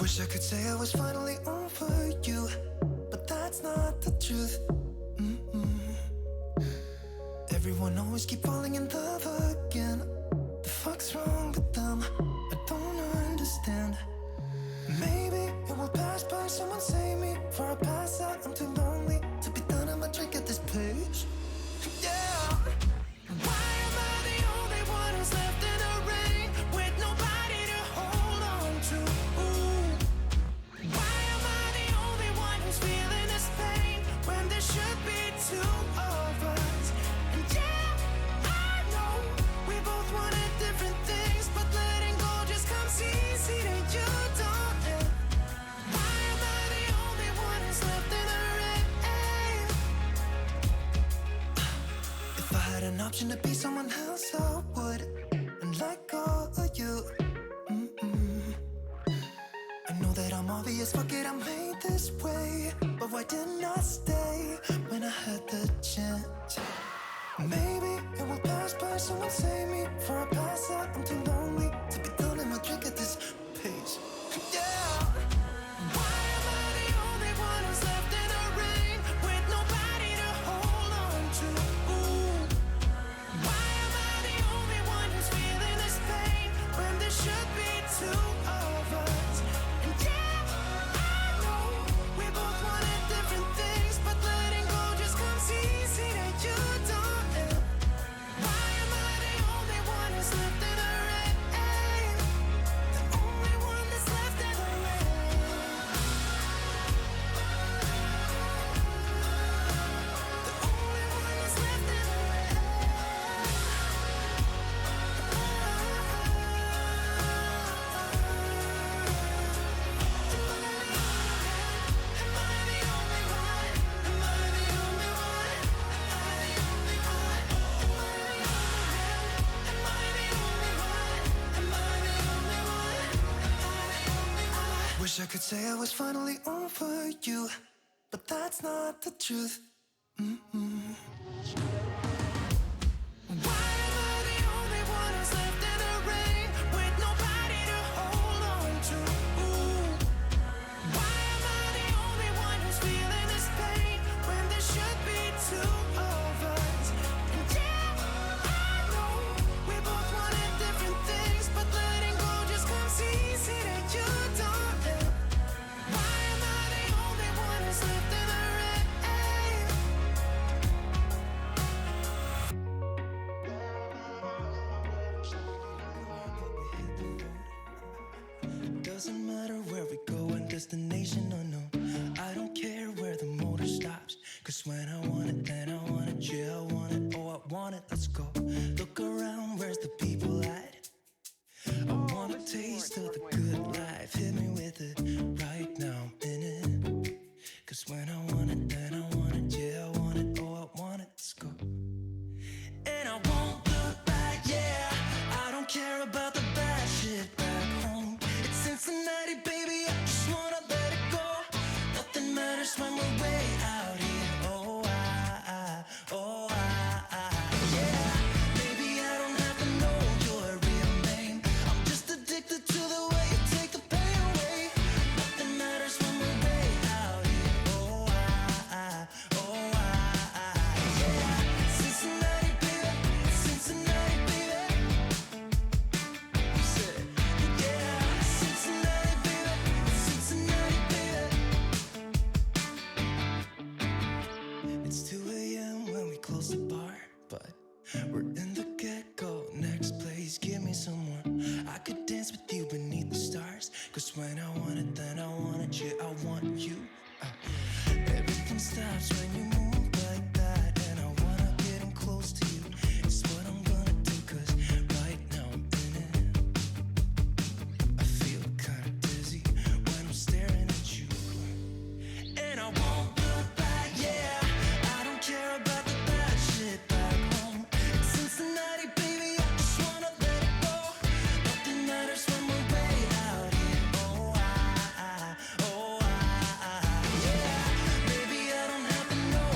Wish I could say I was finally over you, but that's not the truth. Everyone always keep falling in love again. The fuck's wrong with them? I don't understand. Maybe it will pass by, someone save me. Before I pass out, I'm too lonely to be done. I'ma drink at this place. Yeah. Why am I the only one who's left in the rain with nobody to hold on to? Ooh. Why am I the only one who's feeling this pain when there should be two of us? And yeah, I know we both wanted different things, but letting go just comes easy to you, don't it? Why am I the only one who's left in the rain? If I had an option to be someone else, I would, and let go of you. I know that I'm obvious, fuck it, I'm made this way. But why didn't I stay when I had the chance? Maybe it will pass by, someone save me. Before I pass out, I'm too lonely to be done and my drink at this pace. Yeah. Why am I the only one who's left in the rain with nobody to hold on to? Ooh. Why am I the only one who's feeling this pain when there should be two of us? And yeah, I know we both wanted different things, but letting go just comes easy to you, don't it? Why am I the only one who's left in the rain? The only one that's left in the rain. The only one that's left in the rain. Am I the only one? Am I the only one? Am I the only one? Am I the only one? Am I the only one? Am I the only one? Wish I could say I was finally over you, but that's not the truth. Why am I the only one who's left in the rain with nobody to hold on to? Ooh. Why am I the only one who's feeling this pain when there should be two of us? And yeah, I know we both wanted different things, but letting go just comes easy to you, don't it? Why am I the only one who's left in the rain? Doesn't matter where we go and destination unknown. I don't care where the motor stops, cause when I want it, then I want it. Yeah, I want it, oh I want it, let's go. Look around, where's the people at? I want a taste of the good life. Hit me with it right now, I'm in it. Cause when I want it, then I want it. Yeah, I want it, oh I want it, let's go. And I won't look back, yeah. I don't care about the bad shit back home. It's Cincinnati, baby, I just wanna let it go. Nothing matters when we're way out here. Oh, yeah. Maybe I don't have to know your real name. I'm just addicted to the way you take the pain away. Nothing matters when we're way out here. Yeah. Cincinnati, baby, Cincinnati, baby. You said, yeah, Cincinnati, baby, Cincinnati, baby. It's 2 a.m. when we close the bar, but we're in the get-go. Next place, give me someone I could dance with you beneath the stars. Cause when I want it, then I want it. Yeah, I want you. Everything stops when you move like that, and I wanna get in close to you. It's what I'm gonna do, cause right now I'm in it. I feel kinda dizzy when I'm staring at you. And I won't look back, yeah. I don't care about the bad shit back home. It's Cincinnati, baby, I just wanna let it go. Nothing matters when we're way out here. Oh, yeah. Maybe I don't have to know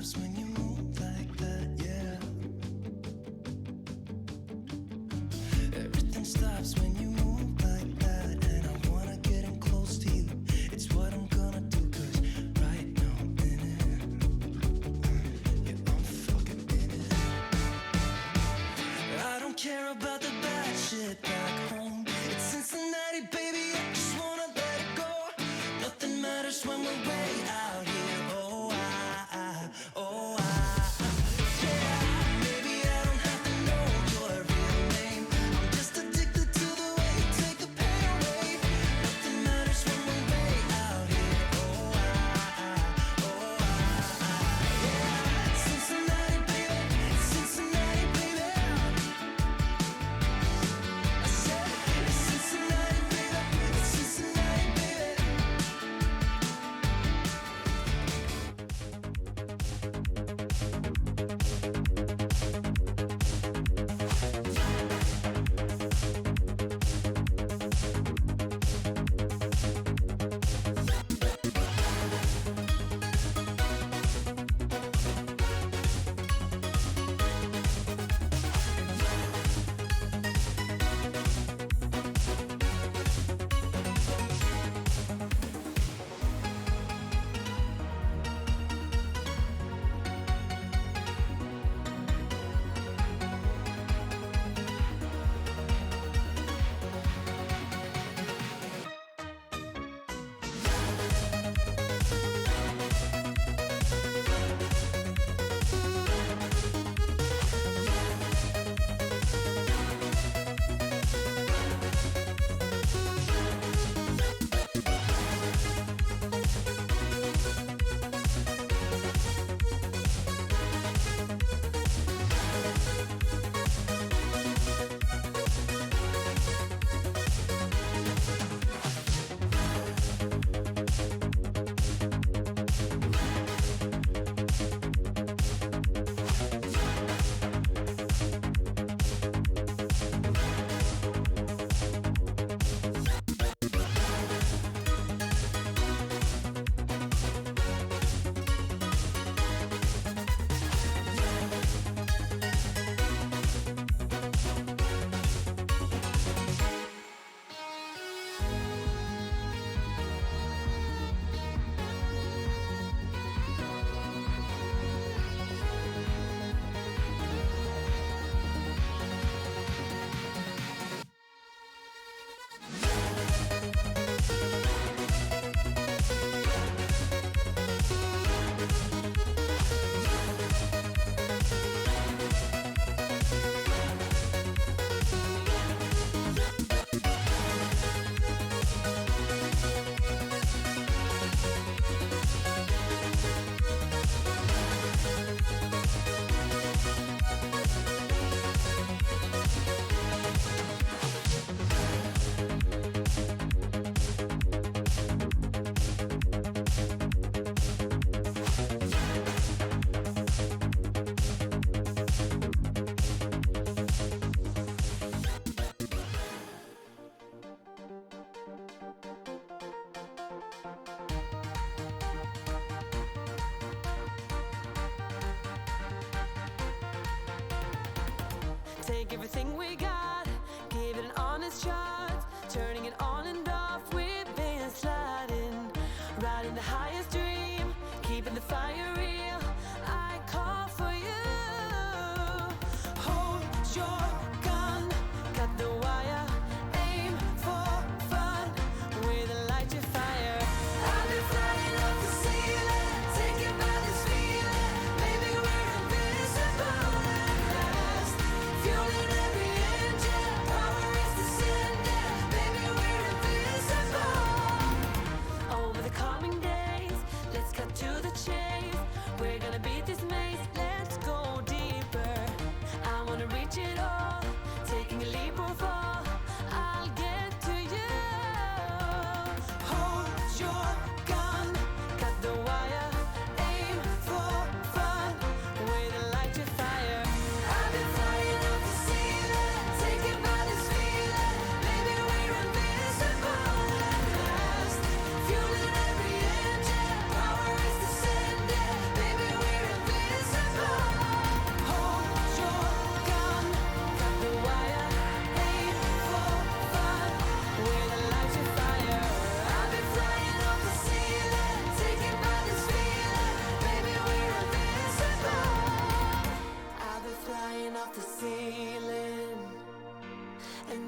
stops when you move like that, yeah. Everything stops when you move like that. And I wanna get in close to you. It's what I'm gonna do, 'cause right now I'm in it. Yeah, I'm fucking in it. I don't care about the bad shit back home. It's Cincinnati, baby, I just wanna let it go. Nothing matters when we're way out here. Oh, yeah. Maybe I don't have to know your real name. I'm just addicted to the way you take the pain away. Nothing matters when we're way out here. Yeah. Cincinnati, baby, Cincinnati, baby. I said it's Cincinnati, baby, it's Cincinnati, baby. Take everything we got, give it an honest shot, turning it on and off, whipping and sliding, riding the highest dream, keeping the fire real. I call for you. Hold your gun, cut the wire, aim for fun with a light to fire. I've been flying up the ceiling, taken by this feeling. Maybe we're invisible at last, fueling every engine.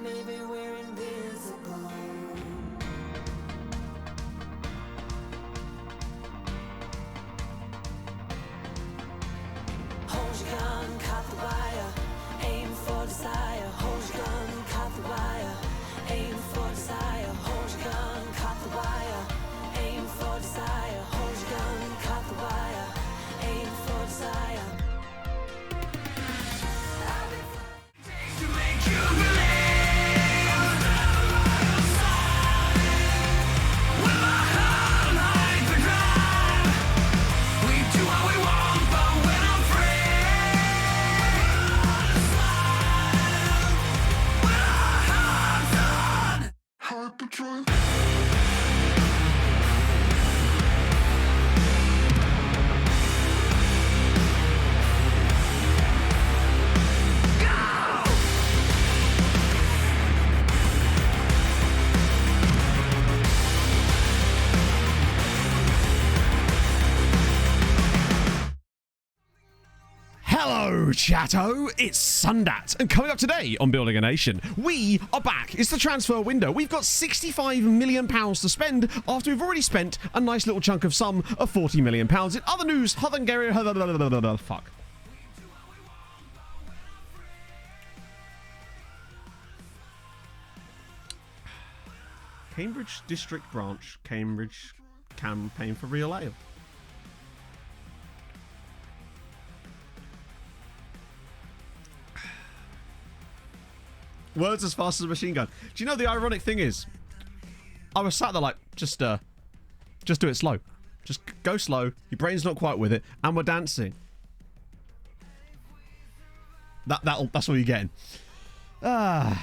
maybe we're invincible. Hold your gun, cut the wire, aim for desire. Hold your gun, cut the wire, aim for desire. Hold your gun, cut the wire, aim for desire. Hold your gun, cut the wire, aim for desire. To make you believe with my heart like the ground. We do what we want, but when I'm free, with our hearts on hyperdrive. Hello, chatto, it's Sundat, and coming up today on Building a Nation, we are back. It's the transfer window. We've got £65 million to spend after we've already spent a nice little chunk of sum of £40 million. In other news, Hungary, fuck. Cambridge District Branch, Cambridge campaign for real ale. Words as fast as a machine gun. Do you know the ironic thing is? I was sat there like, just do it slow. Just go slow. Your brain's not quite with it, and we're dancing. That's all you're getting. Kind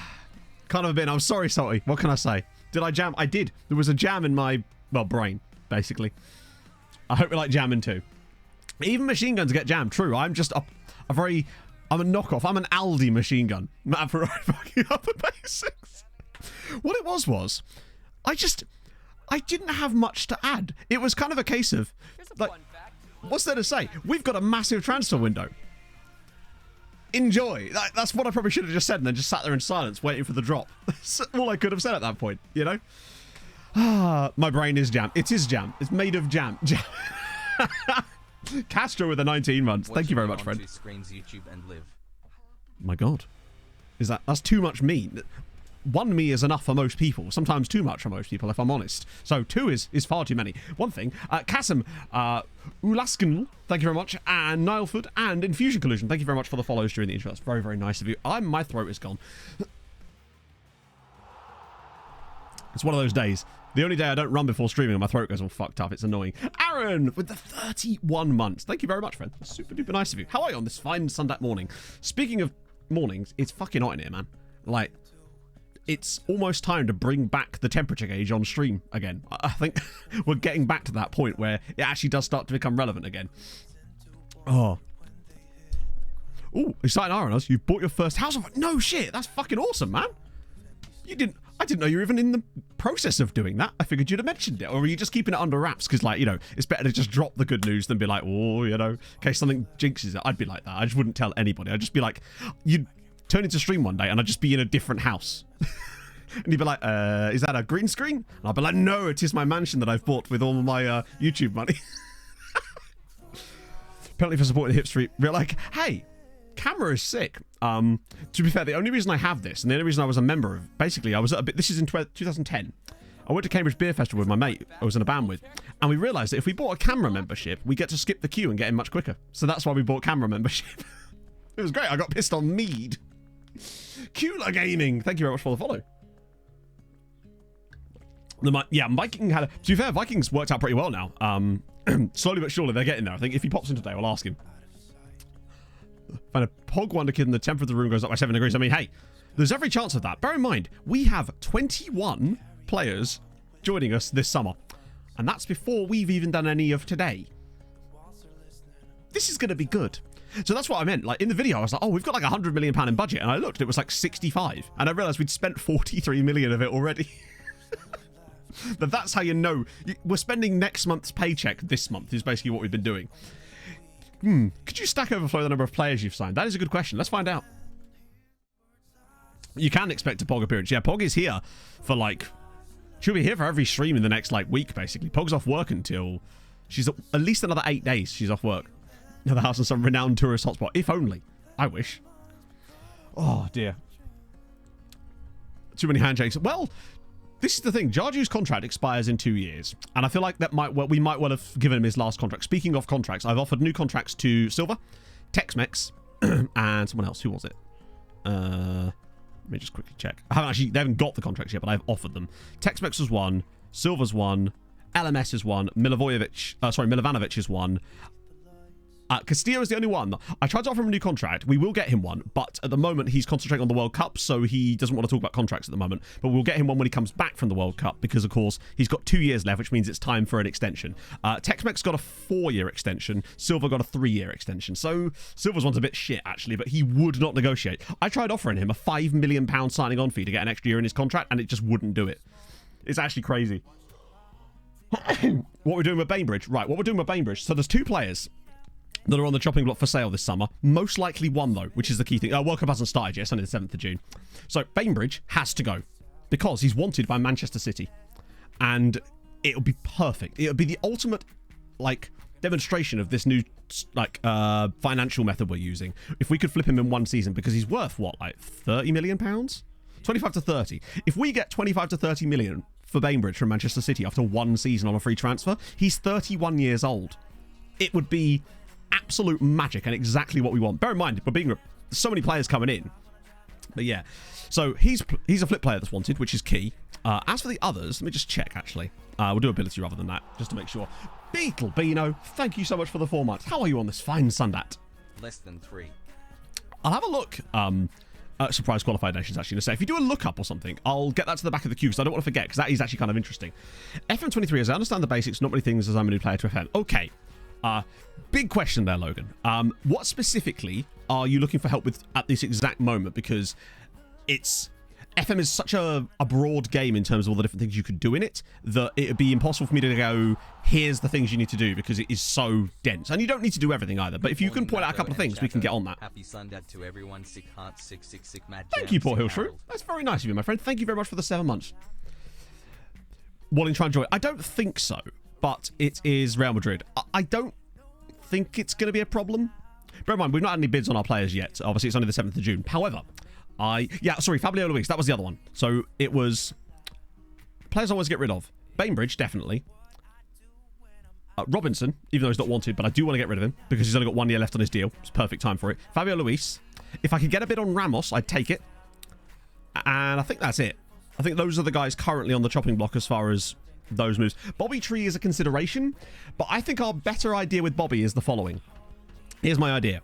of a bit. I'm sorry, Salty. What can I say? Did I jam? I did. There was a jam in my, well, brain, basically. I hope you like jamming too. Even machine guns get jammed. True. I'm just I'm a knockoff. I'm an Aldi machine gun. Man for fucking up the basics. What it was, I didn't have much to add. It was kind of a case of, like, what's there to say? We've got a massive transfer window. Enjoy. That's what I probably should have just said and then just sat there in silence waiting for the drop. That's all I could have said at that point, you know? My brain is jam. It is jam. It's made of jam. Castro with the 19 months. Thank you very much, friend. Screens YouTube and live. My God. That's too much me. One me is enough for most people. Sometimes too much for most people, if I'm honest. So 2 is far too many. One thing, Kasim, Ulaskin, thank you very much, and Nilefoot, and Infusion Collision, thank you very much for the follows during the intro. That's very, very nice of you. My throat is gone. It's one of those days. The only day I don't run before streaming and my throat goes all fucked up. It's annoying. Aaron with the 31 months. Thank you very much, friend. That's super duper nice of you. How are you on this fine Sunday morning? Speaking of mornings, it's fucking hot in here, man. Like, it's almost time to bring back the temperature gauge on stream again. I think we're getting back to that point where it actually does start to become relevant again. Oh. Ooh, exciting hour on us. You bought your first house. No shit. That's fucking awesome, man. I didn't know you were even in the process of doing that. I figured you'd have mentioned it. Or were you just keeping it under wraps? Because, like, you know, it's better to just drop the good news than be like, oh, you know, in case something jinxes it. I'd be like that. I just wouldn't tell anybody. I'd just be like, you'd turn into stream one day and I'd just be in a different house. And you'd be like, is that a green screen? And I'd be like, no, it is my mansion that I've bought with all my YouTube money. Penalty for supporting Hip Street. We're like, hey, camera is sick. To be fair, the only reason I have this, and the only reason I was a member of, basically, I was at a bit, this is in 2010. I went to Cambridge Beer Festival with my mate I was in a band with, and we realised that if we bought a camera membership, we get to skip the queue and get in much quicker. So that's why we bought camera membership. It was great. I got pissed on mead. Cula Gaming, thank you very much for the follow. Yeah, Viking had a, to be fair, Vikings worked out pretty well now. Slowly but surely they're getting there. I think if he pops in today, I'll ask him. Find a Pog Wonder Kid and the temperature of the room goes up by 7 degrees. I mean, hey, there's every chance of that. Bear in mind, we have 21 players joining us this summer. And that's before we've even done any of today. This is going to be good. So that's what I meant. Like, in the video, I was like, oh, we've got like £100 million in budget. And I looked, it was like 65. And I realised we'd spent 43 million of it already. But that's how you know. We're spending next month's paycheck this month is basically what we've been doing. Could you Stack Overflow the number of players you've signed? That is a good question. Let's find out. You can expect a Pog appearance. Yeah, Pog is here for like... She'll be here for every stream in the next like week, basically. Pog's off work until... She's at least another 8 days she's off work. Another house in some renowned tourist hotspot. If only. I wish. Oh, dear. Too many handshakes. Well, this is the thing. Jarju's contract expires in 2 years. And I feel like we might well have given him his last contract. Speaking of contracts, I've offered new contracts to Silver, Tex-Mex, and someone else. Who was it? Let me just quickly check. They haven't got the contracts yet, but I've offered them. Tex-Mex was one. Silver's one. LMS is one. Milovanovic is one. Castillo is the only one. I tried to offer him a new contract. We will get him one, but at the moment he's concentrating on the World Cup, so he doesn't want to talk about contracts at the moment. But we'll get him one when he comes back from the World Cup, because of course he's got 2 years left, which means it's time for an extension. Tex-Mex got a 4-year extension. Silver got a 3-year extension. So Silver's one's a bit shit actually, but he would not negotiate. I tried offering him a £5 million signing on fee to get an extra year in his contract, and it just wouldn't do it. It's actually crazy. What we're doing with Bainbridge, right? What we're doing with Bainbridge. So there's 2 players that are on the chopping block for sale this summer. Most likely one, though, which is the key thing. World Cup hasn't started yet. It's only the 7th of June. So Bainbridge has to go because he's wanted by Manchester City. And it'll be perfect. It'll be the ultimate, like, demonstration of this new, like, financial method we're using. If we could flip him in 1 season, because he's worth, what, like, £30 million? 25 to 30. If we get 25 to 30 million for Bainbridge from Manchester City after 1 season on a free transfer, he's 31 years old. It would be absolute magic and exactly what we want. Bear in mind, we're being so many players coming in, but yeah. So he's a flip player that's wanted, which is key. As for the others, let me just check. Actually, we'll do ability rather than that, just to make sure. Beetle Beano, thank you so much for the 4 months. How are you on this fine Sundat? Less than 3. I'll have a look. Surprise qualified nations actually. If you do a lookup or something, I'll get that to the back of the queue because I don't want to forget, because that is actually kind of interesting. FM23, as I understand the basics, not many things as I'm a new player to FM. Okay. Big question there, Logan. What specifically are you looking for help with at this exact moment? Because FM is such a broad game in terms of all the different things you could do in it that it would be impossible for me to go, here's the things you need to do, because it is so dense. And you don't need to do everything either, but if you can point out a couple of things, we can get on that. Happy Sunday to everyone. Sick heart, sick mad. Thank you, Poor Hill Shrew. That's very nice of you, my friend. Thank you very much for the 7 months. Walling try and join. I don't think so, but it is Real Madrid. I don't think it's going to be a problem. Bear in mind, we've not had any bids on our players yet. Obviously, it's only the 7th of June. However, Fabio Luis, that was the other one. So it was players I always get rid of. Bainbridge, definitely. Robinson, even though he's not wanted, but I do want to get rid of him because he's only got 1 year left on his deal. It's perfect time for it. Fabio Luis. If I could get a bid on Ramos, I'd take it. And I think that's it. I think those are the guys currently on the chopping block as far as those moves. Bobby Tree is a consideration, but I think our better idea with Bobby is the following. Here's my idea.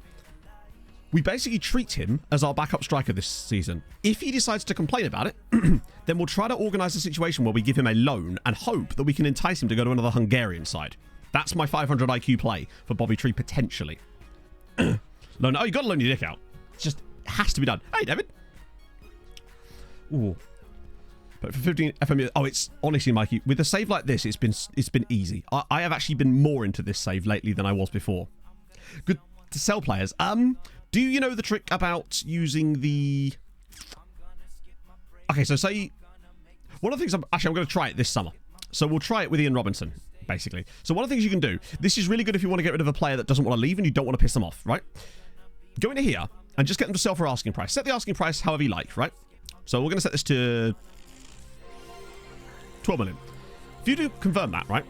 We basically treat him as our backup striker this season. If he decides to complain about it, then we'll try to organise a situation where we give him a loan and hope that we can entice him to go to another Hungarian side. That's my 500 IQ play for Bobby Tree, potentially. Loan. Oh, you got to loan your dick out. It just has to be done. Hey, David. Ooh. But for 15 FM, oh, it's honestly, Mikey, with a save like this, it's been easy. I have actually been more into this save lately than I was before. Good to sell players. Do you know the trick about using the... Okay, so say... One of the things... I'm going to try it this summer. So we'll try it with Ian Robinson, basically. So one of the things you can do... This is really good if you want to get rid of a player that doesn't want to leave and you don't want to piss them off, right? Go into here and just get them to sell for asking price. Set the asking price however you like, right? So we're going to set this to 12 million. If you do confirm that, right?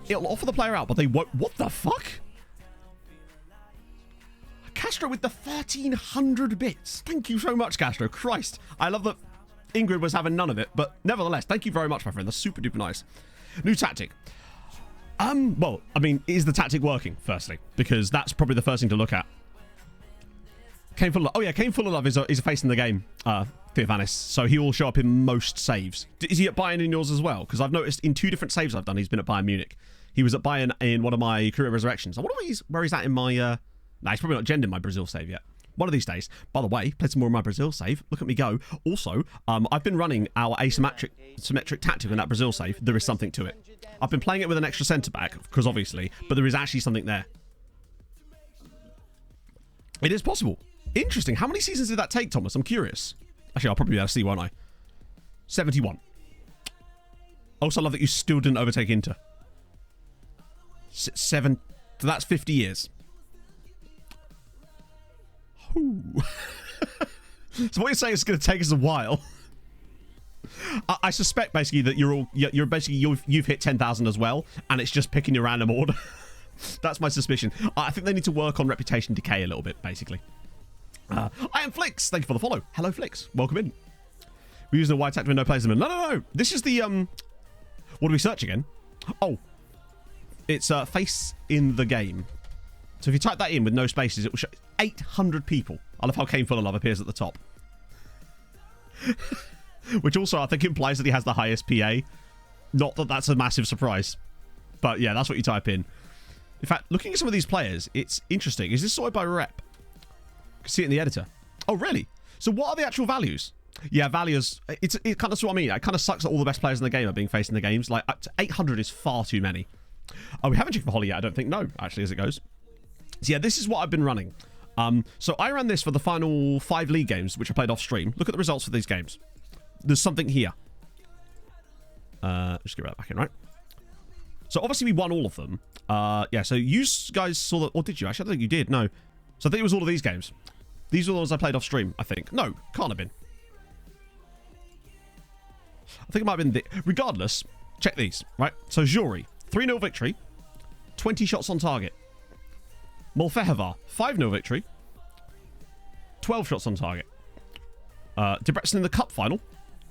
It'll offer the player out, but they won't... What the fuck? Castro with the 1,300 bits. Thank you so much, Castro. Christ. I love that Ingrid was having none of it, but nevertheless, thank you very much, my friend. That's super duper nice. New tactic. Well, I mean, is the tactic working, firstly? Because that's probably the first thing to look at. Kane Full of Love. Oh, yeah, Kane Full of Love is a face in the game, Theofanis, so he will show up in most saves. Is he at Bayern in yours as well? Because I've noticed in 2 different saves I've done, he's been at Bayern Munich. He was at Bayern in one of my career resurrections. I wonder where he's at in my... Nah, he's probably not gendered my Brazil save yet. One of these days. By the way, played some more of my Brazil save. Look at me go. Also, I've been running our asymmetric tactic in that Brazil save. There is something to it. I've been playing it with an extra centre-back, because obviously, but there is actually something there. It is possible. Interesting. How many seasons did that take, Thomas? I'm curious. Actually, I'll probably be able to see, won't I? 71. Also, I love that you still didn't overtake Inter. 7. So that's 50 years. So what you're saying is going to take us a while. I suspect basically that you're basically you've hit 10,000 as well, and it's just picking your random order. That's my suspicion. I think they need to work on reputation decay a little bit, basically. I am Flix. Thank you for the follow. Hello, Flix. Welcome in. We're using a wide tactic with no players in the middle. No. This is the what do we search again? Oh, it's face in the game. So if you type that in with no spaces, it will show 800 people. I love how Kane Full of Love appears at the top. Which also I think implies that he has the highest PA. Not that that's a massive surprise. But yeah, that's what you type in. In fact, looking at some of these players, it's interesting. Is this sorted by rep? You can see it in the editor. Oh, really? So what are the actual values? Yeah, values. It kind of what I mean. It kind of sucks that all the best players in the game are being faced in the games. Like, up to 800 is far too many. Oh, we haven't checked for Holly yet, I don't think. No, actually, as it goes. So yeah, this is what I've been running. So I ran this for the final 5 league games, which I played off stream. Look at the results for these games. There's something here. Just get right back in, right? So obviously we won all of them. Yeah, so you guys saw that, or did you? Actually, I don't think you did. No. So I think it was all of these games. These were the ones I played off stream, I think. No, can't have been. I think it might have been regardless, check these, right? So Jory, 3-0 victory, 20 shots on target. Molfehevar, 5-0 victory, 12 shots on target. Debrecen in the cup final,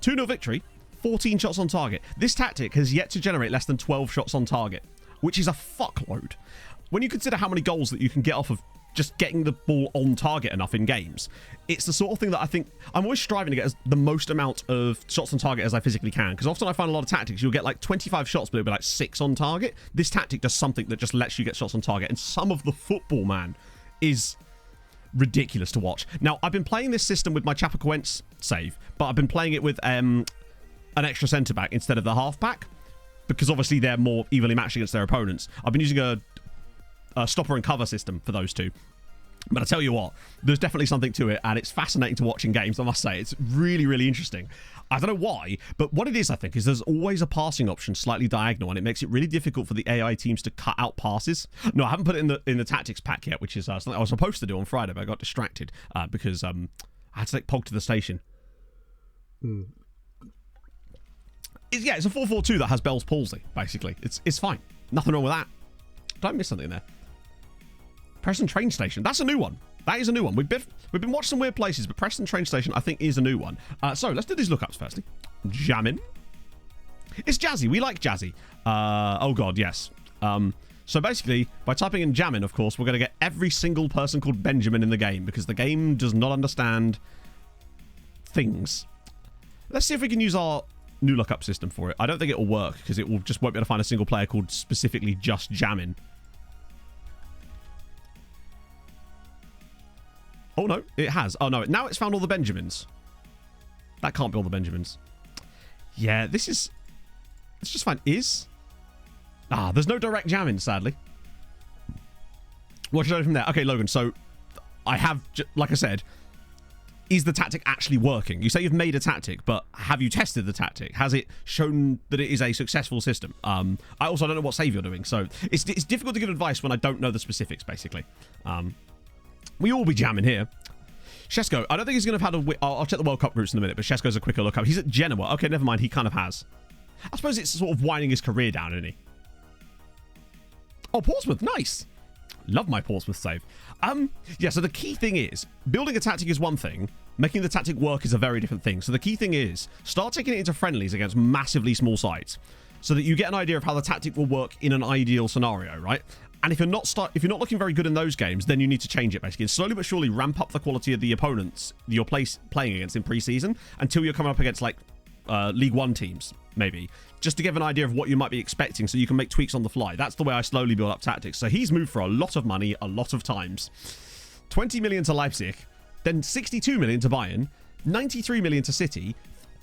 2-0 victory, 14 shots on target. This tactic has yet to generate less than 12 shots on target, which is a fuckload. When you consider how many goals that you can get off of just getting the ball on target enough in games, it's the sort of thing that I think I'm always striving to get the most amount of shots on target as I physically can, because often I find a lot of tactics you'll get like 25 shots but it'll be like 6 on target. This tactic does something that just lets you get shots on target, and some of the football, man, is ridiculous to watch. Now, I've been playing this system with my Chapecoense save, but I've been playing it with an extra centre back instead of the half back, because obviously they're more evenly matched against their opponents. I've been using a stopper and cover system for those two. But I tell you what, there's definitely something to it, and it's fascinating to watch in games, I must say. It's really, really interesting. I don't know why, but what it is, I think, is there's always a passing option slightly diagonal, and it makes it really difficult for the AI teams to cut out passes. No, I haven't put it in the tactics pack yet, which is something I was supposed to do on Friday, but I got distracted because I had to take Pog to the station. Yeah, it's a 4-4-2 that has Bell's palsy, basically. It's fine. Nothing wrong with that. Did I miss something there? Preston train station. That's a new one. That is a new one. We've been watching some weird places, but Preston train station, I think, is a new one. So let's do these lookups firstly. Jammin. It's Jazzy. We like Jazzy. Oh god, yes. So basically, by typing in Jammin, of course, we're going to get every single person called Benjamin in the game, because the game does not understand things. Let's see if we can use our new lookup system for it. I don't think it will work, because it will just won't be able to find a single player called specifically just Jammin. Oh, no, it has. Oh, no, now it's found all the Benjamins. That can't be all the Benjamins. Yeah, this is... Let's just find is. There's no direct jamming, sadly. What should I do from there? Okay, Logan, so I have, like I said, is the tactic actually working? You say you've made a tactic, but have you tested the tactic? Has it shown that it is a successful system? I also don't know what save you're doing, so it's difficult to give advice when I don't know the specifics, basically. We all be jamming here. Shesko, I don't think he's going to have had a... I'll check the World Cup routes in a minute, but Shesko's a quicker look up. He's at Genoa. Okay, never mind. He kind of has. I suppose it's sort of winding his career down, isn't he? Oh, Portsmouth. Nice. Love my Portsmouth save. Yeah, so the key thing is, building a tactic is one thing. Making the tactic work is a very different thing. So the key thing is, start taking it into friendlies against massively small sides, so that you get an idea of how the tactic will work in an ideal scenario, right? And if you're not looking very good in those games, then you need to change it, basically. And slowly but surely ramp up the quality of the opponents you're playing against in pre-season until you're coming up against, like, League One teams, maybe. Just to give an idea of what you might be expecting so you can make tweaks on the fly. That's the way I slowly build up tactics. So he's moved for a lot of money, a lot of times. 20 million to Leipzig, then 62 million to Bayern, 93 million to City,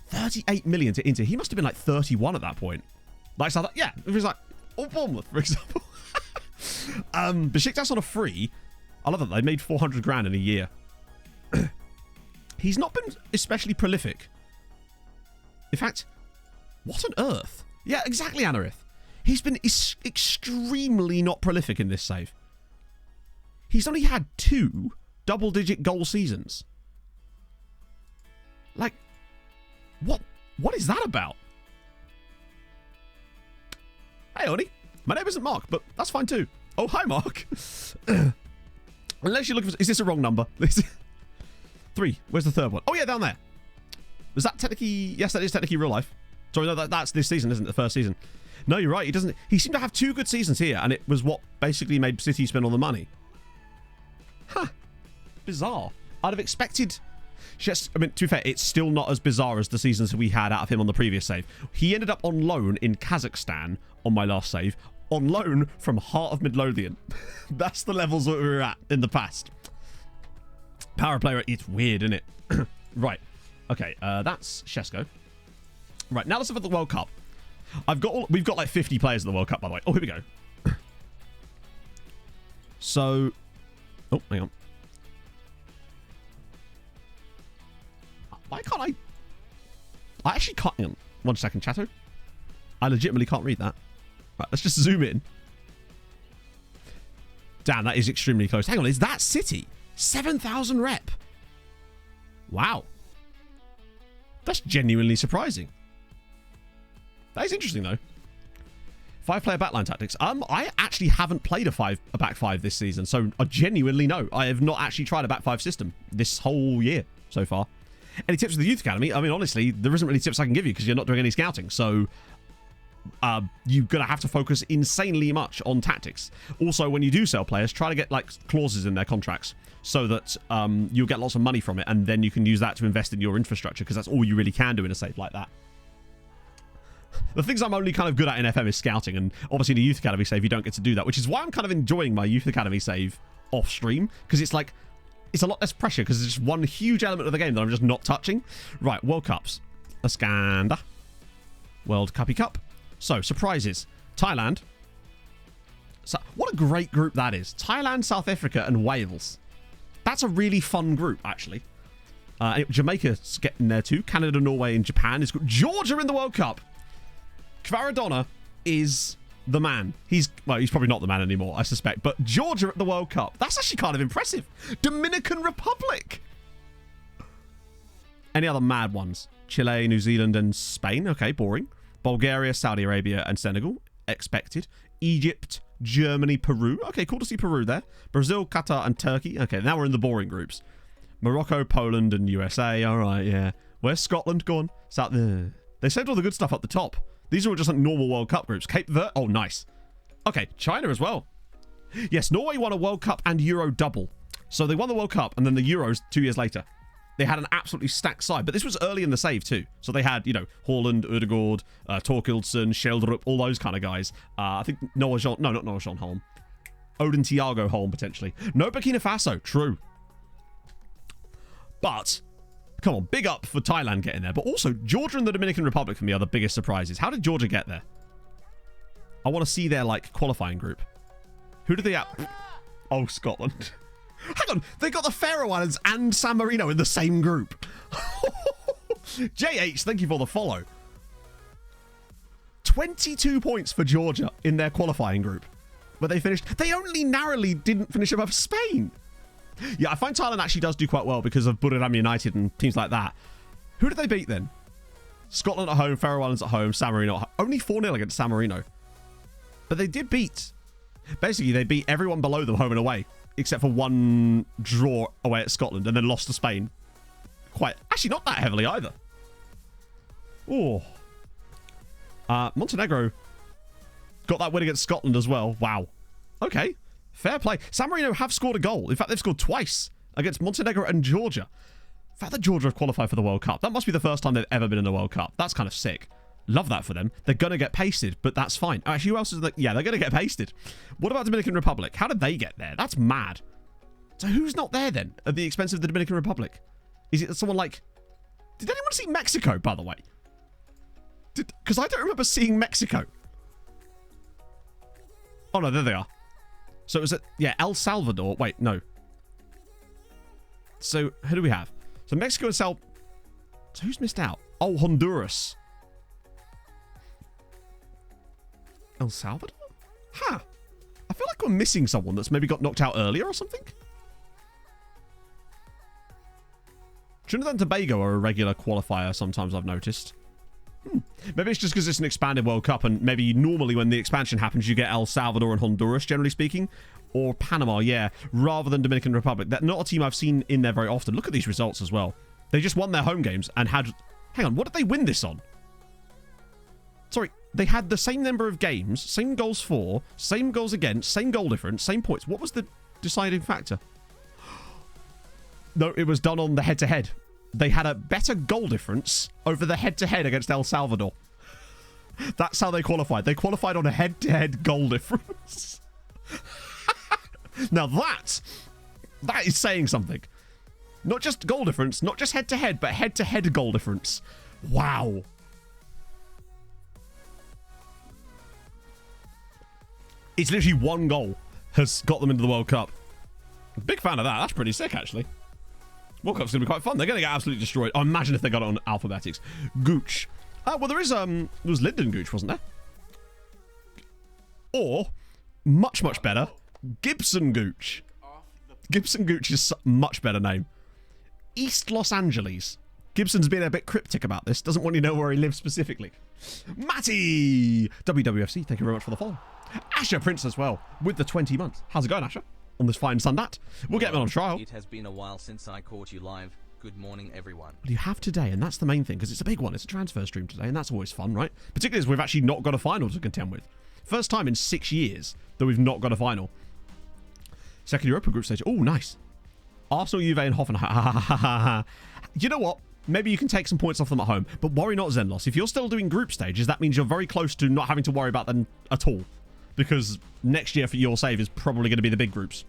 38 million to Inter. He must have been like 31 at that point. Like, so yeah, it was like, or Bournemouth, for example. Besiktas on a free. I love that they made 400 grand in a year. He's not been especially prolific. In fact, what on earth? Yeah, exactly, Anarith. He's been extremely not prolific in this save. He's only had 2 double-digit goal seasons. Like, what is that about? Hey, Oni. My name isn't Mark, but that's fine too. Oh, hi, Mark. Unless you're looking for... Is this a wrong number? 3. Where's the third one? Oh, yeah, down there. Was that technically... Yes, that is technically real life. Sorry, no, that's this season, isn't it? The first season. No, you're right. He seemed to have 2 good seasons here, and it was what basically made City spend all the money. Huh. Bizarre. I'd have expected... Just, I mean, to be fair, it's still not as bizarre as the seasons we had out of him on the previous save. He ended up on loan in Kazakhstan on my last save. On loan from Heart of Midlothian. That's the levels that we were at in the past. Power player, it's weird, isn't it? Right. Okay, that's Shesko. Right, now let's look at the World Cup. We've got like 50 players at the World Cup, by the way. Oh, here we go. So... Oh, hang on. Why can't I... I actually can't... Hang on. 1 second, Chato. I legitimately can't read that. Right, let's just zoom in. Damn, that is extremely close. Hang on, is that City? 7,000 rep. Wow. That's genuinely surprising. That is interesting, though. 5-player backline tactics. I actually haven't played a back 5 this season, so I genuinely know. I have not actually tried a back 5 system this whole year so far. Any tips for the Youth Academy? I mean, honestly, there isn't really tips I can give you because you're not doing any scouting, so... you're going to have to focus insanely much on tactics. Also, when you do sell players, try to get like clauses in their contracts so that you'll get lots of money from it, and then you can use that to invest in your infrastructure, because that's all you really can do in a save like that. The things I'm only kind of good at in FM is scouting, and obviously in a Youth Academy save you don't get to do that, which is why I'm kind of enjoying my Youth Academy save off stream, because it's like, it's a lot less pressure, because it's just one huge element of the game that I'm just not touching. Right, World Cups. Askanda. World Cuppy Cup. So, surprises. Thailand. So, what a great group that is. Thailand, South Africa, and Wales. That's a really fun group, actually. Jamaica's getting there too. Canada, Norway, and Japan. It's got Georgia in the World Cup. Kvaradona is the man. He's probably not the man anymore, I suspect. But Georgia at the World Cup. That's actually kind of impressive. Dominican Republic. Any other mad ones? Chile, New Zealand, and Spain. Okay, boring. Bulgaria, Saudi Arabia, and Senegal. Expected. Egypt, Germany, Peru. Okay, cool to see Peru there. Brazil, Qatar, and Turkey. Okay, now we're in the boring groups. Morocco, Poland, and USA. All right, yeah. Where's Scotland gone? South there. They saved all the good stuff up the top. These are all just like normal World Cup groups. Cape Verde. Oh, nice. Okay, China as well. Yes, Norway won a World Cup and Euro double. So they won the World Cup and then the Euros 2 years later. They had an absolutely stacked side, but this was early in the save too. So they had, you know, Haaland, Ødegaard, Torkildsen, Sheldrup, all those kind of guys. I think not Noah Jean Holm. Odin Thiago Holm, potentially. No Burkina Faso, true. But, come on, big up for Thailand getting there. But also, Georgia and the Dominican Republic for me are the biggest surprises. How did Georgia get there? I want to see their, like, qualifying group. Who did they have? Oh, Scotland. Hang on, they got the Faroe Islands and San Marino in the same group. JH, thank you for the follow. 22 points for Georgia in their qualifying group. But they finished... They only narrowly didn't finish above Spain. Yeah, I find Thailand actually does do quite well because of Buriram United and teams like that. Who did they beat then? Scotland at home, Faroe Islands at home, San Marino at home. Only 4-0 against San Marino. But they did beat... Basically, they beat everyone below them home and away. Except for one draw away at Scotland and then lost to Spain. Actually, not that heavily either. Oh. Montenegro got that win against Scotland as well. Wow. Okay. Fair play. San Marino have scored a goal. In fact, they've scored twice against Montenegro and Georgia. The fact that Georgia have qualified for the World Cup. That must be the first time they've ever been in a World Cup. That's kind of sick. Love that for them. They're going to get pasted, but that's fine. Actually, who else is... Yeah, they're going to get pasted. What about Dominican Republic? How did they get there? That's mad. So who's not there then at the expense of the Dominican Republic? Is it someone like... Did anyone see Mexico, by the way? Because I don't remember seeing Mexico. Oh, no, there they are. So it was... Yeah, El Salvador. Wait, no. So who do we have? So Mexico and So who's missed out? Oh, Honduras. El Salvador? Huh. I feel like we're missing someone that's maybe got knocked out earlier or something. Trinidad and Tobago are a regular qualifier sometimes, I've noticed. Maybe it's just because it's an expanded World Cup, and maybe normally when the expansion happens, you get El Salvador and Honduras, generally speaking. Or Panama, yeah, rather than Dominican Republic. That's not a team I've seen in there very often. Look at these results as well. They just won their home games and had... Hang on, what did they win this on? Sorry, they had the same number of games, same goals for, same goals against, same goal difference, same points. What was the deciding factor? No, it was done on the head-to-head. They had a better goal difference over the head-to-head against El Salvador. That's how they qualified. They qualified on a head-to-head goal difference. Now that is saying something. Not just goal difference, not just head-to-head, but head-to-head goal difference. Wow. It's literally one goal has got them into the World Cup. Big fan of that. That's pretty sick, actually. World Cup's going to be quite fun. They're going to get absolutely destroyed. Oh, imagine if they got it on alphabetics. Gooch. Well, there was Lyndon Gooch, wasn't there? Or, much, much better, Gibson Gooch. Gibson Gooch is a much better name. East Los Angeles. Gibson's been a bit cryptic about this. Doesn't want you to know where he lives specifically. Matty! WWFC, thank you very much for the follow. Asher Prince as well, with the 20 months. How's it going, Asher? On this fine Sundat. We'll get him on trial. It has been a while since I caught you live. Good morning, everyone. Well, you have today, and that's the main thing, because it's a big one. It's a transfer stream today, and that's always fun, right? Particularly as we've actually not got a final to contend with. First time in 6 years that we've not got a final. Second Europa group stage. Oh, nice. Arsenal, Juve, and Hoffenheim. You know what? Maybe you can take some points off them at home, but worry not, Zenlos. If you're still doing group stages, that means you're very close to not having to worry about them at all. Because next year for your save is probably going to be the big groups.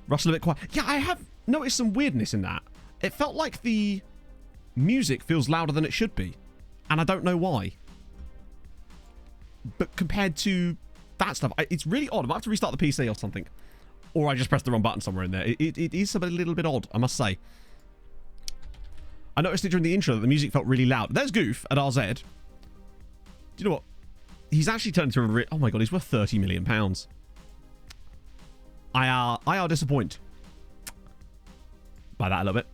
Russell a bit quiet. Yeah, I have noticed some weirdness in that. It felt like the music feels louder than it should be. And I don't know why. But compared to that stuff, it's really odd. I might have to restart the PC or something. Or I just pressed the wrong button somewhere in there. It is a little bit odd, I must say. I noticed it during the intro that the music felt really loud. There's Goof at RZ. Do you know what? He's actually turned into a... Oh my god, he's worth £30 million. I are disappointed by that a little bit.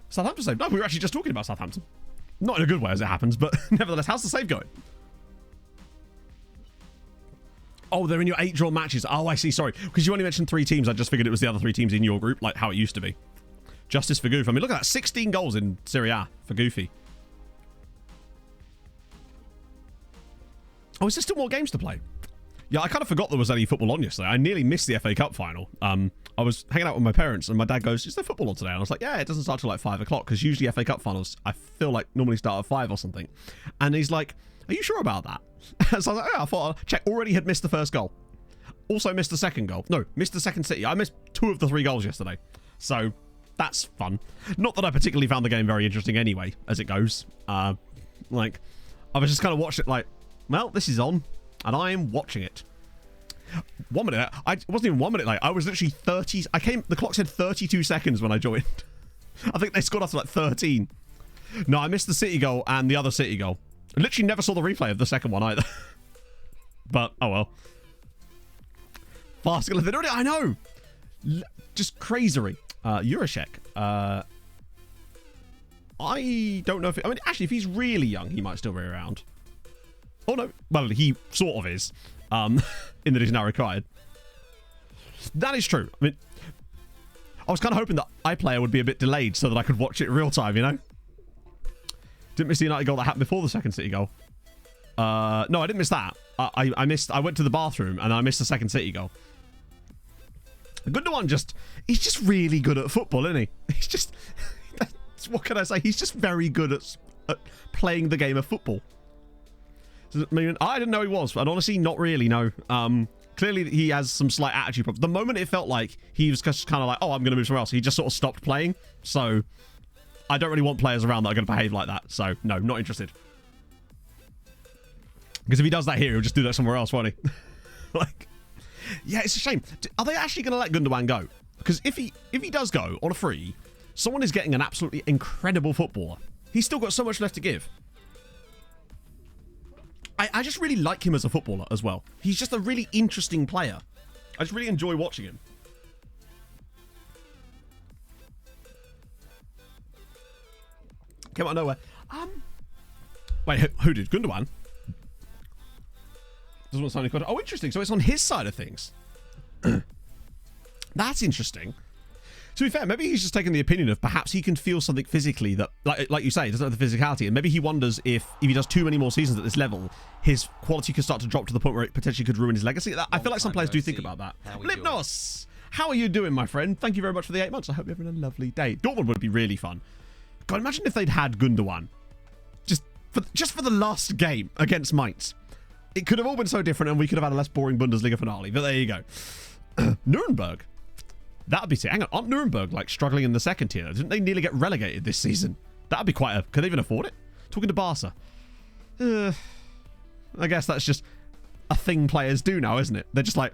Southampton save. No, we were actually just talking about Southampton. Not in a good way as it happens, but nevertheless, how's the save going? Oh, they're in your 8 draw matches. Oh, I see. Sorry. Because you only mentioned 3 teams. I just figured it was the other 3 teams in your group, like how it used to be. Justice for Goof. I mean, look at that. 16 goals in Serie A for Goofy. Oh, is there still more games to play? Yeah, I kind of forgot there was any football on yesterday. I nearly missed the FA Cup final. I was hanging out with my parents and my dad goes, is there football on today? And I was like, yeah, it doesn't start till like 5 o'clock because usually FA Cup finals, I feel like normally start at 5 or something. And he's like, are you sure about that? So I was like, yeah, I thought I'll check. Already had missed the first goal. Also missed the second goal. No, missed the second City. I missed 2 of the 3 goals yesterday. So that's fun. Not that I particularly found the game very interesting anyway, as it goes. Like, I was just kind of watched it like, well, this is on, and I'm watching it. 1 minute. I wasn't even 1 minute late. I was literally 30. The clock said 32 seconds when I joined. I think they scored after like 13. No, I missed the City goal and the other City goal. I literally never saw the replay of the second one either. But, oh well. Fast. I know. Just crazery. Eurocheck. I don't know if... I mean, actually, if he's really young, he might still be around. Oh, no. Well, he sort of is. In that he's now retired. That is true. I mean, I was kind of hoping that iPlayer would be a bit delayed so that I could watch it in real time, you know? Didn't miss the United goal that happened before the second City goal. No, I didn't miss that. I went to the bathroom and I missed the second City goal. Gundogan he's just really good at football, isn't he? He's just, what can I say? He's just very good at playing the game of football. I mean, I didn't know he was, and honestly, not really, no. Clearly, he has some slight attitude problems. The moment it felt like he was just kind of like, oh, I'm going to move somewhere else, he just sort of stopped playing. So, I don't really want players around that are going to behave like that. So, no, not interested. Because if he does that here, he'll just do that somewhere else, won't he? Like, yeah, it's a shame. Are they actually going to let Gundogan go? Because if he does go on a free, someone is getting an absolutely incredible footballer. He's still got so much left to give. I just really like him as a footballer as well. He's just a really interesting player. I just really enjoy watching him. Came out of nowhere. Wait, who did? Gundogan? Doesn't want to sign any contract. Oh, interesting. So it's on his side of things. That's interesting. To be fair, maybe he's just taking the opinion of perhaps he can feel something physically that, like you say, doesn't have the physicality. And maybe he wonders if he does too many more seasons at this level, his quality could start to drop to the point where it potentially could ruin his legacy. I feel like some players do think about that. Lipnos, how are you doing, my friend? Thank you very much for the 8 months. I hope you're having a lovely day. Dortmund would be really fun. God, imagine if they'd had Gundogan just for the last game against Mainz. It could have all been so different and we could have had a less boring Bundesliga finale. But there you go. Nuremberg. That would be sick. Hang on, aren't Nuremberg like struggling in the second tier? Didn't they nearly get relegated this season? That would be quite a... Could they even afford it? Talking to Barca. I guess that's just a thing players do now, isn't it? They're just like,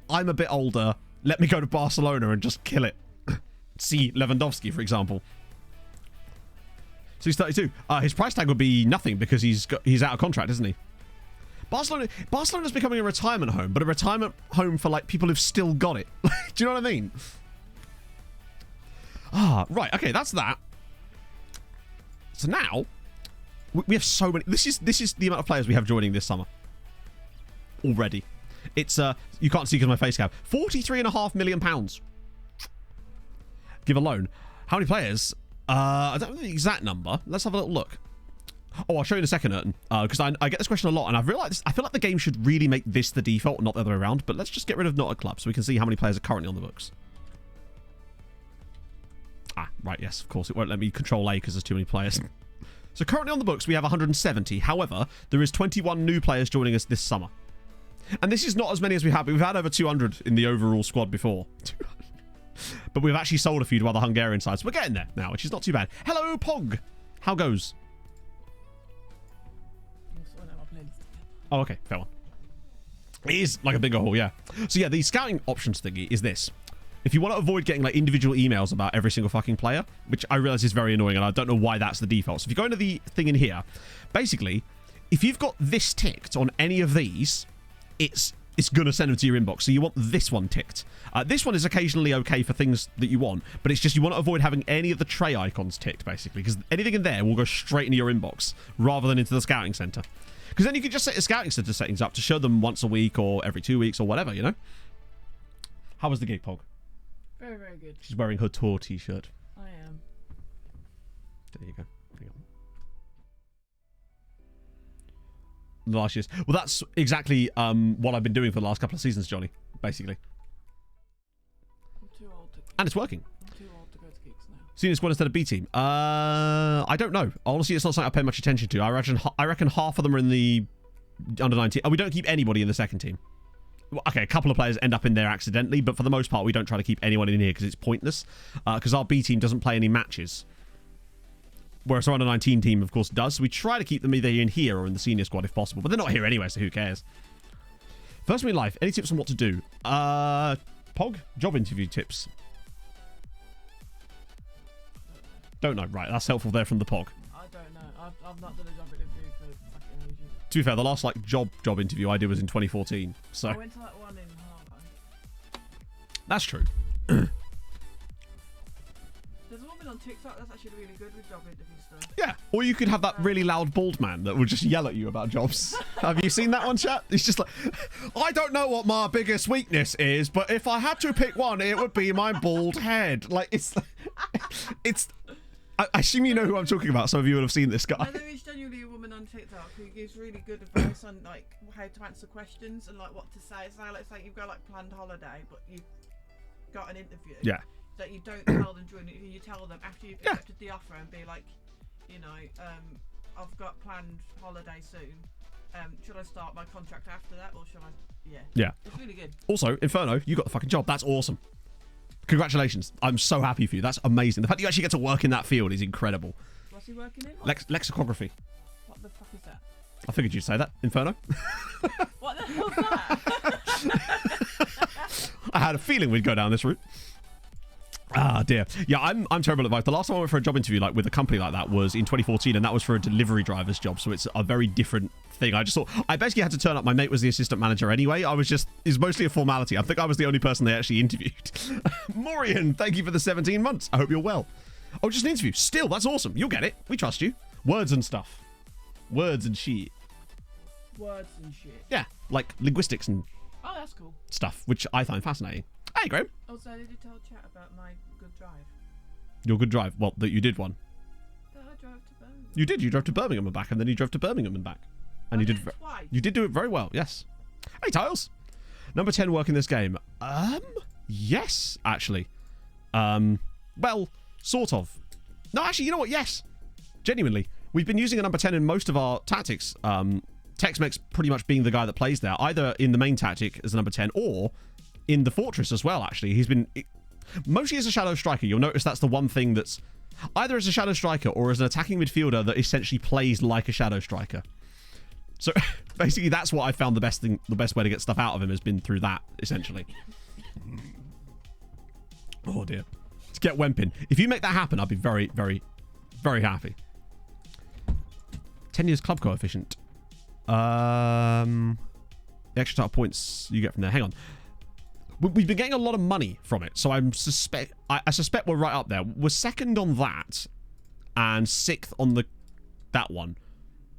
I'm a bit older. Let me go to Barcelona and just kill it. See Lewandowski, for example. So he's 32. His price tag would be nothing because he's out of contract, isn't he? Barcelona's becoming a retirement home, but a retirement home for like people who've still got it. Do you know what I mean? Right. Okay, that's that. So now we have so many. This is the amount of players we have joining this summer already. It's you can't see because my face cap. £43.5 million. Give a loan. How many players? I don't know the exact number. Let's have a little look. Oh, I'll show you in a second, Erton, because I get this question a lot, and I've realised I feel like the game should really make this the default, not the other way around. But let's just get rid of not a club so we can see how many players are currently on the books. Right, yes, of course. It won't let me control A because there's too many players. So currently on the books, we have 170. However, there is 21 new players joining us this summer. And this is not as many as we have, but we've had over 200 in the overall squad before. But we've actually sold a few to other Hungarian sides. We're getting there now, which is not too bad. Hello, Pog. How goes? Oh, okay. Fair one. It is like a bigger haul, yeah. So, yeah, the scouting options thingy is this. If you want to avoid getting like individual emails about every single fucking player, which I realize is very annoying and I don't know why that's the default. So if you go into the thing in here, basically, if you've got this ticked on any of these, it's going to send them to your inbox. So you want this one ticked. This one is occasionally okay for things that you want, but it's just you want to avoid having any of the tray icons ticked, basically, because anything in there will go straight into your inbox rather than into the scouting center. Because then you can just set your scouting center settings up to show them once a week or every 2 weeks or whatever, you know? How was the gig, Pog? Very, very good. She's wearing her tour t-shirt. I am. There you go. Hang on. Last year's. Well, that's exactly what I've been doing for the last couple of seasons, Johnny, basically. I'm too old to... And it's working. I'm too old to go to gigs now. Senior squad instead of B team. I don't know. Honestly, it's not something I pay much attention to. I reckon half of them are in the under 19. We don't keep anybody in the second team. Well, okay, a couple of players end up in there accidentally, but for the most part, we don't try to keep anyone in here because it's pointless. Because our B team doesn't play any matches. Whereas our under 19 team, of course, does. So we try to keep them either in here or in the senior squad if possible. But they're not here anyway, so who cares? First week in life, any tips on what to do? Pog, job interview tips. Don't know. Right, that's helpful there from the Pog. I don't know. I've not done a job interview for fucking ages. To be fair, the last like job interview I did was in 2014. So I went to that one in Harlow. that's true. There's a woman on TikTok that's actually really good with job interview stuff. Yeah, or you could have that really loud bald man that would just yell at you about jobs. Have you seen that one, chat? He's just like, I don't know what my biggest weakness is, but if I had to pick one, it would be my bald head. Like it's. I assume you know who I'm talking about. Some of you will have seen this guy. No, there is genuinely a woman on TikTok who gives really good advice on like how to answer questions and like what to say. So let's say you've got like planned holiday, but you've got an interview. Yeah. That you don't tell them during the interview, you tell them after you've accepted the offer and be like, you know, I've got planned holiday soon. Should I start my contract after that or should I? Yeah. Yeah. It's really good. Also, Inferno, you got the fucking job. That's awesome. Congratulations. I'm so happy for you. That's amazing. The fact that you actually get to work in that field is incredible. What's he working in? Lexicography. What the fuck is that? I figured you'd say that. Inferno. What the hell's that? I had a feeling we'd go down this route. Ah, dear. Yeah, I'm terrible at advice. The last time I went for a job interview like with a company like that was in 2014, and that was for a delivery driver's job, so it's a very different thing. I just thought I basically had to turn up. My mate was the assistant manager anyway. It's mostly a formality. I think I was the only person they actually interviewed. Morian, thank you for the 17 months. I hope you're well. Oh, just an interview. Still, that's awesome. You'll get it. We trust you. Words and stuff. Words and shit. Words and shit. Yeah, like linguistics and Oh, that's cool. stuff, which I find fascinating. Hey, Graham. Also, did you tell chat about my good drive? Your good drive. Well, that you did one. That I drove to Birmingham. You did. You drove to Birmingham and back, and then you drove to Birmingham and back. And I you did did. it twice. You did do it very well. Yes. Hey, Tiles. Number 10 work in this game. Yes, actually. Well, sort of. No, actually, you know what? Yes. Genuinely. We've been using a number 10 in most of our tactics. Tex-Mex pretty much being the guy that plays there, either in the main tactic as a number 10 or in the Fortress as well, actually. He's been mostly as a shadow striker. You'll notice that's the one thing that's either as a shadow striker or as an attacking midfielder that essentially plays like a shadow striker. So basically that's what I found the best way to get stuff out of him has been through that, essentially. Oh dear. Let's get Wempin. If you make that happen, I'll be very, very, very happy. 10 years club coefficient. The extra type of points you get from there. Hang on. We've been getting a lot of money from it, so I suspect we're right up there. We're second on that, and 6th on that one,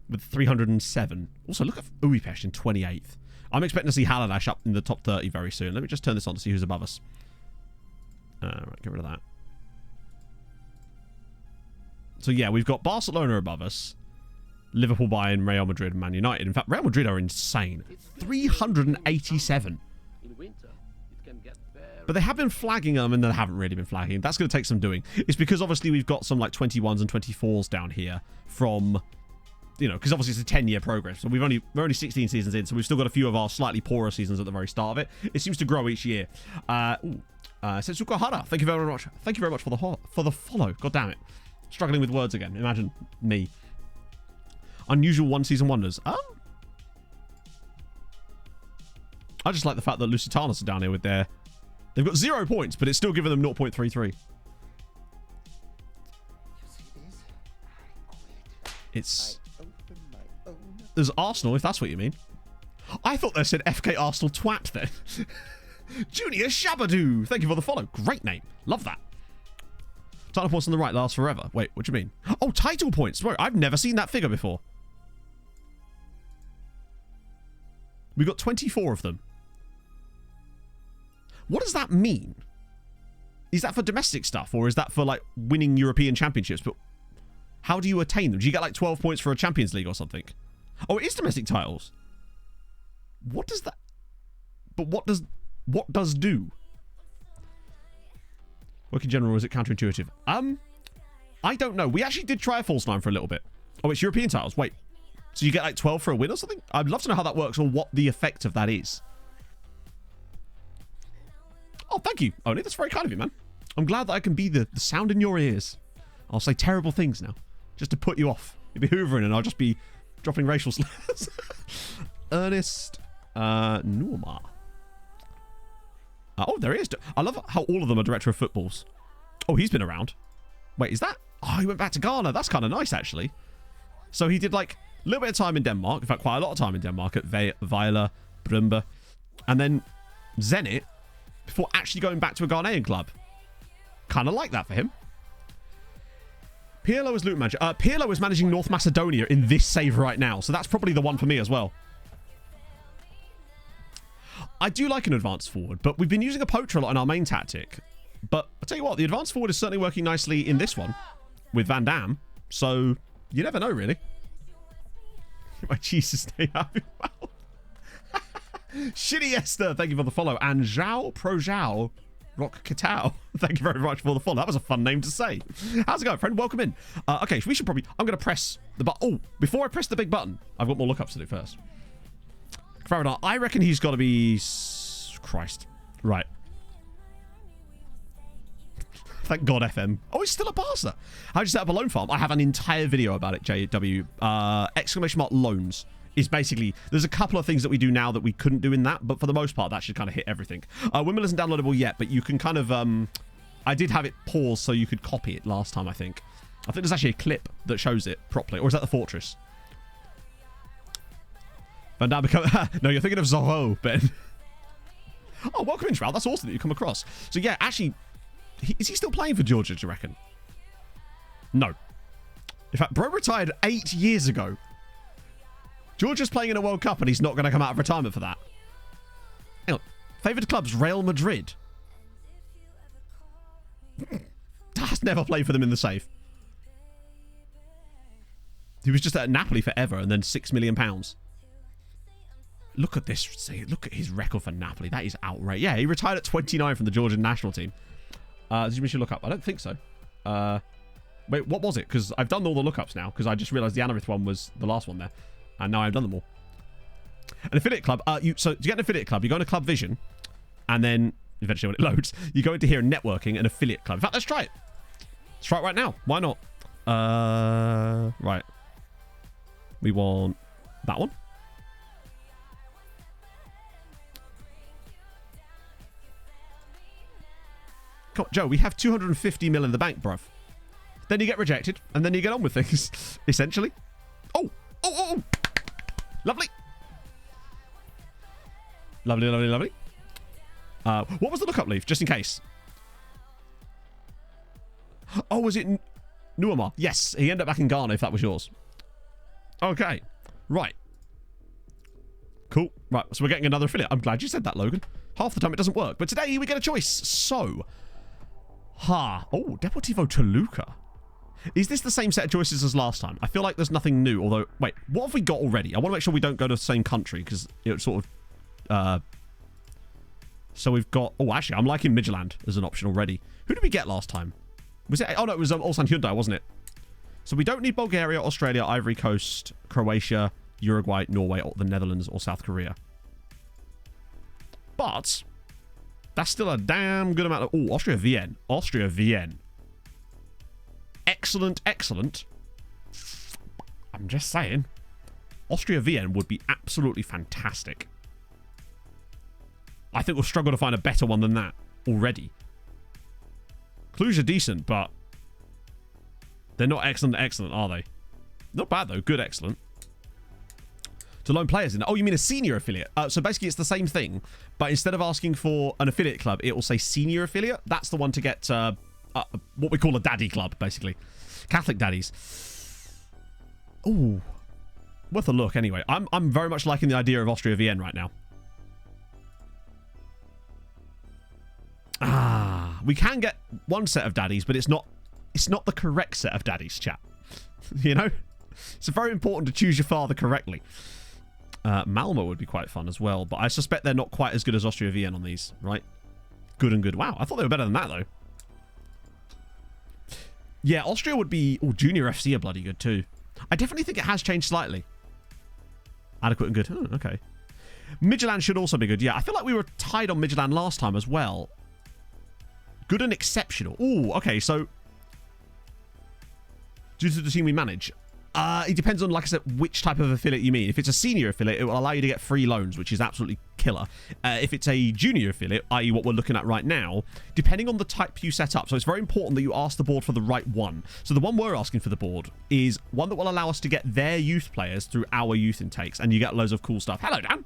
with 307. Also, look at Uipesh in 28th. I'm expecting to see Haladash up in the top 30 very soon. Let me just turn this on to see who's above us. Right, get rid of that. So yeah, we've got Barcelona above us. Liverpool, Bayern, Real Madrid, and Man United. In fact, Real Madrid are insane. 387. But they have been flagging them, and they haven't really been flagging. That's going to take some doing. It's because obviously we've got some like 21s and 24s down here from, you know, because obviously it's a 10-year progress. So we're only 16 seasons in, so we've still got a few of our slightly poorer seasons at the very start of it. It seems to grow each year. Setsuko Hara, thank you very much. Thank you very much for the follow. God damn it. Struggling with words again. Imagine me. Unusual one-season wonders. I just like the fact that Lusitanos are down here with their... They've got 0 points, but it's still giving them 0.33. It's... There's Arsenal, if that's what you mean. I thought they said FK Arsenal twat then. Junior Shabadoo. Thank you for the follow. Great name. Love that. Title points on the right last forever. Wait, what do you mean? Oh, title points. Bro, I've never seen that figure before. We've got 24 of them. What does that mean? Is that for domestic stuff, or is that for like winning European championships? But how do you attain them? Do you get like 12 points for a Champions League or something? Oh, it is domestic titles. What does that... But what does do? Work in general, or is it counterintuitive? I don't know. We actually did try a false line for a little bit. Oh, it's European titles. Wait. So you get like 12 for a win or something? I'd love to know how that works or what the effect of that is. Oh, thank you, Oni. That's very kind of you, man. I'm glad that I can be the sound in your ears. I'll say terrible things now, just to put you off. You'll be hoovering and I'll just be dropping racial slurs. Ernest Norma. Oh, there he is. I love how all of them are director of footballs. Oh, he's been around. Wait, is that... Oh, he went back to Ghana. That's kind of nice, actually. So he did, like, a little bit of time in Denmark. In fact, quite a lot of time in Denmark at Vejle, Brøndby. And then Zenit before actually going back to a Ghanaian club. Kind of like that for him. Pirlo is loot manager. Pirlo is managing North Macedonia in this save right now. So that's probably the one for me as well. I do like an advanced forward, but we've been using a poacher a lot in our main tactic. But I'll tell you what, the advanced forward is certainly working nicely in this one with Van Damme. So you never know, really. My Jesus, stay happy. Wow. Shitty Esther, thank you for the follow. And Zhao Pro Zhao Rock Katao, thank you very much for the follow. That was a fun name to say. How's it going, friend? Welcome in. Okay, we should probably... I'm going to press the button. Oh, before I press the big button, I've got more lookups to do first. Faradar, I reckon he's got to be... Christ. Right. Thank God FM. Oh, he's still a Barca. How'd you set up a loan farm? I have an entire video about it, JW. Exclamation mark loans is basically... There's a couple of things that we do now that we couldn't do in that, but for the most part, that should kind of hit everything. Windmill isn't downloadable yet, but you can kind of... I did have it paused so you could copy it last time, I think. I think there's actually a clip that shows it properly. Or is that the Fortress? Van Dam become... No, you're thinking of Zorro, Ben. Oh, welcome in, Shroud. That's awesome that you come across. So, yeah, actually... Is he still playing for Georgia, do you reckon? No. In fact, bro retired 8 years ago. Georgia's playing in a World Cup and he's not going to come out of retirement for that. Hang on. Favoured clubs, Real Madrid. Has never played for them in the safe. He was just at Napoli forever and then £6 million. Look at this. See, look at his record for Napoli. That is outrageous. Yeah, he retired at 29 from the Georgian national team. Did you should look up? I don't think so. Wait, what was it? Because I've done all the lookups now because I just realised the Anarith one was the last one there. And now I've done them all. An affiliate club. So to get an affiliate club, you go into Club Vision and then eventually when it loads, you go into here and networking an affiliate club. In fact, let's try it. Let's try it right now. Why not? Right. We want that one. Come on, Joe, we have 250 mil in the bank, bruv. Then you get rejected, and then you get on with things, essentially. Oh! Lovely. Lovely. What was the lookup leaf, just in case? Oh, was it Nuamar? Yes, he ended up back in Ghana, if that was yours. Okay, right. Cool. Right, so we're getting another affiliate. I'm glad you said that, Logan. Half the time it doesn't work, but today we get a choice. So, oh, Deportivo Toluca. Is this the same set of choices as last time? I feel like there's nothing new, although... Wait, what have we got already? I want to make sure we don't go to the same country, because it sort of... So we've got... Oh, actually, I'm liking Midtjylland as an option already. Who did we get last time? Was it... Oh, no, it was Ulsan Hyundai, wasn't it? So we don't need Bulgaria, Australia, Ivory Coast, Croatia, Uruguay, Norway, or the Netherlands, or South Korea. But... That's still a damn good amount of... Oh, Austria-Vienna. Austria-Vienna. Excellent. I'm just saying. Austria-Vienna would be absolutely fantastic. I think we'll struggle to find a better one than that already. Cluj are decent, but they're not excellent, are they? Not bad, though. Good, excellent. To loan players in. Oh, you mean a senior affiliate? So basically, it's the same thing, but instead of asking for an affiliate club, it will say senior affiliate. That's the one to get... what we call a daddy club, basically. Catholic daddies. Ooh. Worth a look, anyway. I'm very much liking the idea of Austria-Vienna right now. We can get one set of daddies, but it's not the correct set of daddies, chat. You know? It's very important to choose your father correctly. Malmo would be quite fun as well, but I suspect they're not quite as good as Austria-Vienna on these, right? Good and good. Wow, I thought they were better than that, though. Yeah, Austria would be... Oh, Junior FC are bloody good too. I definitely think it has changed slightly. Adequate and good. Oh, okay. Midtjylland should also be good. Yeah, I feel like we were tied on Midtjylland last time as well. Good and exceptional. Oh, okay, so... Due to the team we manage... it depends on, like I said, which type of affiliate you mean. If it's a senior affiliate, it will allow you to get free loans, which is absolutely killer. If it's a junior affiliate, i.e. what we're looking at right now, depending on the type you set up. So it's very important that you ask the board for the right one. So the one we're asking for the board is one that will allow us to get their youth players through our youth intakes, and you get loads of cool stuff. Hello, Dan.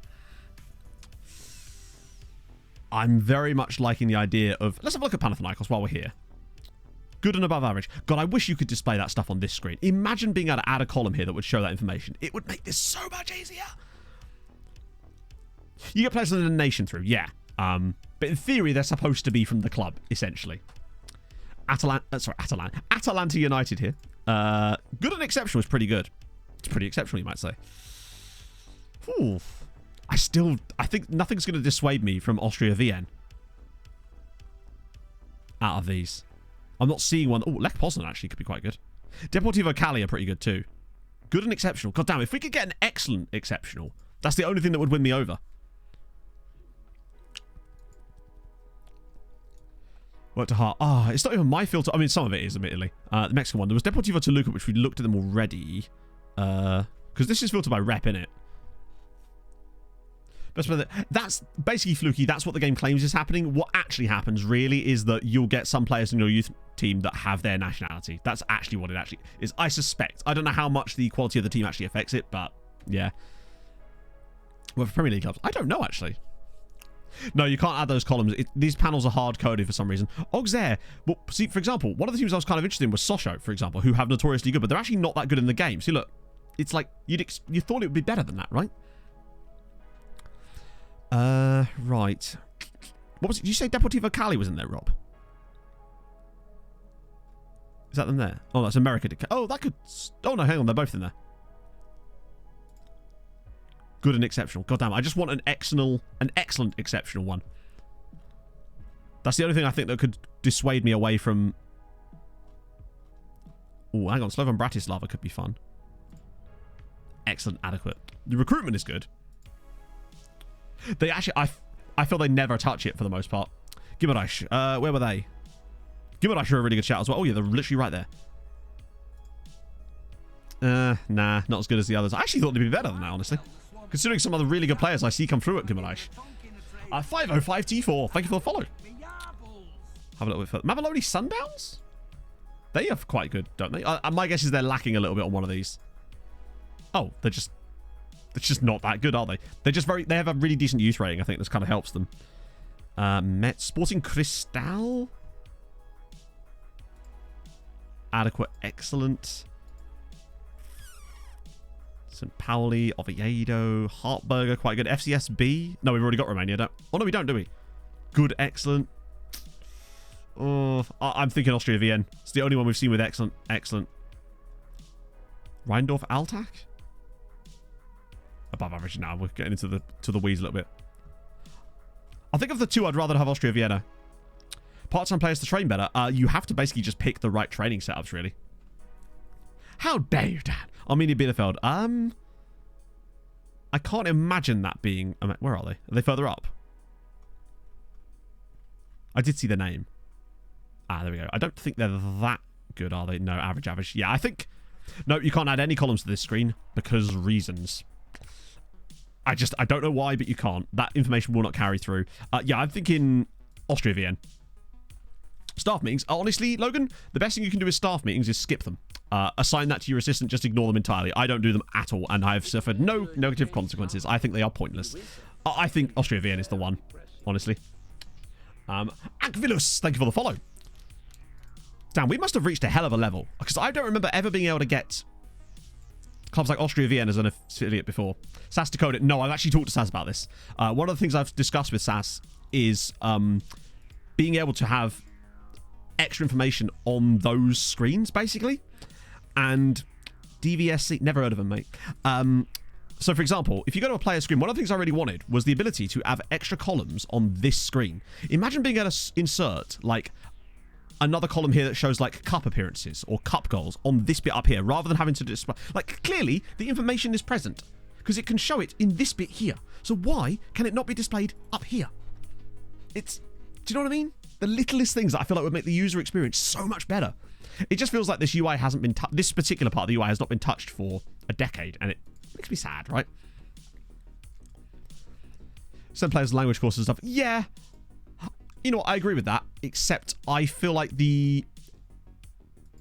I'm very much liking the idea of... Let's have a look at Panathinaikos while we're here. Good and above average. God, I wish you could display that stuff on this screen. Imagine being able to add a column here that would show that information. It would make this so much easier. You get players in the nation through, yeah. But in theory, they're supposed to be from the club, essentially. Atalanta United here. Good and exceptional is pretty good. It's pretty exceptional, you might say. Ooh. I think nothing's going to dissuade me from Austria-Vienna. Out of these. I'm not seeing one. Oh, Lech Poznan actually could be quite good. Deportivo Cali are pretty good too. Good and exceptional. God damn, if we could get an excellent exceptional, that's the only thing that would win me over. Worked hard. It's not even my filter. I mean, some of it is, admittedly. The Mexican one. There was Deportivo Toluca, which we looked at them already. Because this is filtered by rep, innit? That's basically fluky. That's what the game claims is happening. What actually happens really is that you'll get some players in your youth team that have their nationality. That's actually what it actually is. I suspect. I don't know how much the quality of the team actually affects it, but yeah. Well, for Premier League clubs, I don't know actually. No, you can't add those columns. These panels are hard-coded for some reason. Auxerre, well, see, for example, one of the teams I was kind of interested in was Sochaux, for example, who have notoriously good, but they're actually not that good in the game. See, look, it's like you thought it would be better than that, right? Right. What was it? Did you say Deportivo Cali was in there, Rob? Is that them there? Oh, that's America. Oh, that could... Oh, no, hang on. They're both in there. Good and exceptional. God damn, I just want an excellent exceptional one. That's the only thing I think that could dissuade me away from... Oh, hang on. Slovan Bratislava could be fun. Excellent, adequate. The recruitment is good. They actually... I feel they never touch it for the most part. Gibberish. Where were they? Gibberish are a really good shout as well. Oh, yeah, they're literally right there. Nah, not as good as the others. I actually thought they'd be better than that, honestly. Considering some of the really good players I see come through at Gibberish. 505T4. Thank you for the follow. Have a little bit further. Mabaloni Sundowns? They are quite good, don't they? My guess is they're lacking a little bit on one of these. Oh, they're just not that good, are they? They have a really decent youth rating. I think this kind of helps them. Met Sporting Cristal. Adequate, excellent. St. Pauli, Oviedo, Hartberger, quite good. FCSB. No, we've already got Romania. Oh, no, we don't, do we? Good, excellent. Oh, I'm thinking Austria Vienna. It's the only one we've seen with excellent. Rheindorf Altac? Above average now. We're getting into the weeds a little bit. I think of the two, I'd rather have Austria Vienna. Part-time players to train better. You have to basically just pick the right training setups, really. How dare you, Dad? Arminia Bielefeld. I can't imagine that being... Where are they? Are they further up? I did see the name. There we go. I don't think they're that good, are they? No, average. Yeah, I think... No, you can't add any columns to this screen because reasons. I don't know why, but you can't. That information will not carry through. Yeah, I'm thinking Austria Vienna. Staff meetings. Honestly, Logan, the best thing you can do with staff meetings is skip them. Assign that to your assistant. Just ignore them entirely. I don't do them at all, and I've suffered no negative consequences. I think they are pointless. I think Austria Vienna is the one, honestly. Akvilus, thank you for the follow. Damn, we must have reached a hell of a level, because I don't remember ever being able to get clubs like Austria Vienna as an affiliate before. SAS Decoded. No, I've actually talked to SAS about this. One of the things I've discussed with SAS is being able to have extra information on those screens, basically. And DVSC, never heard of them, mate. So, for example, if you go to a player screen, one of the things I really wanted was the ability to have extra columns on this screen. Imagine being able to insert, like, another column here that shows, like, cup appearances or cup goals on this bit up here, rather than having to display... Like, clearly, the information is present, because it can show it in this bit here. So why can it not be displayed up here? It's... Do you know what I mean? The littlest things that I feel like would make the user experience so much better. It just feels like this UI hasn't been this particular part of the UI has not been touched for a decade, and it makes me sad, right? Some players language courses and stuff. Yeah. You know what, I agree with that, except I feel like the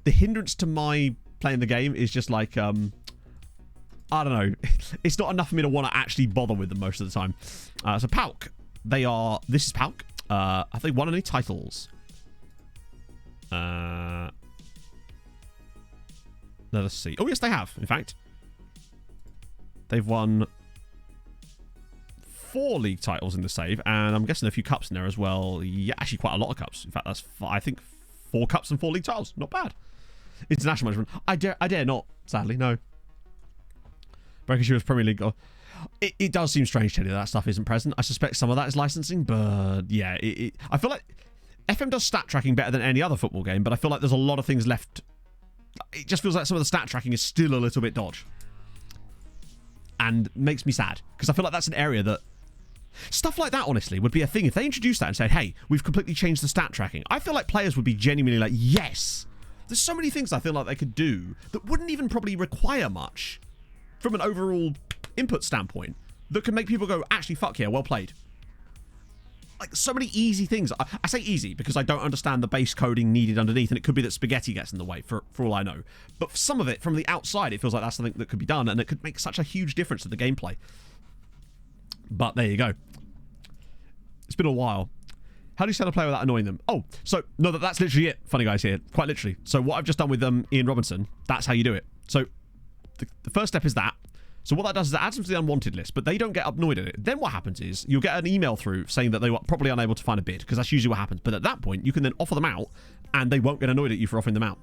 hindrance to my playing the game is just like I don't know. It's not enough for me to want to actually bother with them most of the time. So PAOK, this is PAOK. Have they won any titles? Let us see. Oh, yes, they have, in fact. They've won 4 league titles in the save, and I'm guessing a few cups in there as well. Yeah, actually quite a lot of cups. In fact, that's, I think, 4 cups and 4 league titles. Not bad. International management. I dare not, sadly, no. Breakers Premier League. It does seem strange, Teddy, that stuff isn't present. I suspect some of that is licensing, but yeah, I feel like FM does stat tracking better than any other football game, but I feel like there's a lot of things left. It just feels like some of the stat tracking is still a little bit dodge. And makes me sad, because I feel like that's an area that... Stuff like that, honestly, would be a thing. If they introduced that and said, hey, we've completely changed the stat tracking, I feel like players would be genuinely like, yes! There's so many things I feel like they could do that wouldn't even probably require much from an overall input standpoint. that can make people go, actually, fuck yeah, well played. Like, so many easy things. I say easy because I don't understand the base coding needed underneath, and it could be that spaghetti gets in the way, for all I know. But for some of it, from the outside, it feels like that's something that could be done, and it could make such a huge difference to the gameplay. But there you go. It's been a while. How do you set a player without annoying them? Oh, so, no, that's literally it, funny guys here. Quite literally. So what I've just done with Ian Robinson, that's how you do it. So the first step is that. So what that does is it adds them to the unwanted list, but they don't get annoyed at it. Then what happens is you'll get an email through saying that they were probably unable to find a bid, because that's usually what happens. But at that point, you can then offer them out, and they won't get annoyed at you for offering them out.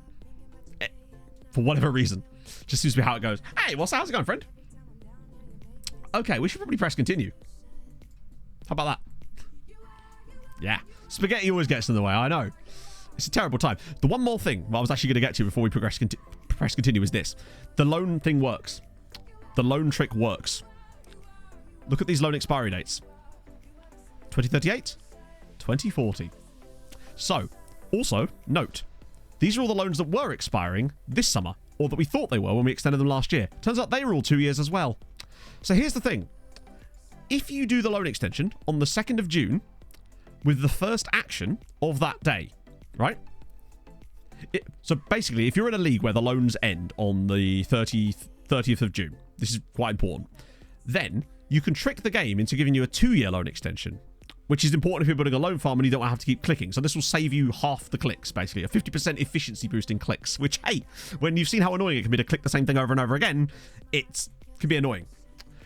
For whatever reason. Just seems to be how it goes. Hey, how's it going, friend? Okay, we should probably press continue. How about that? Yeah. Spaghetti always gets in the way, I know. It's a terrible time. The one more thing I was actually going to get to before we press continue is this. The loan thing works. The loan trick works. Look at these loan expiry dates. 2038, 2040. So, also, note, these are all the loans that were expiring this summer, or that we thought they were when we extended them last year. Turns out they were all 2 years as well. So here's the thing. If you do the loan extension on the 2nd of June, with the first action of that day, right? So basically, if you're in a league where the loans end on the 30th of June, this is quite important, then you can trick the game into giving you a 2-year loan extension, which is important if you're building a loan farm and you don't have to keep clicking. So this will save you half the clicks, basically. A 50% efficiency boost in clicks, which, hey, when you've seen how annoying it can be to click the same thing over and over again, it can be annoying.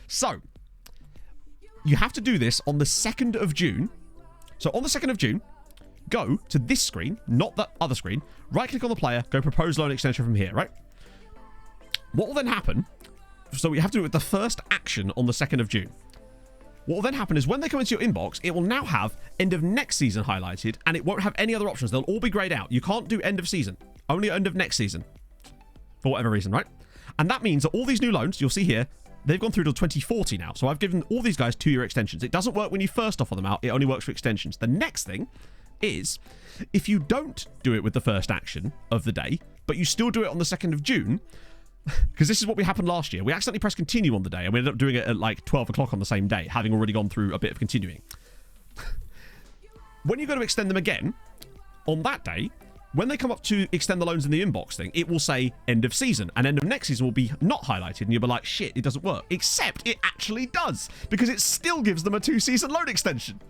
So, you have to do this on the 2nd of June. So on the 2nd of June, go to this screen, not that other screen, right-click on the player, go propose loan extension from here, right? What will then happen, so you have to do it with the first action on the 2nd of June. What will then happen is when they come into your inbox, it will now have end of next season highlighted, and it won't have any other options. They'll all be grayed out. You can't do end of season, only end of next season, for whatever reason, right? And that means that all these new loans, you'll see here, they've gone through till 2040 now. So I've given all these guys 2-year extensions. It doesn't work when you first offer them out. It only works for extensions. The next thing is, if you don't do it with the first action of the day, but you still do it on the 2nd of June, because this is what we happened last year. We accidentally pressed continue on the day, and we ended up doing it at like 12 o'clock on the same day, having already gone through a bit of continuing. When you go to extend them again, on that day, when they come up to extend the loans in the inbox thing, it will say end of season, and end of next season will be not highlighted, and you'll be like, shit, it doesn't work. Except it actually does, because it still gives them a 2-season loan extension.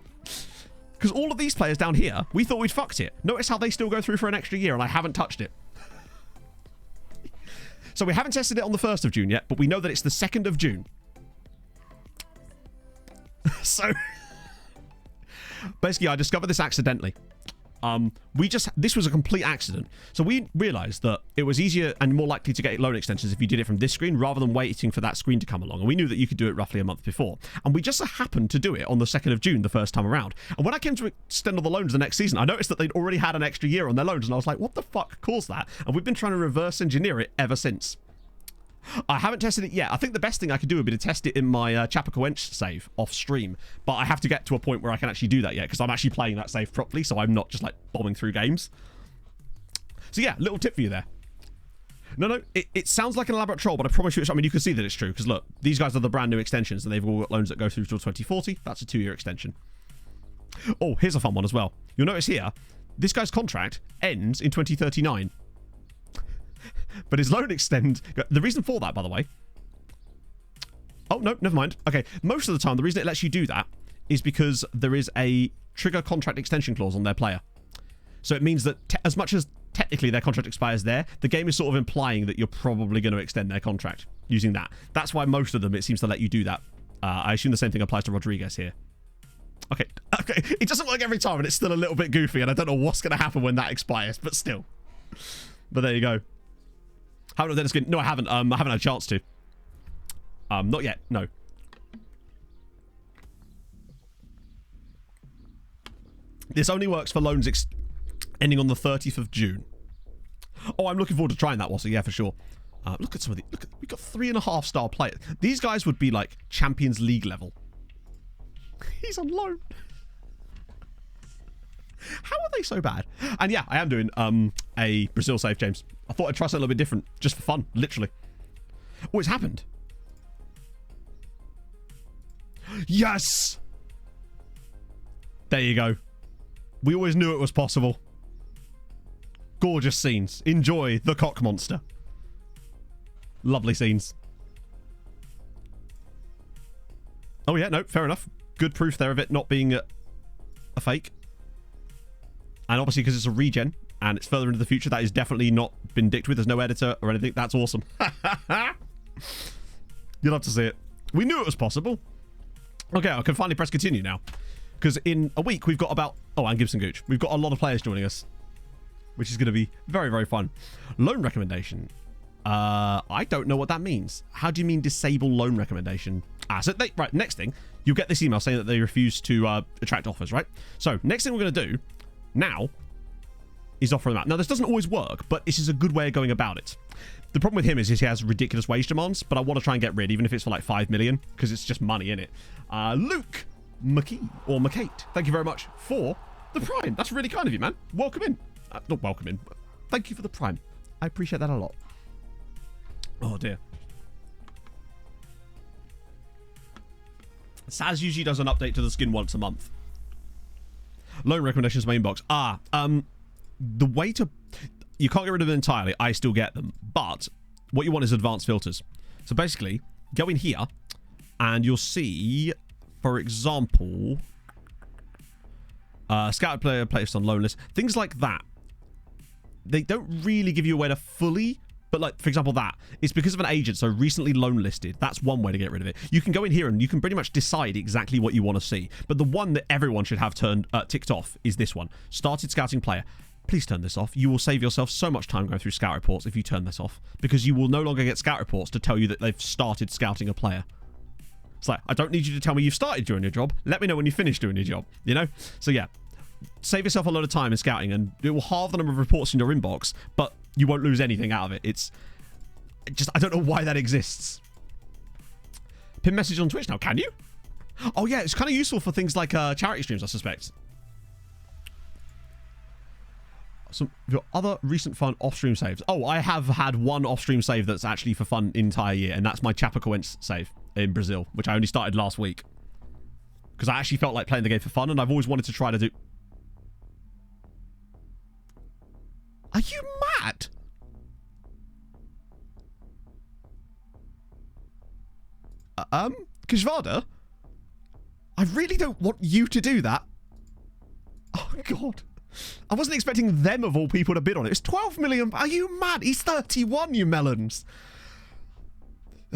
Because all of these players down here, we thought we'd fucked it. Notice how they still go through for an extra year, and I haven't touched it. So we haven't tested it on the 1st of June yet, but we know that it's the 2nd of June. So, basically, I discovered this accidentally. This was a complete accident. So we realized that it was easier and more likely to get loan extensions if you did it from this screen rather than waiting for that screen to come along. And we knew that you could do it roughly a month before. And we just happened to do it on the 2nd of June the first time around. And when I came to extend all the loans the next season, I noticed that they'd already had an extra year on their loans. And I was like, what the fuck caused that? And we've been trying to reverse engineer it ever since. I haven't tested it yet. I think the best thing I could do would be to test it in my Chapecoense save off stream, but I have to get to a point where I can actually do that yet, because I'm actually playing that save properly, so I'm not just like bombing through games. So yeah, little tip for you there. No, it sounds like an elaborate troll, but I promise you it's, I mean, you can see that it's true, because look, these guys are the brand new extensions, and they've all got loans that go through till 2040. That's a 2-year extension. Oh, here's a fun one as well. You'll notice here, this guy's contract ends in 2039. But his loan extend... The reason for that, by the way... Oh, no, never mind. Okay, most of the time, the reason it lets you do that is because there is a trigger contract extension clause on their player. So it means that as much as technically their contract expires there, the game is sort of implying that you're probably going to extend their contract using that. That's why most of them, it seems to let you do that. I assume the same thing applies to Rodriguez here. Okay. It doesn't work every time, and it's still a little bit goofy, and I don't know what's going to happen when that expires, but still. But there you go. Haven't done this. No, I haven't. I haven't had a chance to. Not yet. No. This only works for loans ending on the 30th of June. Oh, I'm looking forward to trying that, Wassy. Yeah, for sure. Look at some of the... Look, we've got 3.5-star players. These guys would be like Champions League level. He's on loan. How are they so bad? And yeah, I am doing a Brazil save, James. I thought I'd try something a little bit different, just for fun, literally. Oh, it's happened. Yes! There you go. We always knew it was possible. Gorgeous scenes. Enjoy the cock monster. Lovely scenes. Oh yeah, no, fair enough. Good proof there of it not being a fake. And obviously because it's a regen and it's further into the future, that is definitely not been dicked with. There's no editor or anything. That's awesome. You'll have to see it. We knew it was possible. Okay, I can finally press continue now. Because in a week, we've got about... Oh, and Gibson Gooch. We've got a lot of players joining us. Which is going to be very, very fun. Loan recommendation. I don't know what that means. How do you mean disable loan recommendation? Right, next thing. You'll get this email saying that they refuse to attract offers, right? So, next thing we're going to do now is offer them out. Now, this doesn't always work, but this is a good way of going about it. The problem with him is he has ridiculous wage demands, but I want to try and get rid, even if it's for like 5 million, because it's just money in it. Luke McKee, or McKate, thank you very much for the Prime. That's really kind of you, man. Welcome in. Not welcome in. Thank you for the Prime. I appreciate that a lot. Oh, dear. Saz usually does an update to the skin once a month. Loan recommendations main box. The way to... You can't get rid of them entirely. I still get them. But what you want is advanced filters. So basically, go in here and you'll see, for example, scouted player placed on loan list. Things like that. They don't really give you a way to fully... But like, for example, that. It's because of an agent, so recently loan listed. That's one way to get rid of it. You can go in here and you can pretty much decide exactly what you want to see. But the one that everyone should have ticked off is this one. Started scouting player. Please turn this off. You will save yourself so much time going through scout reports if you turn this off. Because you will no longer get scout reports to tell you that they've started scouting a player. It's like, I don't need you to tell me you've started doing your job. Let me know when you finish doing your job. You know? So yeah. Save yourself a lot of time in scouting and it will halve the number of reports in your inbox, but you won't lose anything out of it. It's just, I don't know why that exists. Pin message on Twitch now, can you? Oh yeah, it's kind of useful for things like charity streams, I suspect. Some of your other recent fun off-stream saves. Oh, I have had one off-stream save that's actually for fun the entire year, and that's my Chapecoense save in Brazil, which I only started last week. Because I actually felt like playing the game for fun, and I've always wanted to try to do... Are you mad? Kishvada? I really don't want you to do that. Oh, God. I wasn't expecting them, of all people, to bid on it. It's 12 million. Are you mad? He's 31, you melons.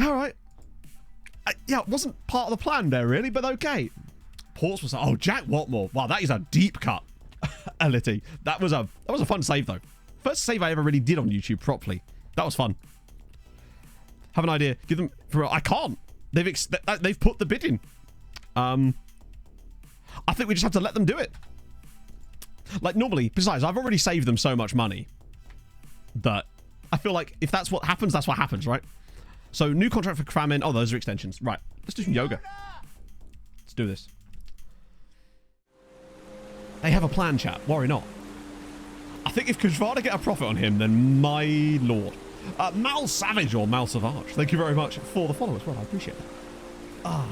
All right. Yeah, it wasn't part of the plan there, really, but okay. Ports was... Oh, Jack Watmore. Wow, that is a deep cut. Elity. That was a fun save, though. First save I ever really did on YouTube properly. That was fun. Have an idea. Give them... I can't. They've put the bid in. I think we just have to let them do it. Like, normally, besides, I've already saved them so much money that I feel like if that's what happens, that's what happens, right? So, new contract for Kramen. Oh, those are extensions. Right. Let's do some yoga. Let's do this. They have a plan, chat. Worry not. I think if Kujvada get a profit on him, then my lord. Mal Savage or Mal Savage. Thank you very much for the follow as well. I appreciate that.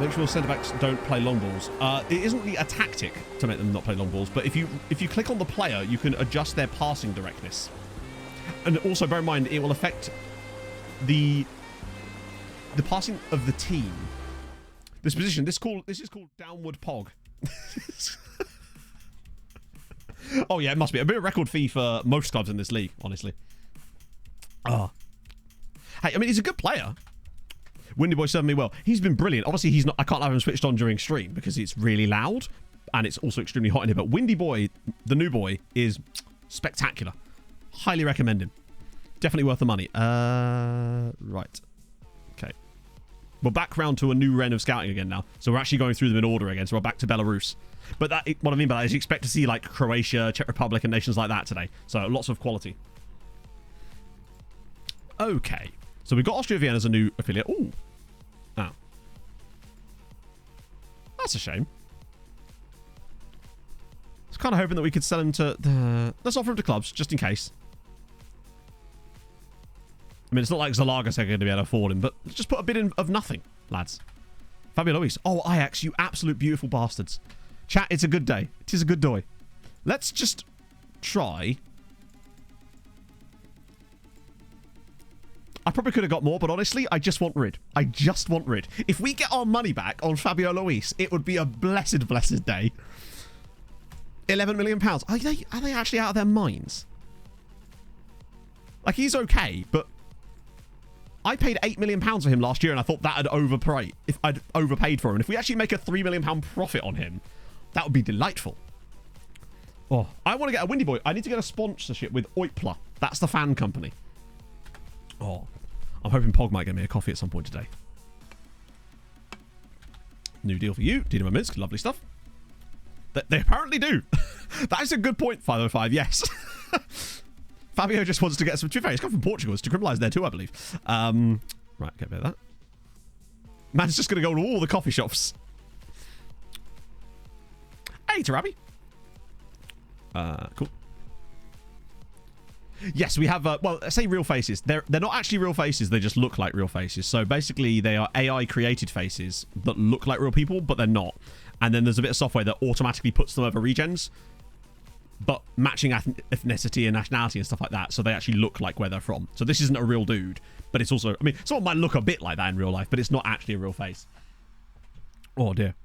Make sure centre-backs don't play long balls. It isn't really a tactic to make them not play long balls, but if you click on the player, you can adjust their passing directness. And also bear in mind, it will affect the passing of the team. This position, this is called downward pog. Oh yeah, it must be a bit of a record fee for most clubs in this league, honestly. Hey, I mean, he's a good player. Windy Boy served me well. He's been brilliant. Obviously, he's not. I can't have him switched on during stream because it's really loud and it's also extremely hot in here. But Windy Boy, the new boy, is spectacular. Highly recommend him. Definitely worth the money. Right. Okay. We're back round to a new ren of scouting again now. So we're actually going through them in order again. So we're back to Belarus. But what I mean by that is you expect to see like Croatia, Czech Republic, and nations like that today. So lots of quality. Okay. So we've got Austria Vienna as a new affiliate. Ooh. Oh. That's a shame. I was kind of hoping that we could sell him to the... Let's offer him to clubs, just in case. I mean, it's not like Zalaga's are going to be able to afford him, but let's just put a bid in of nothing, lads. Fabio Luis. Oh, Ajax, you absolute beautiful bastards. Chat, it's a good day. It is a good day. Let's just try. I probably could have got more, but honestly, I just want rid. I just want rid. If we get our money back on Fabio Luis, it would be a blessed, blessed day. £11 million. Are they actually out of their minds? Like, he's okay, but I paid £8 million for him last year, and I thought that I'd overpaid for him. And if we actually make a £3 million profit on him, that would be delightful. Oh, I want to get a Windy Boy. I need to get a sponsorship with Oipla. That's the fan company. Oh, I'm hoping Pog might get me a coffee at some point today. New deal for you. Dynamo Minsk. Lovely stuff. They apparently do. That is a good point, 505. Yes. Fabio just wants to get some... To be fair, he's come from Portugal. It's decriminalised there too, I believe. Right, get a bit of that. Man's just going to go to all the coffee shops. Hey, Tarabi. Cool. Yes, we have... well, I say real faces. They're not actually real faces. They just look like real faces. So basically, they are AI-created faces that look like real people, but they're not. And then there's a bit of software that automatically puts them over regens, but matching ethnicity and nationality and stuff like that, so they actually look like where they're from. So this isn't a real dude, but it's also... I mean, someone might look a bit like that in real life, but it's not actually a real face. Oh, dear.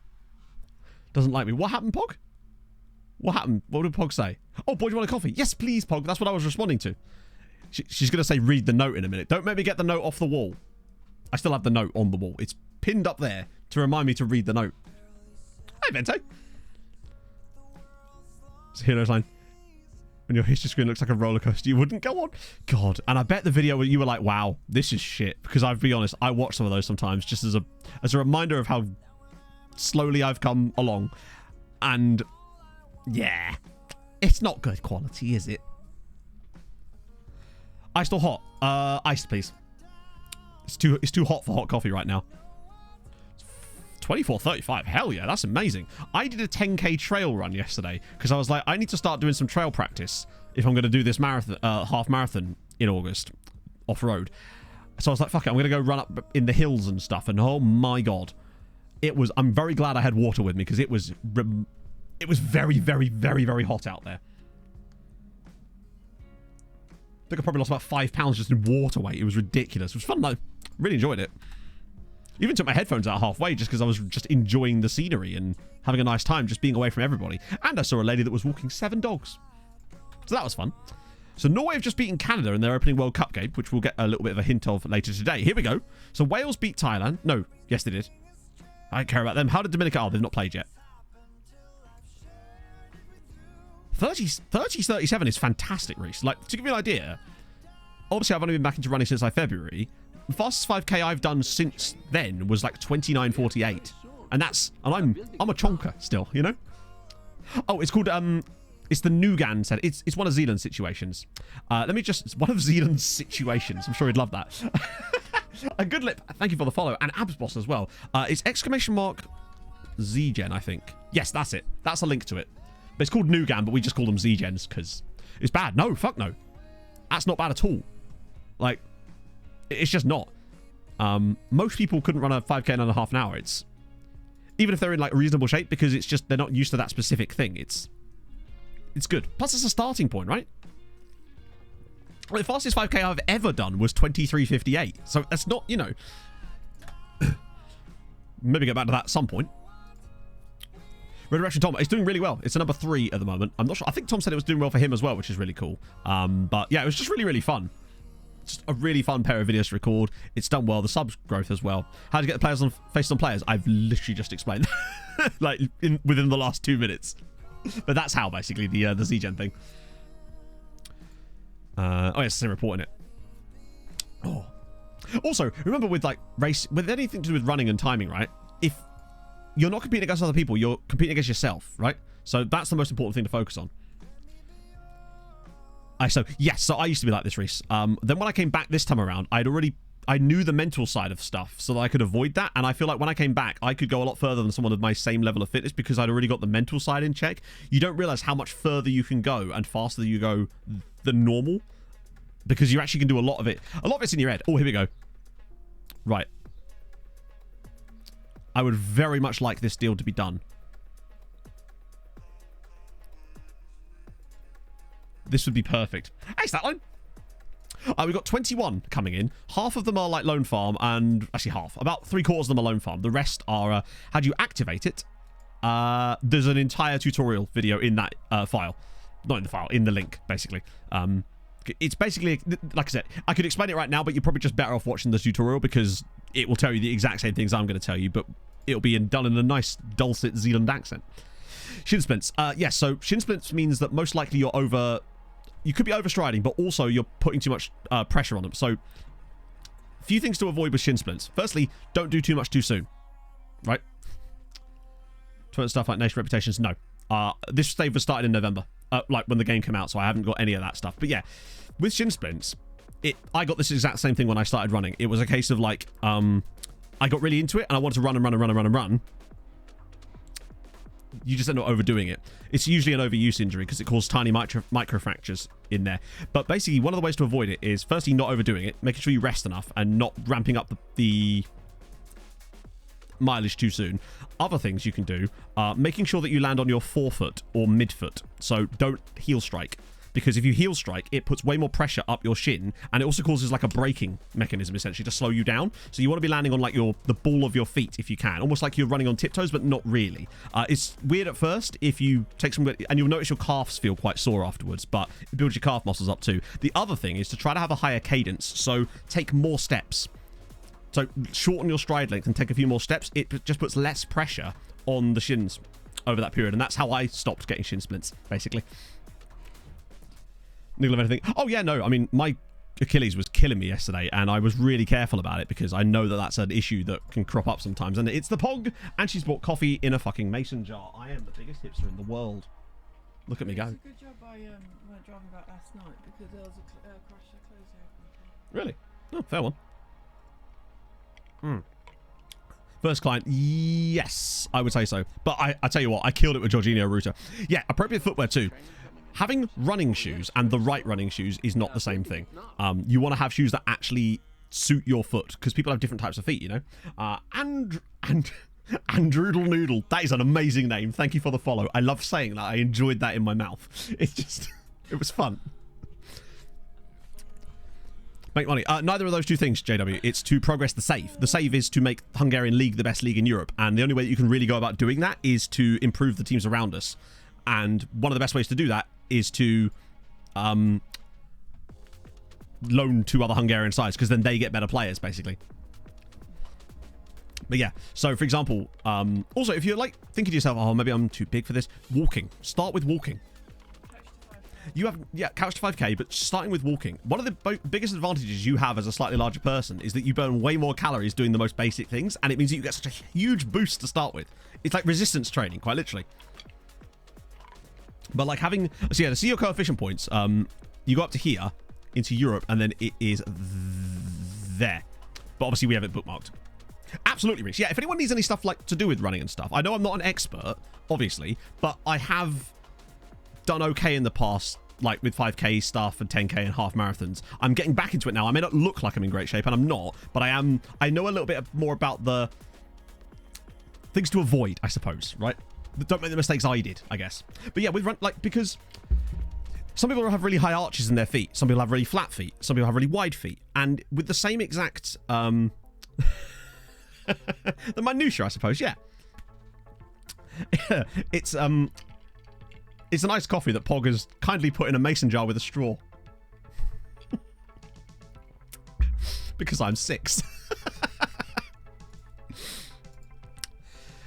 Doesn't like me. What happened, Pog? What happened? What did Pog say? Oh, boy, do you want a coffee? Yes, please, Pog. That's what I was responding to. She's going to say read the note in a minute. Don't make me get the note off the wall. I still have the note on the wall. It's pinned up there to remind me to read the note. Hey, Vente. It's a hero's line. When your history screen looks like a roller coaster, you wouldn't go on. God. And I bet the video where you were like, wow, this is shit. Because I'll be honest, I watch some of those sometimes just as a reminder of how slowly I've come along. And yeah, it's not good quality, is it? Iced or hot? Iced, please. It's too hot for hot coffee right now. 24:35. Hell yeah, that's amazing. I did a 10k trail run yesterday because I was like, I need to start doing some trail practice if I'm going to do this marathon, half marathon in August, off-road. So I was like, fuck it, I'm going to go run up in the hills and stuff. And oh my god, I'm very glad I had water with me because it was very, very, very, very hot out there. I think I probably lost about 5 pounds just in water weight. It was ridiculous. It was fun though. Really enjoyed it. Even took my headphones out halfway just because I was just enjoying the scenery and having a nice time just being away from everybody. And I saw a lady that was walking 7 dogs. So that was fun. So Norway have just beaten Canada in their opening World Cup game, which we'll get a little bit of a hint of later today. Here we go. So Wales beat Thailand. No, yes they did. I don't care about them. How did Dominica... Oh, they've not played yet. 30-37 is fantastic, Reese. Like, to give you an idea, obviously I've only been back into running since like February. The fastest 5k I've done since then was like 29:48, and I'm a chonker still, you know. Oh, it's called it's the Nugan set. It's one of Zealand's situations. It's one of Zealand's situations. I'm sure he'd love that. A good lip. Thank you for the follow, and Abs Boss as well. It's !ZGen, I think. Yes, that's it. That's a link to it. But it's called Nugan, but we just call them Z-Gens because it's bad. No, fuck no. That's not bad at all. Like, it's just not. Most people couldn't run a 5k in under half an hour. It's even if they're in like reasonable shape because it's just they're not used to that specific thing. It's good. Plus, it's a starting point, right? Well, the fastest 5k I've ever done was 23:58. So that's not, you know. Maybe get back to that at some point. Red Direction Tom, it's doing really well. It's a number 3 at the moment. I'm not sure. I think Tom said it was doing well for him as well, which is really cool. But yeah, it was just really, really fun. Just a really fun pair of videos to record. It's done well. The subs growth as well. How to get the players on faces on players? I've literally just explained like within the last 2 minutes. But that's how basically the Z-Gen thing. Oh yes, they're reporting it. Oh. Also, remember with like with anything to do with running and timing, right? If you're not competing against other people, you're competing against yourself, right? So that's the most important thing to focus on. So I used to be like this, Reese. Then when I came back this time around, I knew the mental side of stuff so that I could avoid that. And I feel like when I came back, I could go a lot further than someone of my same level of fitness because I'd already got the mental side in check. You don't realize how much further you can go and faster you go than normal because you actually can do a lot of it. A lot of it's in your head. Oh, here we go. Right. I would very much like this deal to be done. This would be perfect. Hey, Statline. We've got 21 coming in. Half of them are like Lone Farm, and actually half. About 3/4 of them are Lone Farm. The rest are how do you activate it? There's an entire tutorial video in that file. Not in the file, in the link, basically. It's basically, like I said, I could explain it right now, but you're probably just better off watching the tutorial because it will tell you the exact same things I'm going to tell you, but it'll be done in a nice dulcet Zealand accent. Shin splints. Yes, so shin splints means that most likely you could be overstriding, but also you're putting too much pressure on them. So, few things to avoid with shin splints. Firstly, don't do too much too soon. Right? Stuff like nation reputations, no. This save was started in November, like when the game came out, so I haven't got any of that stuff. But yeah, with shin splints, I got this exact same thing when I started running. It was a case of like, I got really into it and I wanted to run. You just end up overdoing it. It's usually an overuse injury because it causes tiny micro fractures in there. But basically, one of the ways to avoid it is firstly not overdoing it, making sure you rest enough and not ramping up the mileage too soon. Other things you can do are making sure that you land on your forefoot or midfoot. So don't heel strike, because if you heel strike, it puts way more pressure up your shin, and it also causes like a braking mechanism essentially to slow you down. So you want to be landing on like the ball of your feet if you can, almost like you're running on tiptoes, but not really. It's weird at first if you take some, and you'll notice your calves feel quite sore afterwards, but it builds your calf muscles up too. The other thing is to try to have a higher cadence, so take more steps. So shorten your stride length and take a few more steps. It just puts less pressure on the shins over that period. And that's how I stopped getting shin splints, basically. Niggle of anything. Oh, yeah, no. I mean, my Achilles was killing me yesterday, and I was really careful about it because I know that that's an issue that can crop up sometimes. And it's the Pog, and she's bought coffee in a fucking mason jar. I am the biggest hipster in the world. Look at me go. It's a good job I went driving back last night because there was a crash at close here. Really? Oh, fair one. First client, yes, I would say so. But I tell you what, I killed it with Jorginho Ruta. Yeah, appropriate footwear too. Having running shoes and the right running shoes is not the same thing. You want to have shoes that actually suit your foot because people have different types of feet, you know. And Androodle Noodle, that is an amazing name. Thank you for the follow. I love saying that. I enjoyed that in my mouth. It's just, it was fun. Make money. Neither of those two things, JW. It's to progress the save. The save is to make Hungarian League the best league in Europe. And the only way that you can really go about doing that is to improve the teams around us. And one of the best ways to do that is to loan 2 other Hungarian sides, because then they get better players, basically. But yeah, so for example, also if you're like thinking to yourself, oh, maybe I'm too big for this, walking. Start with walking. You have, yeah, couch to 5k, but starting with walking. One of the biggest advantages you have as a slightly larger person is that you burn way more calories doing the most basic things, and it means that you get such a huge boost to start with. It's like resistance training, quite literally. But like having, so yeah, to see your coefficient points, you go up to here, into Europe, and then it is there. But obviously we have it bookmarked. Absolutely, Rich. Yeah, if anyone needs any stuff like to do with running and stuff, I know I'm not an expert, obviously, but I have done okay in the past, like with 5k stuff and 10k and half marathons. I'm getting back into it now. I may not look like I'm in great shape, and I'm not, but I am. I know a little bit more about the things to avoid, I suppose, right? Don't make the mistakes I did, I guess. But yeah, with run, like, because some people have really high arches in their feet, some people have really flat feet, some people have really wide feet, and with the same exact the minutia, I suppose. Yeah. It's a nice coffee that Pog has kindly put in a mason jar with a straw. Because I'm 6.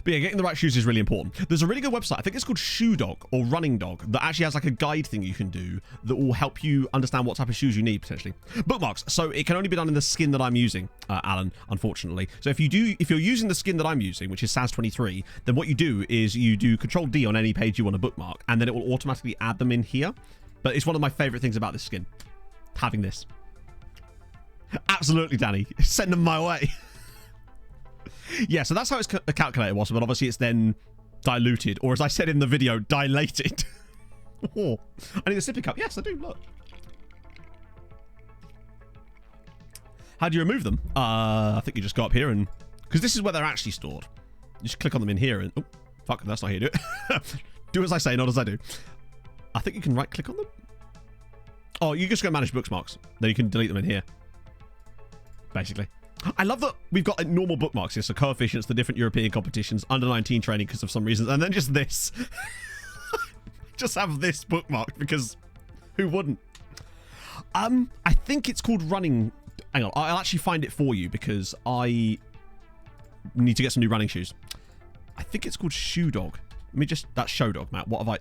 But yeah, getting the right shoes is really important. There's a really good website, I think it's called Shoe Dog or Running Dog, that actually has like a guide thing you can do that will help you understand what type of shoes you need potentially. Bookmarks. So it can only be done in the skin that I'm using, Alan, unfortunately. So if you're using the skin that I'm using, which is SAS23, then what you do is you do Control-D on any page you want to bookmark, and then it will automatically add them in here. But it's one of my favorite things about this skin, having this. Absolutely, Danny. Send them my way. Yeah, so that's how it's calculated was, but obviously it's then diluted, or as I said in the video, dilated. Oh, I need a sippy cup. Yes, I do, look. How do you remove them? I think you just go up here and... Because this is where they're actually stored. You just click on them in here and... Oh, fuck, that's not how you do it. Do as I say, not as I do. I think you can right-click on them. Oh, you just go manage bookmarks. Then you can delete them in here. Basically. I love that we've got normal bookmarks here. So coefficients, the different European competitions, under 19 training because of some reasons. And then just this. Just have this bookmark because who wouldn't? I think it's called running... Hang on, I'll actually find it for you because I need to get some new running shoes. I think it's called Shoe Dog. Let me just... That's Show Dog, Matt. What have I...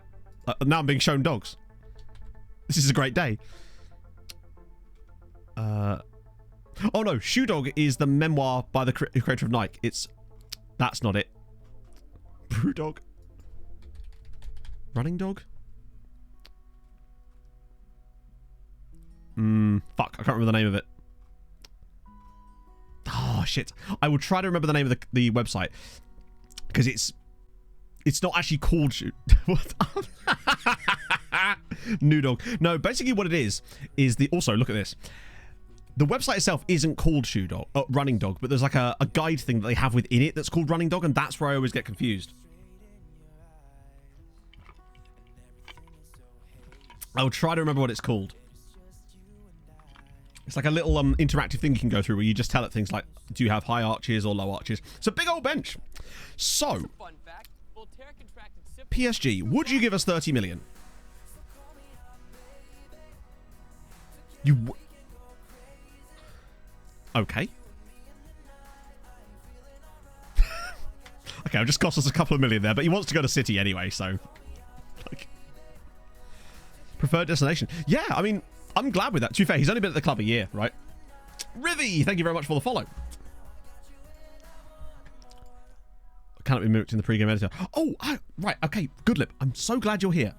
now I'm being shown dogs. This is a great day. Oh no, Shoe Dog is the memoir by the creator of Nike. It's... That's not it. Brew Dog? Running Dog? Fuck, I can't remember the name of it. Oh, shit. I will try to remember the name of the website. Because it's not actually called Shoe... What? New Dog. No, basically what it is the... Also, look at this. The website itself isn't called Shoe Dog, Running Dog, but there's like a guide thing that they have within it that's called Running Dog, and that's where I always get confused. I'll try to remember what it's called. It's like a little interactive thing you can go through where you just tell it things like, do you have high arches or low arches? It's a big old bench. So, PSG, would you give us 30 million? Okay. Okay, I've just cost us a couple of million there, but he wants to go to City anyway, so... Like, preferred destination. Yeah, I mean, I'm glad with that. To be fair, he's only been at the club a year, right? Rivy, thank you very much for the follow. Cannot be moved in the pre-game editor. Oh, right, okay, Goodlip, I'm so glad you're here.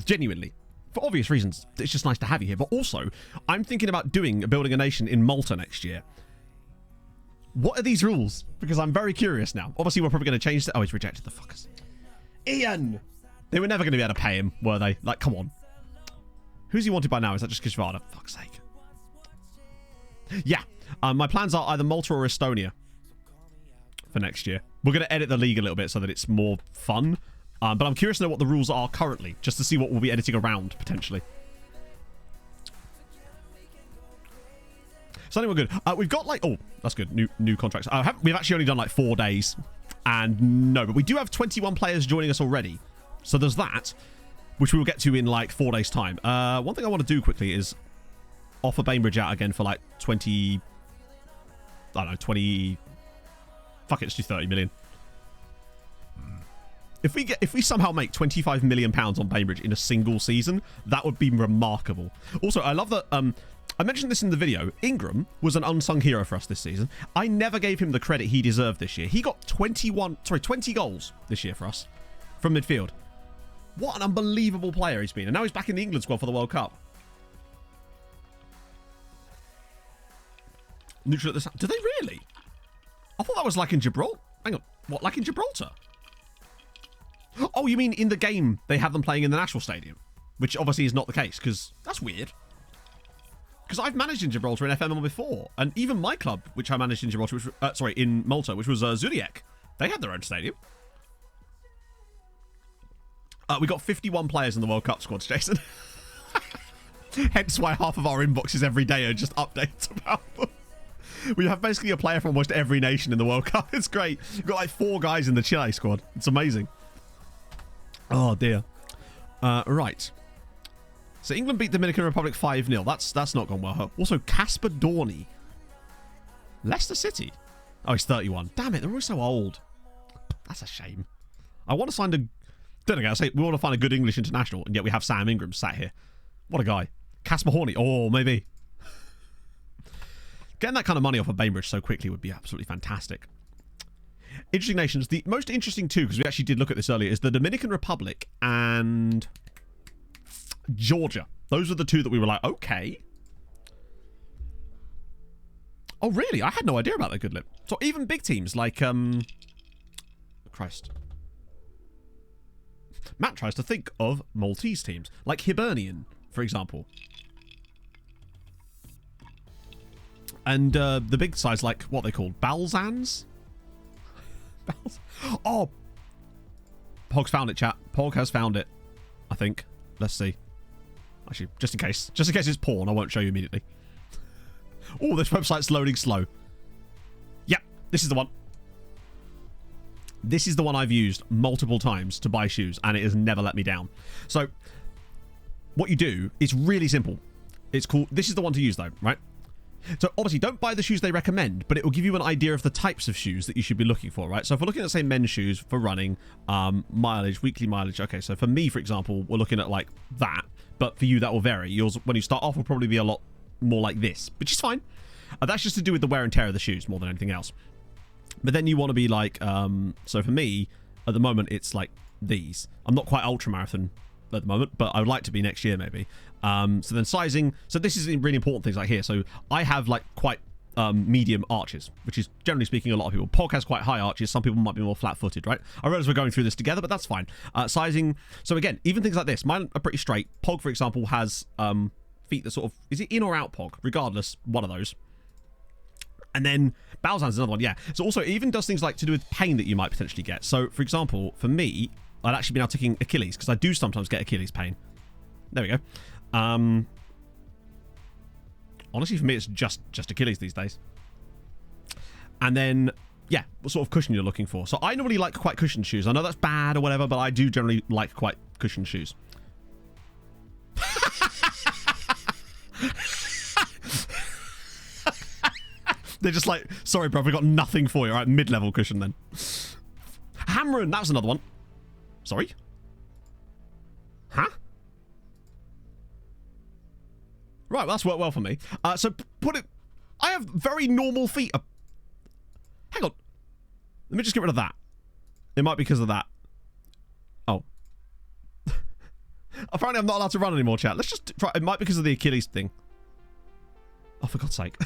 Genuinely. For obvious reasons, it's just nice to have you here. But also, I'm thinking about building a nation in Malta next year. What are these rules? Because I'm very curious now. Obviously, we're probably going to change it. Oh, he's rejected the fuckers. Ian! They were never going to be able to pay him, were they? Like, come on. Who's he wanted by now? Is that just Kishvada? Fuck's sake. Yeah. My plans are either Malta or Estonia for next year. We're going to edit the league a little bit so that it's more fun. But I'm curious to know what the rules are currently, just to see what we'll be editing around, potentially. So anyway, good. We've got, like... Oh, that's good. New contracts. We've actually only done, like, 4 days. And no, but we do have 21 players joining us already. So there's that, which we will get to in, like, 4 days' time. One thing I want to do quickly is offer Bainbridge out again for, like, 20... I don't know, 20... Fuck it, let's do 30 million. If we somehow make £25 million on Bainbridge in a single season, that would be remarkable. Also, I love that... I mentioned this in the video. Ingram was an unsung hero for us this season. I never gave him the credit he deserved this year. He got 20 goals this year for us from midfield. What an unbelievable player he's been. And now he's back in the England squad for the World Cup. Neutral at the... Do they really? I thought that was like in Gibraltar. Hang on. What, like in Gibraltar? Oh, you mean in the game they have them playing in the National Stadium? Which obviously is not the case, because that's weird. Because I've managed in Gibraltar in FML before. And even my club, which I managed in Gibraltar, which, in Malta, which was Zurich, they had their own stadium. We got 51 players in the World Cup squads, Jason. Hence why half of our inboxes every day are just updates about them. We have basically a player from almost every nation in the World Cup. It's great. We've got like 4 guys in the Chile squad. It's amazing. Oh, dear. Right. So England beat the Dominican Republic 5-0. That's not gone well. Also, Casper Dorney. Leicester City. Oh, he's 31. Damn it, they're all so old. That's a shame. I want to sign a... Don't know, I say we want to find a good English international, and yet we have Sam Ingram sat here. What a guy. Casper Horney. Oh, maybe. Getting that kind of money off of Bainbridge so quickly would be absolutely fantastic. Interesting nations. The most interesting two, because we actually did look at this earlier, is the Dominican Republic and Georgia. Those are the two that we were like, okay. Oh, really? I had no idea about that, Goodlip. So even big teams like, Christ. Matt tries to think of Maltese teams, like Hibernian, for example. And the big size, like what they call Balzans. Oh, Pog's found it, chat. Pog has found it, I think. Let's see. Actually, just in case it's porn, I won't show you immediately. Oh, this website's loading slow. Yep, this is the one. This is the one I've used multiple times to buy shoes, and it has never let me down. So, what you do is really simple. It's called, this is the one to use though, right? So obviously don't buy the shoes they recommend, but it will give you an idea of the types of shoes that you should be looking for, right? So if we're looking at, say, men's shoes for running, mileage, weekly mileage. Okay, so for me, for example, we're looking at like that, but for you that will vary. Yours, when you start off, will probably be a lot more like this, which is fine. That's just to do with the wear and tear of the shoes more than anything else. But then you want to be like, so for me, at the moment, it's like these. I'm not quite ultra marathon at the moment, but I would like to be next year maybe. So then sizing, so this is really important things like here. So I have like quite medium arches, which is generally speaking a lot of people. Pog has quite high arches. Some people might be more flat-footed, right? I realize we're going through this together, but that's fine. Sizing, so again, even things like this, mine are pretty straight. Pog, for example, has feet that sort of, is it in or out Pog? Regardless, one of those. And then Balzan's another one, yeah. So also, it even does things like to do with pain that you might potentially get. So, for example, for me, I'd actually be now taking Achilles, because I do sometimes get Achilles pain. There we go. Honestly, for me, it's just Achilles these days. And then, yeah, what sort of cushion you're looking for. So I normally like quite cushioned shoes. I know that's bad or whatever, but I do generally like quite cushioned shoes. They're just like, sorry, bro, we got nothing for you. All right, mid-level cushion then. Hammerin', that was another one. Sorry? Huh? Right, well, that's worked well for me. So put it... I have very normal feet. Hang on. Let me just get rid of that. It might be because of that. Oh. Apparently I'm not allowed to run anymore, chat. Let's just try... It might be because of the Achilles thing. Oh, for God's sake.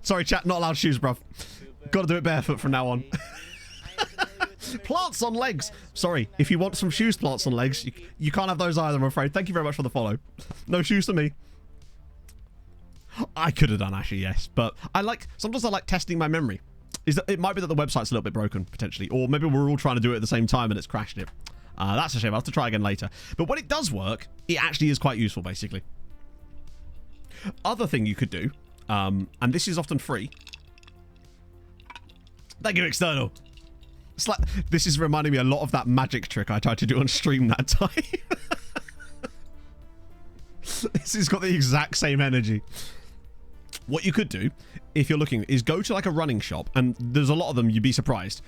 Sorry, chat. Not allowed shoes, bruv. Gotta do it barefoot from now on. Plants on legs. Sorry, if you want some shoes, plants on legs, you can't have those either, I'm afraid. Thank you very much for the follow. No shoes to me. I could have done, actually, yes. But sometimes I like testing my memory. It might be that the website's a little bit broken, potentially. Or maybe we're all trying to do it at the same time and it's crashed it. That's a shame. I'll have to try again later. But when it does work, it actually is quite useful, basically. Other thing you could do, and this is often free. Thank you, External. It's like, this is reminding me a lot of that magic trick I tried to do on stream that time. This has got the exact same energy. What you could do, if you're looking, is go to like a running shop, and there's a lot of them, you'd be surprised.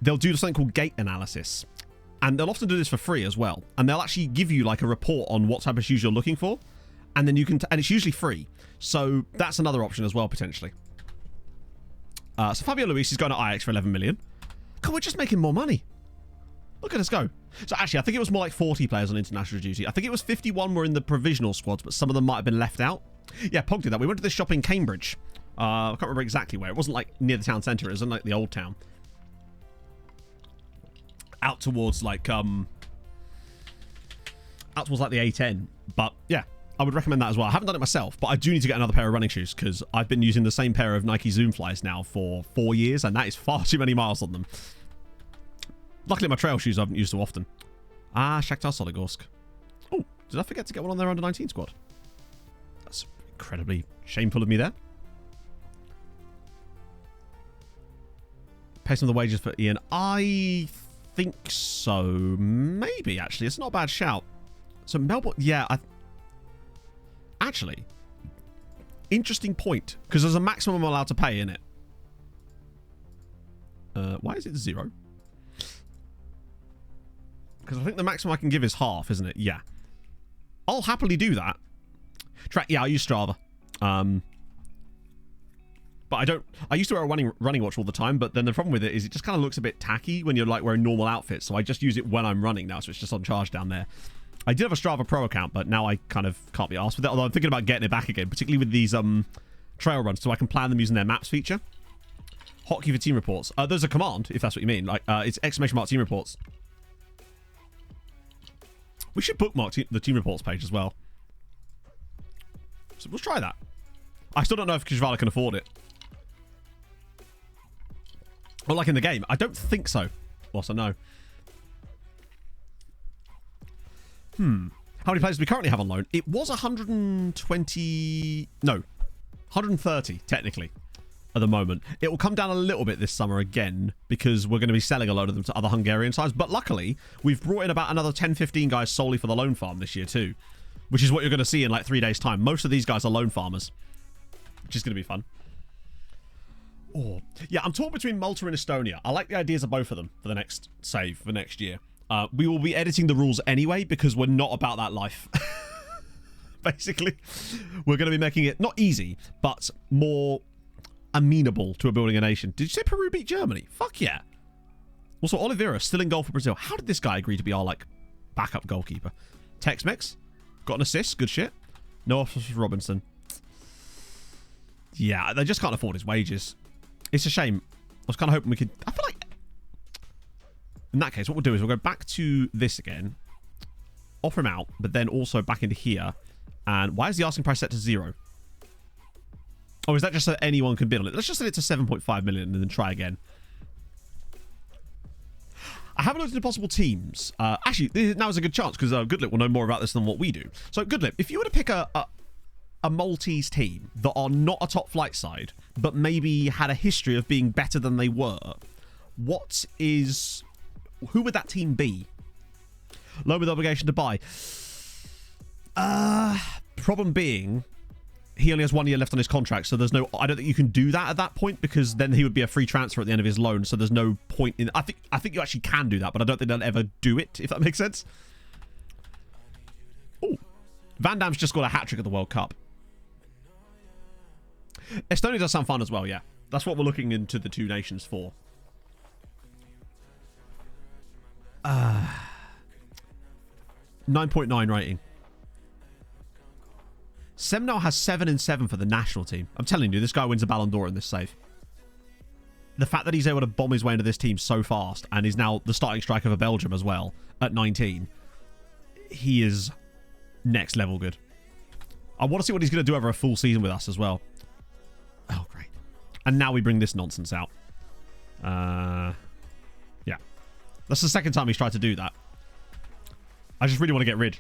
They'll do something called gait analysis. And they'll often do this for free as well. And they'll actually give you like a report on what type of shoes you're looking for. And then you can, and it's usually free. So that's another option as well, potentially. So Fabio Luis is going to IX for 11 million. God, we're just making more money. Look at us go. So actually, I think it was more like 40 players on international duty. I think it was 51 were in the provisional squads, but some of them might have been left out. Yeah, Pog did that. We went to this shop in Cambridge. I can't remember exactly where. It wasn't like near the town centre. It was in like the old town. Out towards like the A10. But yeah, I would recommend that as well. I haven't done it myself, but I do need to get another pair of running shoes because I've been using the same pair of Nike Zoom Flies now for 4 years, and that is far too many miles on them. Luckily, my trail shoes I haven't used so often. Shakhtar Soligorsk. Oh, did I forget to get one on their under-19 squad? That's incredibly shameful of me there. Pay some of the wages for Ian. I think so. Maybe, actually. It's not a bad shout. So, Melbourne... Yeah, actually, interesting point, because there's a maximum I'm allowed to pay in it. Why is it 0? Because I think the maximum I can give is half, isn't it? Yeah. I'll happily do that. Yeah, I use Strava. But I used to wear a running watch all the time, but then the problem with it is it just kind of looks a bit tacky when you're like wearing normal outfits, so I just use it when I'm running now, so it's just on charge down there. I did have a Strava Pro account, but now I kind of can't be arsed with it, although I'm thinking about getting it back again, particularly with these trail runs, so I can plan them using their maps feature. Hotkey for team reports. There's a command, if that's what you mean. Like it's !team reports. We should bookmark the team reports page as well. So we'll try that. I still don't know if Kishvala can afford it. Or like in the game. I don't think so. Also, no. How many players do we currently have on loan? It was 120... No. 130, technically, at the moment. It will come down a little bit this summer again, because we're going to be selling a load of them to other Hungarian sides. But luckily, we've brought in about another 10, 15 guys solely for the loan farm this year too. Which is what you're going to see in like 3 days' time. Most of these guys are loan farmers. Which is going to be fun. Oh, yeah, I'm torn between Malta and Estonia. I like the ideas of both of them for the next save, for next year. We will be editing the rules anyway because we're not about that life. Basically, we're going to be making it not easy, but more amenable to a building a nation. Did you say Peru beat Germany? Fuck yeah. Also, Oliveira still in goal for Brazil. How did this guy agree to be our like backup goalkeeper? Tex-Mex got an assist. Good shit. No offers for Robinson. Yeah, they just can't afford his wages. It's a shame. I was kind of hoping we could... I feel like... In that case, what we'll do is we'll go back to this again. Offer him out, but then also back into here. And why is the asking price set to 0? Oh, is that just so anyone can bid on it? Let's just set it to 7.5 million and then try again. I haven't looked into possible teams. Actually, now is a good chance because Goodlip will know more about this than what we do. So, Goodlip, if you were to pick a Maltese team that are not a top flight side, but maybe had a history of being better than they were, who would that team be? Loan with obligation to buy. Problem being, he only has 1 year left on his contract, so there's no... I don't think you can do that at that point, because then he would be a free transfer at the end of his loan, so there's no point in... I think you actually can do that, but I don't think they'll ever do it, if that makes sense. Ooh. Van Damme's just got a hat-trick at the World Cup. Estonia does sound fun as well, yeah. That's what we're looking into the two nations for. 9.9 rating. Semnal has 7 and 7 for the national team. I'm telling you, this guy wins a Ballon d'Or in this save. The fact that he's able to bomb his way into this team so fast and is now the starting striker for Belgium as well at 19. He is next level good. I want to see what he's going to do over a full season with us as well. Oh, great. And now we bring this nonsense out. Yeah. That's the second time he's tried to do that. I just really want to get rid.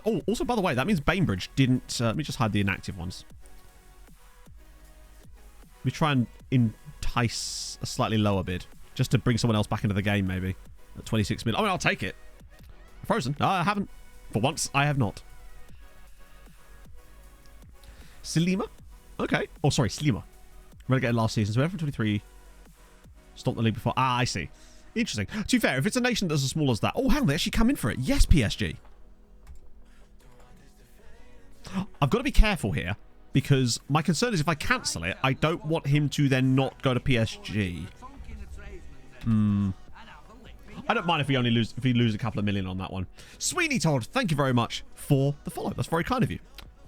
Oh, also, by the way, that means Bainbridge didn't... let me just hide the inactive ones. We try and entice a slightly lower bid. Just to bring someone else back into the game, maybe. At 26 million. I mean, I'll take it. Frozen. No, I haven't. For once, I have not. Slima? Okay. Oh, sorry, Slima. Relegated last season. So, from 23. Stopped the league before. Ah, I see. Interesting. To be fair, if it's a nation that's as small as that... Oh, hang on, they actually come in for it. Yes, PSG. I've got to be careful here, because my concern is if I cancel it, I don't want him to then not go to PSG. I don't mind if we only lose a couple of million on that one. Sweeney Todd, thank you very much for the follow. That's very kind of you.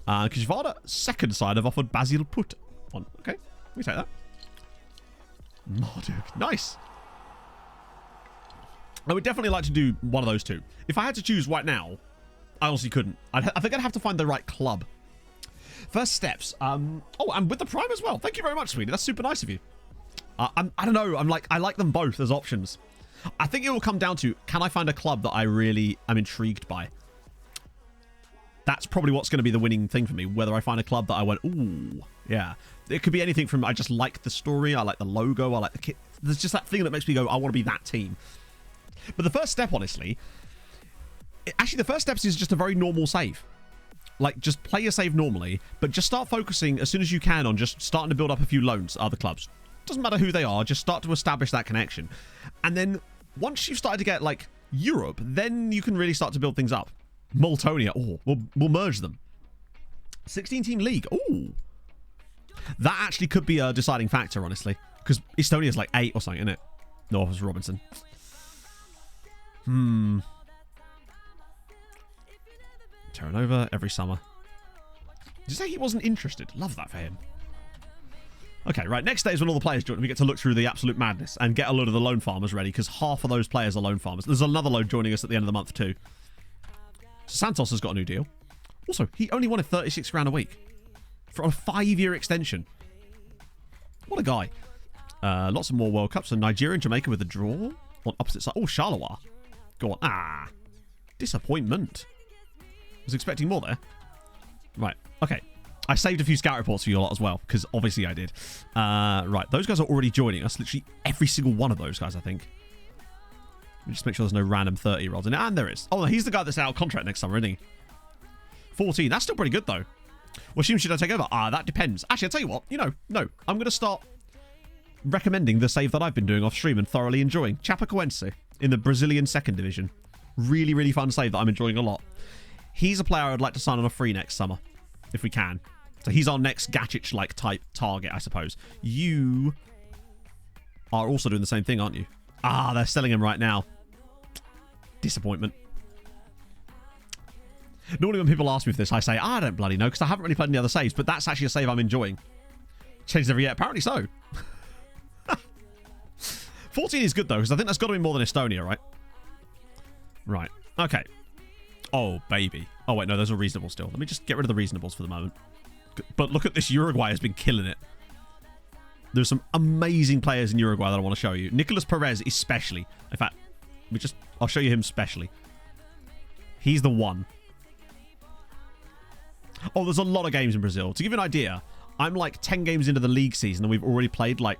Kishvada, second side, have offered Basil Put on. Okay, we take that. Marduk, nice. I would definitely like to do one of those two. If I had to choose right now, I honestly couldn't. I think I'd have to find the right club. First steps. Oh, and with the Prime as well. Thank you very much, Sweeney. That's super nice of you. I don't know. I like them both as options. I think it will come down to, can I find a club that I really am intrigued by? That's probably what's going to be the winning thing for me. Whether I find a club that I went, ooh, yeah. It could be anything from, I just like the story, I like the logo, I like the kit. There's just that thing that makes me go, I want to be that team. But the first step, honestly, actually the first step is just a very normal save. Like, just play your save normally, but just start focusing as soon as you can on just starting to build up a few loans at other clubs. Doesn't matter who they are, just start to establish that connection. And then, once you've started to get, like, Europe, then you can really start to build things up. Moltonia, oh, we'll merge them. 16-team league, oh. That actually could be a deciding factor, honestly. Because Estonia's like 8 or something, isn't it? No, it was Robinson. Turn over every summer. Did you say he wasn't interested? Love that for him. Okay, right. Next day is when all the players join. We get to look through the absolute madness and get a load of the loan farmers ready, because half of those players are loan farmers. There's another load joining us at the end of the month too. Santos has got a new deal. Also, he only wanted 36 grand a week for a 5-year extension. What a guy. Lots of more World Cups. So Nigeria and Jamaica with a draw on opposite side. Oh, Charleroi. Go on. Ah. Disappointment. Was expecting more there. Right. Okay. I saved a few scout reports for you a lot as well, because obviously I did. Right. Those guys are already joining us. Literally every single one of those guys, I think. Let me just make sure there's no random 30-year-olds in it. And there is. Oh, he's the guy that's out of contract next summer, isn't he? 14. That's still pretty good, though. What team should I take over? That depends. Actually, I'll tell you what. No. I'm going to start recommending the save that I've been doing off stream and thoroughly enjoying. Chapecoense in the Brazilian second division. Really, really fun save that I'm enjoying a lot. He's a player I would like to sign on a free next summer, if we can. So he's our next Gacic-like type target, I suppose. You are also doing the same thing, aren't you? They're selling him right now. Disappointment. Normally when people ask me for this, I say, I don't bloody know, because I haven't really played any other saves, but that's actually a save I'm enjoying. Changes every year. Apparently so. 14 is good, though, because I think that's got to be more than Estonia, right? Right. Okay. Oh, baby. Oh, wait, no, those are reasonable still. Let me just get rid of the reasonables for the moment. But look at this. Uruguay has been killing it. There's some amazing players in Uruguay that I want to show you. Nicolas Perez especially. In fact, I'll show you him specially. He's the one. Oh, there's a lot of games in Brazil. To give you an idea, I'm like 10 games into the league season and we've already played like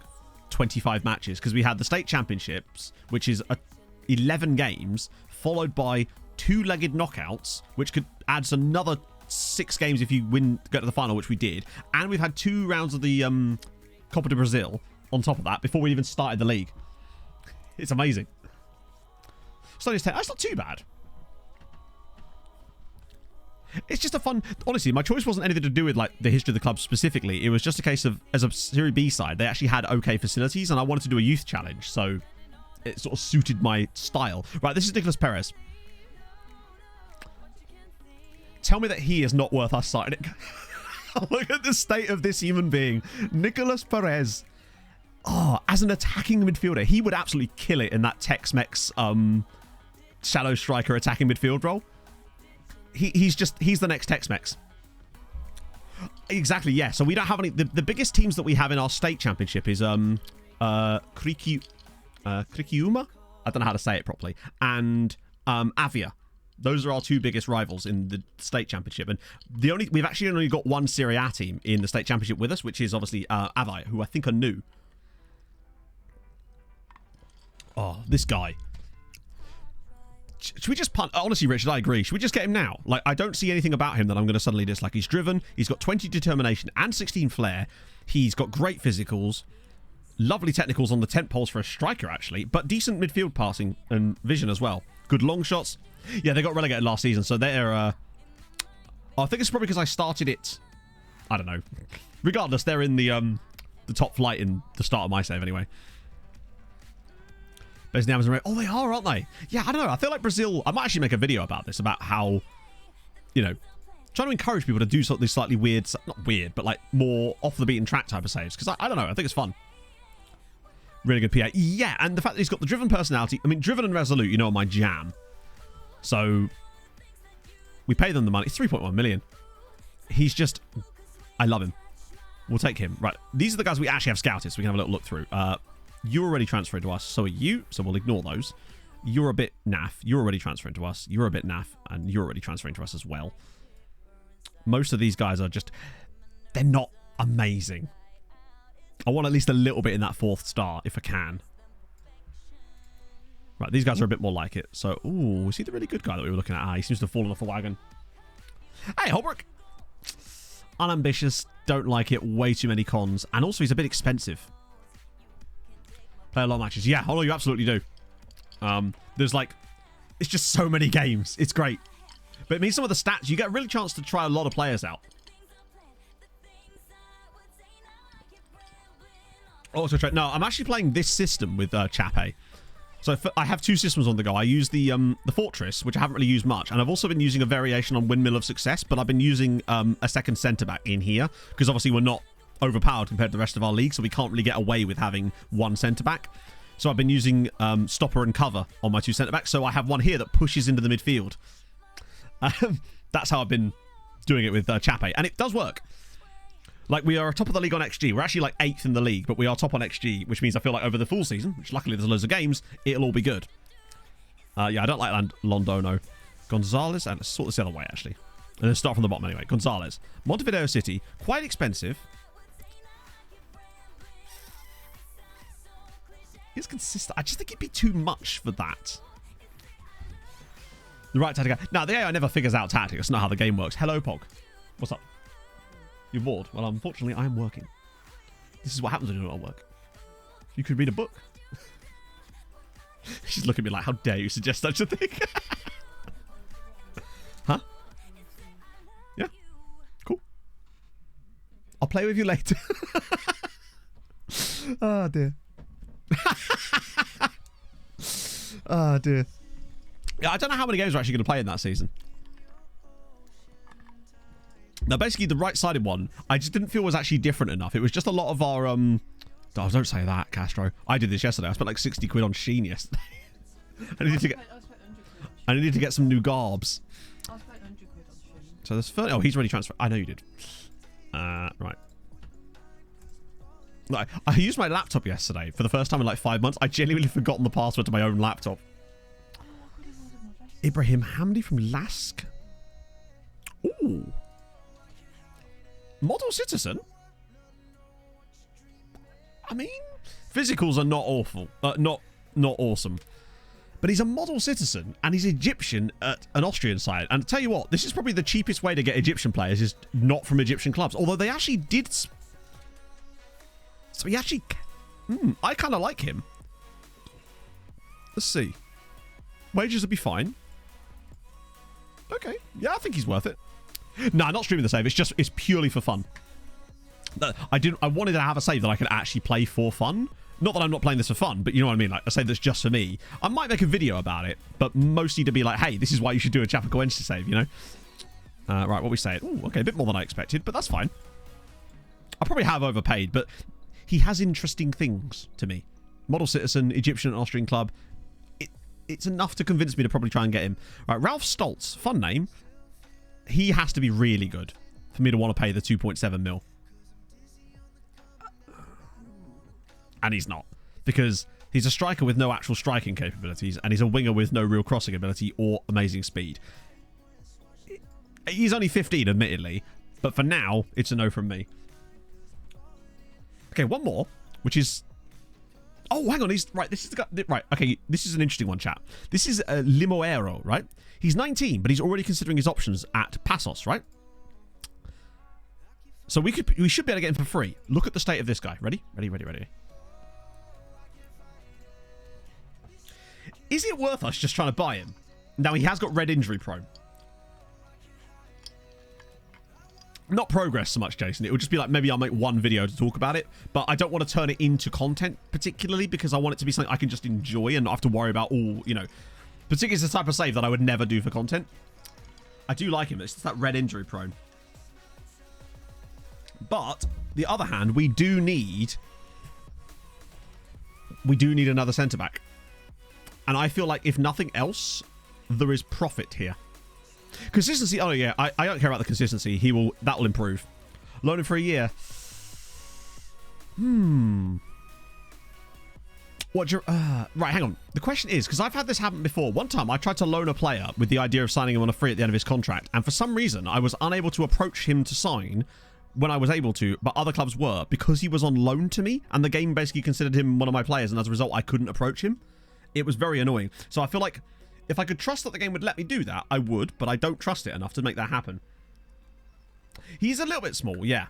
25 matches because we had the state championships, which is 11 games, followed by 2-legged knockouts, which could add another 6 games if you go to the final, which we did. And we've had 2 rounds of the Copa do Brasil on top of that before we even started the league. It's amazing. That's not too bad. It's just a fun... Honestly, my choice wasn't anything to do with like the history of the club specifically. It was just a case of, as a Serie B side, they actually had okay facilities, and I wanted to do a youth challenge, so it sort of suited my style. Right, this is Nicolas Perez. Tell me that he is not worth us signing. Look at the state of this human being. Nicolas Perez. Oh, as an attacking midfielder, he would absolutely kill it in that Tex-Mex shadow striker attacking midfield role. He's the next Tex-Mex. Exactly, yeah. So we don't have any... The biggest teams that we have in our state championship is Criciúma? I don't know how to say it properly. And Avia. Those are our 2 biggest rivals in the state championship. And we've actually only got one Serie A team in the state championship with us, which is obviously Avia, who I think are new. Oh, this guy. Should we just punt? Honestly, Richard, I agree. Should we just get him now? Like, I don't see anything about him that I'm going to suddenly dislike. He's driven. He's got 20 determination and 16 flair. He's got great physicals. Lovely technicals on the tent poles for a striker, actually. But decent midfield passing and vision as well. Good long shots. Yeah, they got relegated last season, so they're... I think it's probably because I started it... I don't know. Regardless, they're in the top flight in the start of my save, anyway. Oh, they are, aren't they? Yeah, I don't know. I feel like Brazil... I might actually make a video about this, about how, trying to encourage people to do something slightly weird... Not weird, but like more off-the-beaten-track type of saves. Because I don't know. I think it's fun. Really good PA. Yeah, and the fact that he's got the driven personality... I mean, driven and resolute, are my jam. So, we pay them the money. It's 3.1 million. He's just... I love him. We'll take him. Right, these are the guys we actually have scouted, so we can have a little look through. You're already transferring to us, so are you, so we'll ignore those. You're a bit naff. You're already transferring to us. You're a bit naff, and you're already transferring to us as well. Most of these guys are just... They're not amazing. I want at least a little bit in that 4th star, if I can. Right, these guys are a bit more like it. So, ooh, is he the really good guy that we were looking at? He seems to have fallen off the wagon. Hey, Holbrook! Unambitious, don't like it, way too many cons. And also, he's a bit expensive. Play a lot of matches. Yeah, you absolutely do. There's like... It's just so many games. It's great. But it means some of the stats, you get a really chance to try a lot of players out. Also, no, I'm actually playing this system with Chape. So I have 2 systems on the go. I use the Fortress, which I haven't really used much. And I've also been using a variation on Windmill of Success, but I've been using a second centre-back in here. Because obviously we're not overpowered compared to the rest of our league, so we can't really get away with having one centre-back. So I've been using stopper and cover on my 2 centre-backs. So I have one here that pushes into the midfield. That's how I've been doing it with Chape, and it does work. Like, we are top of the league on XG. We're actually like 8th in the league, but we are top on XG, which means I feel like over the full season, which luckily there's loads of games, it'll all be good. Yeah, I don't like Londono. Gonzalez, and let's sort this the other way, actually. And let's start from the bottom anyway. Gonzalez. Montevideo City. Quite expensive. It's consistent. I just think it'd be too much for that. The right tactic. Now, the AI never figures out tactics. That's not how the game works. Hello, Pog. What's up? You're bored? Well, unfortunately, I am working. This is what happens when you're not at work. You could read a book. She's looking at me like, how dare you suggest such a thing? Huh? Yeah. Cool. I'll play with you later. Oh, dear. Oh, dear. Yeah, I don't know how many games we're actually going to play in that season. Now, basically, the right-sided one, I just didn't feel was actually different enough. It was just a lot of our, Oh, don't say that, Castro. I did this yesterday. I spent like 60 quid on Sheen yesterday. I needed to get some new garbs. I spent 100 quid on Sheen. So there's 30. Oh, he's already transferred. I know you did. Right. I used my laptop yesterday for the first time in like 5 months. I genuinely forgotten the password to my own laptop. Ibrahim Hamdi from Lask. Ooh. Model citizen? I mean, physicals are not awful. Not awesome. But he's a model citizen, and he's Egyptian at an Austrian side. And I tell you what, this is probably the cheapest way to get Egyptian players, is not from Egyptian clubs. Although they actually did... So he actually... I kind of like him. Let's see. Wages would be fine. Okay. Yeah, I think he's worth it. Nah, not streaming the save. It's purely for fun. I wanted to have a save that I could actually play for fun. Not that I'm not playing this for fun, but you know what I mean? Like a save that's just for me. I might make a video about it, but mostly to be like, hey, this is why you should do a Chapecoense save, you know? Right, what we say? Ooh, okay, a bit more than I expected, but that's fine. I probably have overpaid, but he has interesting things to me. Model citizen, Egyptian and Austrian club. It's enough to convince me to probably try and get him. Right, Ralph Stoltz, fun name. He has to be really good for me to want to pay the 2.7 mil. And he's not. Because he's a striker with no actual striking capabilities, and he's a winger with no real crossing ability or amazing speed. He's only 15, admittedly, but for now, it's a no from me. Okay, one more, which is... Oh, hang on. He's right. This is the guy. Right. Okay. This is an interesting one, chat. This is Limoero, right? He's 19, but he's already considering his options at Passos, right? So we should be able to get him for free. Look at the state of this guy. Ready? Ready. Is it worth us just trying to buy him? Now he has got red injury prone. Not progress so much, Jason. It would just be like, maybe I'll make one video to talk about it, but I don't want to turn it into content particularly because I want it to be something I can just enjoy and not have to worry about all, you know, particularly it's the type of save that I would never do for content. I do like him. It's just that red injury prone. But the other hand, we do need another centre back. And I feel like if nothing else, there is profit here. Consistency. Oh yeah, I don't care about the consistency. That will improve. Loan him for a year. Right, hang on. The question is, because I've had this happen before. One time I tried to loan a player with the idea of signing him on a free at the end of his contract, and for some reason I was unable to approach him to sign when I was able to, but other clubs were, because he was on loan to me, and the game basically considered him one of my players, and as a result I couldn't approach him. It was very annoying. So I feel like if I could trust that the game would let me do that, I would, but I don't trust it enough to make that happen. He's a little bit small, yeah.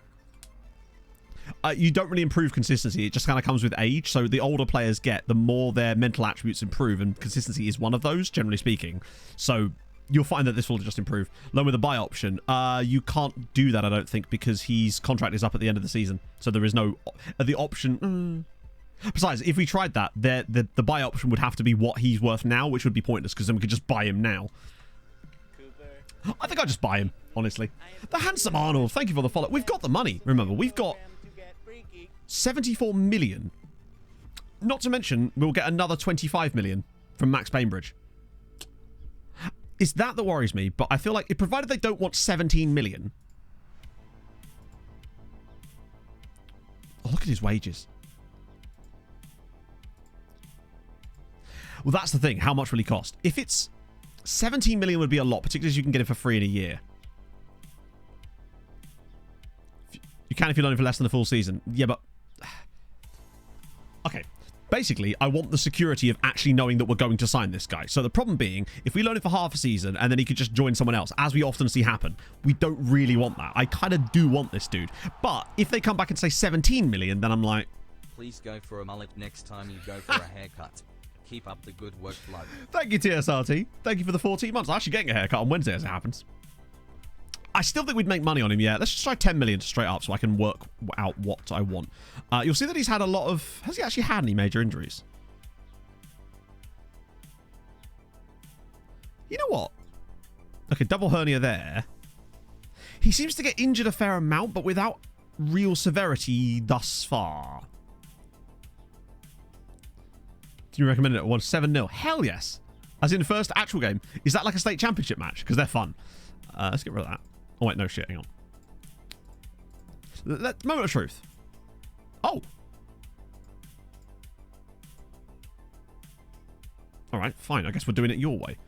You don't really improve consistency. It just kind of comes with age. So the older players get, the more their mental attributes improve, and consistency is one of those, generally speaking. So you'll find that this will just improve. Loan with a buy option. You can't do that, I don't think, because his contract is up at the end of the season. So there is no... the option... Besides, if we tried that, the buy option would have to be what he's worth now, which would be pointless, because then we could just buy him now. I think I'll just buy him, honestly. The handsome Arnold, thank you for the follow. We've got the money, remember. We've got 74 million. Not to mention, we'll get another 25 million from Max Bainbridge. It's that worries me, but I feel like, provided they don't want 17 million. Oh, look at his wages. Well, that's the thing. How much will he cost? If it's 17 million would be a lot, particularly as you can get it for free in a year. You can if you loan it for less than a full season. Yeah, but... Okay. Basically, I want the security of actually knowing that we're going to sign this guy. So the problem being, if we loan it for half a season and then he could just join someone else, as we often see happen, we don't really want that. I kind of do want this dude. But if they come back and say 17 million, then I'm like... Please go for a mullet next time you go for a haircut. Keep up the good work, blood. Thank you, TSRT. Thank you for the 14 months. I'm actually getting a haircut on Wednesday as it happens. I still think we'd make money on him, yeah. Let's just try 10 million straight up so I can work out what I want. You'll see that he's had a lot of... Has he actually had any major injuries? You know what? Okay, double hernia there. He seems to get injured a fair amount, but without real severity thus far. Do you recommend it? 7-0. Hell yes. As in the first actual game. Is that like a state championship match? Because they're fun. Let's get rid of that. Oh, wait, no shit. Hang on. Moment of truth. Oh. All right, fine. I guess we're doing it your way.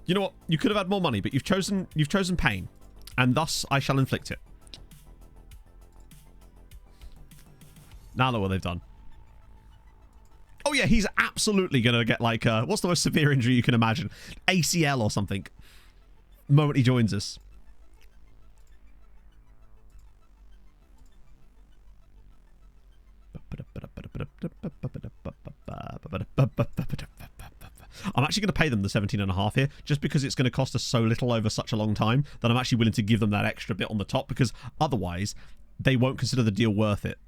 You know what? You could have had more money, but you've chosen pain, and thus I shall inflict it. Now look what they've done. Oh yeah, he's absolutely gonna get like what's the most severe injury you can imagine? ACL or something. Moment he joins us. I'm actually going to pay them the 17.5 here, just because it's going to cost us so little over such a long time that I'm actually willing to give them that extra bit on the top, because otherwise they won't consider the deal worth it.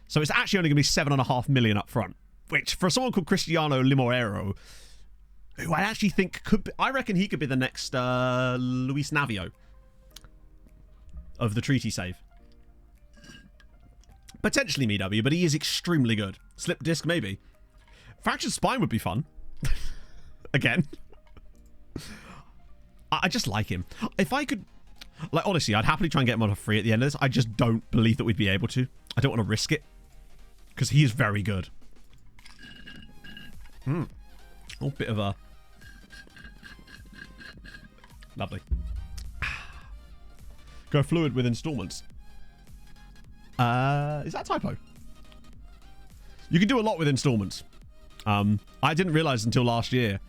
So it's actually only going to be 7.5 million up front, which for someone called Cristiano Limoeiro, who I actually think could be, I reckon he could be the next Luis Navio of the treaty save. Potentially MW, but he is extremely good. Slip disc, maybe. Fractured spine would be fun. Again. I just like him. If I could... Like, honestly, I'd happily try and get him on a free at the end of this. I just don't believe that we'd be able to. I don't want to risk it. Because he is very good. Oh, bit of a... Lovely. Go fluid with installments. Is that a typo? You can do a lot with installments. I didn't realize until last year.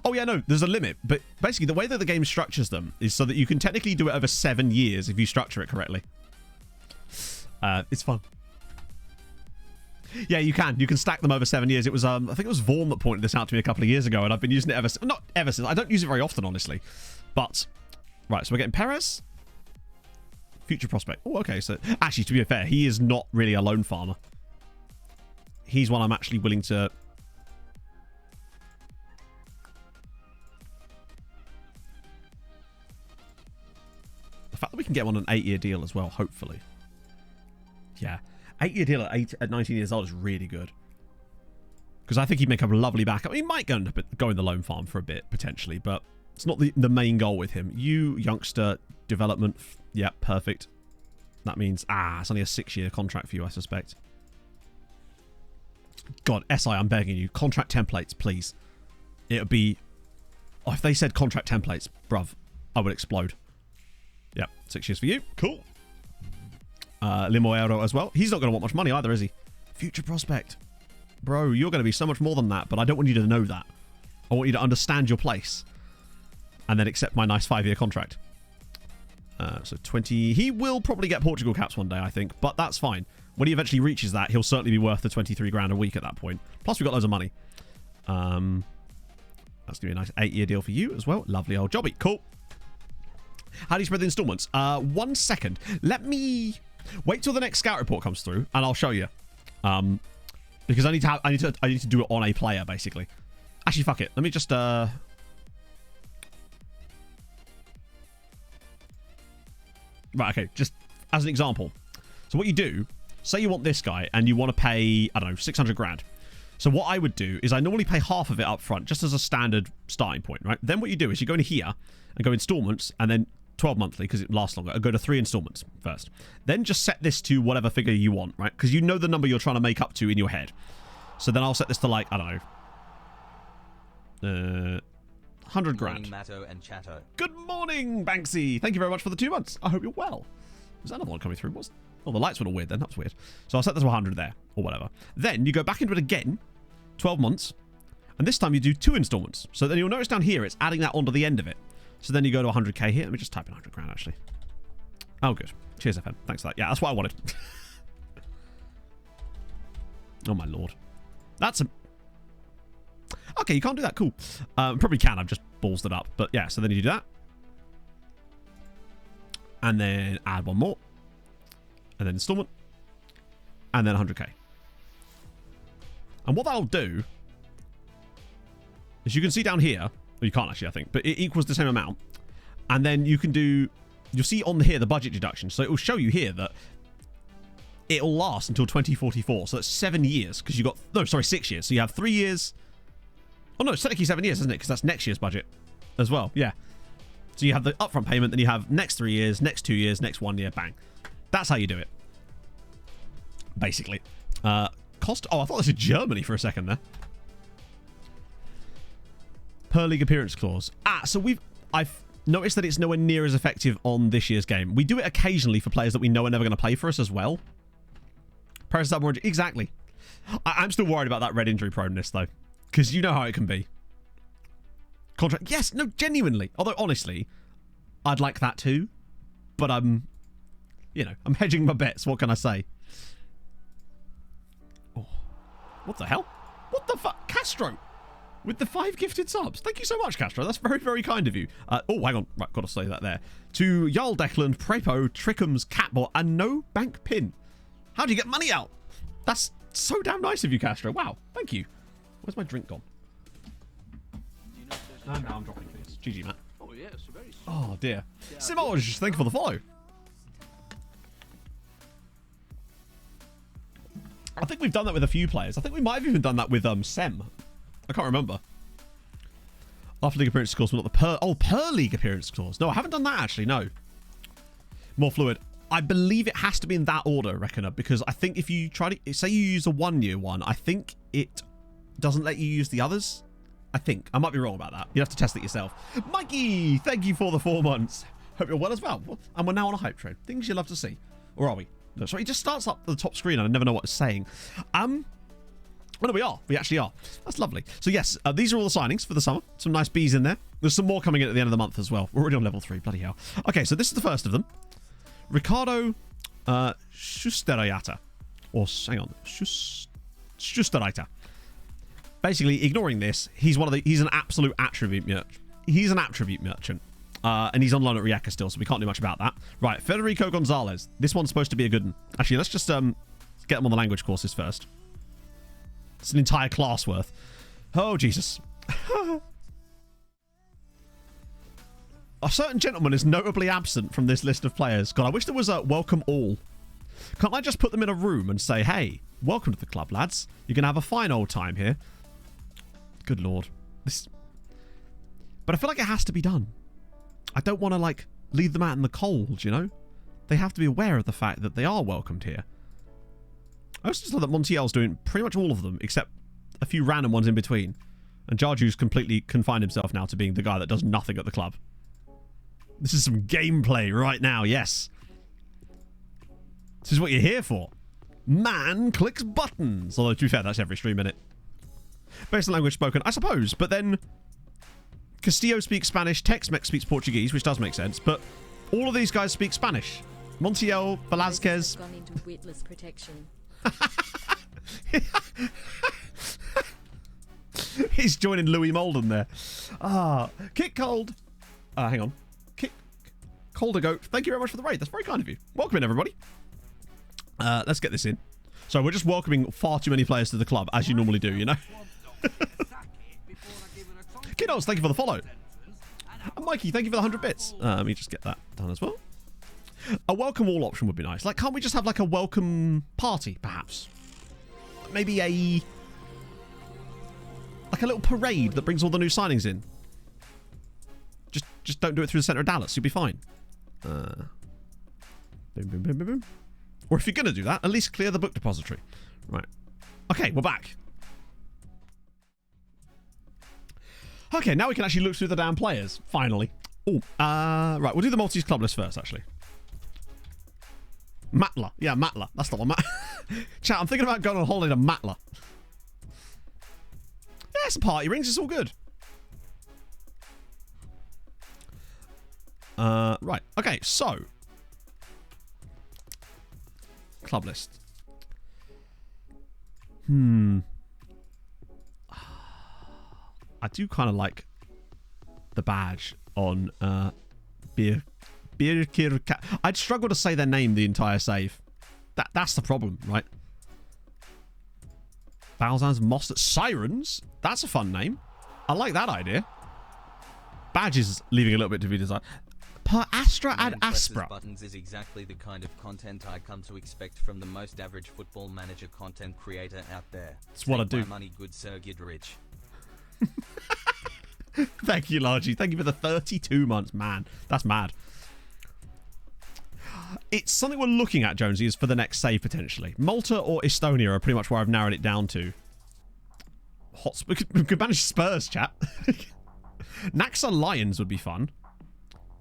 Oh yeah, no, there's a limit. But basically, the way that the game structures them is so that you can technically do it over 7 years if you structure it correctly. It's fun. Yeah, you can. You can stack them over 7 years. It was, I think it was Vaughn that pointed this out to me a couple of years ago, and I've been using it ever since. Not ever since. I don't use it very often, honestly. But, right, so we're getting Perez. Future prospect. Oh, okay. So, actually, to be fair, he is not really a loan farmer. He's one I'm actually willing to... The fact that we can get him on an 8-year deal as well, hopefully. Yeah. 8-year deal at 19 years old is really good. Because I think he'd make a lovely backup. He might go in the loan farm for a bit, potentially, but it's not the main goal with him. You, youngster, development. Yeah, perfect. That means, it's only a 6-year contract for you, I suspect. God, SI, I'm begging you. Contract templates, please. It would be... Oh, if they said contract templates, bruv, I would explode. Yep, 6 years for you. Cool. Limoeiro as well. He's not going to want much money either, is he? Future prospect. Bro, you're going to be so much more than that, but I don't want you to know that. I want you to understand your place. And then accept my nice 5-year contract. So 20... He will probably get Portugal caps one day, I think. But that's fine. When he eventually reaches that, he'll certainly be worth the 23 grand a week at that point. Plus, we've got loads of money. That's going to be a nice 8-year deal for you as well. Lovely old jobby. Cool. How do you spread the installments? 1 second. Let me... Wait till the next scout report comes through, and I'll show you. Because I need to do it on a player, basically. Actually, fuck it. Let me just... Right, okay. Just as an example. So what you do... Say you want this guy, and you want to pay, I don't know, 600 grand. So what I would do is I normally pay half of it up front, just as a standard starting point, right? Then what you do is you go in here and go installments, and then 12 monthly, because it lasts longer. I go to 3 installments first. Then just set this to whatever figure you want, right? Because you know the number you're trying to make up to in your head. So then I'll set this to, like, I don't know, 100 grand. Matto and Chatto. Good morning, Banksy. Thank you very much for the 2 months. I hope you're well. Was that another one coming through? Oh, the lights went all weird then. That was weird. So I'll set this to 100 there, or whatever. Then you go back into it again, 12 months, and this time you do 2 installments. So then you'll notice down here, it's adding that onto the end of it. So then you go to 100k here. Let me just type in 100 grand, actually. Oh, good. Cheers, FM. Thanks for that. Yeah, that's what I wanted. Oh, my lord. That's a... Okay, you can't do that. Cool. Probably can. I've just ballsed it up. But yeah, so then you do that. And then add one more. And then installment. And then 100k. And what that'll do is you can see down here, well, you can't actually, I think, but it equals the same amount. And then you can do, you'll see on here the budget deduction. So it will show you here that it'll last until 2044. So that's 7 years, because you got, no, sorry, 6 years. So you have 3 years. Oh no, it's technically 7 years, isn't it? Because that's next year's budget as well. Yeah. So you have the upfront payment, then you have next 3 years, next 2 years, next 1 year, bang. That's how you do it. Basically. Cost, oh, I thought this was Germany for a second there. Per league appearance clause. So I've noticed that it's nowhere near as effective on this year's game. We do it occasionally for players that we know are never going to play for us as well. Paris is more, exactly. I'm still worried about that red injury proneness though, because you know how it can be. Contract, yes, no, genuinely. Although honestly, I'd like that too, but I'm hedging my bets. What can I say? Oh, what the hell? What the fuck, Castro? With the 5 gifted subs. Thank you so much, Castro. That's very, very kind of you. Oh, hang on. Right, got to say that there. To Jarl Declan, Prepo, Trickham's, Catbot, and no bank pin. How do you get money out? That's so damn nice of you, Castro. Wow. Thank you. Where's my drink gone? And now I'm dropping things. GG, man. Oh, yes. Very soon. Oh, dear. Simoj, thank you for the follow. I think we've done that with a few players. I think we might have even done that with Sem. I can't remember. After league appearance clause, but not the per league appearance clause. No, I haven't done that actually. No. More fluid. I believe it has to be in that order, Reckoner, because I think if you try to say you use a 1 year one, I think it doesn't let you use the others. I think I might be wrong about that. You have to test it yourself. Mikey, thank you for the 4 months. Hope you're well as well. And we're now on a hype train. Things you love to see, or are we? No, sorry, it just starts up the top screen and I never know what it's saying. Well, no, we are. We actually are. That's lovely. So, yes, these are all the signings for the summer. Some nice bees in there. There's some more coming in at the end of the month as well. We're already on level 3. Bloody hell. Okay, so this is the first of them. Ricardo Schusterajata. Or, hang on. Schusterajata. Basically, ignoring this, he's an absolute attribute merchant. He's an attribute merchant. And he's on loan at Rijeka still, so we can't do much about that. Right, Federico Gonzalez. This one's supposed to be a good one. Actually, let's just get them on the language courses first. It's an entire class worth. Oh, Jesus. A certain gentleman is notably absent from this list of players. God, I wish there was a welcome all. Can't I just put them in a room and say, hey, welcome to the club, lads. You're going to have a fine old time here. Good Lord. But I feel like it has to be done. I don't want to, like, leave them out in the cold, you know? They have to be aware of the fact that they are welcomed here. I also just love that Montiel's doing pretty much all of them, except a few random ones in between. And Jarju's completely confined himself now to being the guy that does nothing at the club. This is some gameplay right now, yes. This is what you're here for. Man clicks buttons. Although, to be fair, that's every stream, innit? Based on language spoken, I suppose. But then Castillo speaks Spanish, Tex-Mex speaks Portuguese, which does make sense. But all of these guys speak Spanish. Montiel, Velazquez. Gone into weightless protection. He's joining Louis Molden there. Kick Cold. Hang on. Kick Colder Goat. Thank you very much for the raid. That's very kind of you. Welcome in, everybody. Let's get this in. So we're just welcoming far too many players to the club, as you normally do, you know? Kiddos, thank you for the follow. And Mikey, thank you for the 100 bits. Let me just get that done as well. A welcome all option would be nice. Like, can't we just have like a welcome party, perhaps? Maybe a like a little parade that brings all the new signings in. Just don't do it through the centre of Dallas. You'll be fine. Boom, boom, boom, boom, boom. Or if you're going to do that, at least clear the book depository. Right. Okay, we're back. Okay, now we can actually look through the damn players. Finally. Oh, right. We'll do the Maltese club list first, actually. Matla. Yeah, Matla. That's the one. Chat, I'm thinking about going on holiday to Matla. Yeah, some party rings. It's all good. Right. Okay, so. Club list. I do kind of like the badge on Birkir. I'd struggle to say their name the entire save. That's the problem, right? Balzans Moss Sirens. That's a fun name. I like that idea. Badge is leaving a little bit to be desired. Per Astra and Aspra. Buttons is exactly the kind of content I come to expect from the most average football manager content creator out there. That's what I do. My money, good sir, get rich. Thank you, Largy. Thank you for the 32 months, man. That's mad. It's something we're looking at, Jonesy, is for the next save, potentially. Malta or Estonia are pretty much where I've narrowed it down to. We could manage Spurs, chat. Naxa Lions would be fun.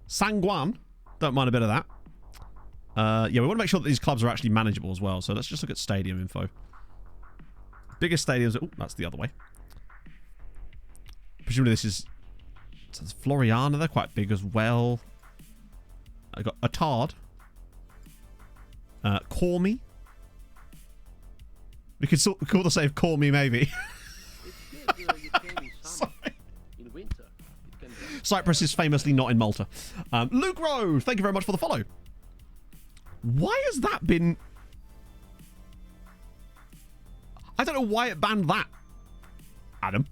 Sangwan. Don't mind a bit of that. Yeah, we want to make sure that these clubs are actually manageable as well. So let's just look at stadium info. Biggest stadiums. Oh, that's the other way. Presumably this is Floriana. They're quite big as well. I got Atard. Call Me. We could call the save Call Me, maybe. Sorry. In winter, Cyprus is famously not in Malta. Luke Rowe, thank you very much for the follow. Why has that been... I don't know why it banned that, Adam.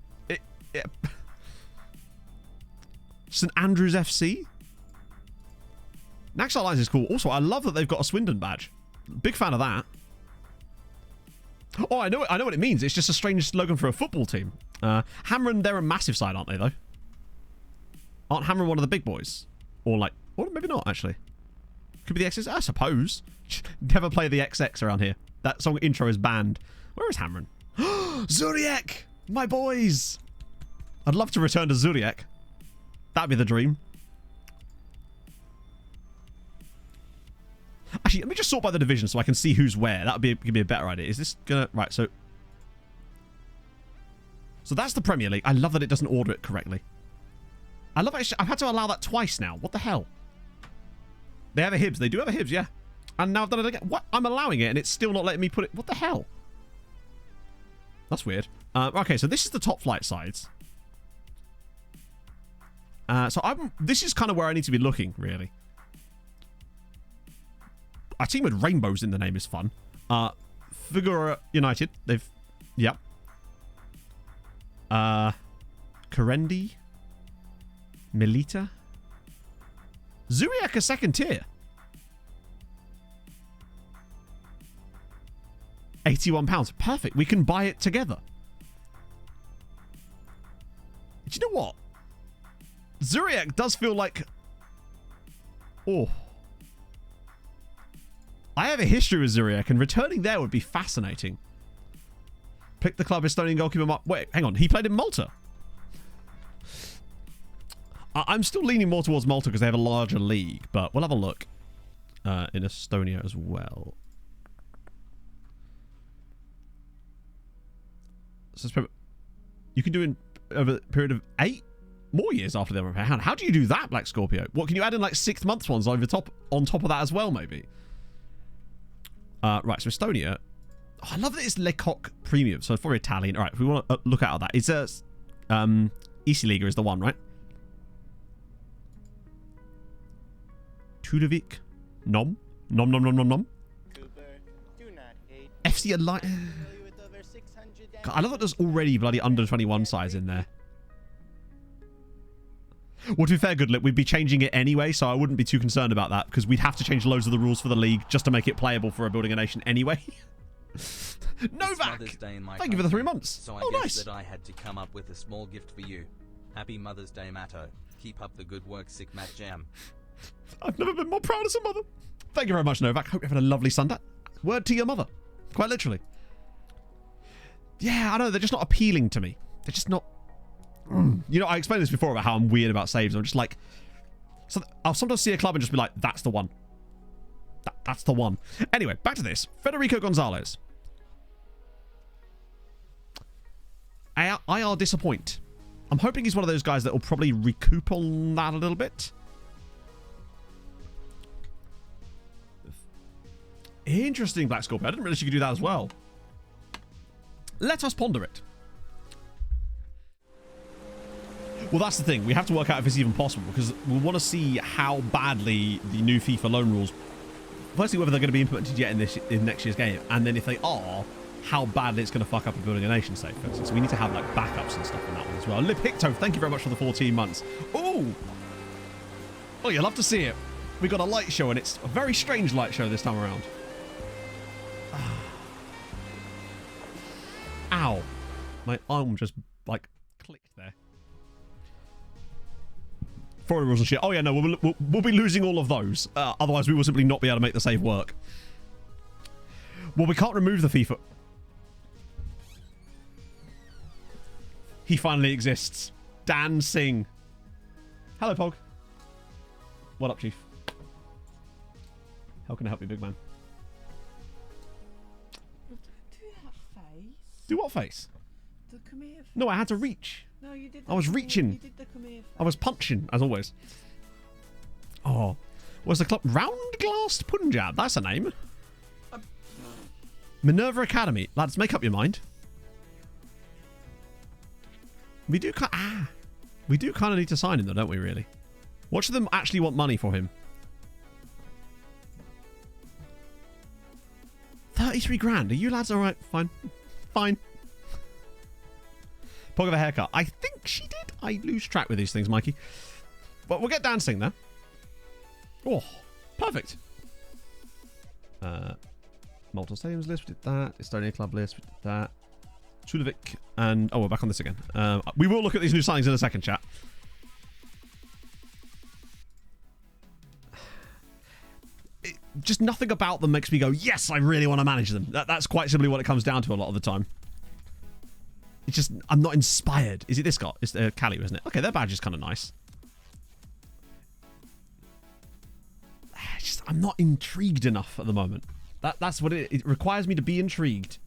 St Andrews FC? Naxal Lines is cool. Also, I love that they've got a Swindon badge. Big fan of that. Oh, I know what it means. It's just a strange slogan for a football team. Hamron, they're a massive side, aren't they, though? Aren't Hamron one of the big boys? Or like... Or maybe not, actually. Could be the XX, I suppose. Never play the XX around here. That song intro is banned. Where is Hamron? Zurich! My boys! I'd love to return to Zurich. That'd be the dream. Actually, let me just sort by the division so I can see who's where. That would give me a better idea. Is this gonna... Right, so that's the Premier League. I love that it doesn't order it correctly. I love it. I've had to allow that twice now. What the hell? They have a Hibs. They do have a Hibs, yeah. And now I've done it again. What? I'm allowing it and it's still not letting me put it... What the hell? That's weird. Okay, so this is the top flight sides. This is kind of where I need to be looking, really. A team with rainbows in the name is fun. Figura United. They've... Yep. Karendi. Melita. Zuriak a second tier. 81 pounds. Perfect. We can buy it together. Do you know what? Zuriak does feel like... Oh. I have a history with Zuriak, and returning there would be fascinating. Pick the club Estonian goalkeeper... Wait, hang on. He played in Malta. I'm still leaning more towards Malta because they have a larger league, but we'll have a look in Estonia as well. So you can do in over a period of 8 more years after their repair. How do you do that, Black Scorpio? What, can you add in like 6 months ones on top of that as well, maybe? Right, so Estonia. Oh, I love that it's Lecoq Premium, so for Italian. All right, if we want to look out at that. It's Easy Liga is the one, right? Tudovik. Nom. FC Alliance. I love that there's already bloody under 21 size in there. Well, to be fair, Goodlip, we'd be changing it anyway, so I wouldn't be too concerned about that, because we'd have to change loads of the rules for the league just to make it playable for a Building a Nation anyway. It's Mother's Day in my thank you for the 3 country, months. So I Oh, guess nice. that I had to come up with a small gift for you. Happy Mother's Day, Matto. Keep up the good work, Sick Matt Jam. I've never been more proud as a mother. Thank you very much, Novak. Hope you're having a lovely Sunday. Word to your mother. Quite literally. Yeah, I know. They're just not appealing to me. They're just not... You know, I explained this before about how I'm weird about saves. I'm just like... So I'll sometimes see a club and just be like, that's the one. That's the one. Anyway, back to this. Federico Gonzalez. IR disappoint. I'm hoping he's one of those guys that will probably recoup on that a little bit. Interesting, Black Scorpio. I didn't realize you could do that as well. Let us ponder it. Well, that's the thing. We have to work out if it's even possible because we want to see how badly the new FIFA loan rules... Firstly, whether they're going to be implemented yet in next year's game, and then if they are, how badly it's going to fuck up a building a nation state, for instance. So we need to have like backups and stuff in that one as well. Lip Hicto, thank you very much for the 14 months. Ooh! Oh, you'll love to see it. We got a light show, and it's a very strange light show this time around. Ow. My arm just, like, clicked there. Foreign rules and shit. Oh, yeah, no, we'll be losing all of those. Otherwise, we will simply not be able to make the save work. Well, we can't remove the FIFA. He finally exists. Dan Singh. Hello, Pog. What up, Chief? How can I help you, big man? Do that face. Do what face? The come here face. No, I had to reach. No, you did. I was reaching. You did the come here face. I was punching, as always. Oh. What's the club? Round Glassed Punjab. That's a name. Minerva Academy. Lads, make up your mind. We do kind of need to sign him, though, don't we, really? What should them actually want money for him? 33 grand. Are you lads all right? Fine. Fine. Pog of a haircut. I think she did. I lose track with these things, Mikey. But we'll get dancing there. Oh, perfect. Multiple stadiums list. We did that. Estonia club list. We did that. Chulovic. And... Oh, we're back on this again. We will look at these new signings in a second, chat. Just nothing about them makes me go, yes, I really want to manage them. That's quite simply what it comes down to a lot of the time. It's just, I'm not inspired. Is it this guy? It's Cali, isn't it? Okay, their badge is kind of nice. Just, I'm not intrigued enough at the moment. That's what it requires me to be intrigued.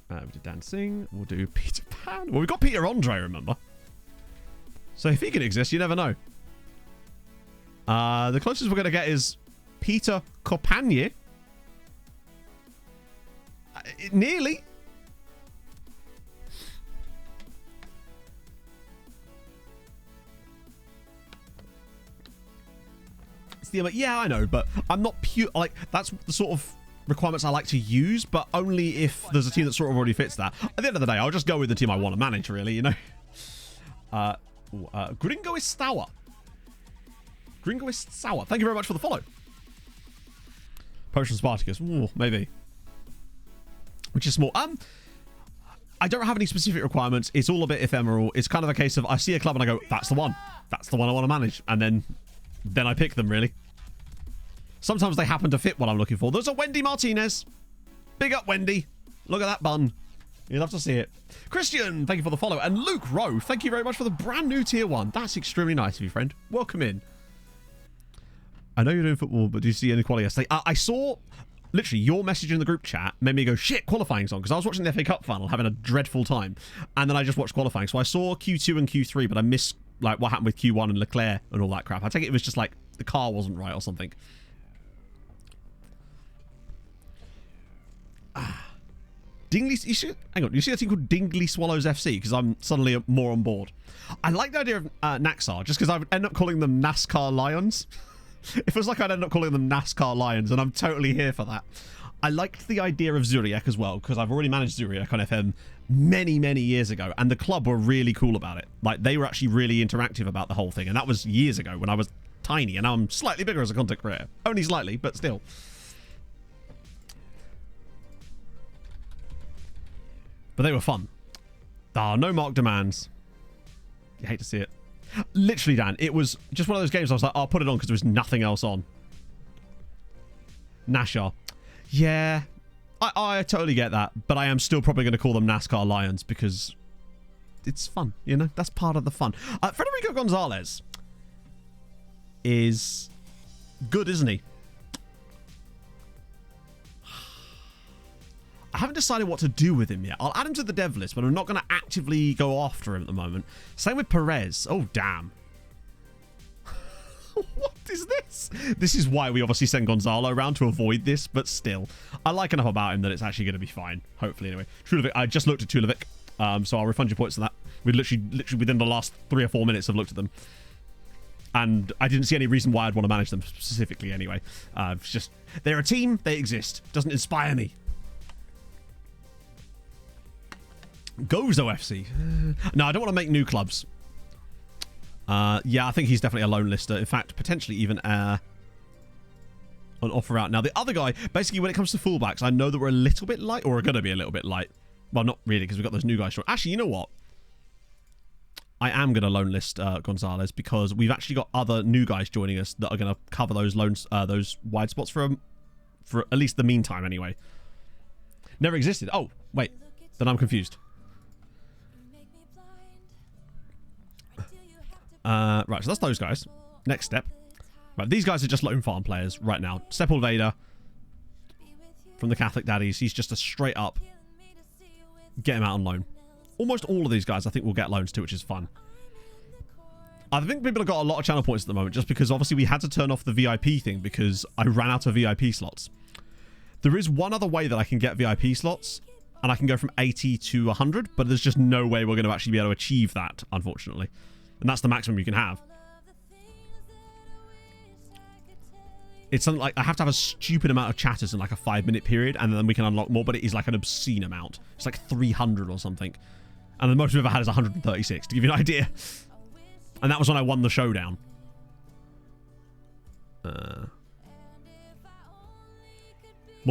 We did Dancing. We'll do Peter Pan. Well, we've got Peter Andre, remember? So if he can exist, you never know. The closest we're going to get is Peter Kopanye. Nearly. It's the, yeah, I know, but I'm not pure. Like, that's the sort of requirements I like to use, but only if there's a team that sort of already fits that. At the end of the day, I'll just go with the team I want to manage, really, you know. Gringoist Sour. Gringoist Sour. Thank you very much for the follow. Potion Spartacus. Ooh, maybe. Which is small. I don't have any specific requirements. It's all a bit ephemeral. It's kind of a case of I see a club and I go, that's the one. That's the one I want to manage. And then I pick them, really. Sometimes they happen to fit what I'm looking for. There's a Wendy Martinez. Big up, Wendy. Look at that bun. You'll have to see it. Christian, thank you for the follow. And Luke Rowe, thank you very much for the brand new tier 1. That's extremely nice of you, friend. Welcome in. I know you're doing football, but do you see any quality yesterday? I saw, literally, your message in the group chat made me go, shit, qualifying's on. Because I was watching the FA Cup final, having a dreadful time. And then I just watched qualifying. So I saw Q2 and Q3, but I missed, like, what happened with Q1 and Leclerc and all that crap. I take it was just, like, the car wasn't right or something. Dingley, hang on, you see a team called Dingley Swallows FC? Because I'm suddenly more on board. I like the idea of Naxar, just because I would end up calling them NASCAR Lions. It feels like I'd end up calling them NASCAR Lions, and I'm totally here for that. I liked the idea of Zuriach as well, because I've already managed Zuriach on FM many, many years ago, and the club were really cool about it. Like, they were actually really interactive about the whole thing, and that was years ago when I was tiny, and now I'm slightly bigger as a content creator. Only slightly, but still. But they were fun. No mark demands. You hate to see it. Literally, Dan, it was just one of those games I was like, I'll put it on because there was nothing else on. Nashar. Yeah, I totally get that, but I am still probably going to call them NASCAR Lions because it's fun, you know? That's part of the fun. Federico Gonzalez is good, isn't he? I haven't decided what to do with him yet. I'll add him to the dev list, but I'm not going to actively go after him at the moment. Same with Perez. Oh, damn. What is this? This is why we obviously send Gonzalo around to avoid this, but still. I like enough about him that it's actually going to be fine. Hopefully, anyway. Trulovic, I just looked at Tulovic, so I'll refund your points for that. We literally within the last 3 or 4 minutes have looked at them. And I didn't see any reason why I'd want to manage them specifically anyway. It's just, they're a team, they exist. Doesn't inspire me. Gozo FC. No, I don't want to make new clubs. Yeah, I think he's definitely a lone lister. In fact, potentially even an offer out. Now, the other guy, basically, when it comes to fullbacks, I know that we're a little bit light, or are going to be a little bit light. Well, not really, because we've got those new guys. Actually, you know what? I am going to lone list Gonzalez because we've actually got other new guys joining us that are going to cover those those wide spots for at least the meantime, anyway. Never existed. Oh, wait. Then I'm confused. Right, so that's those guys. Next step. Right, these guys are just loan farm players right now. Sepulveda from the Catholic Daddies. He's just a straight up get him out on loan. Almost all of these guys I think will get loans too, which is fun. I think people have got a lot of channel points at the moment just because obviously we had to turn off the VIP thing because I ran out of VIP slots. There is one other way that I can get VIP slots and I can go from 80 to 100, but there's just no way we're going to actually be able to achieve that, unfortunately. And that's the maximum you can have. It's something like I have to have a stupid amount of chatters in like a 5-minute period and then we can unlock more, but it is like an obscene amount. It's like 300 or something. And the most we've ever had is 136, to give you an idea. And that was when I won the showdown. More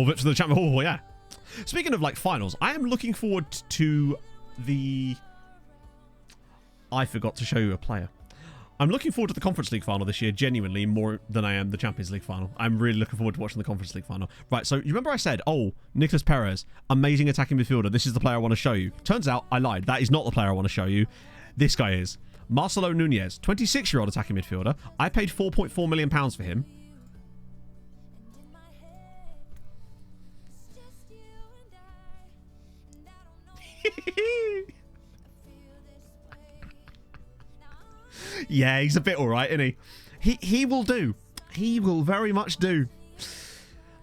VIPs for the champion. Oh, yeah. Speaking of like finals, I am looking forward to the... I forgot to show you a player. I'm looking forward to the Conference League final this year, genuinely, more than I am the Champions League final. I'm really looking forward to watching the Conference League final. Right, so you remember I said, oh, Nicolas Perez, amazing attacking midfielder. This is the player I want to show you. Turns out I lied. That is not the player I want to show you. This guy is. Marcelo Nunez, 26-year-old attacking midfielder. I paid £4.4 million for him. Yeah, he's a bit alright, isn't he? He will do. He will very much do.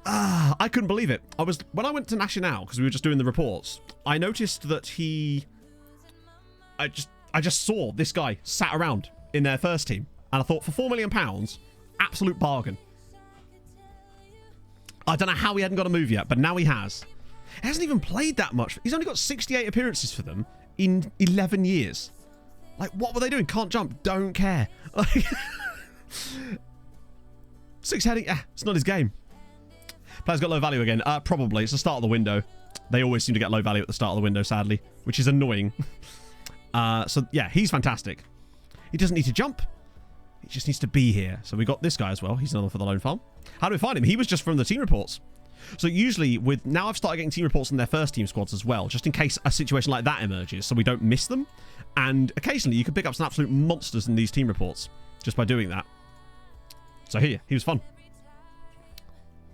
I couldn't believe it. When I went to Nacional, because we were just doing the reports, I noticed that I just saw this guy sat around in their first team, and I thought, for £4 million, absolute bargain. I don't know how he hadn't got a move yet, but now he has. He hasn't even played that much. He's only got 68 appearances for them in 11 years. Like, what were they doing? Can't jump. Don't care. Like, 6 heading. It's not his game. Player's got low value again. Probably. It's the start of the window. They always seem to get low value at the start of the window, sadly, which is annoying. So, yeah, he's fantastic. He doesn't need to jump. He just needs to be here. So we got this guy as well. He's another for the loan farm. How do we find him? He was just from the team reports. So usually now I've started getting team reports on their first team squads as well, just in case a situation like that emerges, so we don't miss them. And occasionally you can pick up some absolute monsters in these team reports just by doing that. So here, he was fun.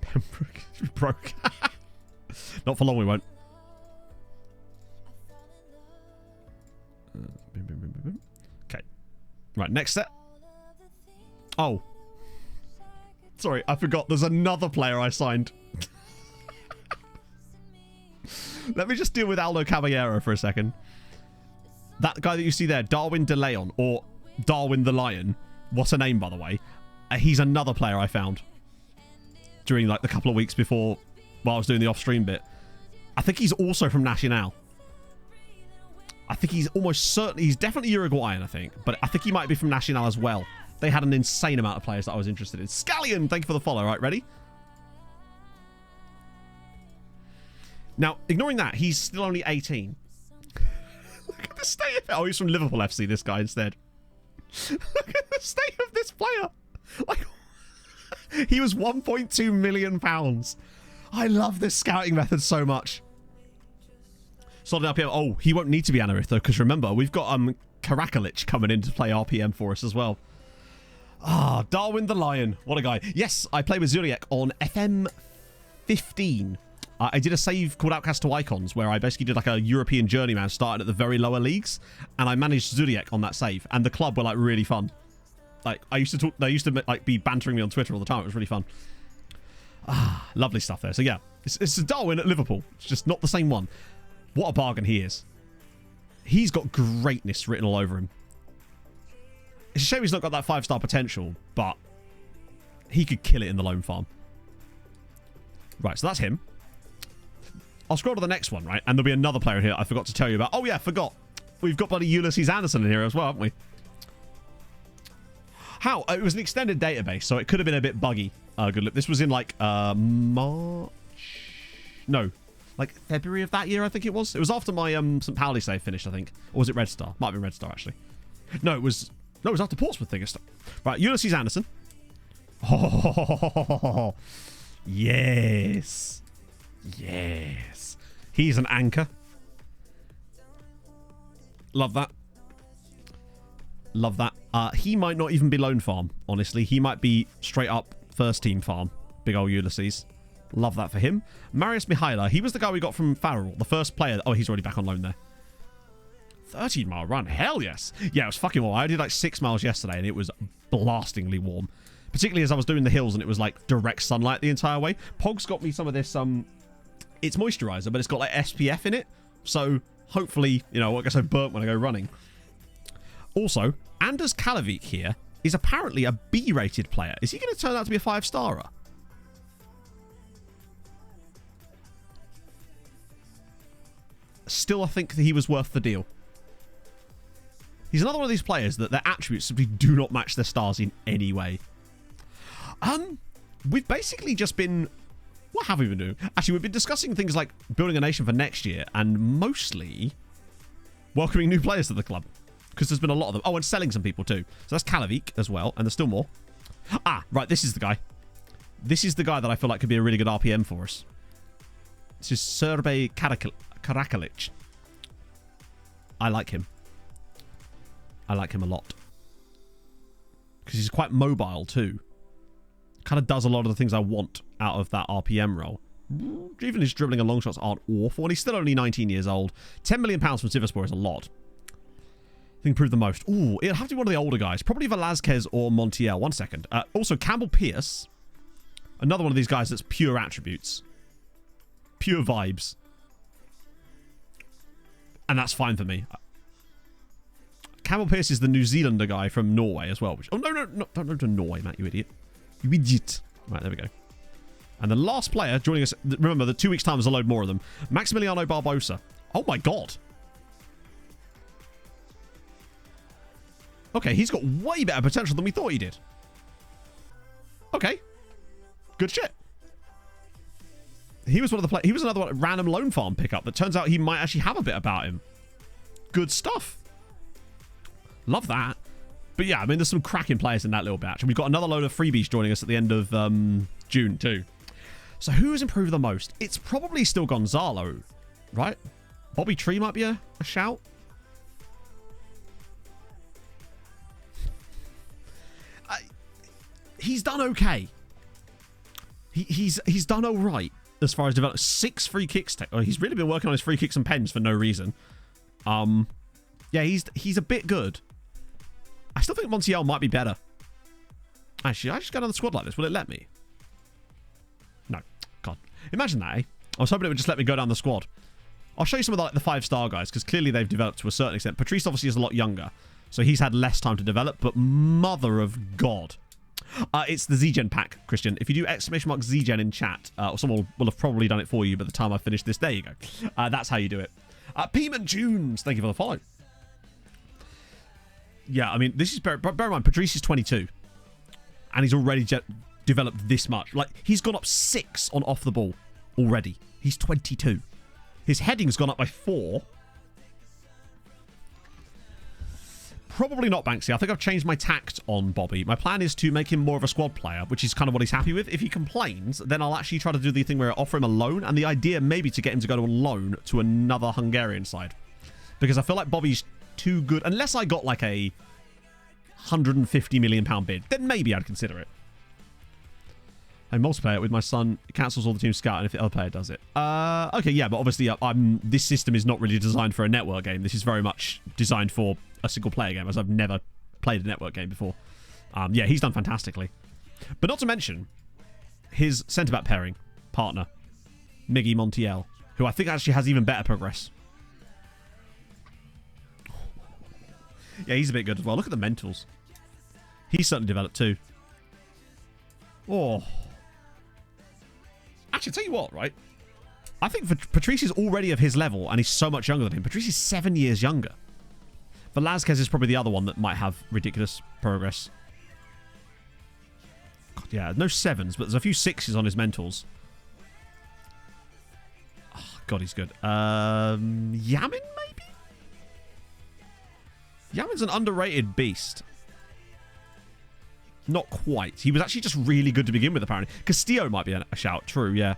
Pembroke broke. Not for long, we won't. Okay. Right, next set. Oh. Sorry, I forgot. There's another player I signed. Let me just deal with Aldo Caballero for a second. That guy that you see there, Darwin De Leon, or Darwin the Lion. What a name, by the way. He's another player I found during like the couple of weeks before, while I was doing the off-stream bit. I think he's also from Nacional. I think he's almost certainly, he's definitely Uruguayan, I think. But I think he might be from Nacional as well. They had an insane amount of players that I was interested in. Scallion, thank you for the follow. Right, ready? Now, ignoring that, he's still only 18. the state of it. Oh, he's from Liverpool FC, this guy, instead. Look at the state of this player. Like, he was £1.2 million. I love this scouting method so much. Sorted up here. Oh, he won't need to be Anarit, though, because remember, we've got Karakalic coming in to play RPM for us as well. Ah, Darwin the Lion. What a guy. Yes, I play with Zuriek on FM 15. I did a save called Outcast to Icons where I basically did like a European journeyman starting at the very lower leagues, and I managed Zuriek on that save, and the club were like really fun. Like they used to like be bantering me on Twitter all the time. It was really fun. Ah, lovely stuff there. So yeah, it's Darwin at Liverpool. It's just not the same one. What a bargain he is. He's got greatness written all over him. It's a shame he's not got that 5-star potential, but he could kill it in the loan farm. Right, so that's him. I'll scroll to the next one, right? And there'll be another player here I forgot to tell you about. Oh, yeah, forgot. We've got bloody Ulysses Anderson in here as well, haven't we? How? It was an extended database, so it could have been a bit buggy. Good look. This was in, like, March? No. Like, February of that year, I think it was. It was after my St. Pauli save finished, I think. Or was it Red Star? Might have been Red Star, actually. No, it was after Portsmouth thing. Right, Ulysses Anderson. Oh, yes. Yes. He's an anchor. Love that. Love that. He might not even be loan farm, honestly. He might be straight up first team farm. Big old Ulysses. Love that for him. Marius Mihaila. He was the guy we got from Farrell. The first player. Oh, he's already back on loan there. 13-mile run. Hell yes. Yeah, it was fucking warm. I did like 6 miles yesterday and it was blastingly warm. Particularly as I was doing the hills and it was like direct sunlight the entire way. Pog's got me some of this, it's moisturizer, but it's got like SPF in it. So hopefully, you know, I guess I burnt when I go running. Also, Anders Kalavik here is apparently a B-rated player. Is he going to turn out to be a 5-starer? Still, I think that he was worth the deal. He's another one of these players that their attributes simply do not match their stars in any way. We've basically just been... What have we been doing? Actually, we've been discussing things like building a nation for next year and mostly welcoming new players to the club. Because there's been a lot of them. Oh, and selling some people too. So that's Kalavik as well, and there's still more. Ah, right, this is the guy. This is the guy that I feel like could be a really good RPM for us. This is Sergej Karakalic. I like him. I like him a lot. Because he's quite mobile too. Kind of does a lot of the things I want out of that RPM role. Even his dribbling and long shots aren't awful. And he's still only 19 years old. £10 million from Sivasspor is a lot. I think improved the most. Ooh, it'd have to be one of the older guys. Probably Velázquez or Montiel. 1 second. Also, Campbell Pierce. Another one of these guys that's pure attributes. Pure vibes. And that's fine for me. Campbell Pierce is the New Zealander guy from Norway as well. Which, oh, no, don't go to Norway, Matt, you idiot. You idiot. Right, there we go. And the last player joining us, remember, the 2 weeks' time, there's a load more of them. Maximiliano Barbosa. Oh, my God. Okay, he's got way better potential than we thought he did. Okay. Good shit. He was one of the he was another one, random loan farm pickup that turns out he might actually have a bit about him. Good stuff. Love that. But yeah, I mean, there's some cracking players in that little batch. And we've got another load of freebies joining us at the end of June too. So who has improved the most? It's probably still Gonzalo, right? Bobby Tree might be a shout. He's done okay. He's done all right as far as development. 6 free kicks. Oh, he's really been working on his free kicks and pens for no reason. Yeah, he's a bit good. I still think Montiel might be better. Actually, I just got on the squad like this. Will it let me? No. God. Imagine that, eh? I was hoping it would just let me go down the squad. I'll show you some of the 5-star guys, because clearly they've developed to a certain extent. Patrice obviously is a lot younger, so he's had less time to develop, but mother of God. It's the Z-Gen pack, Christian. If you do exclamation mark Z-Gen in chat, or someone will have probably done it for you by the time I finish this. There you go. That's how you do it. Peeman Tunes, thank you for the follow. Yeah, I mean, this is... Bear in mind, Patrice is 22. And he's already developed this much. Like, he's gone up 6 on off the ball already. He's 22. His heading's gone up by 4. Probably not Banksy. I think I've changed my tact on Bobby. My plan is to make him more of a squad player, which is kind of what he's happy with. If he complains, then I'll actually try to do the thing where I offer him a loan, and the idea maybe to get him to go to a loan to another Hungarian side. Because I feel like Bobby's too good. Unless I got like a £150 million bid, then maybe I'd consider it. I multiplayer it with my son. It cancels all the team scout, and if the other player does it. Okay, yeah, but obviously this system is not really designed for a network game. This is very much designed for a single player game, as I've never played a network game before. Yeah, he's done fantastically. But not to mention his centre-back pairing partner, Miggy Montiel, who I think actually has even better progress. Yeah, he's a bit good as well. Look at the mentals. He's certainly developed too. Oh. Actually, tell you what, right? I think Patrice is already of his level, and he's so much younger than him. Patrice is 7 years younger. Velázquez is probably the other one that might have ridiculous progress. God, yeah, no 7s, but there's a few 6s on his mentals. Oh, God, he's good. Yamin, maybe? Yamin's an underrated beast. Not quite. He was actually just really good to begin with, apparently. Castillo might be a shout. True, yeah.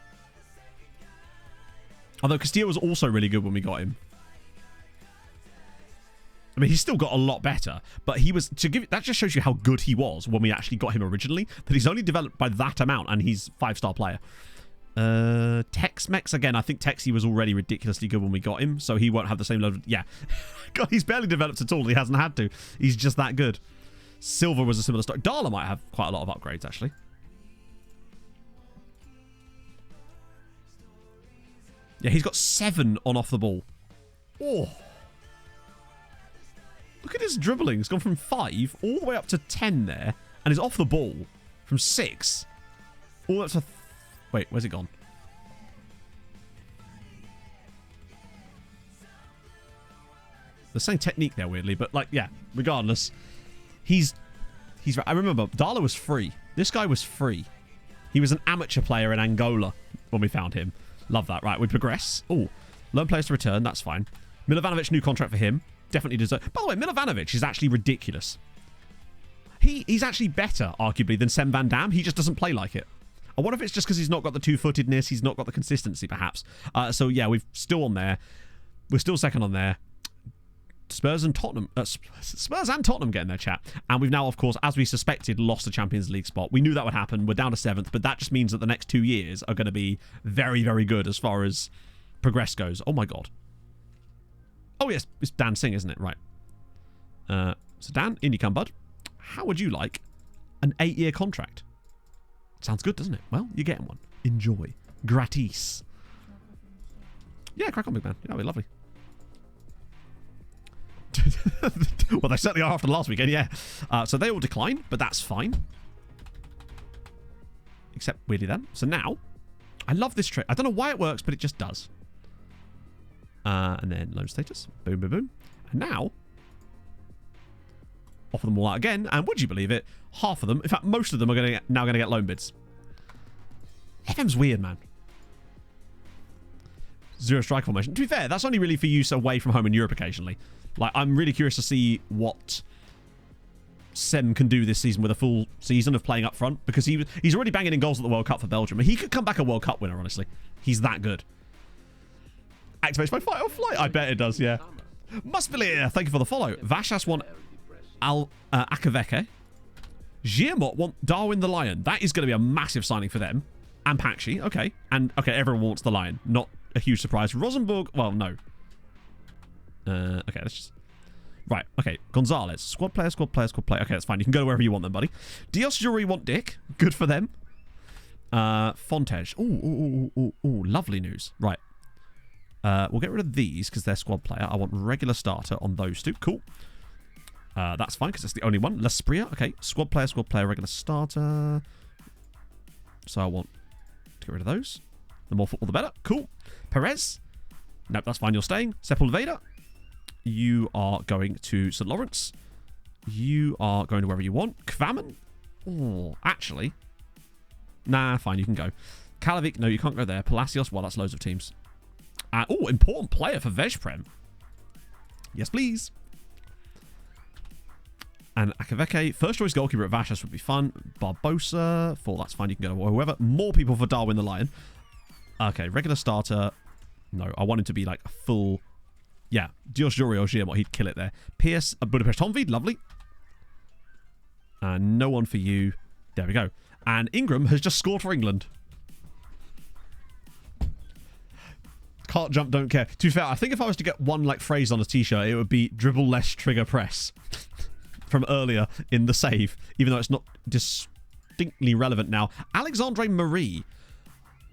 Although Castillo was also really good when we got him. I mean, he's still got a lot better, but he was that just shows you how good he was when we actually got him originally. That he's only developed by that amount, and he's 5-star player. Tex-Mex again. I think Texi was already ridiculously good when we got him, so he won't have the same level. Yeah, God, he's barely developed at all. He hasn't had to. He's just that good. Silver was a similar story. Darla might have quite a lot of upgrades, actually. Yeah, he's got 7 on off the ball. Oh. Look at his dribbling. It's gone from 5 all the way up to 10 there. And he's off the ball from 6 all the way up to... Wait, where's it gone? They're saying technique there, weirdly. But, like, yeah, regardless... He's I remember Darla was free. This guy was free. He was an amateur player in Angola when we found him. Love that. Right, we progress. Oh, loan players to return. That's fine. Milovanovic, new contract for him. Definitely deserve. By the way, Milovanovic is actually ridiculous. He's actually better, arguably, than Sem Van Dam. He just doesn't play like it. I wonder if it's just because he's not got the two-footedness. He's not got the consistency, perhaps. So, yeah, we're still on there. We're still second on there. Spurs and Tottenham get in their chat. And we've now, of course, as we suspected, lost the Champions League spot. We knew that would happen. We're down to 7th, but that just means that the next 2 years are going to be very, very good as far as progress goes. Oh, my God. Oh, yes, it's Dan Singh, isn't it? Right. So, Dan, in you come, bud. How would you like an 8-year contract? Sounds good, doesn't it? Well, you're getting one. Enjoy. Gratis. Yeah, crack on, big man. That'd be lovely. Well, they certainly are after last weekend, yeah. So they all decline, but that's fine. Except weirdly then. So now, I love this trick. I don't know why it works, but it just does. And then loan status. Boom, boom, boom. And now, offer them all out again. And would you believe it? Half of them, in fact, most of them are now going to get loan bids. FM's weird, man. 0 strike formation. To be fair, that's only really for use away from home in Europe occasionally. Like, I'm really curious to see what Sem can do this season with a full season of playing up front, because he's already banging in goals at the World Cup for Belgium. He could come back a World Cup winner, honestly. He's that good. Activates my fight or flight? I bet it does, yeah. Must be here. Thank you for the follow. Vashas want Akaveke. Giamot want Darwin the Lion. That is going to be a massive signing for them. And Pachi, okay. And, okay, everyone wants the Lion. Not a huge surprise. Rosenborg, well, no. Okay, let's just... Right, okay. Gonzalez. Squad player, squad player, squad player. Okay, that's fine. You can go wherever you want them, buddy. Dios Jury want Dick. Good for them. Fontej. Ooh, lovely news. Right. We'll get rid of these because they're squad player. I want regular starter on those two. Cool. That's fine because that's the only one. L'Espria. Okay. Squad player, regular starter. So I want to get rid of those. The more football, the better. Cool. Perez. Nope, that's fine. You're staying. Sepulveda. You are going to St. Lawrence. You are going to wherever you want. Kvaman. Oh, actually. Nah, fine. You can go. Kalavic. No, you can't go there. Palacios. Well, that's loads of teams. Important player for Vejprem. Yes, please. And Akaveke, first choice goalkeeper at Vashas would be fun. Barbosa, 4, that's fine. You can go to whoever. More people for Darwin the Lion. Okay, regular starter. No, I want him to be like a full... Yeah, Dios Juri or Giamot, he'd kill it there. Pierce, Budapest Honvéd, lovely. And no one for you. There we go. And Ingram has just scored for England. Can't jump, don't care. To be fair, I think if I was to get one like phrase on a t-shirt, it would be dribble less, trigger press. From earlier in the save, even though it's not distinctly relevant now. Alexandre Marie.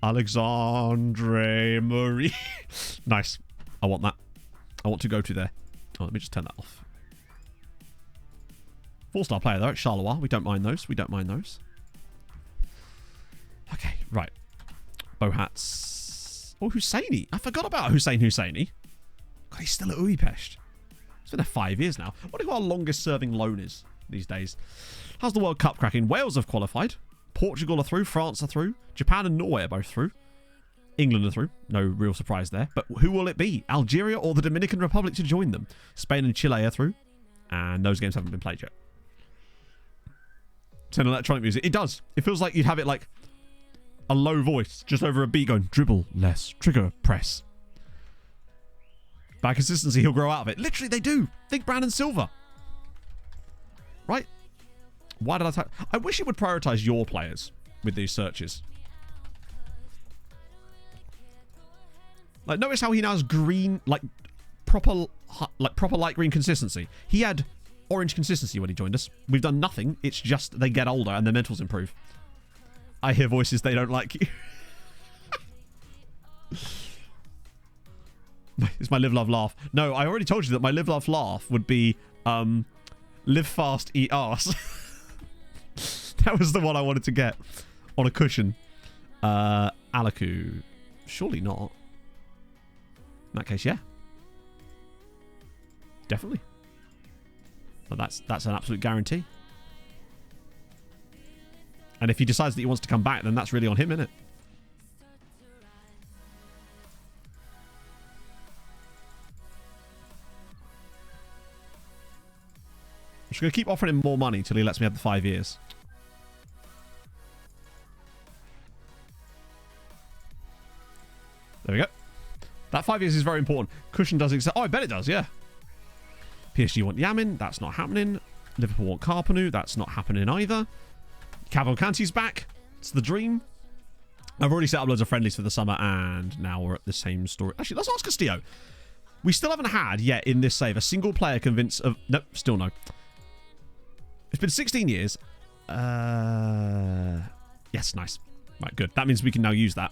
Alexandre Marie. Nice. I want that. I want to go to there. Oh, let me just turn that off. 4-star player, though, at Charleroi. We don't mind those. We don't mind those. Okay, right. Bohats. Oh, Husseini. I forgot about Husseini. God, he's still at Uipest. It's been there 5 years now. I wonder who our longest serving loan is these days. How's the World Cup cracking? Wales have qualified. Portugal are through. France are through. Japan and Norway are both through. England are through. No real surprise there. But who will it be? Algeria or the Dominican Republic to join them? Spain and Chile are through. And those games haven't been played yet. It's an electronic music. It does. It feels like you'd have it like a low voice just over a beat going, dribble less, trigger press. By consistency, he'll grow out of it. Literally, they do. Think Brandon Silva. Right? Why did I type? I wish it would prioritize your players with these searches. Like, notice how he now has green, like proper light green consistency. He had orange consistency when he joined us. We've done nothing. It's just they get older and their mentals improve. I hear voices, they don't like you. It's my live, love, laugh. No, I already told you that my live, love, laugh would be live fast, eat ass. That was the one I wanted to get on a cushion. Alaku. Surely not. In that case, yeah. Definitely. But that's an absolute guarantee. And if he decides that he wants to come back, then that's really on him, isn't it? I'm just going to keep offering him more money until he lets me have the 5 years. There we go. That 5 years is very important. Cushion does exist. Oh, I bet it does, yeah. PSG want Yamin. That's not happening. Liverpool want Carpenu. That's not happening either. Cavalcanti's back. It's the dream. I've already set up loads of friendlies for the summer, and now we're at the same story. Actually, let's ask Castillo. We still haven't had yet in this save a single player convinced of... Nope, still no. It's been 16 years. Yes, nice. Right, good. That means we can now use that.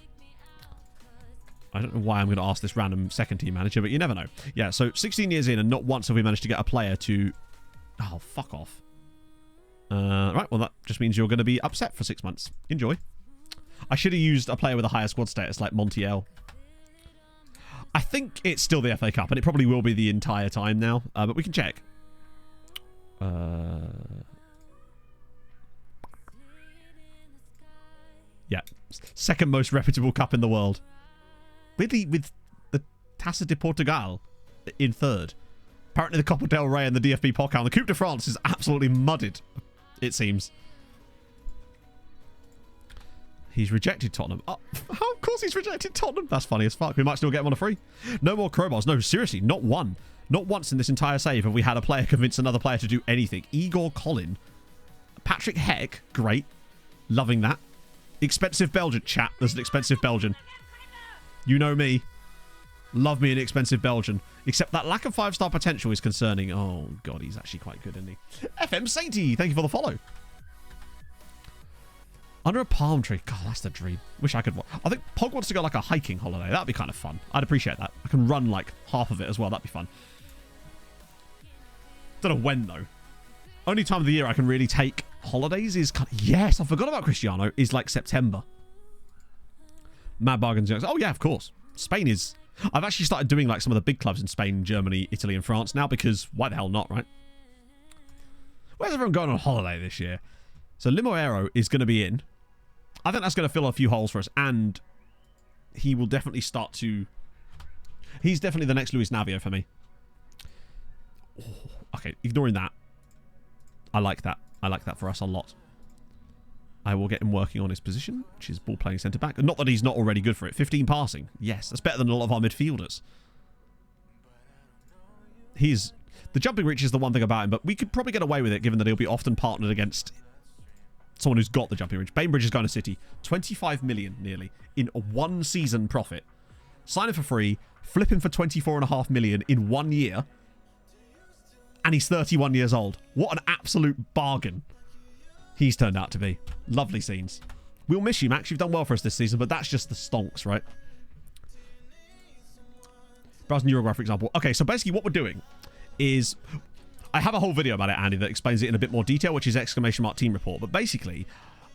I don't know why I'm going to ask this random second team manager, but you never know. Yeah, so 16 years in and not once have we managed to get a player to... Oh, fuck off. Right, well, that just means you're going to be upset for 6 months. Enjoy. I should have used a player with a higher squad status like Montiel. I think it's still the FA Cup, and it probably will be the entire time now, but we can check. Yeah, second most reputable cup in the world. Weirdly, with the Taça de Portugal in third. Apparently the Copa del Rey and the DFB Pokal and the Coupe de France is absolutely mudded, it seems. He's rejected Tottenham. Oh, of course he's rejected Tottenham. That's funny as fuck. We might still get him on a free. No more crowbars. No, seriously, not one. Not once in this entire save have we had a player convince another player to do anything. Igor Collin. Patrick Heck. Great. Loving that. Expensive Belgian. Chat, there's an expensive Belgian. You know me. Love me an expensive Belgian. Except that lack of 5-star potential is concerning. Oh, God, he's actually quite good, isn't he? FM Sainty, thank you for the follow. Under a palm tree. God, that's the dream. Wish I could... I think Pog wants to go like a hiking holiday. That'd be kind of fun. I'd appreciate that. I can run like half of it as well. That'd be fun. Don't know when, though. Only time of the year I can really take holidays is... Yes, I forgot about Cristiano. Is like September. Mad Bargains. Oh, yeah, of course. Spain is... I've actually started doing like some of the big clubs in Spain, Germany, Italy, and France now because why the hell not, right? Where's everyone going on holiday this year? So Limoero is going to be in. I think that's going to fill a few holes for us, and he will definitely start to... He's definitely the next Luis Navio for me. Oh, okay, ignoring that. I like that. I like that for us a lot. I will get him working on his position, which is ball playing centre back. Not that he's not already good for it. 15 passing. Yes, that's better than a lot of our midfielders. The jumping reach is the one thing about him, but we could probably get away with it given that he'll be often partnered against someone who's got the jumping reach. Bainbridge is going to City. 25 million nearly in a 1 season profit. Sign him for free. Flip him for 24.5 million in 1 year. And he's 31 years old. What an absolute bargain he's turned out to be. Lovely scenes. We'll miss you, Max. You've done well for us this season, but that's just the stonks, right? Browse Neurograph, for example. Okay, so basically what we're doing is... I have a whole video about it, Andy, that explains it in a bit more detail, which is ! team report. But basically,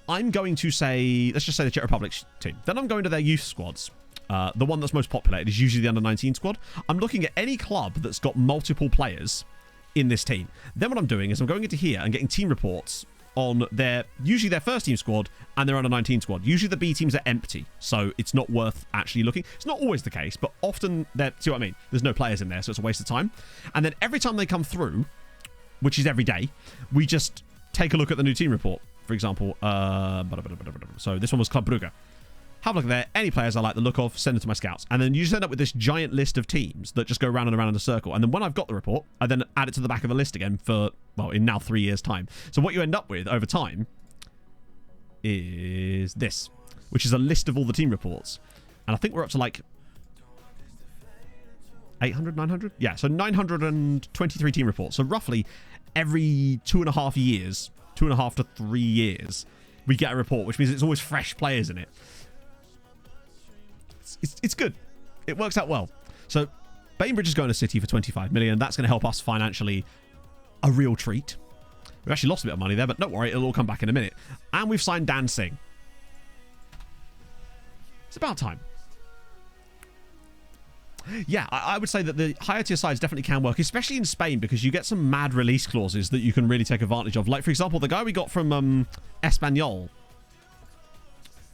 I'm going to say... Let's just say the Czech Republic team. Then I'm going to their youth squads. The one that's most populated is usually the under-19 squad. I'm looking at any club that's got multiple players in this team. Then what I'm doing is I'm going into here and getting team reports on usually their first team squad and their under-19 squad. Usually the B teams are empty, so it's not worth actually looking. It's not always the case, but often see what I mean? There's no players in there, so it's a waste of time. And then every time they come through, which is every day, we just take a look at the new team report. For example, so this one was Club Brugge. Have a look at there. Any players I like the look of, send them to my scouts. And then you just end up with this giant list of teams that just go round and around in a circle. And then when I've got the report, I then add it to the back of the list again for, well, in now 3 years' time. So what you end up with over time is this, which is a list of all the team reports. And I think we're up to like 800, 900? Yeah, so 923 team reports. So roughly every 2.5 years, 2.5 to 3 years, we get a report, which means it's always fresh players in it. It's good. It works out well. So Bainbridge is going to City for 25 million. That's going to help us financially a real treat. We've actually lost a bit of money there, but don't worry, it'll all come back in a minute. And we've signed Dan Singh. It's about time. Yeah, I would say that the higher tier sides definitely can work, especially in Spain, because you get some mad release clauses that you can really take advantage of. Like, for example, the guy we got from Espanyol.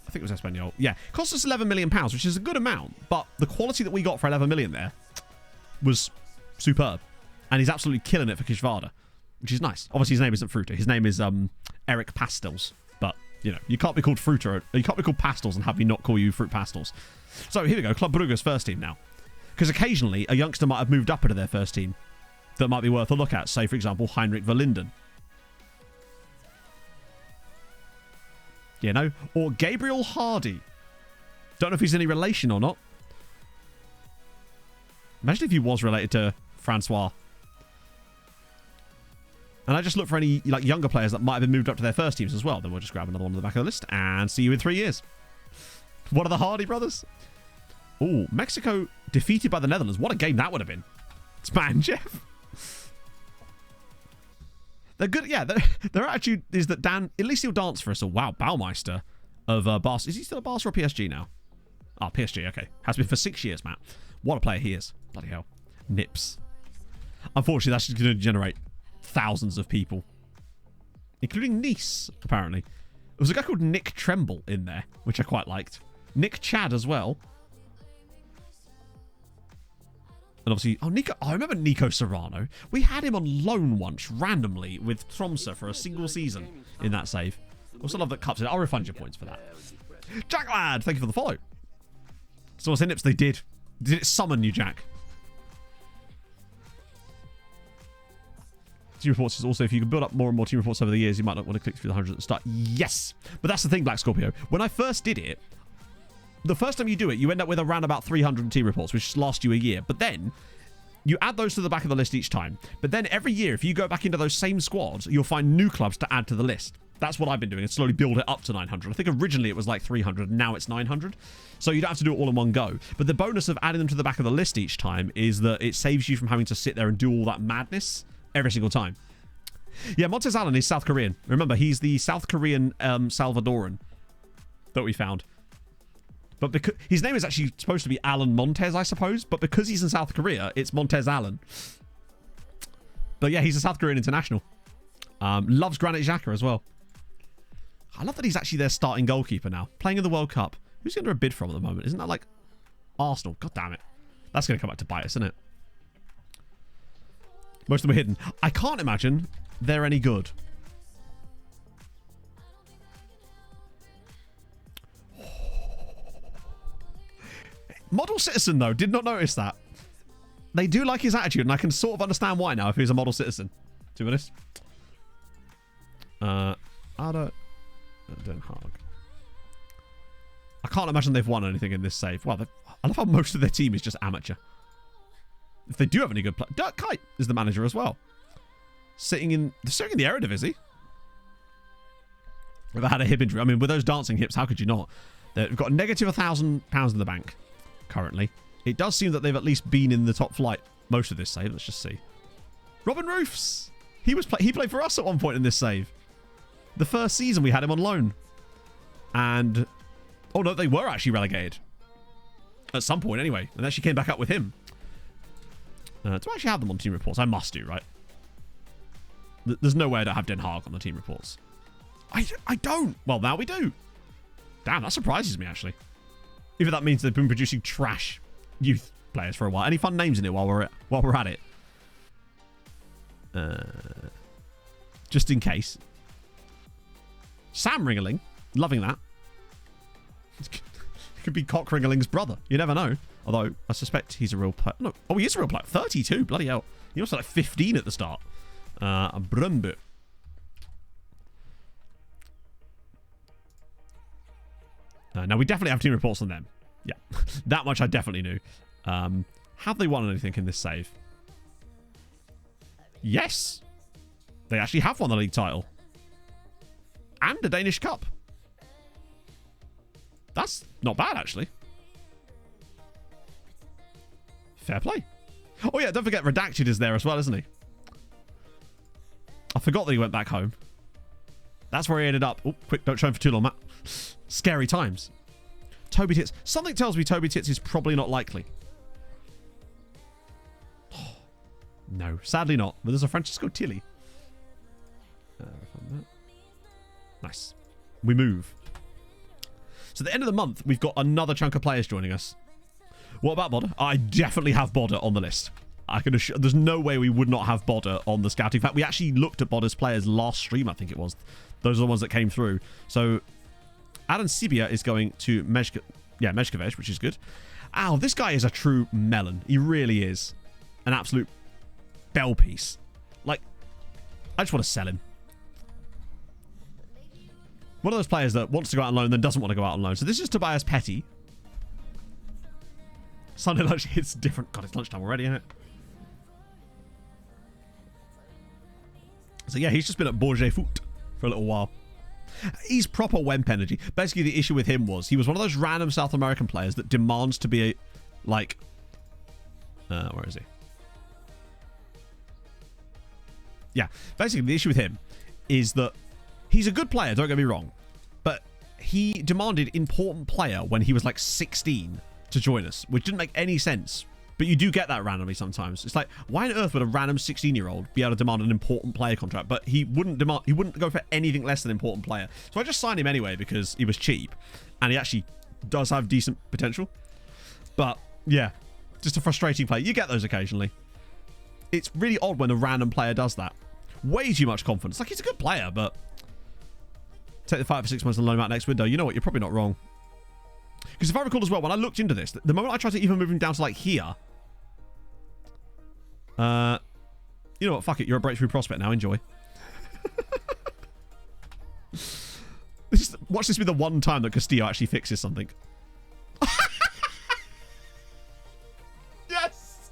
I think it was Espanyol. Yeah, cost us £11 million, which is a good amount, but the quality that we got for 11 million there was superb. And he's absolutely killing it for Kishvarda, which is nice. Obviously, his name isn't Fruiter. His name is Eric Pastels. But, you know, you can't be called Fruiter. You can't be called Pastels and have me not call you Fruit Pastels. So, here we go. Club Brugge's first team now. Because occasionally, a youngster might have moved up into their first team that might be worth a look at. Say, for example, Heinrich Verlinden. You know? Or Gabriel Hardy. Don't know if he's any relation or not. Imagine if he was related to Francois. And I just look for any like younger players that might have been moved up to their first teams as well. Then we'll just grab another one on the back of the list and see you in 3 years. What are the Hardy brothers? Oh, Mexico defeated by the Netherlands. What a game that would have been. It's man, Jeff. They're good. Yeah, their attitude is that Dan, at least he'll dance for us. Oh, wow, Baumeister of Barca. Is he still at Barca or PSG now? Oh, PSG, okay. Has been for 6 years, Matt. What a player he is. Bloody hell. Nips. Unfortunately, that's just going to generate thousands of people. Including Nice, apparently. There was a guy called Nick Tremble in there, which I quite liked. Nick Chad as well. And obviously, I remember Nico Serrano. We had him on loan once, randomly, with Tromsø for a single season in that save. Also love that cups in. I'll refund your points for that. Jack Lad, thank you for the follow. So what's in Nips? They did. Did it summon you, Jack? Team reports is also, if you can build up more and more team reports over the years, you might not want to click through the hundreds at the start. Yes! But that's the thing, Black Scorpio. When I first did it, the first time you do it, you end up with around about 300 team reports, which lasts you a year. But then, you add those to the back of the list each time. But then every year, if you go back into those same squads, you'll find new clubs to add to the list. That's what I've been doing, and slowly build it up to 900. I think originally it was like 300, and now it's 900. So you don't have to do it all in one go. But the bonus of adding them to the back of the list each time is that it saves you from having to sit there and do all that madness every single time. Yeah, Montez Allen is South Korean. Remember, he's the South Korean Salvadoran that we found. But because his name is actually supposed to be Alan Montez, I suppose. But because he's in South Korea, it's Montez Allen. But yeah, he's a South Korean international. Loves Granit Xhaka as well. I love that he's actually their starting goalkeeper now. Playing in the World Cup. Who's he under a bid from at the moment? Isn't that like Arsenal? God damn it. That's going to come back to bite us, isn't it? Most of them are hidden. I can't imagine they're any good. Model citizen, though. Did not notice that. They do like his attitude, and I can sort of understand why now if he was a model citizen. To be honest. Ada Den Haag. I can't imagine they've won anything in this save. Well, I love how most of their team is just amateur. If they do have any good players. Dirk Kuyt is the manager as well. Sitting in the Eredivisie. They've had a hip injury. I mean, with those dancing hips, how could you not? They've got a negative £1,000 in the bank currently. It does seem that they've at least been in the top flight most of this save. Let's just see. Robin Roofs. He played for us at one point in this save. The first season we had him on loan. And oh no, they were actually relegated. At some point anyway. And then she came back up with him. Do I actually have them on team reports? I must do, right? There's no way I don't have Den Haag on the team reports. I don't. Well, now we do. Damn, that surprises me, actually. Even that means they've been producing trash youth players for a while. Any fun names in it while we're at it? Just in case. Sam Ringerling. Loving that. It could be Cock Ringerling's brother. You never know. Although, I suspect he's a real player. No. Oh, he is a real player. 32. Bloody hell. He was like 15 at the start. Brumbu. Now, we definitely have team reports on them. Yeah. That much I definitely knew. Have they won anything in this save? Yes. They actually have won the league title. And a Danish Cup. That's not bad, actually. Fair play. Oh, yeah, don't forget Redacted is there as well, isn't he? I forgot that he went back home. That's where he ended up. Oh, quick, don't show him for too long, Matt. Scary times. Toby Tits. Something tells me Toby Tits is probably not likely. Oh, no, sadly not. But there's a Francisco Tilly. Nice. We move. So at the end of the month, we've got another chunk of players joining us. What about Bodder? I definitely have Bodder on the list. I can assure, there's no way we would not have Bodder on the scouting. In fact, we actually looked at Bodder's players last stream, I think it was. Those are the ones that came through. So Adam Sibia is going to Meshkovec, which is good. Ow, this guy is a true melon. He really is. An absolute bell piece. Like, I just want to sell him. One of those players that wants to go out on loan, then doesn't want to go out on loan. So this is Tobias Petty. Sunday lunch hits different. God, it's lunchtime already, isn't it? So yeah, he's just been at Bourget Foot for a little while. He's proper Wemp energy. Basically, the issue with him was he was one of those random South American players that demands to be like... where is he? Yeah, basically the issue with him is that he's a good player, don't get me wrong, but he demanded important player when he was like 16 to join us, which didn't make any sense. But you do get that randomly sometimes. It's like, why on earth would a random 16-year-old be able to demand an important player contract? But he wouldn't go for anything less than important player. So I just signed him anyway because he was cheap, and he actually does have decent potential. But yeah, just a frustrating player. You get those occasionally. It's really odd when a random player does that. Way too much confidence. Like, he's a good player, but take the fight for 6 months and loan him out next window. You know what? You're probably not wrong. Because if I recall as well, when I looked into this, the moment I tried to even move him down to like here, you know what? Fuck it. You're a breakthrough prospect now. Enjoy. Watch this be the one time that Castillo actually fixes something. Yes!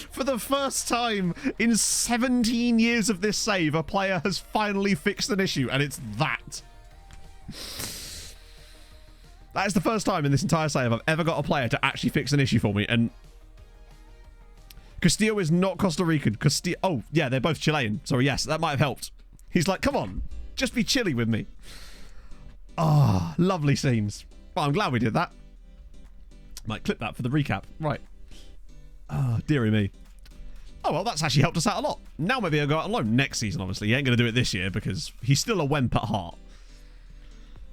For the first time in 17 years of this save, a player has finally fixed an issue, and it's that. That is the first time in this entire save I've ever got a player to actually fix an issue for me, and Castillo is not Costa Rican. Castillo, oh yeah, they're both Chilean, so yes, that might have helped. He's like, come on, just be chilly with me. Ah, oh, lovely scenes. Well, I'm glad we did that. Might clip that for the recap. Right. Ah, oh, dearie me. Oh, well, that's actually helped us out a lot. Now maybe I'll go out on loan next season, obviously. He ain't going to do it this year because he's still a Wemp at heart.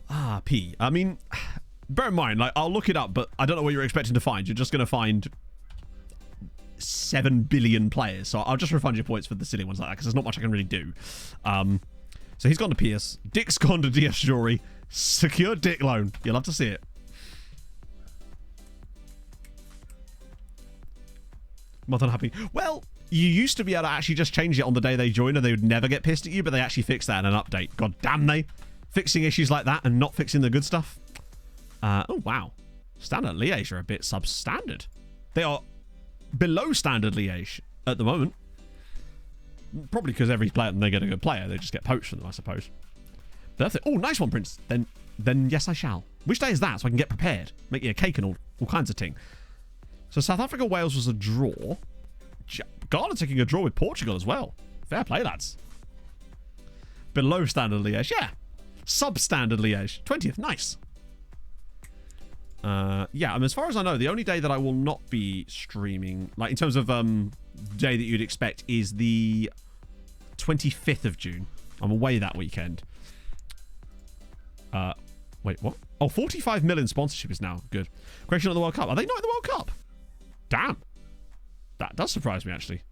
Ah, P. I mean, bear in mind, like, I'll look it up, but I don't know what you're expecting to find. You're just going to find 7 billion players. So I'll just refund your points for the silly ones like that because there's not much I can really do. So he's gone to Pierce. Dick's gone to DS Jewelry. Secure Dick loan. You'll love to see it. More than happy. Well, you used to be able to actually just change it on the day they joined and they would never get pissed at you, but they actually fixed that in an update. God damn they. Fixing issues like that and not fixing the good stuff. Oh, wow. Standard Liège are a bit substandard. They are below standard Liège at the moment. Probably because every player they get a good player, they just get poached from them, I suppose. But that's it. Oh, nice one, Prince. Then yes, I shall. Which day is that? So I can get prepared. Make you a cake and all kinds of ting. So South Africa, Wales was a draw. Ghana taking a draw with Portugal as well. Fair play, lads. Below standard Liège. Yeah. Substandard Liège. 20th. Nice. Yeah, as far as I know, the only day that I will not be streaming, like in terms of day that you'd expect, is the 25th of June. I'm away that weekend. Wait, what? Oh, 45 million sponsorship is now. Good. Question of the World Cup. Are they not in the World Cup? Damn. That does surprise me, actually.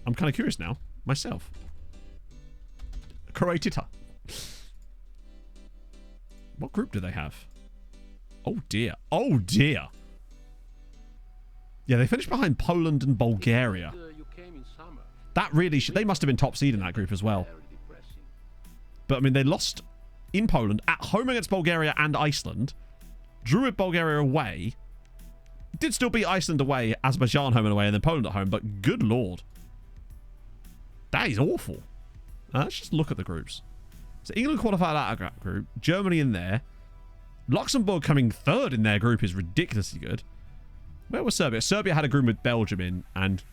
I'm kind of curious now, myself. Croatita. What group do they have? Oh, dear. Oh, dear. Yeah, they finished behind Poland and Bulgaria. That really should... They must have been top seed in that group as well. But, I mean, they lost in Poland, at home against Bulgaria and Iceland. Drew with Bulgaria away. Did still beat Iceland away, Azerbaijan home and away, and then Poland at home. But, good lord. That is awful. Let's just look at the groups. So, England qualified out of that group. Germany in there. Luxembourg coming third in their group is ridiculously good. Where was Serbia? Serbia had a group with Belgium in, and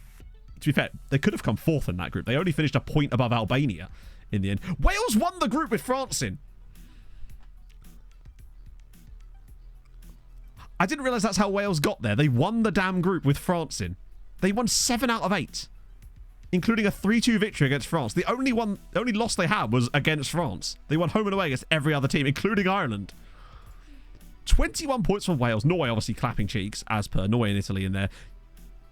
to be fair, they could have come fourth in that group. They only finished a point above Albania in the end. Wales won the group with France in. I didn't realise that's how Wales got there. They won the damn group with France in. They won 7 out of 8, including a 3-2 victory against France. The only loss they had was against France. They won home and away against every other team, including Ireland. 21 points for Wales. Norway obviously clapping cheeks, as per. Norway and Italy in there.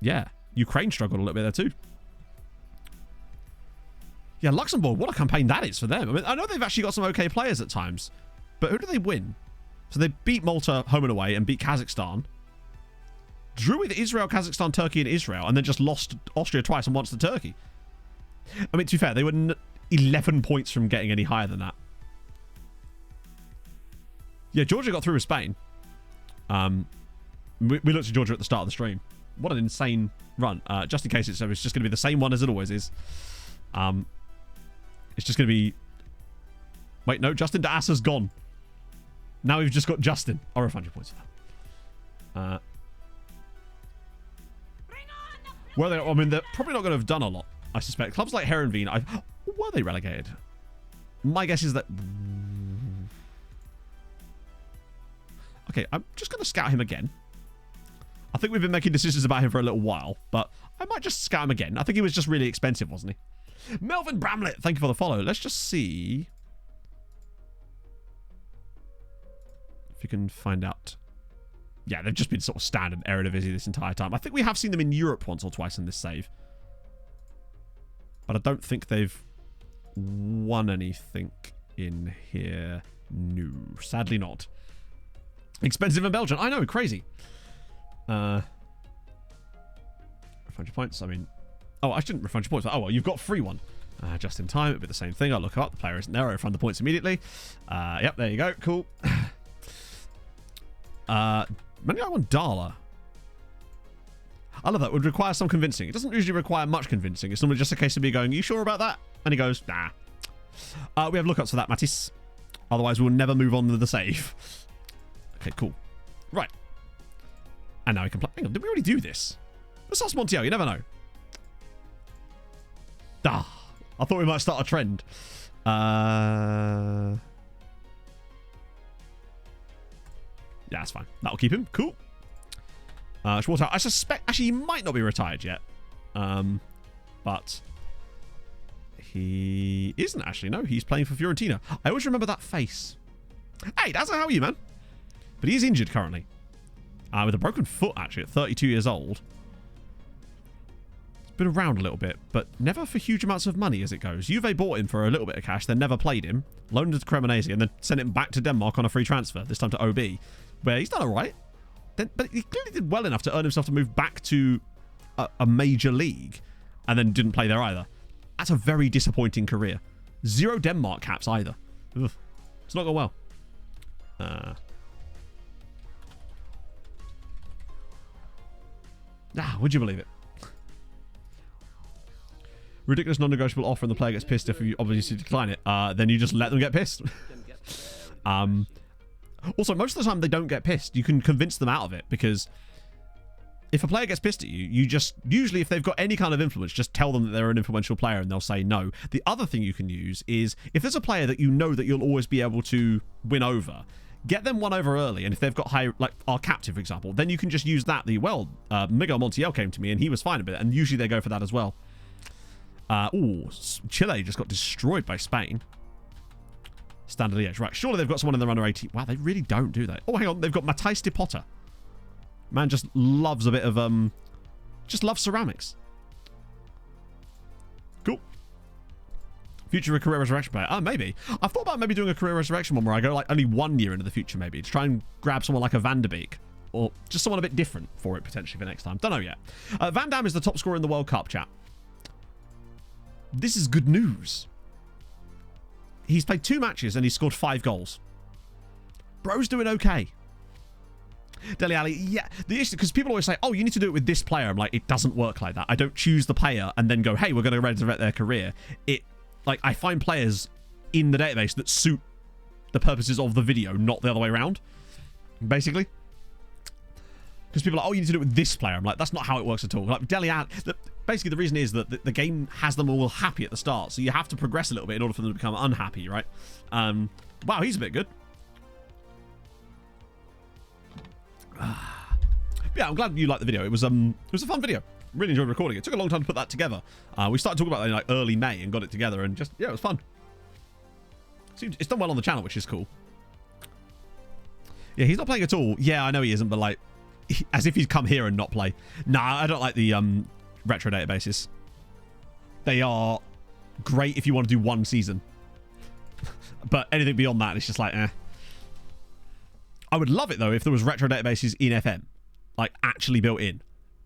Yeah, Ukraine struggled a little bit there too. Yeah, Luxembourg, what a campaign that is for them. I mean, I know they've actually got some okay players at times, but who do they win? So they beat Malta home and away and beat Kazakhstan. Drew with Israel, Kazakhstan, Turkey, and Israel, and then just lost Austria twice and once to Turkey. I mean, to be fair, they were 11 points from getting any higher than that. Yeah, Georgia got through with Spain. We looked at Georgia at the start of the stream. What an insane run. Just in case it's just going to be the same one as it always is. It's just going to be... Wait, no, Justin D'Assa's gone. Now we've just got Justin. I'll refund your points for that. Well, I mean, they're probably not going to have done a lot, I suspect. Clubs like Heerenveen, were they relegated? My guess is that... Okay, I'm just going to scout him again. I think we've been making decisions about him for a little while, but I might just scout him again. I think he was just really expensive, wasn't he? Melvin Bramlett, thank you for the follow. Let's just see if you can find out. Yeah, they've just been sort of standard Eredivisie this entire time. I think we have seen them in Europe once or twice in this save. But I don't think they've won anything in here. No, sadly not. Expensive in Belgium. I know, crazy. Refund your points. I mean... Oh, I shouldn't refund your points. Oh, well, you've got a free one. Just in time. It'll be the same thing. I'll look up. The player isn't there. I refund the points immediately. Yep, there you go. Cool. Maybe I want Dala. I love that. It would require some convincing. It doesn't usually require much convincing. It's normally just a case of me going, you sure about that? And he goes, nah. We have lookups for that, Matisse. Otherwise, we'll never move on with the save. Okay, cool. Right. And now we can play. Hang on, did we already do this? Let's ask Montiel, you never know. I thought we might start a trend. Yeah, that's fine. That'll keep him. Cool. Schwartz, I suspect... Actually, he might not be retired yet. But... He isn't actually. No, he's playing for Fiorentina. I always remember that face. Hey, Dazza, how are you, man? But he is injured currently. With a broken foot, actually, at 32 years old. been around a little bit, but never for huge amounts of money as it goes. Juve bought him for a little bit of cash, then never played him, loaned him to Cremonese, and then sent him back to Denmark on a free transfer, this time to OB, where he's done all right. But he clearly did well enough to earn himself to move back to a major league, and then didn't play there either. That's a very disappointing career. 0 Denmark caps either. Ugh. It's not gone well. Would you believe it? Ridiculous non-negotiable offer and the player gets pissed if you obviously decline it. Then you just let them get pissed. Also, most of the time they don't get pissed. You can convince them out of it, because if a player gets pissed at you, you just, usually if they've got any kind of influence, just tell them that they're an influential player and they'll say no. The other thing you can use is, if there's a player that you know that you'll always be able to win over, get them one over early, and if they've got high, like our captain, for example, then you can just use that. Miguel Montiel came to me and he was fine a bit, and usually they go for that as well. Chile just got destroyed by Spain. Standard Liège. Right, surely they've got someone in their under 18. Wow, they really don't do that. Oh, hang on, they've got Matthijs de Potter. Man just loves a bit of, just loves ceramics. Cool. Future a career resurrection player. Maybe. I've thought about maybe doing a career resurrection one where I go like only 1 year into the future, maybe, to try and grab someone like a Van der Beek, or just someone a bit different for it potentially for next time. Don't know yet. Van Dam is the top scorer in the World Cup, chat. This is good news. He's played 2 matches and he's scored 5 goals. Bro's doing okay. Dele Alli, yeah. The issue, because people always say, oh, you need to do it with this player. I'm like, it doesn't work like that. I don't choose the player and then go, hey, we're going to resurrect their career. Like, I find players in the database that suit the purposes of the video, not the other way around, basically. Because people are like, oh, you need to do it with this player. I'm like, that's not how it works at all. Like, Dele Alli, basically the reason is that the game has them all happy at the start, so you have to progress a little bit in order for them to become unhappy, right? Wow, he's a bit good. Yeah, I'm glad you liked the video. It was a fun video. Really enjoyed recording it. Took a long time to put that together. We started talking about it in like early May and got it together, and just, yeah, it was fun. It's done well on the channel, which is cool. Yeah, he's not playing at all. Yeah, I know he isn't, but like, as if he'd come here and not play. Nah, I don't like the retro databases. They are great if you want to do 1 season. But anything beyond that, it's just like, eh. I would love it, though, if there was retro databases in FM. Like, actually built in.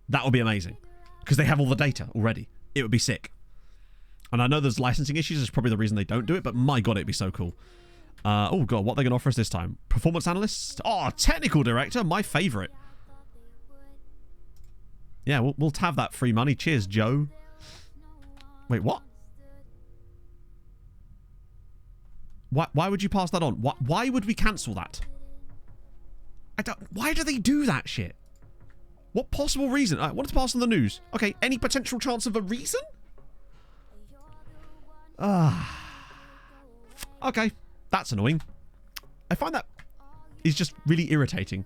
That would be amazing. Because they have all the data already. It would be sick. And I know there's licensing issues. That's probably the reason they don't do it. But my God, it'd be so cool. Oh, God, what are they going to offer us this time? Performance analyst? Oh, technical director. My favourite. Yeah, we'll have that free money. Cheers, Joe. Wait, what? Why would you pass that on? Why would we cancel that? Why do they do that shit? What possible reason? I wanted to pass on the news. Okay, any potential chance of a reason? Okay, that's annoying. I find that is just really irritating.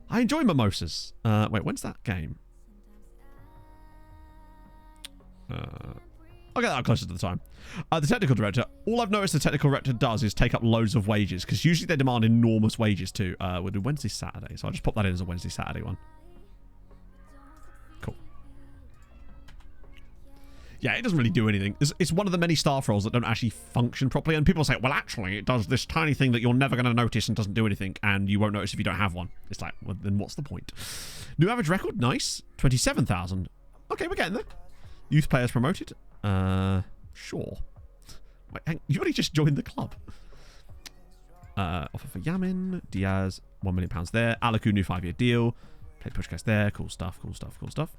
I enjoy mimosas. Wait, when's that game? I'll get that closer to the time. The technical director. All I've noticed the technical director does is take up loads of wages, because usually they demand enormous wages too. We'll do Wednesday, Saturday. So I'll just pop that in as a Wednesday, Saturday one. Cool. Yeah, it doesn't really do anything. It's one of the many staff roles that don't actually function properly. And people say, well, actually, it does this tiny thing that you're never going to notice and doesn't do anything. And you won't notice if you don't have one. It's like, well, then what's the point? New average record. Nice. 27,000. Okay, we're getting there. Youth players promoted. Sure. Wait, hang, you already just joined the club. Offer for Yamin. Diaz, £1 million there. Alaku, new 5-year deal. Played Pushkas there. Cool stuff, cool stuff, cool stuff.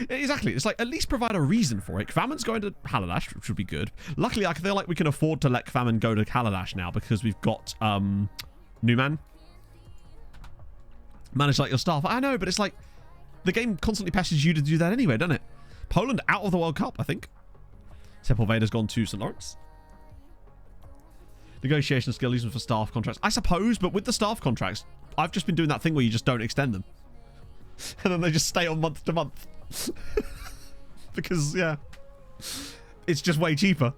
Exactly. It's like, at least provide a reason for it. Kvaman's going to Haladash, which would be good. Luckily, I feel like we can afford to let Kvaman go to Haladash now, because we've got Newman. Manage like your staff. I know, but it's like, the game constantly pesters you to do that anyway, doesn't it? Poland out of the World Cup, I think. Sepulveda's gone to St. Lawrence. Negotiation skill used for staff contracts. I suppose, but with the staff contracts, I've just been doing that thing where you just don't extend them. And then they just stay on month to month. Because, yeah. It's just way cheaper.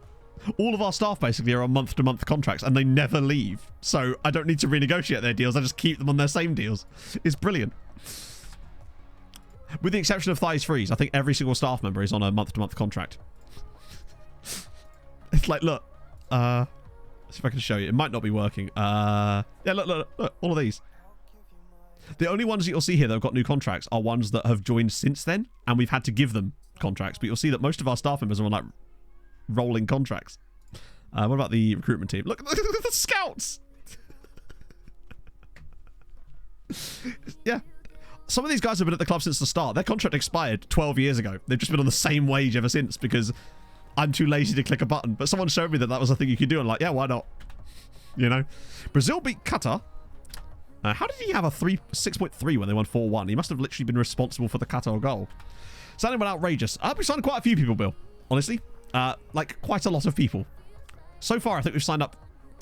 All of our staff basically are on month to month contracts and they never leave. So I don't need to renegotiate their deals. I just keep them on their same deals. It's brilliant. With the exception of Thighs Freeze, I think every single staff member is on a month-to-month contract. It's like, look. Let's see if I can show you. It might not be working. Yeah, look. All of these. The only ones that you'll see here that have got new contracts are ones that have joined since then, and we've had to give them contracts. But you'll see that most of our staff members are on, like, rolling contracts. What about the recruitment team? Look at the scouts! Yeah. Some of these guys have been at the club since the start. Their contract expired 12 years ago. They've just been on the same wage ever since because I'm too lazy to click a button. But someone showed me that was a thing you could do. And like, yeah, why not? You know? Brazil beat Qatar. How did he have a 6.3 when they won 4-1? He must have literally been responsible for the Qatar goal. Signing went outrageous. We signed quite a few people, Bill. Honestly. Like, quite a lot of people. So far, I think we've signed up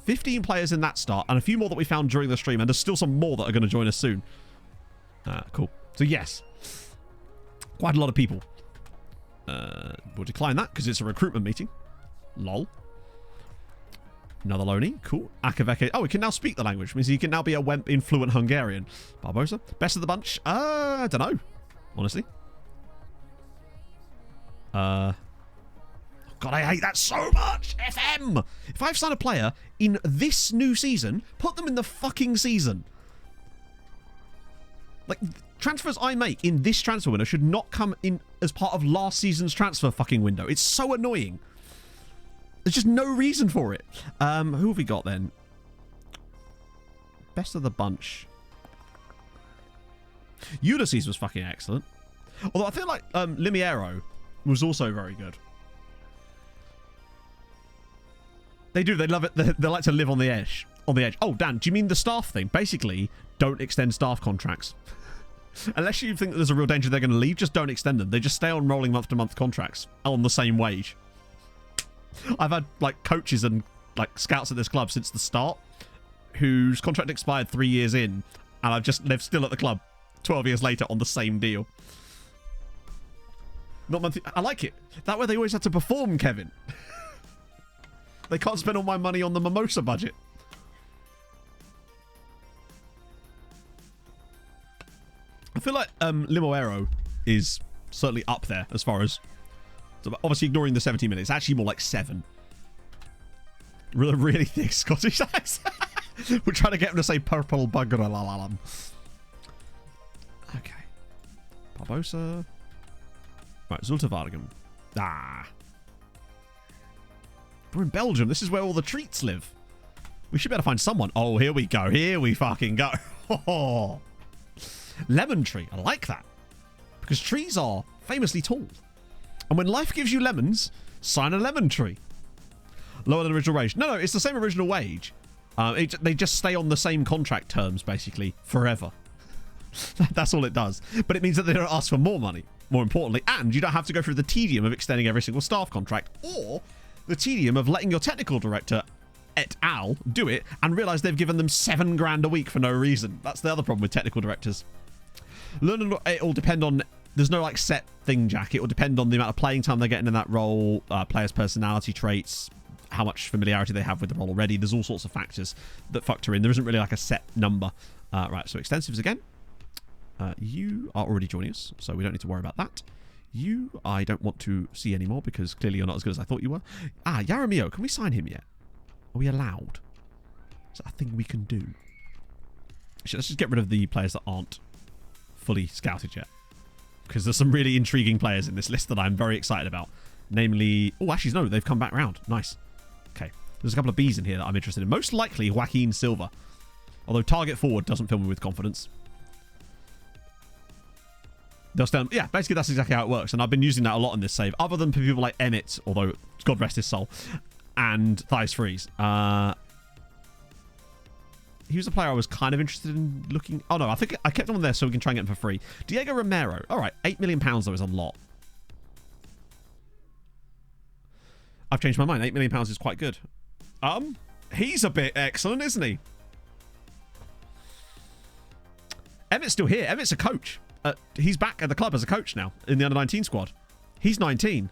15 players in that start and a few more that we found during the stream. And there's still some more that are going to join us soon. Cool. So, yes. Quite a lot of people. We'll decline that because it's a recruitment meeting. Lol. Another loanee. Cool. Akaveke. Oh, he can now speak the language. Means he can now be a Wemp in fluent Hungarian. Barbosa. Best of the bunch. I don't know. Honestly. God, I hate that so much. FM. If I've signed a player in this new season, put them in the fucking season. Like, transfers I make in this transfer window should not come in as part of last season's transfer fucking window. It's so annoying. There's just no reason for it. Who have we got then? Best of the bunch. Ulysses was fucking excellent. Although I feel like Limiero was also very good. They do. They love it. They like to live on the edge. On the edge. Oh, Dan, do you mean the staff thing? Basically, don't extend staff contracts. Unless you think that there's a real danger they're going to leave, just don't extend them. They just stay on rolling month-to-month contracts on the same wage. I've had, like, coaches and, like, scouts at this club since the start whose contract expired 3 years in, and they're still at the club 12 years later on the same deal. Not monthly. I like it. That way they always have to perform, Kevin. They can't spend all my money on the mimosa budget. I feel like Limoero is certainly up there as far as... Obviously ignoring the 17 minutes. It's actually more like 7. Really thick Scottish accent. We're trying to get him to say purple bugger. Okay. Barbosa. Right, Zultavargem. We're in Belgium. This is where all the treats live. We should better find someone. Oh, here we go. Here we fucking go. Oh. Lemon tree. I like that. Because trees are famously tall. And when life gives you lemons, sign a lemon tree. Lower than original wage. No, it's the same original wage. They just stay on the same contract terms, basically, forever. That's all it does. But it means that they don't ask for more money, more importantly. And you don't have to go through the tedium of extending every single staff contract. Or the tedium of letting your technical director et al. Do it and realise they've given them $7 grand a week for no reason. That's the other problem with technical directors. It'll depend on... There's no, like, set thing, Jack. It will depend on the amount of playing time they're getting in that role, players' personality traits, how much familiarity they have with the role already. There's all sorts of factors that factor in. There isn't really, like, a set number. Right, so extensives again. You are already joining us, so we don't need to worry about that. You, I don't want to see anymore because clearly you're not as good as I thought you were. Yaramio, can we sign him yet? Are we allowed? Is that a thing we can do? Actually, let's just get rid of the players that aren't fully scouted yet. Because there's some really intriguing players in this list that I'm very excited about. Namely... Oh, actually, no, they've come back round. Nice. Okay. There's a couple of Bs in here that I'm interested in. Most likely, Joaquin Silva. Although target forward doesn't fill me with confidence. They'll stay on, yeah, basically that's exactly how it works. And I've been using that a lot in this save. Other than for people like Emmett, although God rest his soul, and Thighs Freeze. He was a player I was kind of interested in looking... Oh, no, I think I kept him on there so we can try and get him for free. Diego Romero. All right, £8 million, though, is a lot. I've changed my mind. £8 million is quite good. He's a bit excellent, isn't he? Emmett's still here. Emmett's a coach. He's back at the club as a coach now in the under-19 squad. He's 19.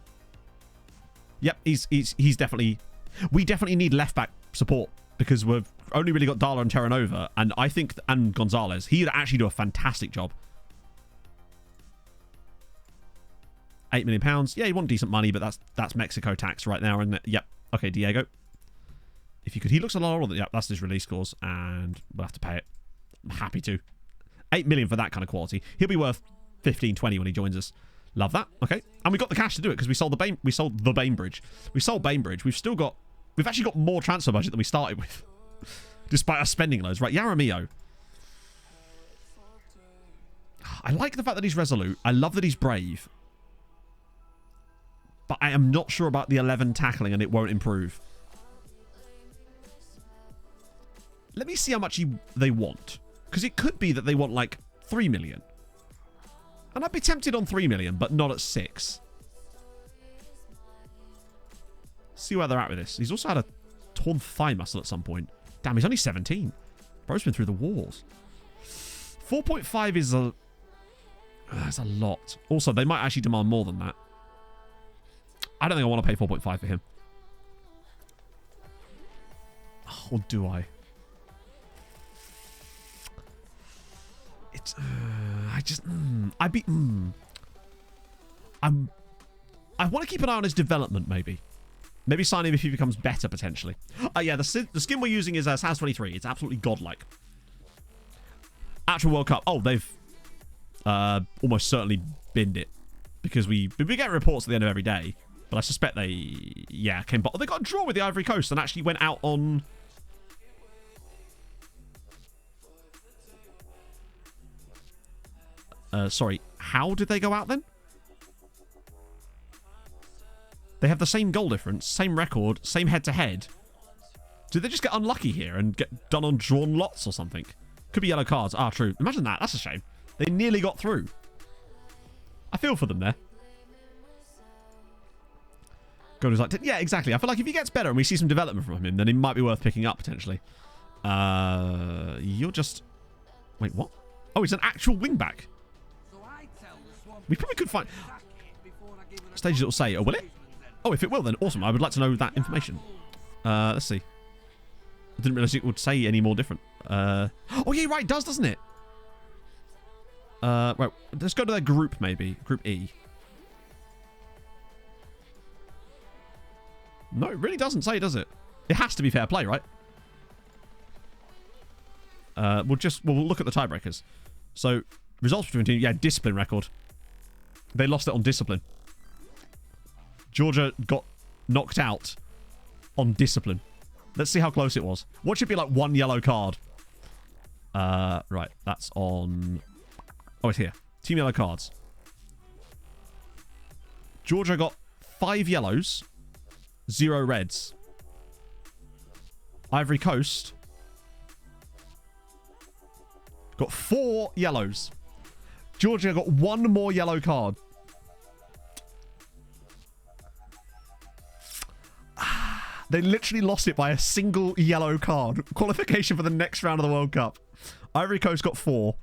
Yep, he's definitely... We definitely need left-back support because we've only really got Dala and Terranova, and I think... And Gonzalez. He'd actually do a fantastic job. £8 million. Yeah, you want decent money, but that's Mexico tax right now, isn't it? Yep. Okay, Diego. If you could, he looks a lot older. Yep, that's his release clause, and we'll have to pay it. I'm happy to. 8 million for that kind of quality. He'll be worth 15, 20 when he joins us. Love that. Okay, and we got the cash to do it because we sold the Bainbridge. We sold Bainbridge. We've actually got more transfer budget than we started with, despite us spending loads. Right, Yaramio. I like the fact that he's resolute. I love that he's brave. But I am not sure about the 11 tackling, and it won't improve. Let me see how much they want. Because it could be that they want like 3 million. And I'd be tempted on 3 million, but not at 6. See where they're at with this. He's also had a torn thigh muscle at some point. Damn, he's only 17. Bro's been through the wars. 4.5 is that's a lot. Also, they might actually demand more than that. I don't think I want to pay 4.5 for him. Or do I? It's... I want to keep an eye on his development, maybe. Maybe sign him if he becomes better, potentially. Yeah, the skin we're using is SAS 23. It's absolutely godlike. Actual World Cup. Oh, they've almost certainly binned it. Because we get reports at the end of every day. But I suspect they, came... They got a draw with the Ivory Coast and actually went out on... sorry, how did they go out then? They have the same goal difference, same record, same head-to-head. Did they just get unlucky here and get done on drawn lots or something? Could be yellow cards. Ah, true. Imagine that. That's a shame. They nearly got through. I feel for them there. Godo's like, yeah, exactly. I feel like if he gets better and we see some development from him, then he might be worth picking up, potentially. You're just... Wait, what? Oh, he's an actual wingback. We probably could find... Stages it will say, oh, will it? Oh, if it will, then awesome. I would like to know that information. Let's see. I didn't realise it would say any more different. Oh, yeah, right, it does, doesn't it? Right, let's go to their group, maybe. Group E. No, it really doesn't say, does it? It has to be fair play, right? We'll look at the tiebreakers. So, results between teams, yeah, discipline record. They lost it on discipline. Georgia got knocked out on discipline. Let's see how close it was. What should be like 1 yellow card? Right, that's on... Oh, it's here. Team yellow cards. Georgia got 5 yellows, 0 reds. Ivory Coast got 4 yellows. Georgia got 1 more yellow card. They literally lost it by a single yellow card. Qualification for the next round of the World Cup. Ivory Coast got 4.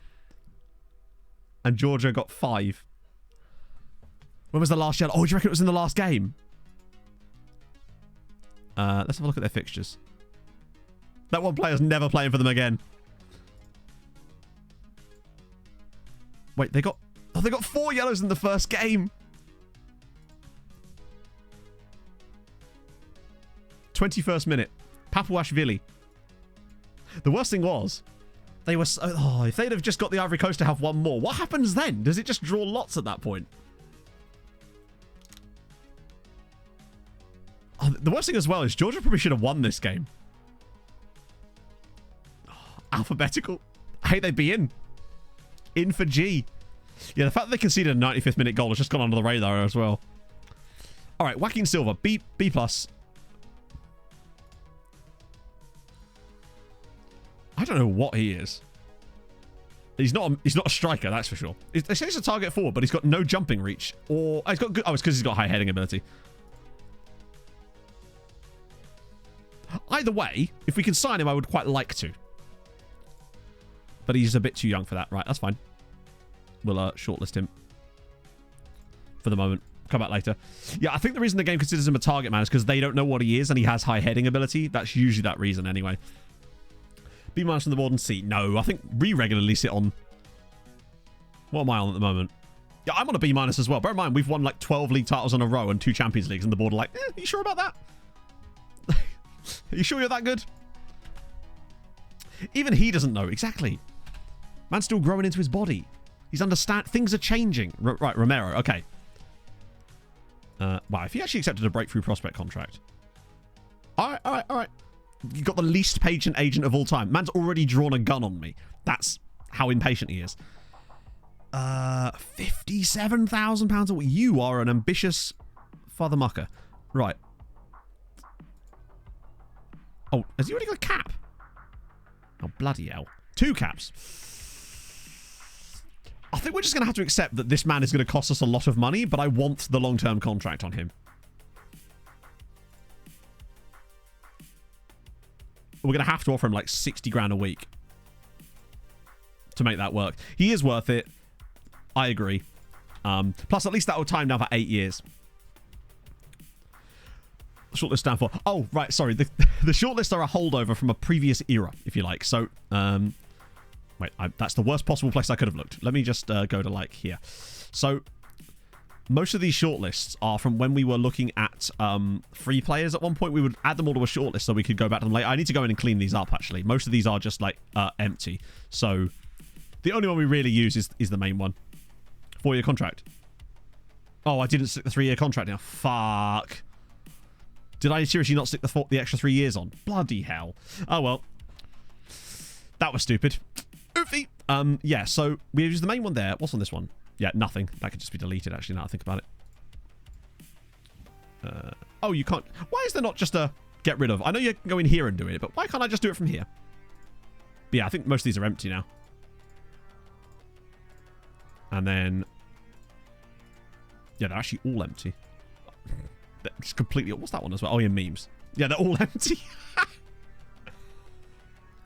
And Georgia got 5. When was the last yellow? Oh, do you reckon it was in the last game? Let's have a look at their fixtures. That one player's never playing for them again. Wait, they got 4 yellows in the first game. 21st minute. Papuashvili. The worst thing was, they were so... Oh, if they'd have just got the Ivory Coast to have 1 more, what happens then? Does it just draw lots at that point? Oh, the worst thing as well is Georgia probably should have won this game. Oh, alphabetical. I hate they'd be in. In for G. Yeah, the fact that they conceded a 95th minute goal has just gone under the radar as well. All right, Joaquin Silva, B+. I don't know what he is. He's not a striker, that's for sure. They say he's a target forward, but he's got no jumping reach. Or he's got good... Oh, it's because he's got high heading ability. Either way, if we can sign him, I would quite like to. But he's a bit too young for that. Right, that's fine. We'll shortlist him for the moment. Come back later. Yeah, I think the reason the game considers him a target man is because they don't know what he is and he has high heading ability. That's usually that reason anyway. B- on the board and C. No, I think we regularly sit on... What am I on at the moment? Yeah, I'm on a B- as well. Bear in mind, we've won like 12 league titles in a row and 2 Champions Leagues, and the board are like, are you sure about that? Are you sure you're that good? Even he doesn't know. Exactly. Man's still growing into his body. He's understand. Things are changing. Right, Romero. Okay. Wow, if he actually accepted a breakthrough prospect contract. All right. You got the least patient agent of all time. Man's already drawn a gun on me. That's how impatient he is. £57,000 a week. You are an ambitious father mucker. Right. Oh, has he already got a cap? Oh, bloody hell. 2 caps. I think we're just going to have to accept that this man is going to cost us a lot of money, but I want the long-term contract on him. We're going to have to offer him like 60 grand a week to make that work. He is worth it. I agree. Plus, at least that will time down for 8 years. Shortlist stand for... Oh, right, sorry. The shortlists are a holdover from a previous era, if you like. So, wait, that's the worst possible place I could have looked. Let me just go to, like, here. So, most of these shortlists are from when we were looking at free players at one point. We would add them all to a shortlist so we could go back to them later. I need to go in and clean these up, actually. Most of these are just, like, empty. So, the only one we really use is the main one. 4-year contract. Oh, I didn't stick the 3-year contract now. Fuck. Did I seriously not stick the extra 3 years on? Bloody hell. Oh, well. That was stupid. Oofy. Yeah, so we use the main one there. What's on this one? Yeah, nothing. That could just be deleted, actually, now I think about it. Oh, you can't... Why is there not just a get rid of? I know you can go in here and do it, but why can't I just do it from here? But yeah, I think most of these are empty now. And then... Yeah, they're actually all empty. It's completely... What's that one as well? Oh, yeah, memes. Yeah, they're all empty.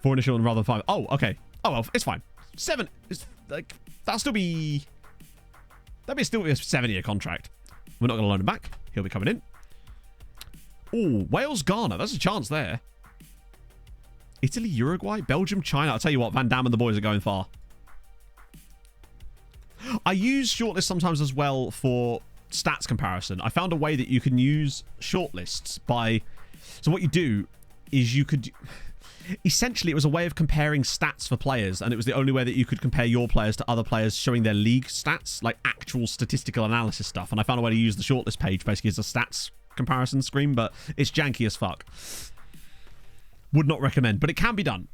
4 initial and rather than 5. Oh, okay. Oh, well, it's fine. 7. It's like... That'll still be... Still be a 7-year contract. We're not going to loan him back. He'll be coming in. Oh, Wales, Ghana. There's a chance there. Italy, Uruguay, Belgium, China. I'll tell you what, Van Damme and the boys are going far. I use shortlists sometimes as well for stats comparison. I found a way that you can use shortlists by... So what you do is you could... Essentially, it was a way of comparing stats for players, and it was the only way that you could compare your players to other players showing their league stats, like actual statistical analysis stuff. And I found a way to use the shortlist page basically as a stats comparison screen, but it's janky as fuck. Would not recommend, but it can be done.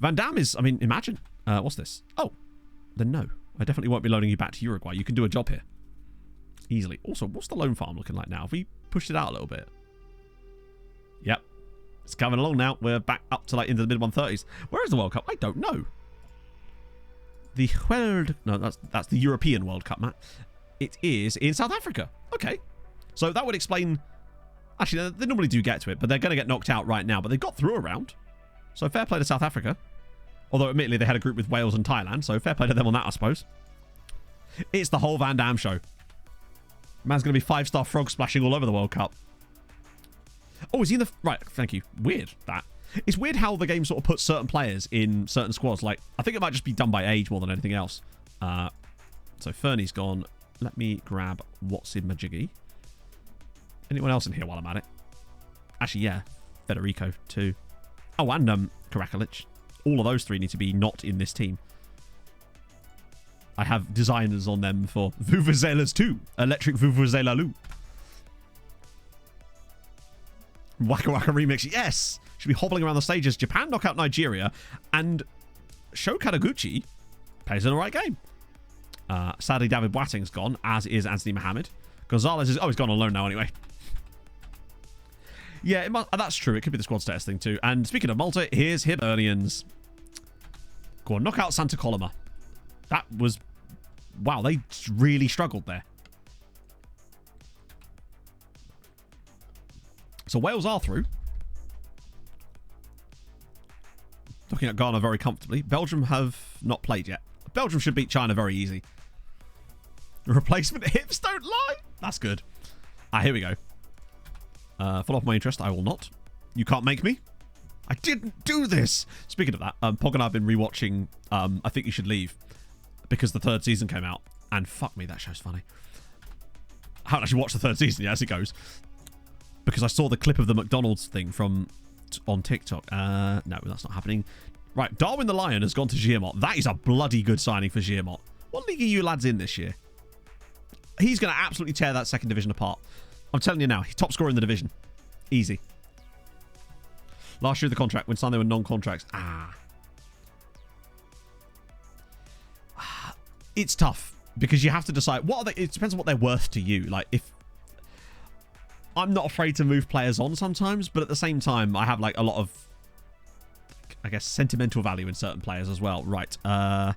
Van Damme is... I mean, imagine. What's this? Oh, then no. I definitely won't be loaning you back to Uruguay. You can do a job here. Easily. Also, what's the loan farm looking like now? Have we pushed it out a little bit? Yep. It's coming along now. We're back up to like into the mid-130s. Where is the World Cup? I don't know. The World... No, that's the European World Cup, Matt. It is in South Africa. Okay. So that would explain... Actually, they normally do get to it, but they're going to get knocked out right now. But they got through a round. So fair play to South Africa. Although, admittedly, they had a group with Wales and Thailand, so fair play to them on that, I suppose. It's the whole Van Damme show. Man's going to be 5-star frog splashing all over the World Cup. Oh, is he in the... Right, thank you. Weird, that. It's weird how the game sort of puts certain players in certain squads. Like, I think it might just be done by age more than anything else. So, Fernie's gone. Let me grab what's in Majiggy. Anyone else in here while I'm at it? Actually, yeah. Federico, too. Oh, and Karakalic. All of those 3 need to be not in this team. I have designers on them for Vuvuzelas 2. Electric Vuvuzela Lu. Waka Waka remix. Yes! Should be hobbling around the stages. Japan knock out Nigeria. And Sho Kataguchi plays an alright game. Sadly, David Boateng's gone, as is Anthony Mohamed. Gonzalez is... Oh, he's gone on loan now anyway. Yeah, that's true. It could be the squad status thing too. And speaking of Malta, here's Hibernians. Go on, knock out Santa Coloma. That was... Wow, they really struggled there. So Wales are through. Looking at Ghana very comfortably. Belgium have not played yet. Belgium should beat China very easy. Replacement hips don't lie. That's good. Here we go. Follow up my interest. I will not. You can't make me. I didn't do this. Speaking of that, Pog and I have been rewatching I Think You Should Leave because the 3rd season came out. And fuck me, that show's funny. I haven't actually watched the third season yet as it goes. Because I saw the clip of the McDonald's thing on TikTok. No, that's not happening. Right, Darwin the Lion has gone to Giamot. That is a bloody good signing for Giamot. What league are you lads in this year? He's going to absolutely tear that second division apart. I'm telling you now, he's top scorer in the division. Easy. Last year of the contract, when signed they were non-contracts. It's tough because you have to decide what are they. It depends on what they're worth to you. Like, if I'm not afraid to move players on sometimes, but at the same time, I have like a lot of, I guess, sentimental value in certain players as well. Right. I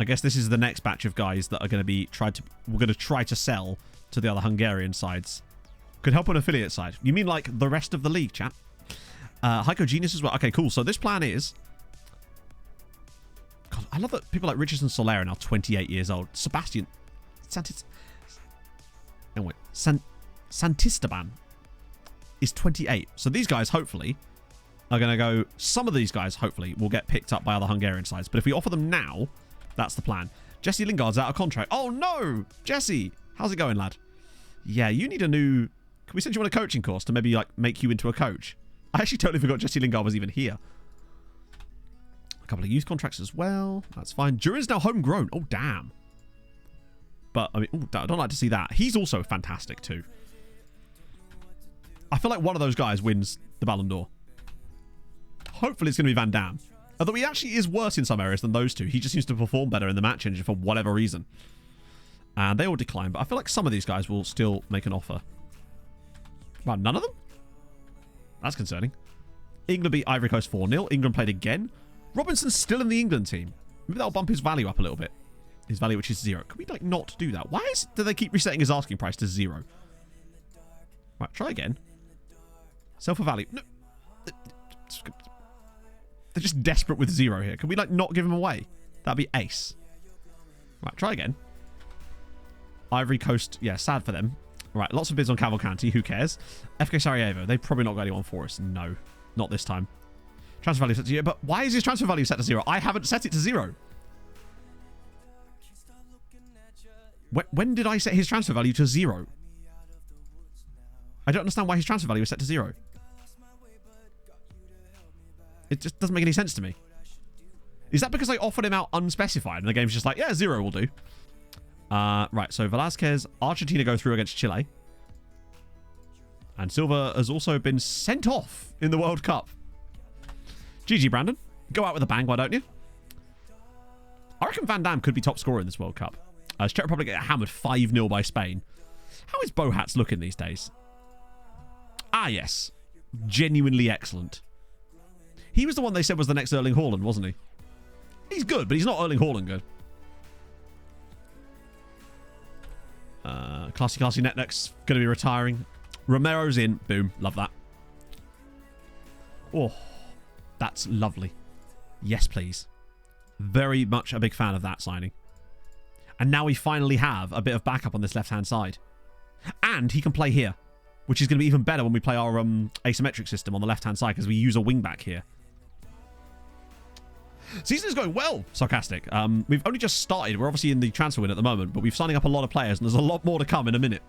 guess this is the next batch of guys that are going to be we're going to try to sell to the other Hungarian sides. Could help an affiliate side. You mean like the rest of the league, chat? Heiko Genius as well. Okay, cool. So this plan is... God, I love that people like Richardson Soler are now 28 years old. Sebastian... Santisteban is 28. So these guys, hopefully, are going to go... Some of these guys, hopefully, will get picked up by other Hungarian sides. But if we offer them now, that's the plan. Jesse Lingard's out of contract. Oh, no! Jesse! How's it going, lad? Yeah, you need a new... Can we send you on a coaching course to maybe, like, make you into a coach? I actually totally forgot Jesse Lingard was even here. A couple of youth contracts as well. That's fine. Durin's now homegrown. Oh, damn. But, I mean, I don't like to see that. He's also fantastic, too. I feel like one of those guys wins the Ballon d'Or. Hopefully it's going to be Van Damme. Although he actually is worse in some areas than those two. He just seems to perform better in the match engine for whatever reason. And they all decline. But I feel like some of these guys will still make an offer. Wow, none of them? That's concerning. England beat Ivory Coast 4-0. England played again. Robinson's still in the England team. Maybe that'll bump his value up a little bit. His value, which is 0. Can we, like, not do that? Why do they keep resetting his asking price to 0? Right, try again. Sell for value. No. They're just desperate with 0 here. Can we, like, not give him away? That'd be ace. Right, try again. Ivory Coast. Yeah, sad for them. Right, lots of bids on Cavalcanti. Who cares? FK Sarajevo. They've probably not got anyone for us. No, not this time. Transfer value set to 0. But why is his transfer value set to 0? I haven't set it to 0. When did I set his transfer value to 0? I don't understand why his transfer value is set to 0. It just doesn't make any sense to me. Is that because I offered him out unspecified and the game's just like, yeah, 0 will do? Right, so Velasquez, Argentina go through against Chile. And Silva has also been sent off in the World Cup. GG, Brandon. Go out with a bang, why don't you? I reckon Van Damme could be top scorer in this World Cup. As Czech Republic get hammered 5-0 by Spain. How is Bohats looking these days? Ah, yes. Genuinely excellent. He was the one they said was the next Erling Haaland, wasn't he? He's good, but he's not Erling Haaland good. Classy Netneck's going to be retiring. Romero's in. Boom. Love that. Oh, that's lovely. Yes, please. Very much a big fan of that signing. And now we finally have a bit of backup on this left-hand side. And he can play here, which is going to be even better when we play our asymmetric system on the left-hand side because we use a wing-back here. Season is going well, Sarcastic. We've only just started. We're obviously in the transfer window at the moment, but we've signing up a lot of players, and there's a lot more to come in a minute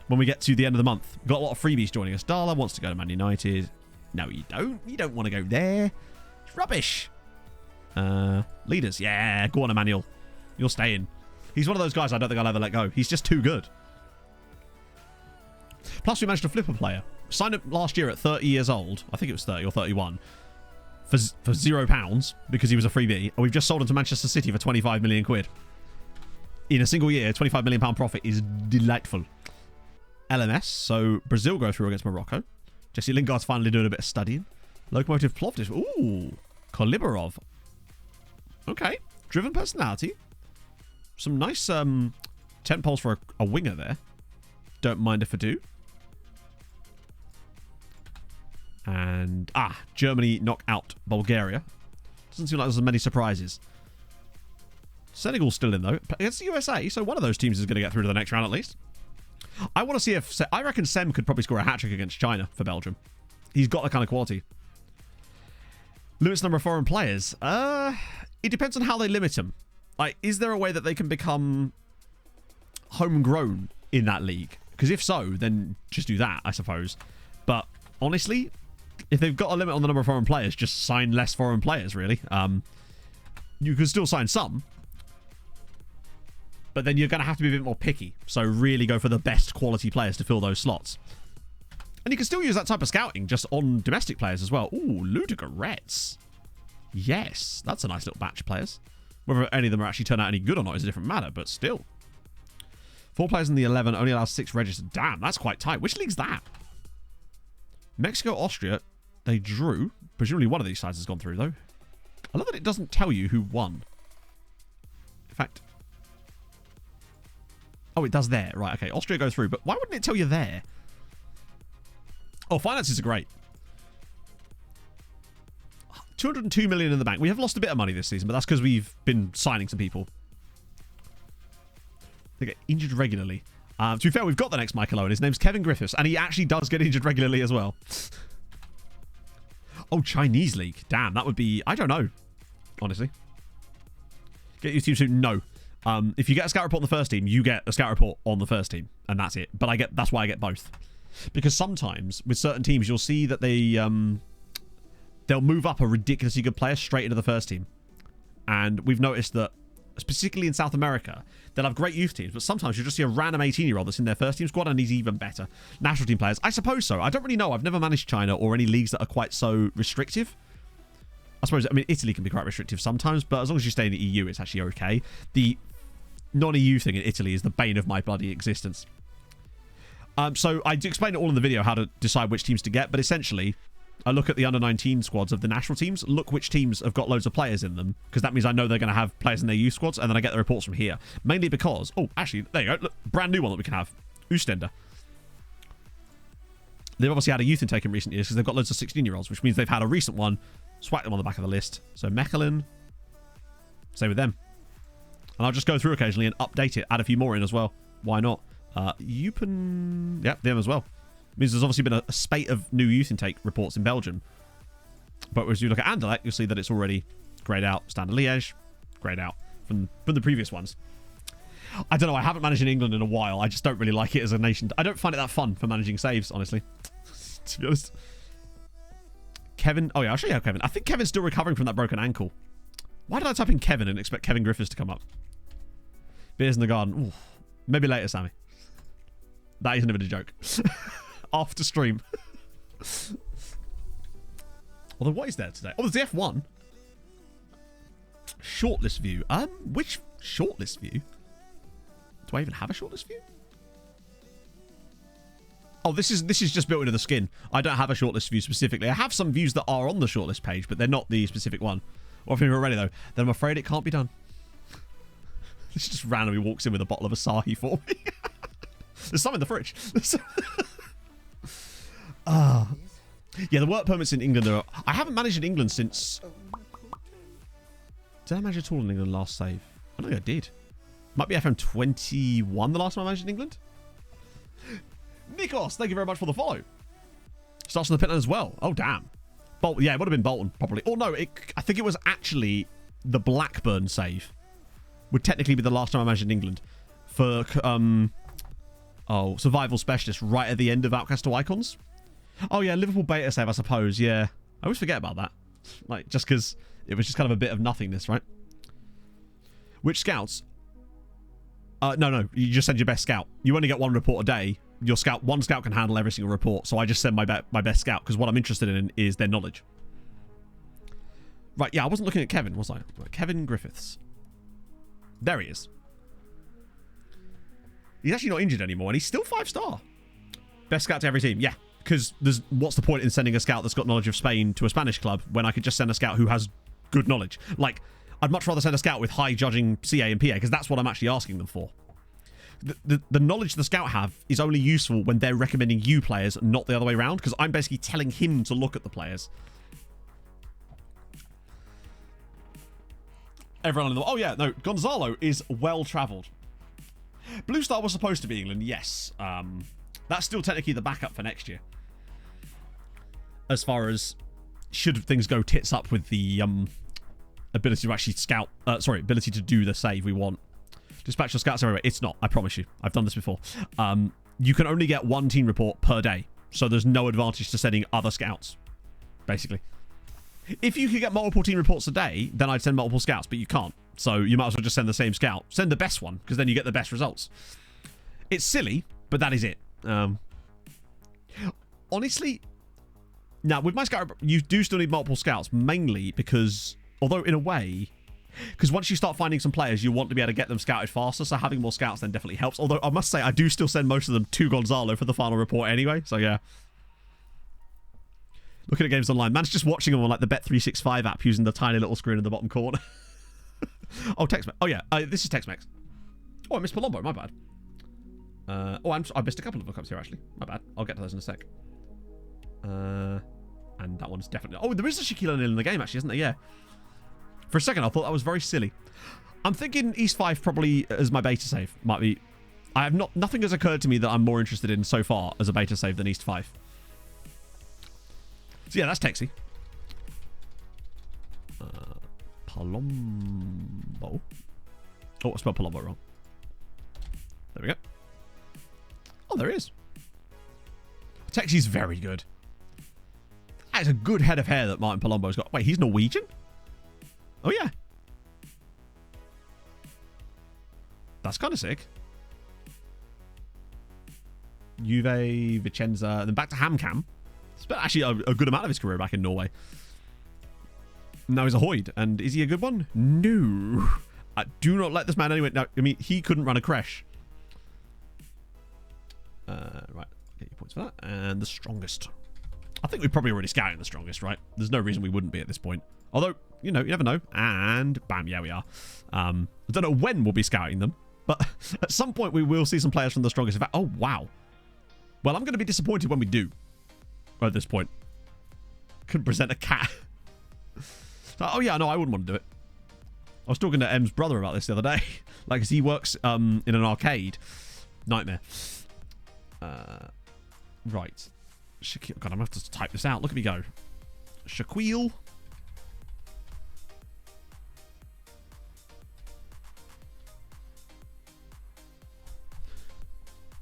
when we get to the end of the month. We've got a lot of freebies joining us. Darla wants to go to Man United. No, you don't. You don't want to go there. It's rubbish. Leaders. Yeah, go on, Emmanuel. You're staying. He's one of those guys I don't think I'll ever let go. He's just too good. Plus, we managed to flip a player. Signed up last year at 30 years old. I think it was 30 or 31. For £0 because he was a freebie. And we've just sold him to Manchester City for 25 million quid. In a single year, £25 million profit is delightful. LMS. So Brazil go through against Morocco. Jesse Lingard's finally doing a bit of studying. Lokomotiv Plovdiv. Ooh. Kolibarov. Okay. Driven personality. Some nice 10 poles for a winger there. Don't mind if I do. And, Germany knock out Bulgaria. Doesn't seem like there's many surprises. Senegal's still in, though. Against the USA, so one of those teams is going to get through to the next round at least. I want to see if... I reckon Sem could probably score a hat-trick against China for Belgium. He's got that kind of quality. Limits number of foreign players. It depends on how they limit them. Like, is there a way that they can become homegrown in that league? Because if so, then just do that, I suppose. But honestly, if they've got a limit on the number of foreign players, just sign less foreign players, really. You can still sign some, but then you're going to have to be a bit more picky. So really go for the best quality players to fill those slots. And you can still use that type of scouting just on domestic players as well. Ooh, Ludogorets. Yes, that's a nice little batch of players. Whether any of them are actually turn out any good or not is a different matter, but still. 4 players in the 11, only allows 6 registered. Damn, that's quite tight. Which league's that? Mexico, Austria, they drew. Presumably one of these sides has gone through, though. I love that it doesn't tell you who won. In fact... Oh, it does there. Right, okay. Austria go through, but why wouldn't it tell you there? Oh, finances are great. 202 million in the bank. We have lost a bit of money this season, but that's because we've been signing some people. They get injured regularly. To be fair, we've got the next Michael Owen. His name's Kevin Griffiths, and he actually does get injured regularly as well. Oh, Chinese League. Damn, that would be... I don't know, honestly. Get your team soon? No. If you get a scout report on the first team, you get a scout report on the first team, and that's it. But that's why I get both. Because sometimes, with certain teams, you'll see that they'll move up a ridiculously good player straight into the first team. And we've noticed that, particularly in South America, they'll have great youth teams, but sometimes you'll just see a random 18-year-old that's in their first team squad and he's even better. National team players, I suppose so. I don't really know. I've never managed China or any leagues that are quite so restrictive. I suppose, Italy can be quite restrictive sometimes, but as long as you stay in the EU, it's actually okay. The non-EU thing in Italy is the bane of my bloody existence. So I explained it all in the video how to decide which teams to get, but essentially I look at the under-19 squads of the national teams, look which teams have got loads of players in them, because that means I know they're going to have players in their youth squads, and then I get the reports from here. Mainly because... Oh, actually, there you go. Look, brand new one that we can have. Oostende. They've obviously had a youth intake in recent years because they've got loads of 16-year-olds, which means they've had a recent one. Swipe them on the back of the list. So Mechelen. Same with them. And I'll just go through occasionally and update it, add a few more in as well. Why not? Eupen... Yep, them as well. Means there's obviously been a spate of new youth intake reports in Belgium. But as you look at Anderlecht, you'll see that it's already greyed out. Standard Liège, greyed out from the previous ones. I don't know, I haven't managed in England in a while. I just don't really like it as a nation. I don't find it that fun for managing saves, honestly. To be honest. Kevin... Oh yeah, I'll show you how Kevin... I think Kevin's still recovering from that broken ankle. Why did I type in Kevin and expect Kevin Griffiths to come up? Beers in the garden. Ooh. Maybe later, Sammy. That isn't even a joke. After stream. Although, what is there today? Oh, there's the F1. Shortlist view. Which shortlist view? Do I even have a shortlist view? Oh, this is just built into the skin. I don't have a shortlist view specifically. I have some views that are on the shortlist page, but they're not the specific one. Or if you're already, though, then I'm afraid it can't be done. This just randomly walks in with a bottle of Asahi for me. There's some in the fridge. Yeah, the work permits in England are... I haven't managed in England since... Did I manage at all in England last save? I don't think I did. Might be FM 21 the last time I managed in England. Nikos, thank you very much for the follow. Starts on the pit lane as well. Oh, damn. Yeah, it would have been Bolton, probably. Oh, no, I think it was actually the Blackburn save. Would technically be the last time I managed in England. For, Survival Specialist right at the end of Outcast to Icons. Oh, yeah, Liverpool beta save, I suppose, yeah. I always forget about that. Like, just because it was just kind of a bit of nothingness, right? Which scouts? No, you just send your best scout. You only get one report a day. One scout can handle every single report, so I just send my best scout, because what I'm interested in is their knowledge. Right, yeah, I wasn't looking at Kevin, was I? Right, Kevin Griffiths. There he is. He's actually not injured anymore, and he's still 5-star. Best scout to every team, yeah. Because what's the point in sending a scout that's got knowledge of Spain to a Spanish club when I could just send a scout who has good knowledge? Like, I'd much rather send a scout with high judging CA and PA, because that's what I'm actually asking them for. The knowledge the scout have is only useful when they're recommending you players, not the other way around, because I'm basically telling him to look at the players. Everyone in the... Oh, yeah, no, Gonzalo is well-travelled. Blue Star was supposed to be England, yes. That's still technically the backup for next year. As far as should things go tits up with the ability to actually scout... ability to do the save we want. Dispatch your scouts everywhere. It's not. I promise you. I've done this before. You can only get one team report per day. So there's no advantage to sending other scouts, basically. If you could get multiple team reports a day, then I'd send multiple scouts, but you can't. So you might as well just send the same scout. Send the best one, because then you get the best results. It's silly, but that is it. Honestly, now with my scout, you do still need multiple scouts, mainly because, although in a way, because once you start finding some players, you want to be able to get them scouted faster, so having more scouts then definitely helps. Although I must say, I do still send most of them to Gonzalo for the final report anyway, so yeah. Looking at games online. Man's just watching them on like the Bet365 app using the tiny little screen in the bottom corner. Oh, Tex-Mex. Oh, yeah. This is Tex-Mex. Oh, I missed Palombo. My bad. I missed a couple of lookups here, actually. My bad. I'll get to those in a sec. And that one's definitely... Oh, there is a Shaquille O'Neal in the game, actually, isn't there? Yeah. For a second, I thought that was very silly. I'm thinking East 5 probably as my beta save. Might be... Nothing has occurred to me that I'm more interested in so far as a beta save than East 5. So yeah, that's Texy. Palombo. Oh, I spelled Palombo wrong. There we go. Oh, there he is. Texy's very good. That is a good head of hair that Martin Palombo's got. Wait, he's Norwegian? Oh, yeah. That's kind of sick. Juve, Vicenza, then back to HamCam. Spent actually a good amount of his career back in Norway. Now he's a Hoyd. And is he a good one? No. Do not let this man anyway. No, I mean, he couldn't run a creche. Right. Get your points for that. And the strongest. I think we're probably already scouting the strongest, right? There's no reason we wouldn't be at this point. Although, you know, you never know. And bam, yeah, we are. I don't know when we'll be scouting them. But at some point, we will see some players from the strongest. In fact, oh, wow. Well, I'm going to be disappointed when we do. At this point. Couldn't present a cat. Oh, yeah, no, I wouldn't want to do it. I was talking to M's brother about this the other day. Like, 'cause he works in an arcade. Nightmare. Right. Shaquille. God, I'm going to have to type this out. Look at me go. Shaquille.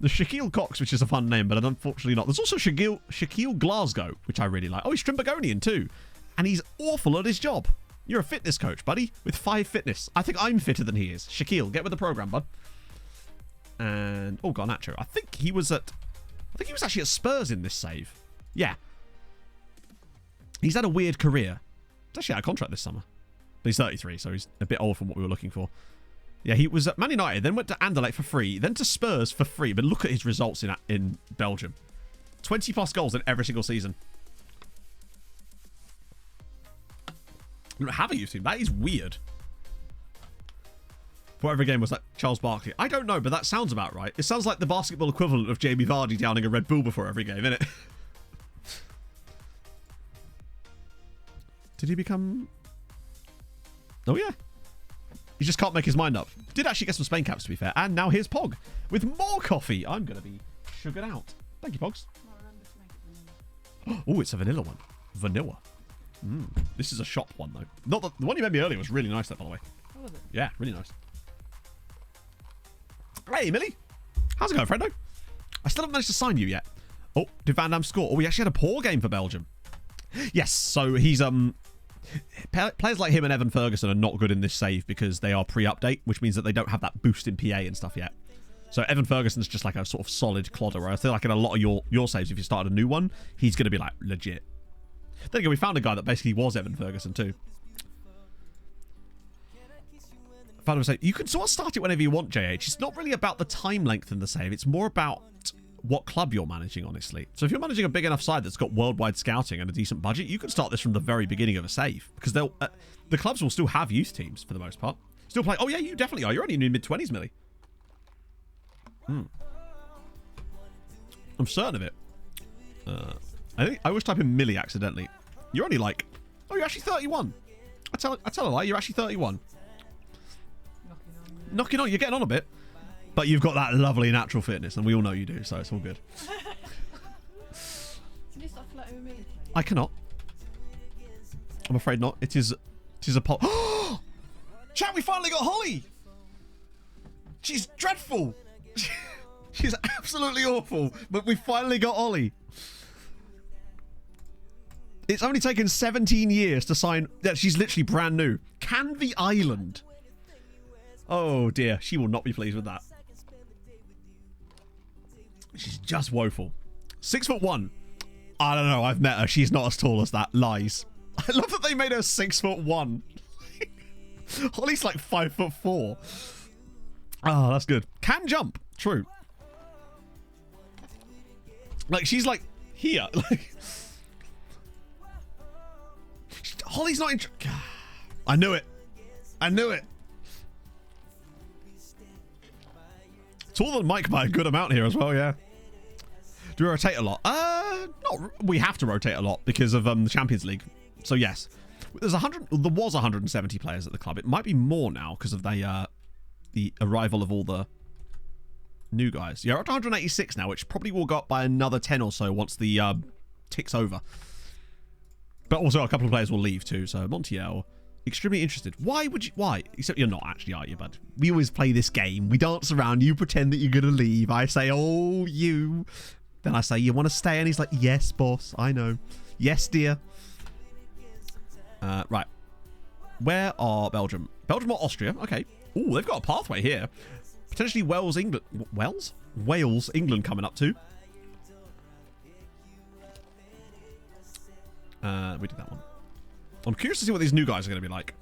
There's Shaquille Cox, which is a fun name, but unfortunately not. There's also Shaquille Glasgow, which I really like. Oh, he's Strimbagonian too. And he's awful at his job. You're a fitness coach, buddy, with 5 fitness. I think I'm fitter than he is. Shaquille, get with the program, bud. And, oh, Garnacho. I think he was actually at Spurs in this save. Yeah. He's had a weird career. He's actually out of contract this summer. But he's 33, so he's a bit old from what we were looking for. Yeah, he was at Man United, then went to Anderlecht for free, then to Spurs for free. But look at his results in Belgium. 20 plus goals in every single season. We don't have a youth team. That is weird. For every game was like Charles Barkley. I don't know, but that sounds about right. It sounds like the basketball equivalent of Jamie Vardy downing a Red Bull before every game, innit? Did he become... Oh, yeah. He just can't make his mind up. Did actually get some Spain caps, to be fair. And now here's Pog with more coffee. I'm going to be sugared out. Thank you, Pogs. Oh, it's a vanilla one. Vanilla. This is a shop one, though. Not the one you made me earlier was really nice, though, by the way. Oh, was it? Yeah, really nice. Hey, Millie. How's it going, friendo? I still haven't managed to sign you yet. Oh, did Van Dam score? Oh, we actually had a poor game for Belgium. Yes, so he's... Players like him and Evan Ferguson are not good in this save because they are pre-update, which means that they don't have that boost in PA and stuff yet. So Evan Ferguson's just like a sort of solid clodder, where I feel like in a lot of your saves, if you started a new one, he's going to be like legit. Then again, we found a guy that basically was Evan Ferguson too. Found him say, you can sort of start it whenever you want, JH. It's not really about the time length in the save. It's more about what club you're managing, honestly. So if you're managing a big enough side that's got worldwide scouting and a decent budget, you can start this from the very beginning of a save, because they'll the clubs will still have youth teams for the most part. Still play. Oh yeah, you definitely are. You're only in your mid-20s, Millie. I'm certain of it. I think I always type in Millie accidentally. You're only like, oh, you're actually 31. I tell a lie. You're actually 31. Knocking on. You're getting on a bit. But you've got that lovely natural fitness, and we all know you do, so it's all good. Can you stop flirting with me, please? I cannot. I'm afraid not. It is a poll. Chat, we finally got Holly! She's dreadful. She's absolutely awful. But we finally got Ollie. It's only taken 17 years to sign. Yeah, she's literally brand new. Canvey Island. Oh dear, she will not be pleased with that. She's just woeful. 6'1". I don't know. I've met her. She's not as tall as that. Lies. I love that they made her 6'1". Holly's like 5'4". Oh, that's good. Can jump. True. Like she's like here. Like Holly's not in. I knew it. I knew it. Taller than Mike by a good amount here as well, yeah. Do we rotate a lot? Not. We have to rotate a lot because of the Champions League. So yes, there's 100. There was 170 players at the club. It might be more now because of the arrival of all the new guys. Yeah, we're up to 186 now, which probably will go up by another 10 or so once the tick's over. But also a couple of players will leave too. So Montiel, extremely interested. Why would you? Why? Except you're not actually, are you, bud? We always play this game. We dance around. You pretend that you're gonna leave. I say, oh, you. Then I say, you want to stay? And he's like, yes, boss. I know. Yes, dear. Right. Where are Belgium? Belgium or Austria? Okay. Oh, they've got a pathway here. Potentially Wales, England. Wales? Wales, England coming up too. We did that one. I'm curious to see what these new guys are going to be like.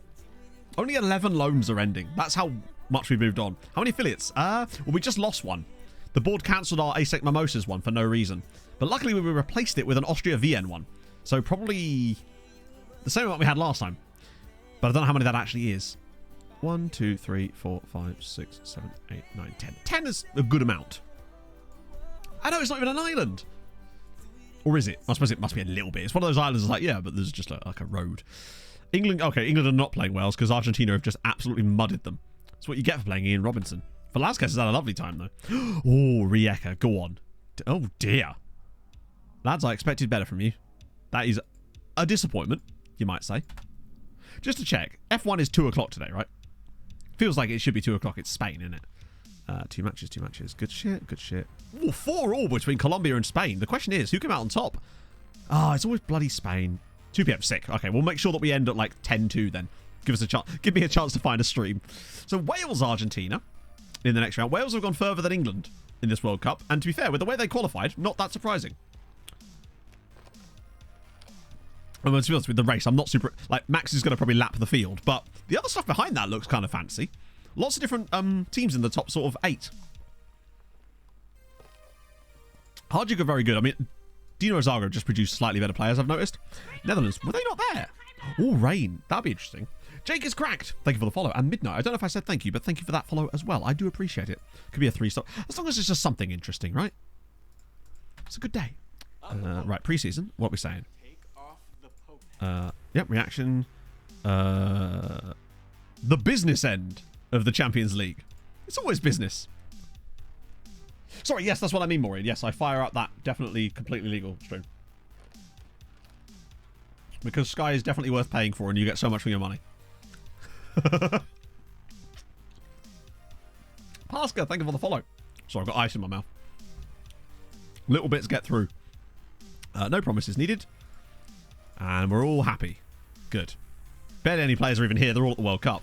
Only 11 loans are ending. That's how much we've moved on. How many affiliates? Well, we just lost one. The board cancelled our ASEC Mimosas one for no reason. But luckily we replaced it with an Austria VN one. So probably the same amount we had last time. But I don't know how many that actually is. 1, 2, 3, 4, 5, 6, 7, 8, 9, 10. 10 is a good amount. I know it's not even an island. Or is it? I suppose it must be a little bit. It's one of those islands that's like, yeah, but there's just like a road. England, okay, England are not playing Wales because Argentina have just absolutely mudded them. That's what you get for playing Ian Robinson. Velasquez has had a lovely time, though. Oh, Rijeka, go on. Oh, dear. Lads, I expected better from you. That is a disappointment, you might say. Just to check, F1 is 2 o'clock today, right? Feels like it should be 2 o'clock. It's Spain, isn't it? 2 matches, 2 matches. Good shit, good shit. Ooh, 4 all between Colombia and Spain. The question is, who came out on top? Ah, it's always bloody Spain. 2 p.m. sick. Okay, we'll make sure that we end at like 10-2 then. Give us a chance. Give me a chance to find a stream. So Wales, Argentina in the next round. Wales have gone further than England in this World Cup. And to be fair, with the way they qualified, not that surprising. I mean, to be honest, with the race, I'm not super... Like, Max is going to probably lap the field. But the other stuff behind that looks kind of fancy. Lots of different teams in the top sort of 8. Harjuk are very good. I mean, Dino Zagreb just produced slightly better players, I've noticed. Netherlands, were they not there? Oh, Rain. That'd be interesting. Jake is cracked. Thank you for the follow. And Midnight. I don't know if I said thank you, but thank you for that follow as well. I do appreciate it. Could be a 3-star. As long as it's just something interesting, right? It's a good day. Right, preseason. What are we saying? Yep, reaction. The business end of the Champions League. It's always business. Sorry, yes, that's what I mean, Maureen. Yes, I fire up that definitely completely legal stream. Because Sky is definitely worth paying for and you get so much for your money. Pasca, thank you for the follow. Sorry, I've got ice in my mouth. Little bits get through. No promises needed. And we're all happy. Good. Barely any players are even here. They're all at the World Cup.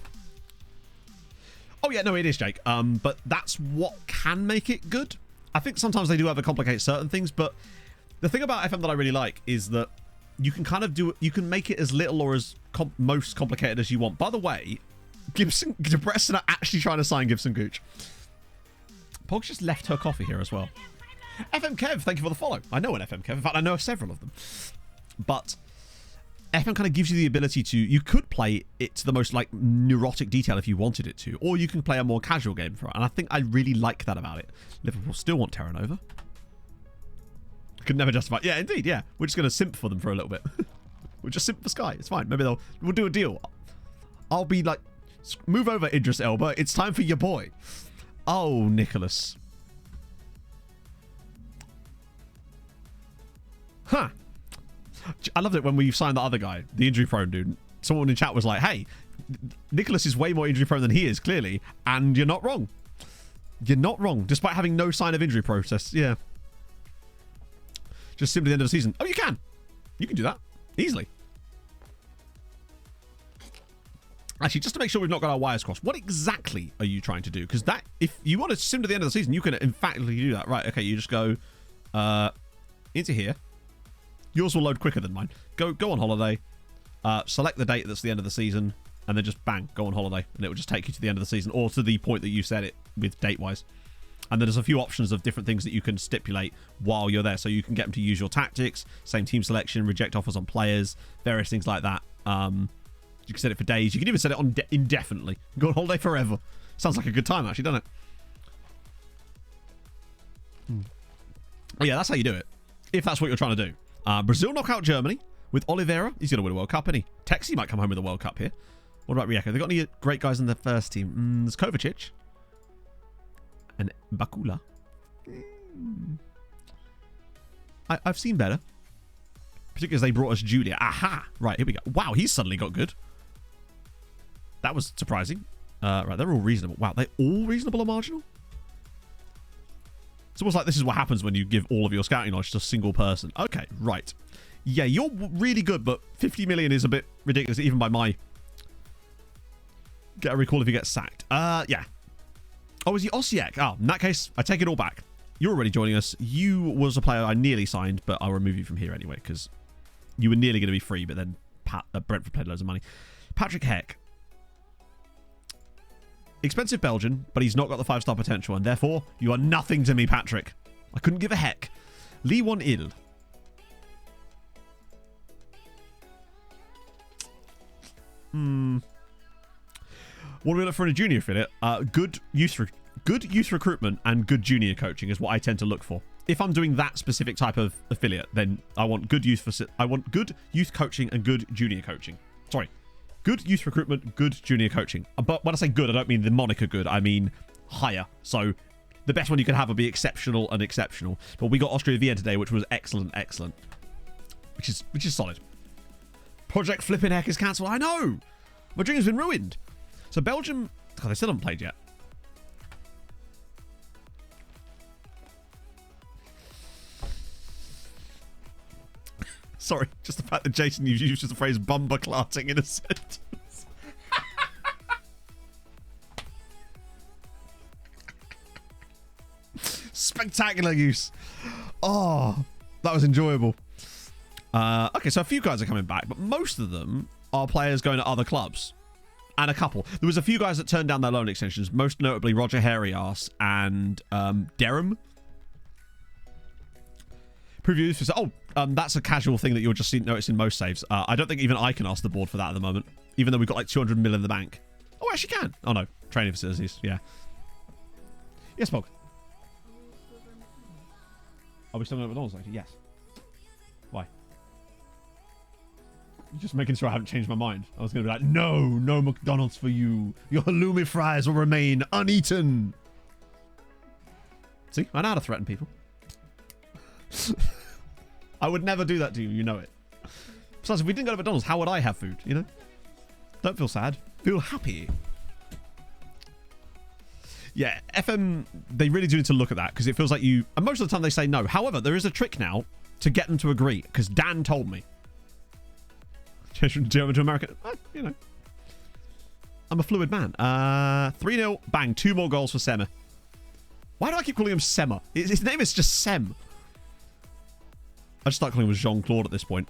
Oh, yeah, no, it is, Jake. But that's what can make it good. I think sometimes they do overcomplicate certain things, but the thing about FM that I really like is that you can kind of do it, you can make it as little or as most complicated as you want. By the way, Preston are actually trying to sign Gibson Gooch. Pog's just left her coffee here as well. FM Kev, thank you for the follow. I know an FM Kev. In fact, I know several of them. But FM kind of gives you the ability to, you could play it to the most like neurotic detail if you wanted it to, or you can play a more casual game for it. And I think I really like that about it. Liverpool still want Terra Nova. Could never justify. Yeah, indeed, yeah. We're just going to simp for them for a little bit. We'll just simp for Sky. It's fine. Maybe we'll do a deal. I'll be like, move over, Idris Elba. It's time for your boy. Oh, Nicholas. Huh. I loved it when we signed the other guy, the injury prone dude. Someone in chat was like, hey, Nicholas is way more injury prone than he is, clearly. And you're not wrong. You're not wrong, despite having no sign of injury process. Yeah. Just simply the end of the season. Oh, you can. You can do that. Easily. Actually, just to make sure we've not got our wires crossed, what exactly are you trying to do? Because that, if you want to sim to the end of the season, you can in fact do that. Right, okay, you just go into here. Yours will load quicker than mine. Go on holiday. Select the date that's the end of the season, and then just bang, go on holiday. And it will just take you to the end of the season, or to the point that you set it with date-wise. And then there's a few options of different things that you can stipulate while you're there. So you can get them to use your tactics, same team selection, reject offers on players, various things like that. You can set it for days. You can even set it on indefinitely. Go on holiday forever. Sounds like a good time, actually, doesn't it? Oh, yeah, that's how you do it. If that's what you're trying to do. Brazil knock out Germany with Oliveira. He's going to win a World Cup, isn't he? Texi might come home with a World Cup here. What about Rijeka? They got any great guys in the first team? There's Kovacic. And Bakula. I've seen better. Particularly as they brought us Julia. Aha! Right, here we go. Wow, he's suddenly got good. That was surprising. Right, they're all reasonable. Wow, they're all reasonable or marginal? It's almost like this is what happens when you give all of your scouting knowledge to a single person. Okay, right. Yeah, you're really good, but 50 million is a bit ridiculous, even by my... Get a recall if you get sacked. Yeah. Oh, is he Osiek? Oh, in that case, I take it all back. You're already joining us. You was a player I nearly signed, but I'll remove you from here anyway, because you were nearly going to be free, but then Brentford paid loads of money. Patrick Heck. Expensive Belgian, but he's not got the 5-star potential, and therefore, you are nothing to me, Patrick. I couldn't give a heck. Lee Won Il. What do we look for in a junior affiliate? Good youth recruitment and good junior coaching is what I tend to look for. If I'm doing that specific type of affiliate, then I want good youth coaching and good junior coaching. Sorry. Good youth recruitment, good junior coaching. But when I say good, I don't mean the moniker good. I mean higher. So the best one you could have would be exceptional and exceptional. But we got Austria Vienna today, which was excellent. Which is solid. Project Flipping Heck is cancelled. I know. My dream's been ruined. So Belgium... God, they still haven't played yet. Sorry, just the fact that Jason used the phrase bumper clarting in a sentence. Spectacular use. Oh, that was enjoyable. Okay, so a few guys are coming back, but most of them are players going to other clubs. And a couple. There was a few guys that turned down their loan extensions, most notably Roger Hairy-Arse and Derham. Previews for... Oh, that's a casual thing that you'll just notice in most saves. I don't think even I can ask the board for that at the moment, even though we've got like 200 mil in the bank. Oh, I actually can. Oh, no. Training facilities. Yeah. Yes, Bog. Are we still going to McDonald's later? Yes. Why? Just making sure I haven't changed my mind. I was going to be like, no McDonald's for you. Your halloumi fries will remain uneaten. See? I know how to threaten people. I would never do that to you. You know it. Besides, if we didn't go to McDonald's, how would I have food? You know? Don't feel sad. Feel happy. Yeah, FM, they really do need to look at that because it feels like you... And most of the time they say no. However, there is a trick now to get them to agree because Dan told me. Change from German to American. You know. I'm a fluid man. 3-0. Bang. 2 more goals for Sema. Why do I keep calling him Sema? His name is just Sem. I just start calling him Jean-Claude at this point.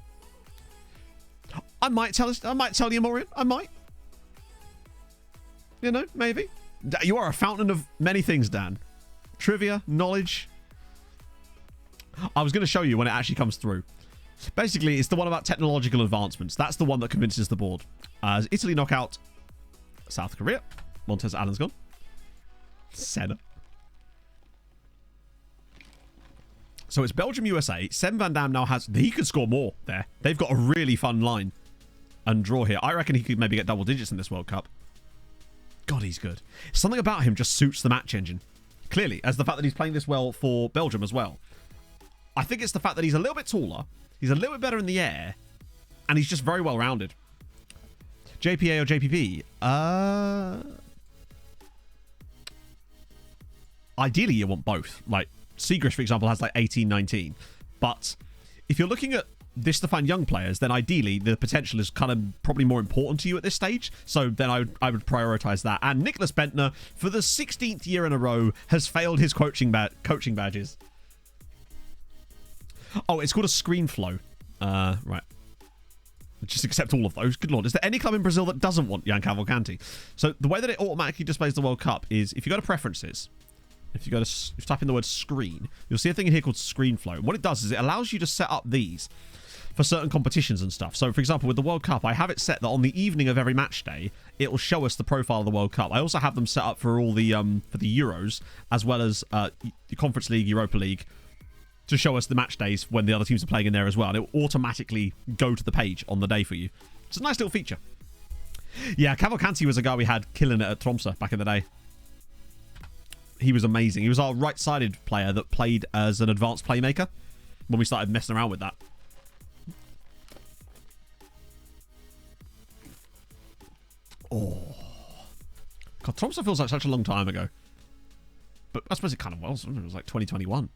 I might tell the Amorian. I might. You know, maybe. You are a fountain of many things, Dan. Trivia, knowledge. I was going to show you when it actually comes through. Basically, it's the one about technological advancements. That's the one that convinces the board. As Italy knock out South Korea. Montez Allen's gone. Senna. So it's Belgium, USA. Sem Van Dam now has... He could score more there. They've got a really fun line and draw here. I reckon he could maybe get double digits in this World Cup. God, he's good. Something about him just suits the match engine. Clearly, as the fact that he's playing this well for Belgium as well. I think it's the fact that he's a little bit taller. He's a little bit better in the air. And he's just very well rounded. JPA or JPP? ideally you want both. Like, Seagrass, for example, has like 18, 19. But if you're looking at this to find young players, then ideally the potential is kind of probably more important to you at this stage. So then I would prioritize that. And Nicholas Bentner, for the 16th year in a row, has failed his coaching badges. Oh, it's called a screen flow. Right. Just accept all of those. Good lord. Is there any club in Brazil that doesn't want Jan Cavalcanti? So the way that it automatically displays the World Cup is if you go to preferences, if you type in the word screen, you'll see a thing in here called screen flow. And what it does is it allows you to set up these for certain competitions and stuff. So, for example, with the World Cup, I have it set that on the evening of every match day, it will show us the profile of the World Cup. I also have them set up for all the for the Euros, as well as the Conference League, Europa League, to show us the match days when the other teams are playing in there as well. And it will automatically go to the page on the day for you. It's a nice little feature. Yeah, Cavalcanti was a guy we had killing it at Tromsø back in the day. He was amazing. He was our right-sided player that played as an advanced playmaker when we started messing around with that. Oh. God, Tromsø feels like such a long time ago. But I suppose it kind of was. It was like 2021.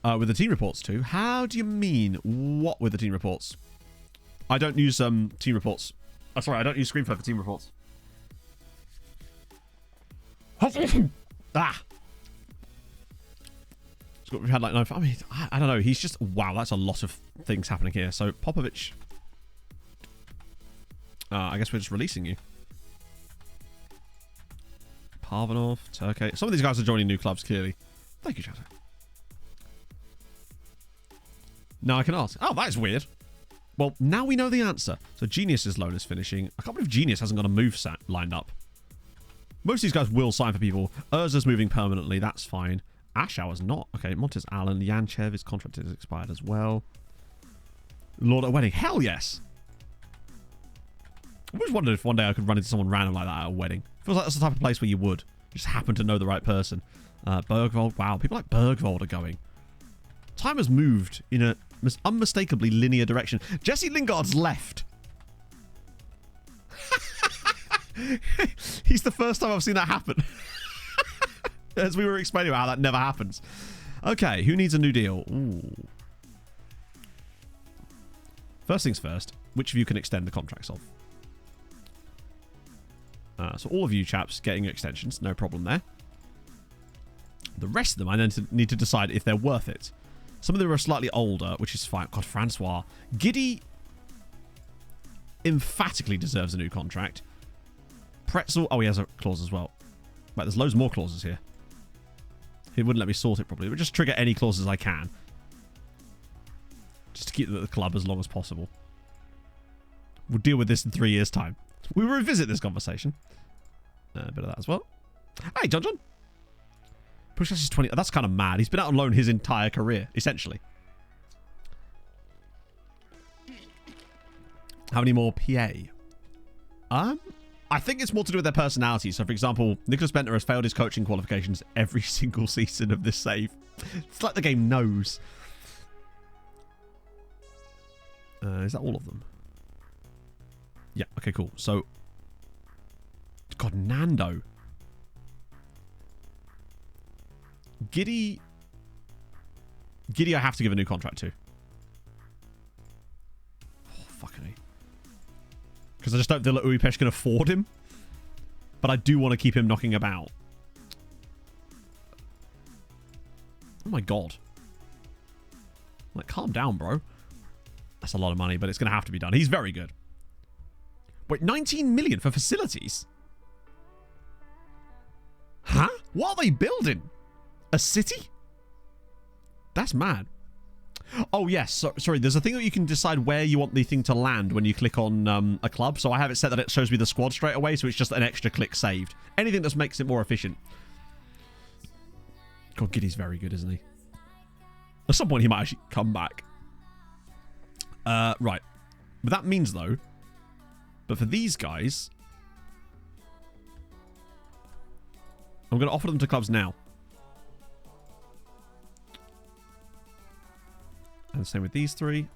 With the team reports too. How do you mean? What with the team reports? I don't use team reports. Oh, sorry, I don't use ScreenFlow for team reports. Ah. We've had like no. I mean, I don't know. He's just wow. That's a lot of things happening here. So Popovic. I guess we're just releasing you. Parvanov, Turkey. Some of these guys are joining new clubs. Clearly. Thank you, Chatter. Now I can ask. Oh, that is weird. Well, now we know the answer. So Genius's loan is finishing. I can't believe Genius hasn't got a move set lined up. Most of these guys will sign for people. Urza's moving permanently. That's fine. Ashauer's not. Okay, Montez Allen. Yanchev, his contract is expired as well. Lord at a wedding. Hell yes. I always wondered if one day I could run into someone random like that at a wedding. Feels like that's the type of place where you would. You just happen to know the right person. Bergvold. Wow, people like Bergvold are going. Time has moved in a unmistakably linear direction. Jesse Lingard's left. He's the first time I've seen that happen. As we were explaining about how that never happens. Okay, who needs a new deal? Ooh. First things first, which of you can extend the contracts of? So all of you chaps getting extensions, no problem there. The rest of them, I then need to decide if they're worth it. Some of them are slightly older, which is fine. God, Francois. Giddy emphatically deserves a new contract. Pretzel, oh, he has a clause as well. Right, there's loads more clauses here. He wouldn't let me sort it properly, but just trigger any clauses I can. Just to keep them at the club as long as possible. We'll deal with this in 3 years' time. We'll revisit this conversation. A bit of that as well. Hey, John. Pushkas is 20. That's kind of mad. He's been out on loan his entire career, essentially. How many more PA? I think it's more to do with their personality. So, for example, Nicholas Bentner has failed his coaching qualifications every single season of this save. It's like the game knows. Is that all of them? Yeah, okay, cool. So, God, Nando. Giddy, I have to give a new contract to. Oh, fucking me. Because I just don't feel like Uipesh can afford him. But I do want to keep him knocking about. Oh my god. Like, calm down, bro. That's a lot of money, but it's going to have to be done. He's very good. Wait, 19 million for facilities? Huh? What are they building? A city? That's mad. Oh, yes. Sorry, there's a thing that you can decide where you want the thing to land when you click on a club. So I have it set that it shows me the squad straight away, so it's just an extra click saved. Anything that makes it more efficient. God, Giddy's very good, isn't he? At some point, he might actually come back. Right. But that means, though, but for these guys, I'm going to offer them to clubs now. And same with these three.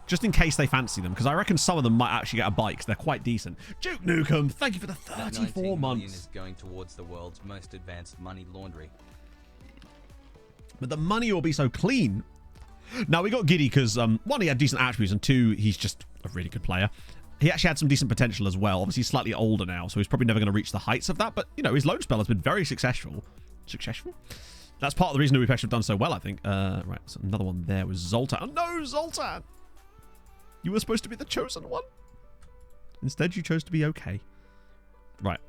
just in case they fancy them, because I reckon some of them might actually get a bite, 'cause they're quite decent. Duke Nukem, thank you for the That 34 19 million months. is going towards the world's most advanced money laundry. But the money will be so clean. Now, we got giddy because, one, he had decent attributes, and two, he's just a really good player. He actually had some decent potential as well. Obviously, he's slightly older now, so he's probably never going to reach the heights of that. But, you know, his loan spell has been very successful. Successful? That's part of the reason that we've actually done so well, I think. Right, so another one there was Zoltan. No, Zoltan! You were supposed to be the chosen one. Instead, you chose to be okay. Right.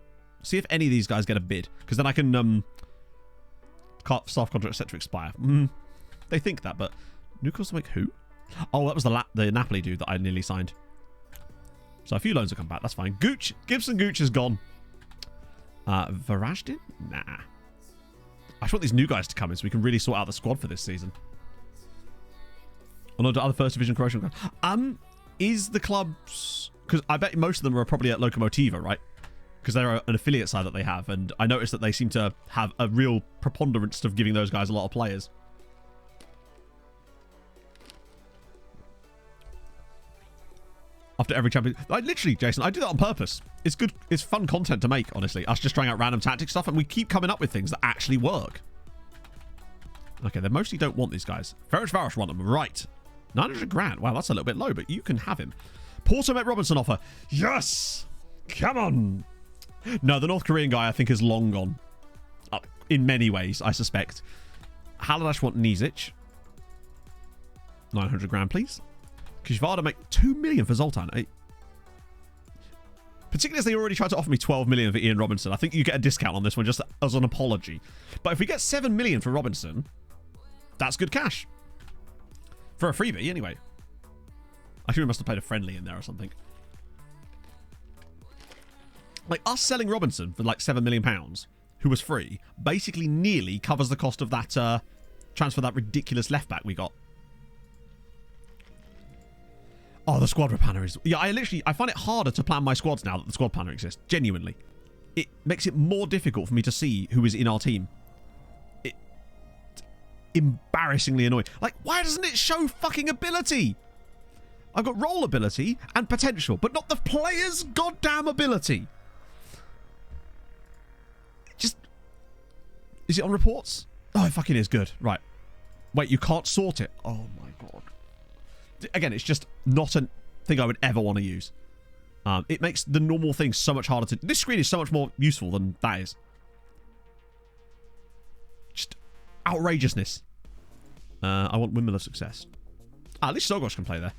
See if any of these guys get a bid, because then I can, staff contract set to expire. They think that, but Newcastle make who? Oh, that was the Napoli dude that I nearly signed. So a few loans have come back. That's fine. Gooch. Gibson Gooch is gone. Varajdin? Nah. I just want these new guys to come in so we can really sort out the squad for this season. On to other first division Croatian guys. Is the clubs... Because I bet most of them are probably at Lokomotiva, right? Because they're an affiliate side that they have. And I noticed that they seem to have a real preponderance of giving those guys a lot of players. After every champion... literally, Jason, I do that on purpose. It's good. It's fun content to make, honestly. Us just trying out random tactic stuff, and we keep coming up with things that actually work. Okay, they mostly don't want these guys. Varos want them. Right. 900 grand. Wow, that's a little bit low, but you can have him. Porto Met Robinson offer. Yes! Come on! No, the North Korean guy, I think, is long gone. In many ways, I suspect. Haladash want Nizic. 900 grand, please. Kishvada make 2 million for Zoltan. Particularly as they already tried to offer me 12 million for Ian Robinson. I think you get a discount on this one just as an apology. But if we get 7 million for Robinson, that's good cash. For a freebie, anyway. I think we must have played a friendly in there or something. Like, us selling Robinson for like £7 million, who was free, basically nearly covers the cost of that transfer, that ridiculous left back we got. Oh, the squad planner is... Yeah, I find it harder to plan my squads now that the squad planner exists. Genuinely. It makes it more difficult for me to see who is in our team. It's embarrassingly annoying. Like, why doesn't it show fucking ability? I've got role ability and potential, but not the player's goddamn ability. Just... Is it on reports? Oh, it fucking is. Good. Right. Wait, you can't sort it. Oh, my God. Again, it's just not a thing I would ever want to use. It makes the normal thing so much harder to... This screen is so much more useful than that is. Just outrageousness. I want Windmill of Success. At least Sogosh can play there.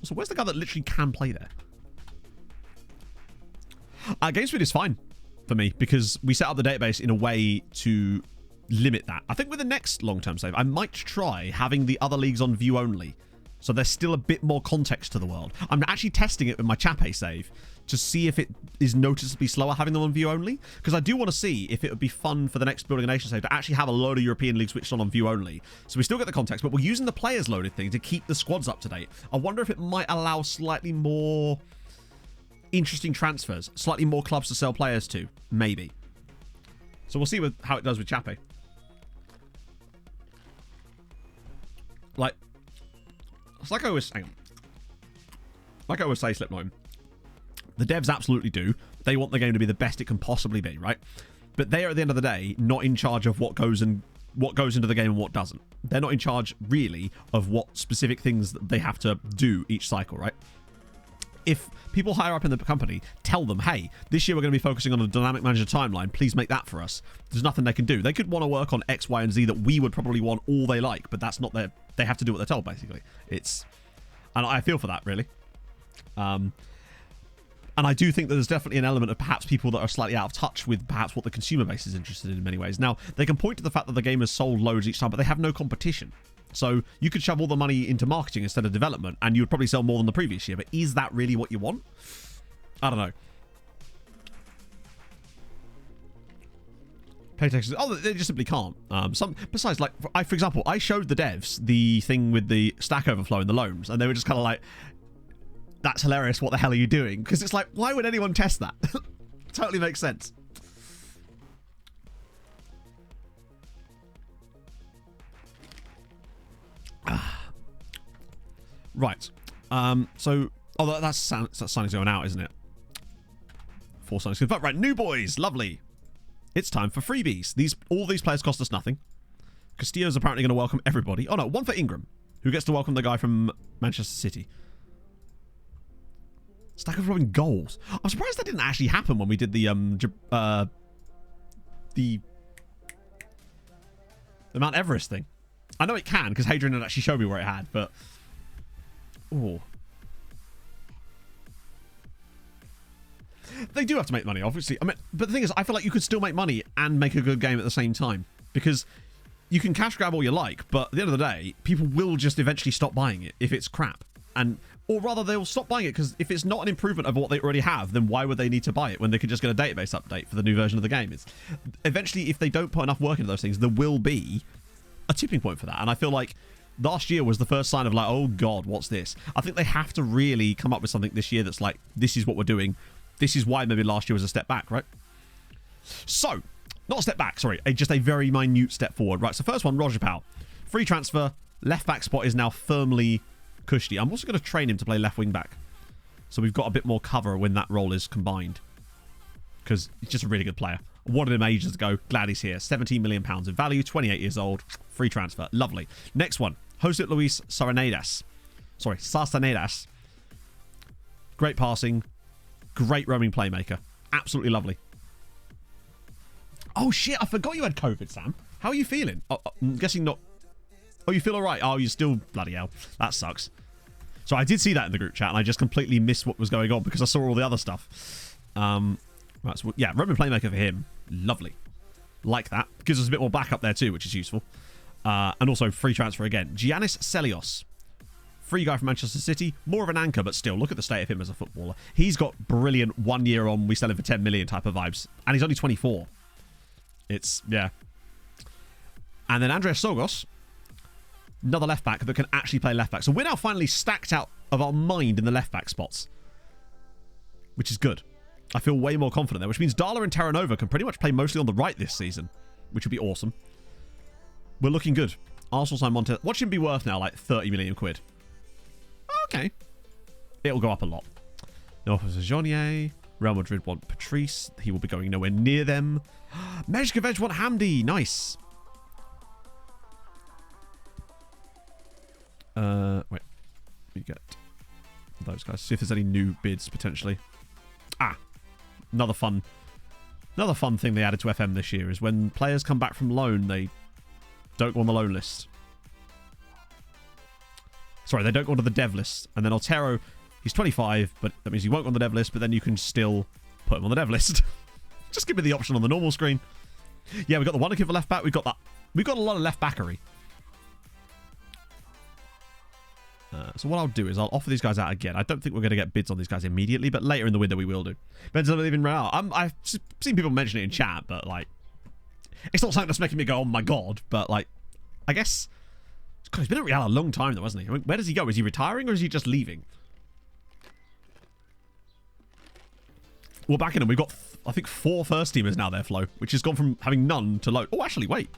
So where's the guy that literally can play there? Game speed is fine for me because we set up the database in a way to limit that. I think with the next long-term save, I might try having the other leagues on view only. So there's still a bit more context to the world. I'm actually testing it with my Chape save to see if it is noticeably slower having them on view only. Because I do want to see if it would be fun for the next Building a Nation save to actually have a load of European leagues switched on view only. So we still get the context, but we're using the players loaded thing to keep the squads up to date. I wonder if it might allow slightly more interesting transfers. Slightly more clubs to sell players to. Maybe. So we'll see how it does with Chape. Like... It's like I always... Hang on. Like I always say, Slipknot, the devs absolutely do. They want the game to be the best it can possibly be, right? But they are, at the end of the day, not in charge of what goes into the game and what doesn't. They're not in charge, really, of what specific things that they have to do each cycle, right? If people higher up in the company tell them, hey, this year we're going to be focusing on a dynamic manager timeline, please make that for us, there's nothing they can do. They could want to work on X, Y, and Z that we would probably want all they like, but that's not their... They have to do what they're told, basically. It's... And I feel for that, really. And I do think that there's definitely an element of perhaps people that are slightly out of touch with perhaps what the consumer base is interested in many ways. Now, they can point to the fact that the game has sold loads each time, but they have no competition. So you could shove all the money into marketing instead of development, and you would probably sell more than the previous year. But is that really what you want? I don't know. Playtext is... Oh, they just simply can't. Besides, like, for example, I showed the devs the thing with the Stack Overflow in the loans, and they were just kind of like, that's hilarious, what the hell are you doing? Because it's like, why would anyone test that? Totally makes sense. Right. So, oh, that's signings going out, isn't it? 4 signings confirmed. Right, new boys. Lovely. It's time for freebies. All these players cost us nothing. Castillo's apparently going to welcome everybody. Oh, no, one for Ingram, who gets to welcome the guy from Manchester City. Stack of Robin goals. I'm surprised that didn't actually happen when we did the Mount Everest thing. I know it can, because Hadrian had actually showed me where it had, but... Oh. They do have to make money, obviously. I mean, but the thing is, I feel like you could still make money and make a good game at the same time. Because you can cash grab all you like, but at the end of the day, people will just eventually stop buying it if it's crap. Or rather, they'll stop buying it because if it's not an improvement over what they already have, then why would they need to buy it when they could just get a database update for the new version of the game? Eventually, if they don't put enough work into those things, there will be a tipping point for that. And I feel like last year was the first sign of like, oh God, what's this? I think they have to really come up with something this year that's like, this is what we're doing. This is why maybe last year was a step back, right? So, not a step back, sorry. Just a very minute step forward. Right, so first one, Roger Powell. Free transfer. Left back spot is now firmly cushy. I'm also going to train him to play left wing back. So we've got a bit more cover when that role is combined. Because he's just a really good player. Wanted him ages ago. Glad he's here. £17 million in value. 28 years old. Free transfer. Lovely. Next one. Jose Luis Sarsanedas. Sorry, Sarsanedas. Great passing. Great roaming playmaker. Absolutely lovely. Oh shit, I forgot you had COVID, Sam. How are you feeling? Oh, I'm guessing not. Oh, you feel alright? Oh, you're still... Bloody hell. That sucks. So I did see that in the group chat and I just completely missed what was going on because I saw all the other stuff. Right, so yeah, roaming playmaker for him. Lovely. Like that. Gives us a bit more backup there too, which is useful. And also free transfer again. Giannis Celios. Free guy from Manchester City. More of an anchor, but still, look at the state of him as a footballer. He's got brilliant 1 year on, we sell him for 10 million type of vibes. And he's only 24. It's, yeah. And then Andreas Sogos. Another left back that can actually play left back. So we're now finally stacked out of our mind in the left back spots. Which is good. I feel way more confident there, which means Dala and Terranova can pretty much play mostly on the right this season. Which would be awesome. We're looking good. Arsenal signed Monte. Watch him be worth now like 30 million quid. Okay. It'll go up a lot. No offers Jeanier. Real Madrid want Patrice. He will be going nowhere near them. Mejkovic want Hamdi. Nice. Wait. We get those guys. See if there's any new bids potentially. Another fun thing they added to FM this year is when players come back from loan, they don't go on the loan list. Sorry, they don't go onto the dev list. And then Otero, he's 25, but that means he won't go on the dev list, but then you can still put him on the dev list. Just give me the option on the normal screen. Yeah, we got the Wonder Kid for left back. We've got that. We've got a lot of left backery. So what I'll do is I'll offer these guys out again. I don't think we're going to get bids on these guys immediately, but later in the window we will do. Depends on even right now. I've seen people mention it in chat, but like, it's not something that's making me go, oh my god. But like, I guess, God, he's been at Real a long time though, hasn't he? I mean, where does he go? Is he retiring or is he just leaving? Well, back in him, we've got, I think, 4 first teamers now there, Flo, which has gone from having none to load. Oh, actually, wait.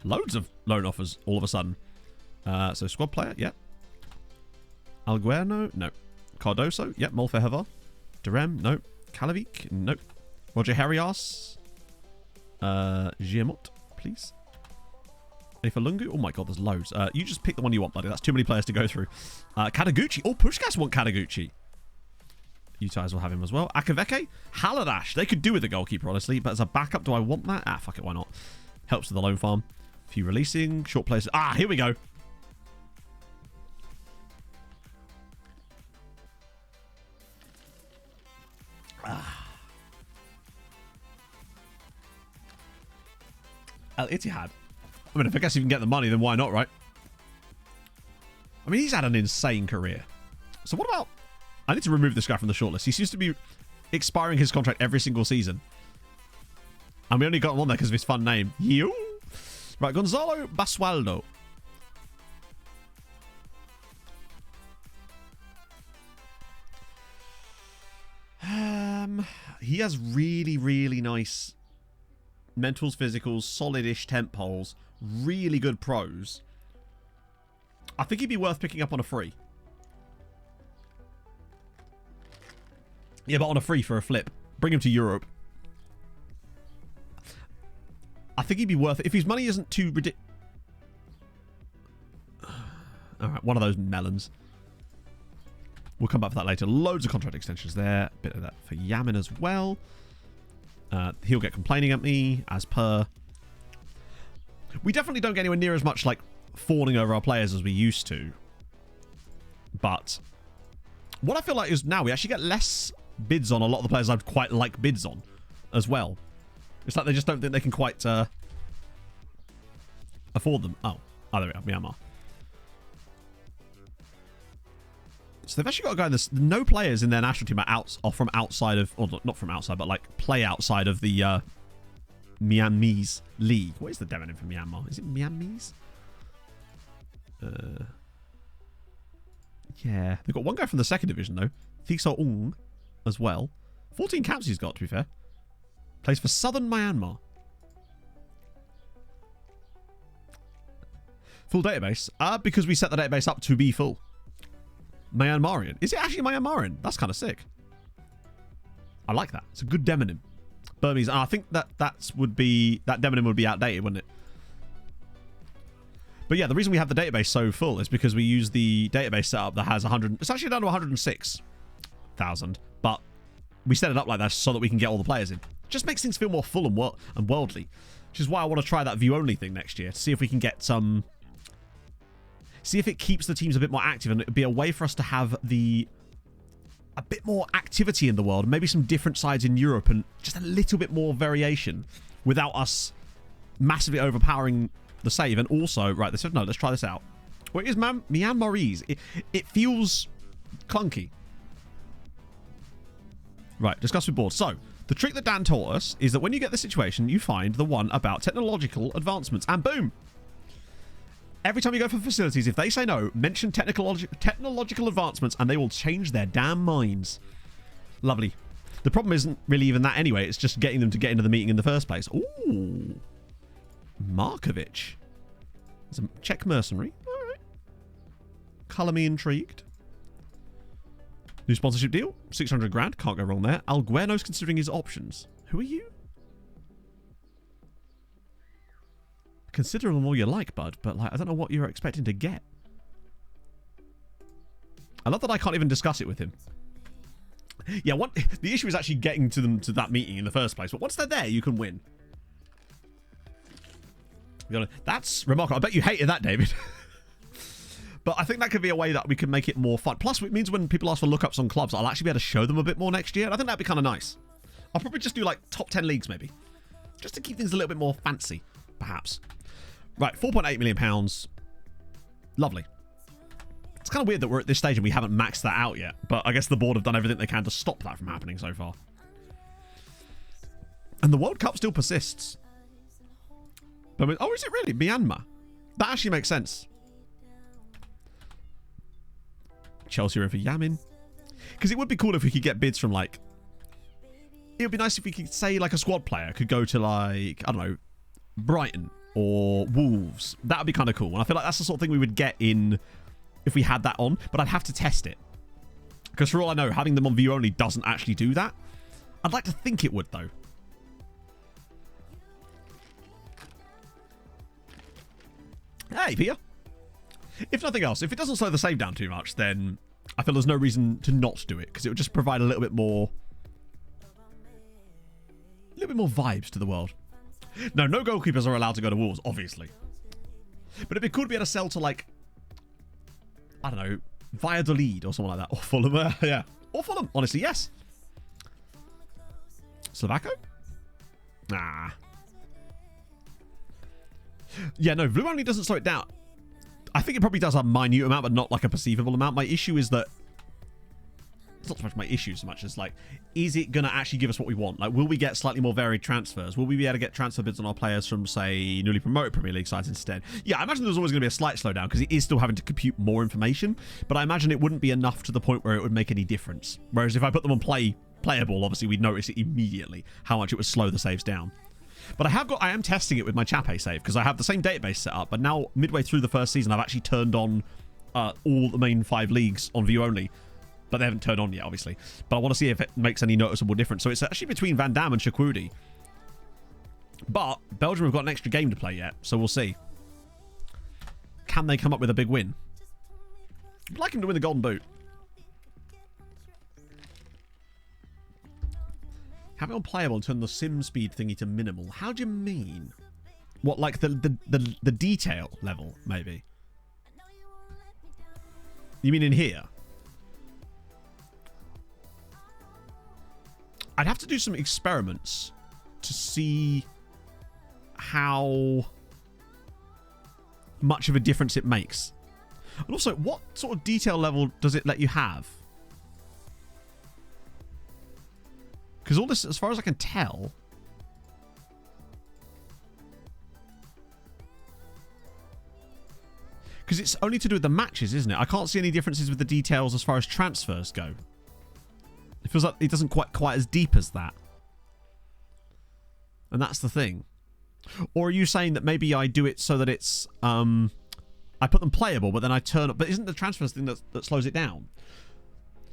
Loads of loan offers all of a sudden. So squad player, yeah. Alguerno, no. Cardoso, yep. Molfeheva. Durem, no. Kalavik, no. Roger Harias. Giamot, please. Any for Lungu? Oh my god, there's loads. You just pick the one you want, buddy. That's too many players to go through. Kataguchi. Oh, Pushkas want Kataguchi. You guys will have him as well. Akaveke. Haladash. They could do with a goalkeeper, honestly. But as a backup, do I want that? Fuck it, why not? Helps with the loan farm. Few releasing. Short plays. Here we go. Al Ittihad. I mean, if I guess you can get the money, then why not, right? I mean, he's had an insane career. So what about... I need to remove this guy from the shortlist. He seems to be expiring his contract every single season. And we only got him on there because of his fun name. You? Right, Gonzalo Basualdo. He has really, really nice mentals, physicals, solid-ish temp holes, really good pros. I think he'd be worth picking up on a free. Yeah, but on a free for a flip. Bring him to Europe. I think he'd be worth it. If his money isn't too ridiculous. Alright, one of those melons. We'll come back for that later. Loads of contract extensions there. A bit of that for Yamin as well. He'll get complaining at me, as per. We definitely don't get anywhere near as much, like, fawning over our players as we used to. But what I feel like is now we actually get less bids on a lot of the players I'd quite like bids on as well. It's like they just don't think they can quite afford them. Oh, there we are, Myanmar. So they've actually got a guy in this. No players in their national team are from outside of, or not from outside, but like play outside of the Myanmarese league. What is the demonym for Myanmar? Is it Myanmarese? Yeah, they've got one guy from the second division though, Thiso Ung, as well. 14 caps he's got, to be fair. Plays for Southern Myanmar. Full database. Because we set the database up to be full. Myanmarian. Is it actually Myanmarian? That's kind of sick. I like that. It's a good demonym. Burmese. I think that demonym would be outdated, wouldn't it? But yeah, the reason we have the database so full is because we use the database setup that has 100. It's actually down to 106,000, but we set it up like that so that we can get all the players in. Just makes things feel more full and worldly, which is why I want to try that view only thing next year to see if we can get some. See if it keeps the teams a bit more active, and it'd be a way for us to have a bit more activity in the world, maybe some different sides in Europe, and just a little bit more variation without us massively overpowering the save. And also, right, they said, no, let's try this out. What is Myanmarese? It feels clunky. Right, discuss with board. So, the trick that Dan taught us is that when you get the situation, you find the one about technological advancements, and boom! Every time you go for facilities, if they say no, mention technological advancements and they will change their damn minds. Lovely. The problem isn't really even that anyway. It's just getting them to get into the meeting in the first place. Ooh. Markovic. It's a Czech mercenary. All right. Colour me intrigued. New sponsorship deal. 600 grand. Can't go wrong there. Algueno's considering his options. Who are you? Consider them all you like, bud, but like I don't know what you're expecting to get. I love that I can't even discuss it with him. Yeah, the issue is actually getting to them to that meeting in the first place. But once they're there, you can win. That's remarkable. I bet you hated that, David. But I think that could be a way that we can make it more fun. Plus, it means when people ask for lookups on clubs, I'll actually be able to show them a bit more next year. And I think that'd be kind of nice. I'll probably just do like top 10 leagues, maybe. Just to keep things a little bit more fancy, perhaps. Right, £4.8 million. Lovely. It's kind of weird that we're at this stage and we haven't maxed that out yet. But I guess the board have done everything they can to stop that from happening so far. And the World Cup still persists. But, oh, is it really? Myanmar. That actually makes sense. Chelsea are in for Yamin. Because it would be cool if we could get bids from, like... It would be nice if we could say, like, a squad player could go to, like, I don't know, Brighton or Wolves. That would be kind of cool. And I feel like that's the sort of thing we would get in if we had that on. But I'd have to test it. Because for all I know, having them on view only doesn't actually do that. I'd like to think it would, though. Hey, Pia. If nothing else, if it doesn't slow the save down too much, then I feel there's no reason to not do it. Because it would just provide a little bit more vibes to the world. No goalkeepers are allowed to go to Wolves, obviously. But it'd be cool to be able to sell to, like, I don't know, Valladolid or something like that. Or Fulham, yeah. Or Fulham, honestly, yes. Slovako? Nah. Yeah, no, Blue only doesn't slow it down. I think it probably does a minute amount, but not like a perceivable amount. My issue is that it's not so much my issue so much as like, is it going to actually give us what we want? Like, will we get slightly more varied transfers? Will we be able to get transfer bids on our players from, say, newly promoted Premier League sides instead? Yeah, I imagine there's always going to be a slight slowdown because it is still having to compute more information, but I imagine it wouldn't be enough to the point where it would make any difference. Whereas if I put them on playable, obviously we'd notice it immediately how much it would slow the saves down. But I am testing it with my Chape save because I have the same database set up, but now midway through the first season I've actually turned on all the main 5 leagues on view only. But they haven't turned on yet, obviously. But I want to see if it makes any noticeable difference. So it's actually between Van Damme and Shakwudi. But Belgium have got an extra game to play yet, so we'll see. Can they come up with a big win? I'd like him to win the Golden Boot. Have it on playable and turn the sim speed thingy to minimal. How do you mean? What, like the detail level, maybe? You mean in here? I'd have to do some experiments to see how much of a difference it makes. And also, what sort of detail level does it let you have? Because all this, as far as I can tell... Because it's only to do with the matches, isn't it? I can't see any differences with the details as far as transfers go. It feels like it doesn't quite as deep as that. And that's the thing. Or are you saying that maybe I do it so that it's... I put them playable, but then I turn up... But isn't the transfers thing that slows it down?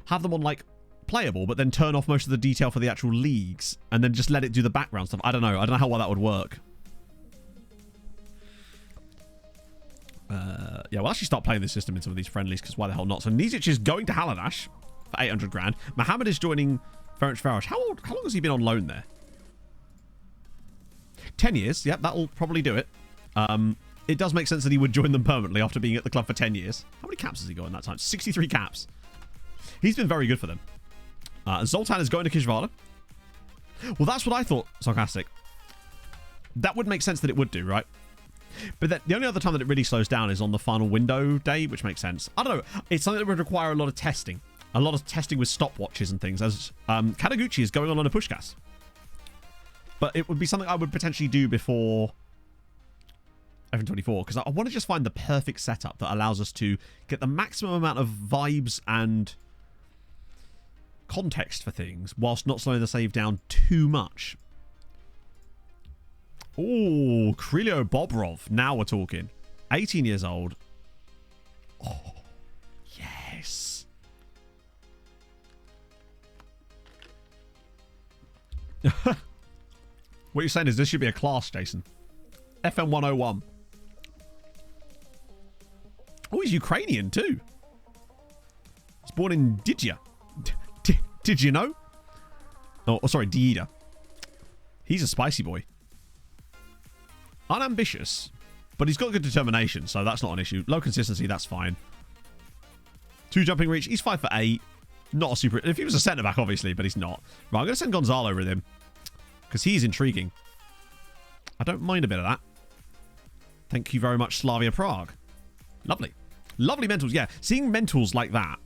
Have them on, like, playable, but then turn off most of the detail for the actual leagues, and then just let it do the background stuff. I don't know. I don't know how well that would work. Yeah, we'll actually start playing this system in some of these friendlies, because why the hell not? So Nizic is going to Haladash for 800 grand. Mohammed is joining Ferencváros. How long has he been on loan there? 10 years. Yep, that'll probably do it. It does make sense that he would join them permanently after being at the club for 10 years. How many caps has he got in that time? 63 caps. He's been very good for them. Zoltan is going to Kishvala. Well, that's what I thought, Sarcastic. That would make sense that it would do, right? But the only other time that it really slows down is on the final window day, which makes sense. I don't know. It's something that would require a lot of testing. A lot of testing with stopwatches and things, as Kataguchi is going on a pushgas. But it would be something I would potentially do before F24, because I want to just find the perfect setup that allows us to get the maximum amount of vibes and context for things whilst not slowing the save down too much. Oh, Krilio Bobrov. Now we're talking. 18 years old. Oh, yes. What you're saying is this should be a class, Jason. FM 101. Oh, he's Ukrainian too. He's born in Didya. Did you know? Oh, sorry, Diida. He's a spicy boy. Unambitious, but he's got good determination, so that's not an issue. Low consistency, that's fine. 2 jumping reach. He's 5'8". Not a super... If he was a centre-back, obviously, but he's not. Right, I'm going to send Gonzalo with him, because he's intriguing. I don't mind a bit of that. Thank you very much, Slavia Prague. Lovely. Lovely mentals, yeah. Seeing mentals like that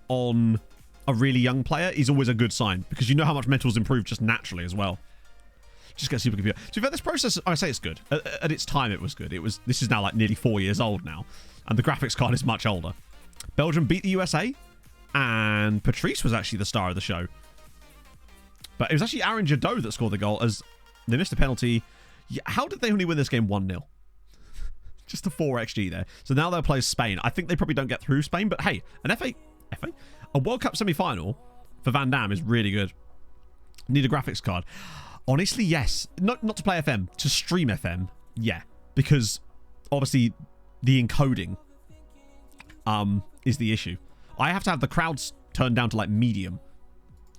on a really young player is always a good sign, because you know how much mentals improve just naturally as well. Just get a supercomputer. To be fair, this process, I say it's good. At its time, it was good. This is now like nearly 4 years old now, and the graphics card is much older. Belgium beat the USA, and Patrice was actually the star of the show. But it was actually Aaron Jadot that scored the goal, as they missed a penalty. Yeah, how did they only win this game 1-0? Just a 4 XG there. So now they'll play Spain. I think they probably don't get through Spain, but hey, a World Cup semi-final for Van Damme is really good. Need a graphics card. Honestly, yes. Not to play FM, to stream FM, yeah. Because, obviously, the encoding is the issue. I have to have the crowds turned down to, like, medium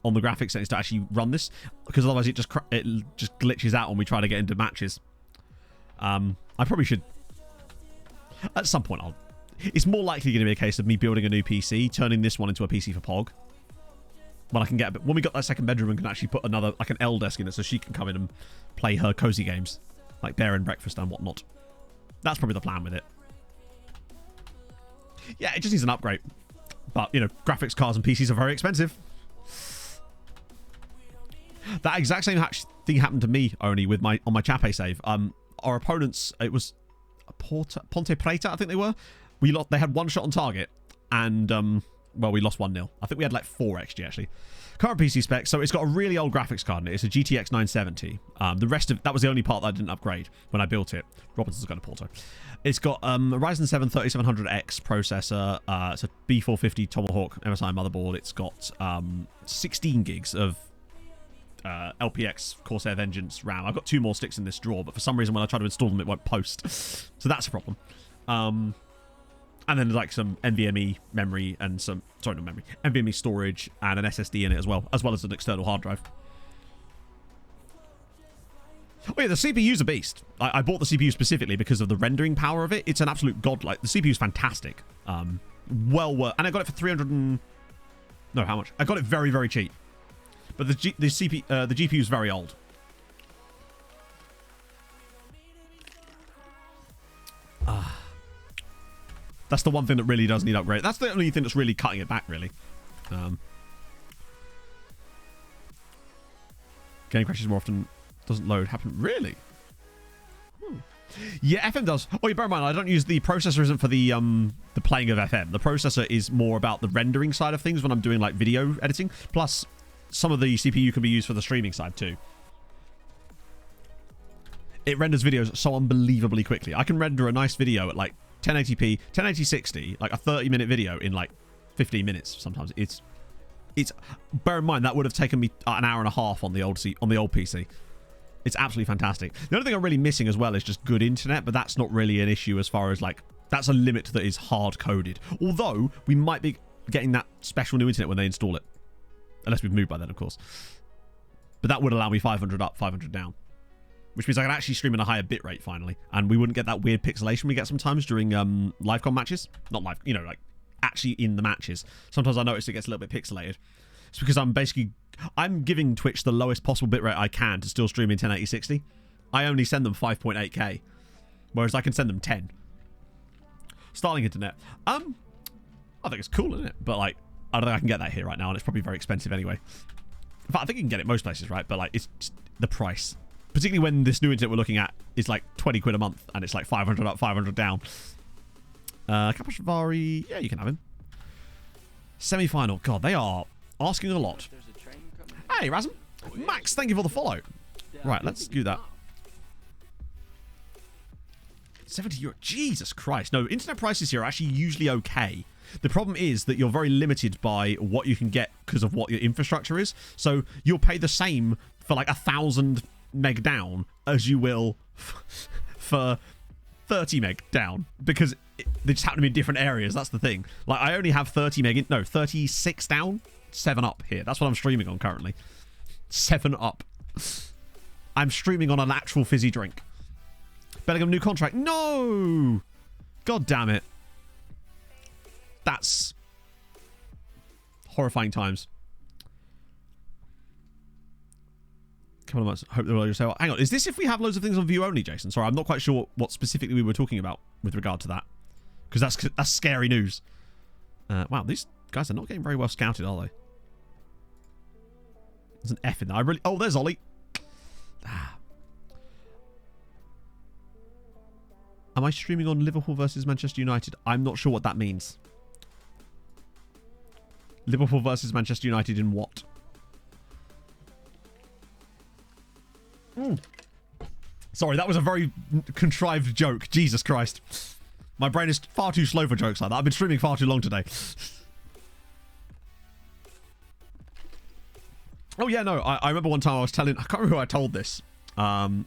on the graphics settings to actually run this, because otherwise it just glitches out when we try to get into matches. I probably should... At some point, it's more likely going to be a case of me building a new PC, turning this one into a PC for Pog. When I can get, when we got that second bedroom and can actually put another, like an L desk in it, so she can come in and play her cozy games, like Bear and Breakfast and whatnot. That's probably the plan with it. Yeah, it just needs an upgrade. But, you know, graphics cards and PCs are very expensive. That exact same thing happened to me only with on my Chape save. Our opponents, it was Ponte Preta, I think they were. They had one shot on target, and Well, we lost 1-0. I think we had like 4 XG actually. Current PC specs. So it's got a really old graphics card in it. It's a GTX 970. The rest of that was the only part that I didn't upgrade when I built it. Robinson's got a Porto. It's got a Ryzen 7 3700X processor. It's a B450 Tomahawk MSI motherboard. It's got 16 gigs of LPX Corsair Vengeance RAM. I've got 2 more sticks in this drawer, but for some reason when I try to install them, it won't post. So that's a problem. And then like some NVMe memory and some, sorry, not memory, NVMe storage and an SSD in it as well as an external hard drive. Oh yeah, the CPU's a beast. I bought the CPU specifically because of the rendering power of it. It's an absolute god. Like, the CPU's fantastic. Well worth, and I got it for 300 and, no, how much? I got it very, very cheap. But the GPU's very old. That's the one thing that really does need upgrade. That's the only thing that's really cutting it back, really. Game crashes more often. Doesn't load. Happen. Really? Yeah, FM does. Oh, yeah, bear in mind, I don't use the processor. Isn't for the playing of FM. The processor is more about the rendering side of things when I'm doing like video editing. Plus, some of the CPU can be used for the streaming side too. It renders videos so unbelievably quickly. I can render a nice video at like 1080p, 1080-60, like a 30-minute video in like 15 minutes. Sometimes it's. Bear in mind that would have taken me an hour and a half on the old PC. It's absolutely fantastic. The only thing I'm really missing as well is just good internet, but that's not really an issue as far as like that's a limit that is hard coded. Although we might be getting that special new internet when they install it, unless we've moved by then, of course. But that would allow me 500 up, 500 down. Which means I can actually stream in a higher bitrate finally. And we wouldn't get that weird pixelation we get sometimes during livecom matches. Not live, you know, like actually in the matches. Sometimes I notice it gets a little bit pixelated. It's because I'm giving Twitch the lowest possible bitrate I can to still stream in 1080-60. I only send them 5.8K. Whereas I can send them 10. Starlink internet. I think it's cool, isn't it? But like, I don't think I can get that here right now, and it's probably very expensive anyway. In fact, I think you can get it most places, right? But like, it's just the price. Particularly when this new internet we're looking at is like 20 quid a month and it's like 500 up, 500 down. Kapashvari, yeah, you can have him. Semi-final. God, they are asking a lot. Hey, Razm. Max, thank you for the follow. Right, let's do that. 70 euro. Jesus Christ. No, internet prices here are actually usually okay. The problem is that you're very limited by what you can get because of what your infrastructure is. So you'll pay the same for like 1,000 meg down as you will for 30 meg down because they just happen to be in different areas. That's the thing. Like, I only have 36 down, 7 up here. That's what I'm streaming on currently. 7 up. I'm streaming on an actual fizzy drink. Bellingham new contract. No! God damn it. That's horrifying times. Couple of months. Hope they'll just say, well, hang on, is this if we have loads of things on view only, Jason? Sorry, I'm not quite sure what specifically we were talking about with regard to that. Because that's scary news. Wow, these guys are not getting very well scouted, are they? There's an F in there. Oh, there's Ollie. Am I streaming on Liverpool versus Manchester United? I'm not sure what that means. Liverpool versus Manchester United in what? Sorry, that was a very contrived joke. Jesus Christ. My brain is far too slow for jokes like that. I've been streaming far too long today. Oh, yeah, no. I remember one time I was telling... I can't remember who I told this. It might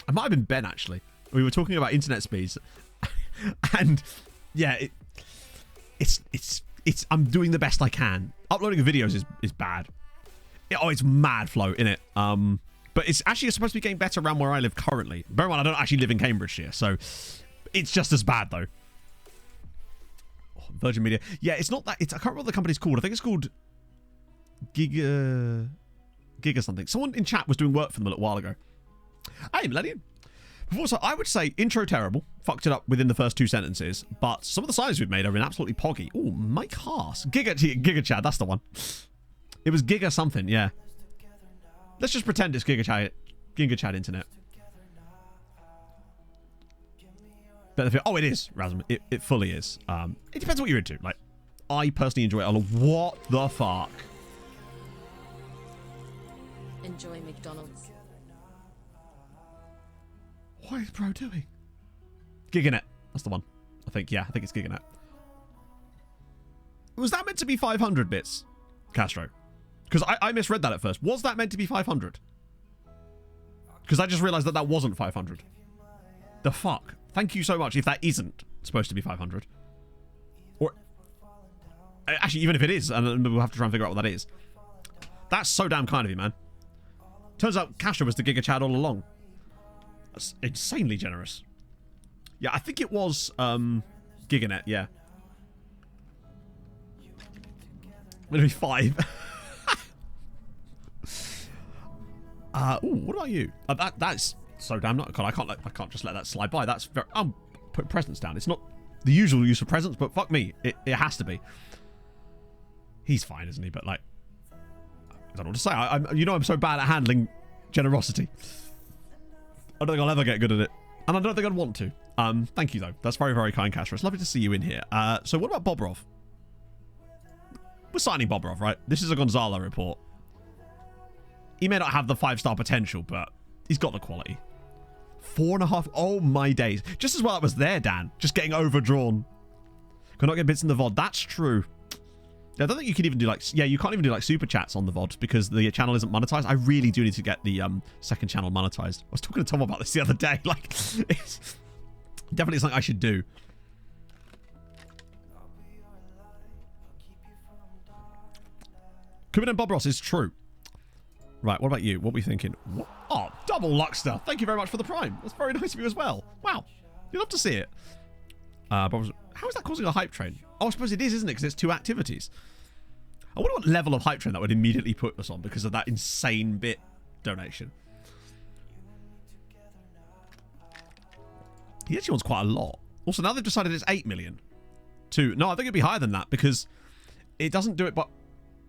have been Ben, actually. We were talking about internet speeds. And, yeah, it's I'm doing the best I can. Uploading videos is bad. It's mad flow, innit? But it's actually supposed to be getting better around where I live currently. Bear in mind, I don't actually live in Cambridgeshire, so it's just as bad, though. Oh, Virgin Media. Yeah, it's not that... I can't remember what the company's called. I think it's called Giga something. Someone in chat was doing work for them a little while ago. Hey, Millennium. Before, so I would say intro terrible. Fucked it up within the first 2 sentences. But some of the signs we've made have been absolutely poggy. Oh, Mike Haas. Giga Chad, that's the one. It was Giga something, yeah. Let's just pretend it's Giga Chad internet. Oh, it is, Rasm. It fully is. It depends what you're into. Like, I personally enjoy it a lot. What the fuck? Enjoy McDonald's. What is bro doing? Giganet. That's the one. I think it's Giganet. Was that meant to be 500 bits, Castro? Because I misread that at first. Was that meant to be 500? Because I just realized that wasn't 500. The fuck? Thank you so much if that isn't supposed to be 500. Or... Actually, even if it is, and we'll have to try and figure out what that is. That's so damn kind of you, man. Turns out Castro was the Giga Chad all along. That's insanely generous. Yeah, I think it was Giganet, yeah. Maybe 5. Ooh, what about you? That's so damn not. I can't just let that slide by. That's very. I'm putting presents down. It's not the usual use of presents, but fuck me, it has to be. He's fine, isn't he? But like, I don't know what to say. I'm so bad at handling generosity. I don't think I'll ever get good at it, and I don't think I'd want to. Thank you though. That's very, very kind, Castro. It's lovely to see you in here. So what about Bobrov? We're signing Bobrov, right? This is a Gonzalo report. He may not have the 5-star potential, but he's got the quality. 4.5. Oh my days. Just as well that was there, Dan. Just getting overdrawn. Could not get bits in the VOD. That's true. I don't think you can even do like... Yeah, you can't even do like super chats on the VOD because the channel isn't monetized. I really do need to get the second channel monetized. I was talking to Tom about this the other day. Like, it's definitely something I should do. Kubin and Bob Ross is true. Right, what about you? What are we thinking? What? Oh, double Luckster. Thank you very much for the Prime. That's very nice of you as well. Wow. You'd love to see it. How is that causing a hype train? Oh, I suppose it is, isn't it? Because it's 2 activities. I wonder what level of hype train that would immediately put us on because of that insane bit donation. He actually wants quite a lot. Also, now they've decided it's 8 million. No, I think it'd be higher than that because it doesn't do it but...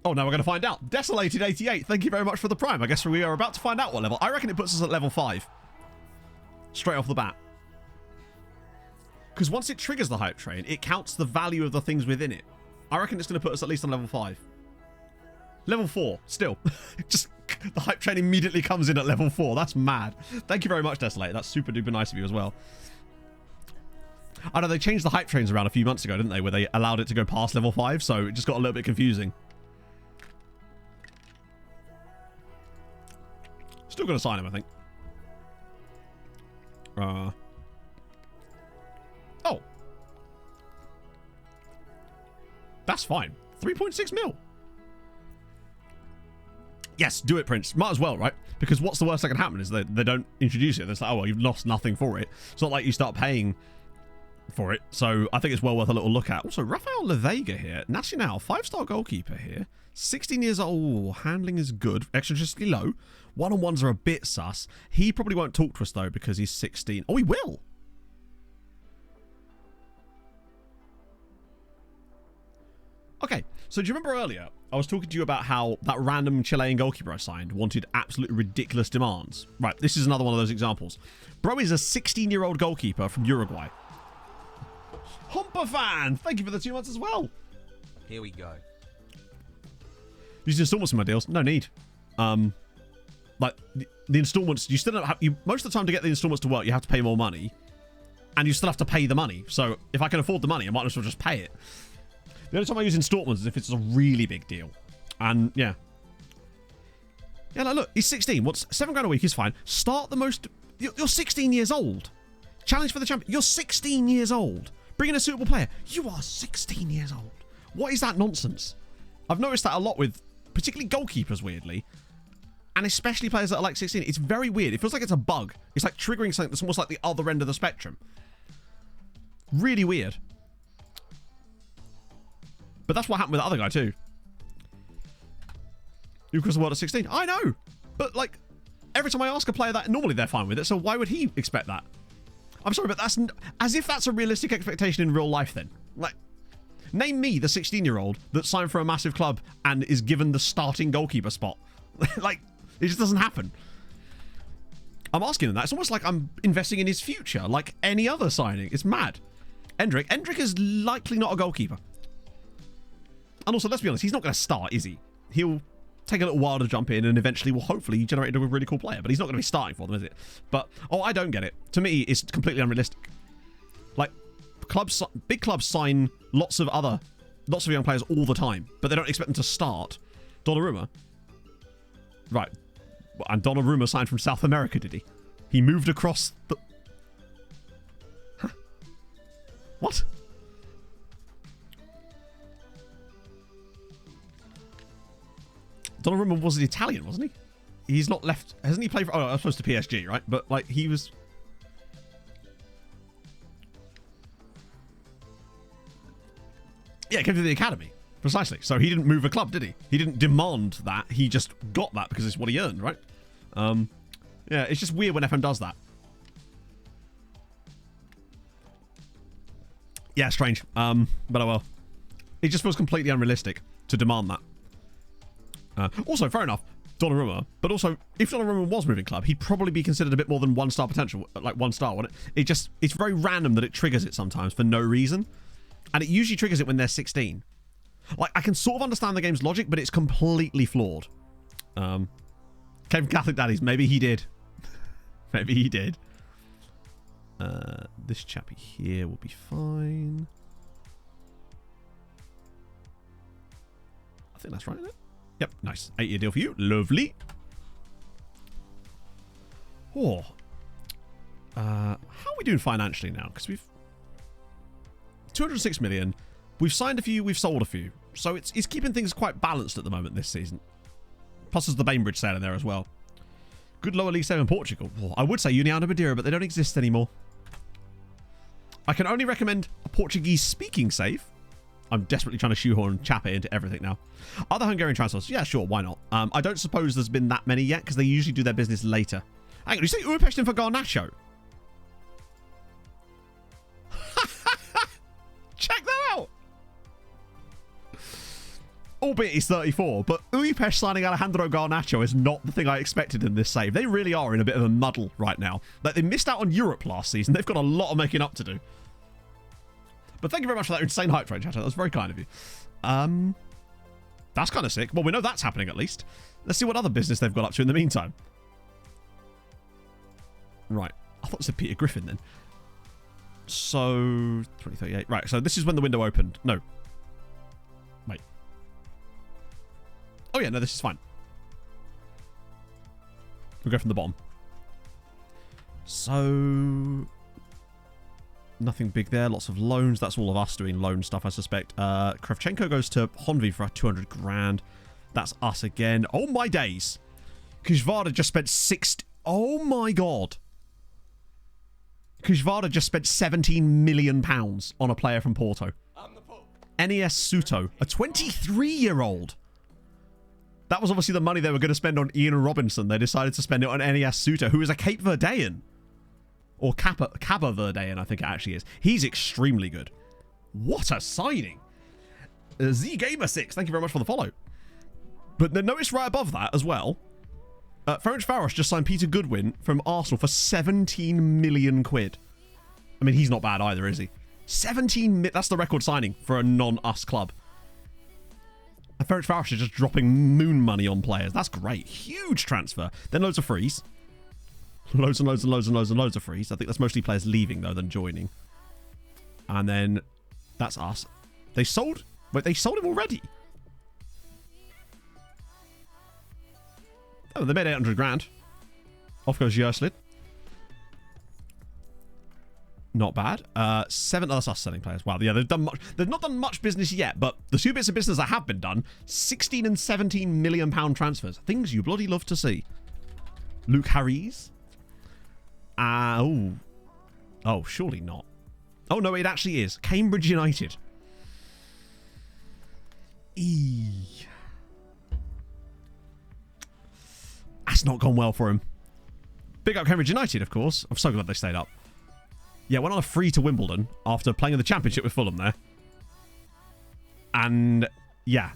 Oh, now we're going to find out. Desolated88, thank you very much for the Prime. I guess we are about to find out what level. I reckon it puts us at level 5. Straight off the bat. Because once it triggers the hype train, it counts the value of the things within it. I reckon it's going to put us at least on level 5. Level 4, still. Just the hype train immediately comes in at level 4. That's mad. Thank you very much, Desolated. That's super duper nice of you as well. I know they changed the hype trains around a few months ago, didn't they? Where they allowed it to go past level 5, so it just got a little bit confusing. Still going to sign him, I think. Oh. That's fine. 3.6 mil. Yes, do it, Prince. Might as well, right? Because what's the worst that can happen is they don't introduce it. It's like, oh, well, you've lost nothing for it. It's not like you start paying for it. So I think it's well worth a little look at. Also, Rafael Levega here. Nacional, 5-star goalkeeper here. 16 years old. Handling is good. Eccentricity low. One-on-ones are a bit sus. He probably won't talk to us, though, because he's 16. Oh, he will. Okay, so do you remember earlier I was talking to you about how that random Chilean goalkeeper I signed wanted absolutely ridiculous demands? Right, this is another one of those examples. Bro is a 16-year-old goalkeeper from Uruguay. Humper fan, thank you for the 2 months as well. Here we go. Use installments in my deals. No need. Like the installments, you still don't have. Most of the time to get the installments to work, you have to pay more money, and you still have to pay the money. So if I can afford the money, I might as well just pay it. The only time I use installments is if it's a really big deal, and yeah. Like, look, he's 16. What's £7 a week is fine. Start the most. You're 16 years old. Challenge for the champion. You're 16 years old. Bring in a suitable player. You are 16 years old. What is that nonsense? I've noticed that a lot with particularly goalkeepers, weirdly. And especially players that are like 16. It's very weird. It feels like it's a bug. It's like triggering something that's almost like the other end of the spectrum. Really weird. But that's what happened with the other guy too. You across the world at 16. I know. But like, every time I ask a player that, normally they're fine with it. So why would he expect that? I'm sorry, but that's as if that's a realistic expectation in real life then. Like, name me the 16-year-old that signed for a massive club and is given the starting goalkeeper spot. Like, it just doesn't happen. I'm asking him that. It's almost like I'm investing in his future, like any other signing. It's mad. Endrick is likely not a goalkeeper. And also, let's be honest, he's not going to start, is he? He'll take a little while to jump in and eventually will hopefully generate into a really cool player, but he's not going to be starting for them, is it? But, oh, I don't get it. To me, it's completely unrealistic. Like, big clubs sign lots of young players all the time, but they don't expect them to start. Donnarumma. Right. And Donnarumma signed from South America, did he? He moved across the... Huh? What? Donnarumma was an Italian, wasn't he? He's not left... Hasn't he played for... Oh, I was supposed to PSG, right? But, like, he was... Yeah, he came to the academy. Precisely. So he didn't move a club, did he? He didn't demand that. He just got that because it's what he earned, right? Yeah, it's just weird when FM does that. Yeah, strange. But oh well. It just feels completely unrealistic to demand that. Also, fair enough, Donnarumma. But also, if Donnarumma was moving club, he'd probably be considered a bit more than 1-star potential. Like 1 star, wouldn't it? It's very random that it triggers it sometimes for no reason. And it usually triggers it when they're 16. Like, I can sort of understand the game's logic, but it's completely flawed. Came from Catholic Daddies. Maybe he did. Maybe he did. This chappy here will be fine. I think that's right, isn't it? Yep, nice. 8-year deal for you. Lovely. Oh. How are we doing financially now? Because we've... 206 million. We've signed a few, we've sold a few. So it's keeping things quite balanced at the moment this season. Plus there's the Bainbridge sale in there as well. Good lower league sale in Portugal. Oh, I would say União Madeira, but they don't exist anymore. I can only recommend a Portuguese-speaking save. I'm desperately trying to shoehorn Chapa into everything now. Other Hungarian transfers? Yeah, sure, why not? I don't suppose there's been that many yet, because they usually do their business later. Hang on, you say Budapest in for Garnacho? Check that out! Albeit he's 34, but Budapest signing Alejandro Garnacho is not the thing I expected in this save. They really are in a bit of a muddle right now. Like, they missed out on Europe last season. They've got a lot of making up to do. But thank you very much for that insane hype train, chatter. That was very kind of you. That's kind of sick. Well, we know that's happening at least. Let's see what other business they've got up to in the meantime. Right. I thought it said Peter Griffin then. So, 2038. Right, so this is when the window opened. No. Wait. Oh, yeah, no, this is fine. We'll go from the bottom. So... Nothing big there. Lots of loans. That's all of us doing loan stuff, I suspect. Kravchenko goes to Honvi for 200 grand. That's us again. Oh, my days. Kujvada just spent 60... Oh, my God. Kujvada just spent £17 million on a player from Porto. NES Suto, a 23-year-old. That was obviously the money they were going to spend on Ian Robinson. They decided to spend it on NES Suto, who is a Cape Verdean. Or Cabo Verdean, I think it actually is. He's extremely good. What a signing. ZGamer6, thank you very much for the follow. But then notice right above that as well, Ferencváros just signed Peter Goodwin from Arsenal for 17 million quid. I mean, he's not bad either, is he? 17 that's the record signing for a non-us club. And Ferencváros is just dropping moon money on players. That's great. Huge transfer. Then loads of frees. Loads and loads and loads and loads and loads of frees. I think that's mostly players leaving, though, than joining. And then that's us. They sold... Wait, they sold him already? Oh, they made 800 grand. Off goes Yerslid. Not bad. 7 other us selling players. Wow, yeah, they've done much. They've not done much business yet, but the 2 bits of business that have been done, 16 and 17 million pound transfers. Things you bloody love to see. Luke Harries. Oh, surely not. Oh, no, it actually is. Cambridge United. That's not gone well for him. Big up Cambridge United, of course. I'm so glad they stayed up. Yeah, went on a free to Wimbledon after playing in the Championship with Fulham there. And, yeah.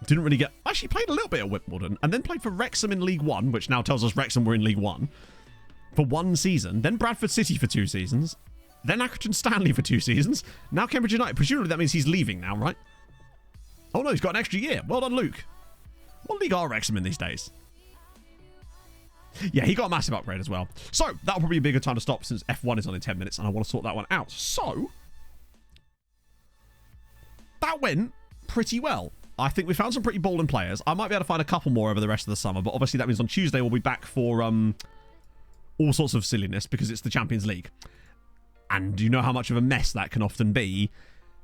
Didn't really get... Actually played a little bit at Wimbledon. And then played for Wrexham in League One, which now tells us Wrexham were in League One. For 1 season. Then Bradford City for 2 seasons. Then Accrington Stanley for 2 seasons. Now Cambridge United. Presumably that means he's leaving now, right? Oh no, he's got an extra year. Well done, Luke. What league are Wrexham in these days? Yeah, he got a massive upgrade as well. So, that'll probably be a good time to stop since F1 is on in 10 minutes and I want to sort that one out. So, that went pretty well. I think we found some pretty balling players. I might be able to find a couple more over the rest of the summer, but obviously that means on Tuesday we'll be back for all sorts of silliness because it's the Champions League. And you know how much of a mess that can often be,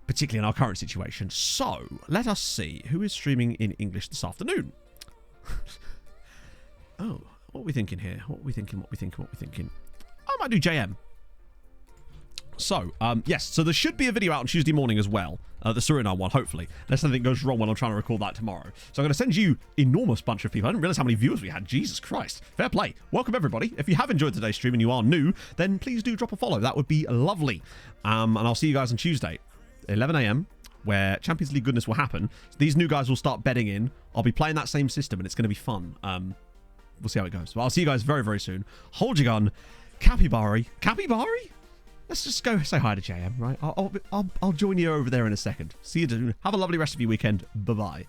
particularly in our current situation. So, let us see who is streaming in English this afternoon. Oh, what are we thinking here? What are we thinking? I might do JM. So, yes, so there should be a video out on Tuesday morning as well. The Suriname one, hopefully. Unless anything goes wrong when I'm trying to record that tomorrow. So I'm going to send you enormous bunch of people. I didn't realize how many viewers we had. Jesus Christ. Fair play. Welcome, everybody. If you have enjoyed today's stream and you are new, then please do drop a follow. That would be lovely. And I'll see you guys on Tuesday, 11 a.m., where Champions League goodness will happen. These new guys will start betting in. I'll be playing that same system, and it's going to be fun. We'll see how it goes. But I'll see you guys very, very soon. Hold your gun. Capybari? Let's just go say hi to JM, right? I'll join you over there in a second. See you soon. Have a lovely rest of your weekend. Bye-bye.